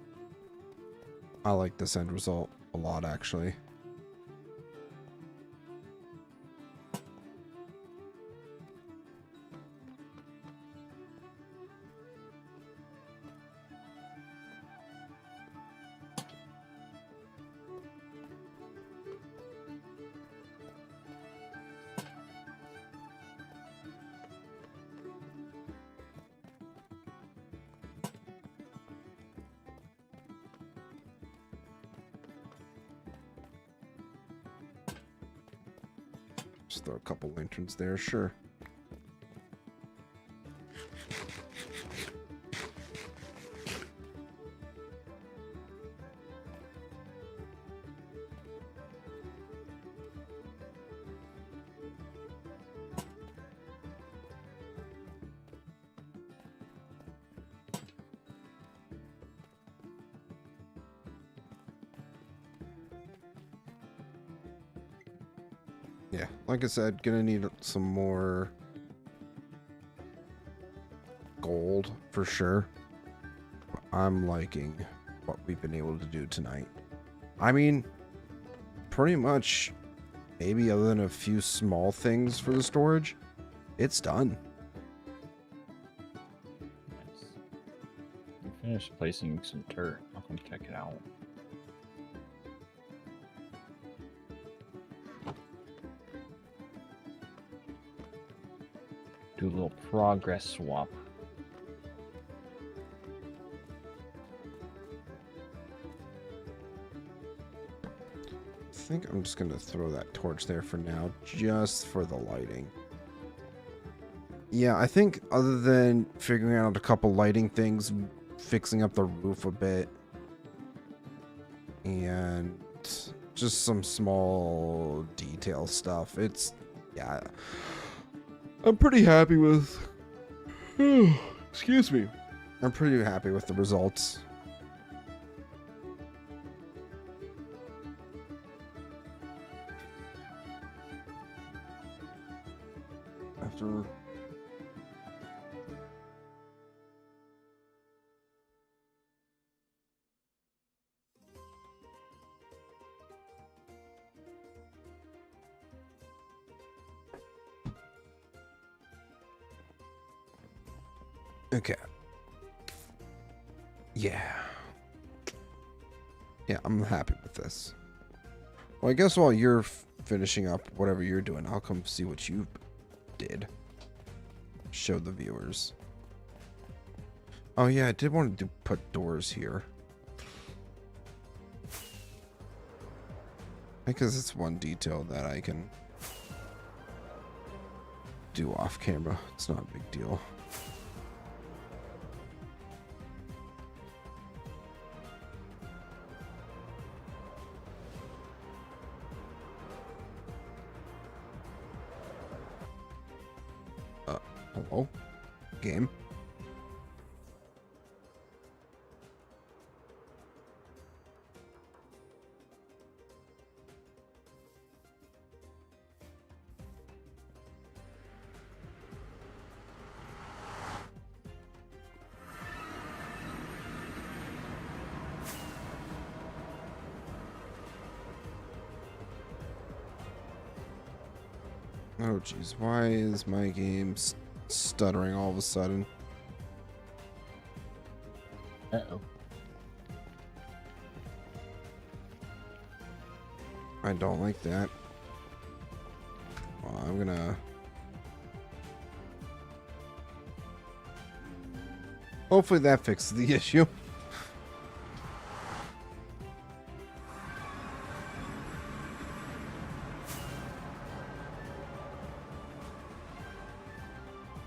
I like this end result a lot, actually. Just throw a couple lanterns there, sure. Yeah, like I said, gonna need some more gold for sure. But I'm liking what we've been able to do tonight. I mean, pretty much, maybe other than a few small things for the storage, it's done. Nice. I finished placing some dirt. I'll come check it out. Do a little progress swap. I think I'm just gonna throw that torch there for now, just for the lighting. Yeah, I think other than figuring out a couple lighting things, fixing up the roof a bit, and just some small detail stuff, yeah, I'm pretty happy with, excuse me, I'm pretty happy with the results. After okay. Yeah. Yeah, I'm happy with this. Well, I guess while you're finishing up whatever you're doing, I'll come see what you did. Show the viewers. Oh yeah, I did want to put doors here. Because it's one detail that I can do off camera. It's not a big deal. Hello? Game? Oh jeez, why is my game stuttering all of a sudden? Uh-oh. I don't like that. Well, I'm gonna... Hopefully that fixes the issue.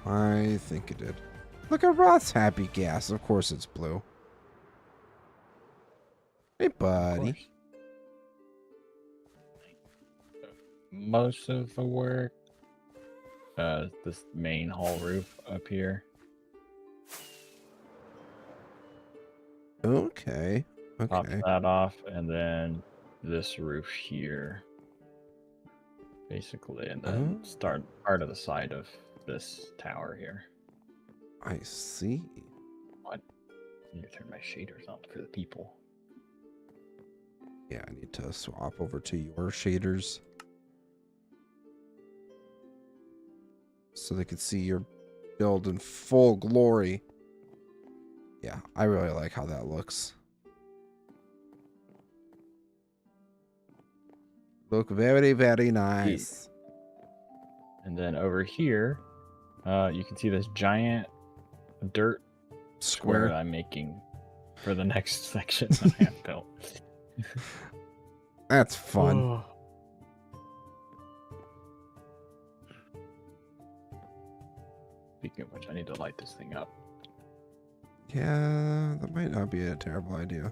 I think it did. Look at Roth's happy gas. Of course it's blue. Hey, buddy. Most of the work, this main hall roof up here. Okay. Pop Okay. that off, and then this roof here, basically, and then start part of the side of this tower here. I see. What? I need to turn my shaders on for the people. Yeah, I need to swap over to your shaders so they could see your build in full glory. Yeah, I really like how that looks. Look very, very nice. And then over here, you can see this giant dirt square that I'm making for the next section that I have built. That's fun. Oh. Speaking of which, I need to light this thing up. Yeah, that might not be a terrible idea.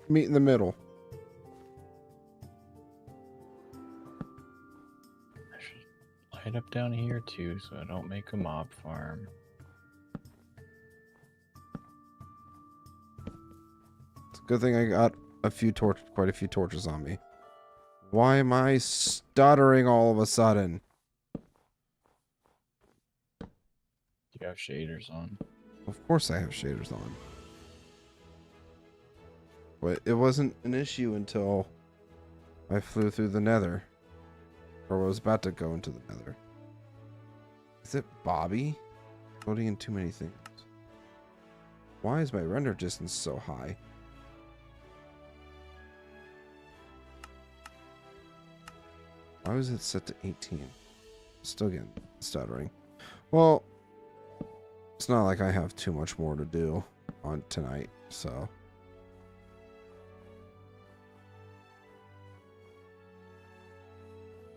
Meet in the middle. I should light up down here too, so I don't make a mob farm. It's a good thing I got quite a few torches on me. Why am I stuttering all of a sudden? You have shaders on. Of course I have shaders on. But it wasn't an issue until I flew through the nether. Or was about to go into the nether. Is it Bobby? Loading in too many things. Why is my render distance so high? Why was it set to 18? Still getting stuttering. Well, it's not like I have too much more to do on tonight, so...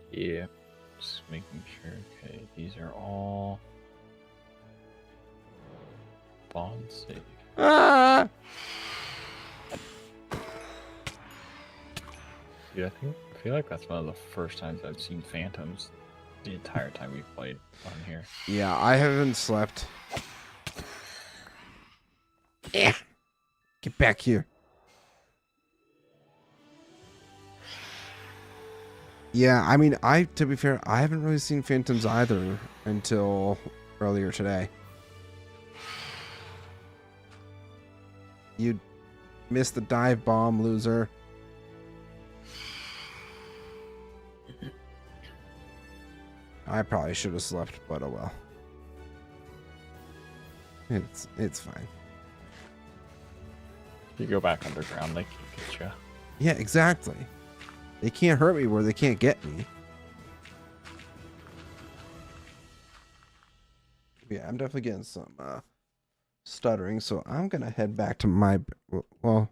Yeah, just making sure. Okay, these are all bond safe. Ah! Dude, I feel like that's one of the first times I've seen phantoms the entire time we've played on here. Yeah, I haven't slept. Yeah. Get back here. Yeah, I mean, to be fair, I haven't really seen phantoms either until earlier today. You missed the dive bomb, loser. I probably should have slept, but oh well. It's fine. If you go back underground, they can get you. Yeah, exactly. They can't hurt me where they can't get me. Yeah, I'm definitely getting some stuttering, so I'm gonna head back to my... Well,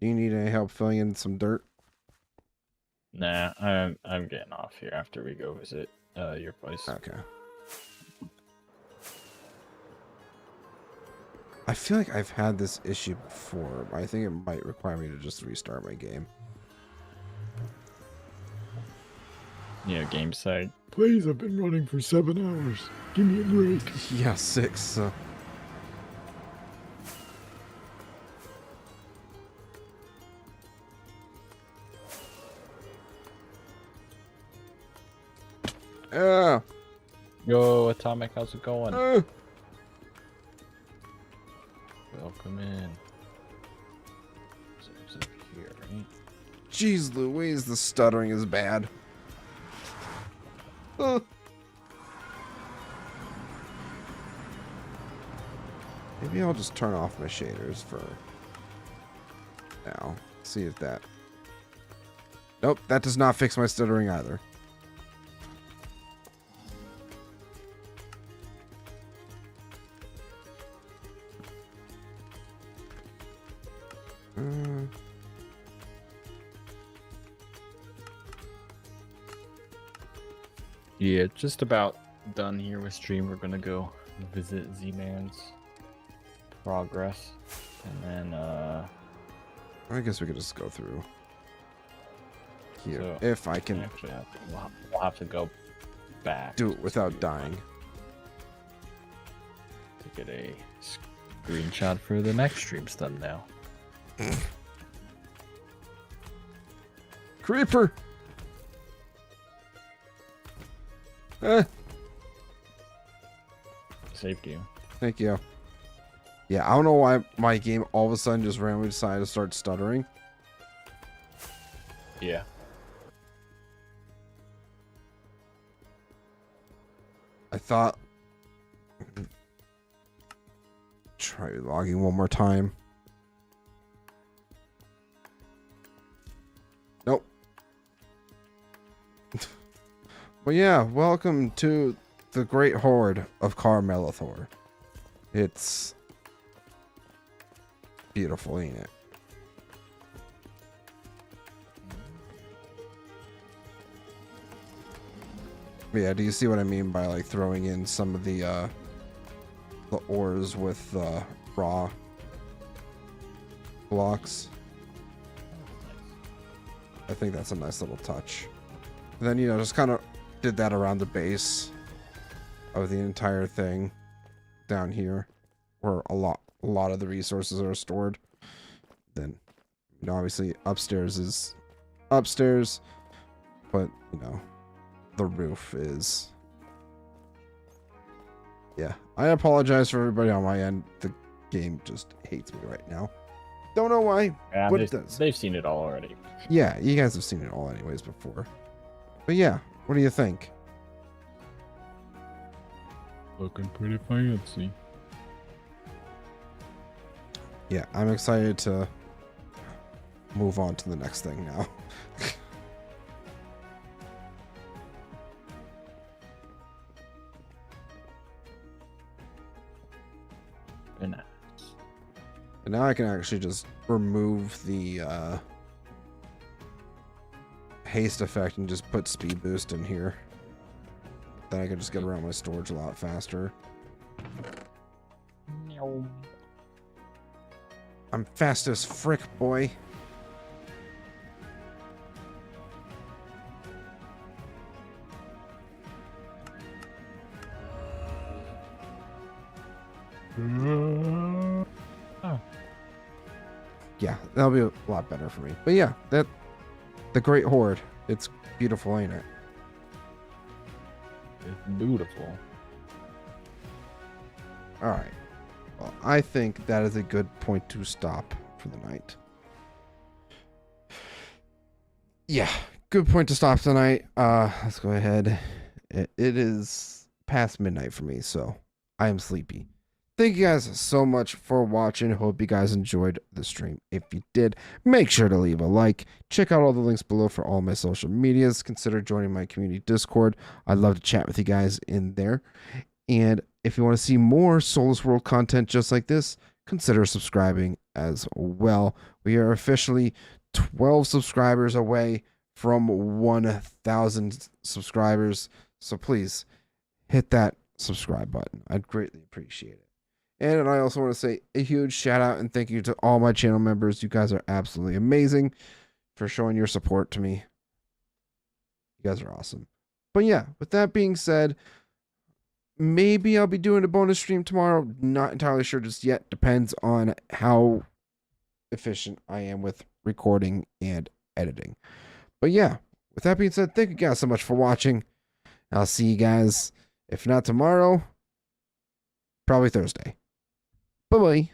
do you need any help filling in some dirt? Nah, I'm getting off here after we go visit your place. Okay. I feel like I've had this issue before, but I think it might require me to just restart my game. Yeah, game side. Plays have been running for 7 hours. Give me a break. Yeah, 6. Yeah. Yo, Atomic, how's it going? Uh. Welcome in. So it's up here, right? Jeez Louise, the stuttering is bad. Maybe I'll just turn off my shaders for now. See if that... Nope, that does not fix my stuttering either. Yeah, just about done here with stream. We're gonna go visit Zman's progress, and then I guess we could just go through here so if I can actually we'll have to go back. do it without dying. To get a screenshot for the next stream's done now. Creeper. Saved you. Thank you. Yeah, I don't know why my game all of a sudden just randomly decided to start stuttering. Yeah. I thought... Try logging one more time. Nope. Well, yeah, welcome to the great hoard of Kar-Melethor. It's beautiful, ain't it? Yeah, do you see what I mean by like throwing in some of the ores with raw blocks? I think that's a nice little touch. And then, you know, just kind of did that around the base of the entire thing down here where a lot of the resources are stored. Then, you know, obviously upstairs is upstairs, but, you know, the roof is... Yeah, I apologize for everybody on my end. The game just hates me right now. Don't know why, Yeah, but it does. they've seen it all already. Yeah, you guys have seen it all anyways before. But yeah, what do you think? Looking pretty fancy. Yeah, I'm excited to move on to the next thing now. Very nice. And now I can actually just remove the haste effect and just put speed boost in here. Then I can just get around my storage a lot faster. I'm fast as frick, boy. Yeah, that'll be a lot better for me. But yeah, the Great Hoard. It's beautiful, ain't it? It's beautiful. All right. Well, I think that is a good point to stop for the night. Yeah, good point to stop tonight. Let's go ahead. It is past midnight for me, so I am sleepy. Thank you guys so much for watching. Hope you guys enjoyed the stream. If you did, make sure to leave a like. Check out all the links below for all my social medias. Consider joining my community Discord. I'd love to chat with you guys in there. And if you want to see more Soulless World content just like this, consider subscribing as well. We are officially 12 subscribers away from 1,000 subscribers. So please hit that subscribe button. I'd greatly appreciate it. And I also want to say a huge shout out and thank you to all my channel members. You guys are absolutely amazing for showing your support to me. You guys are awesome. But yeah, with that being said, maybe I'll be doing a bonus stream tomorrow. Not entirely sure just yet. Depends on how efficient I am with recording and editing. But yeah, with that being said, thank you guys so much for watching. I'll see you guys, if not tomorrow, probably Thursday. Bye-bye.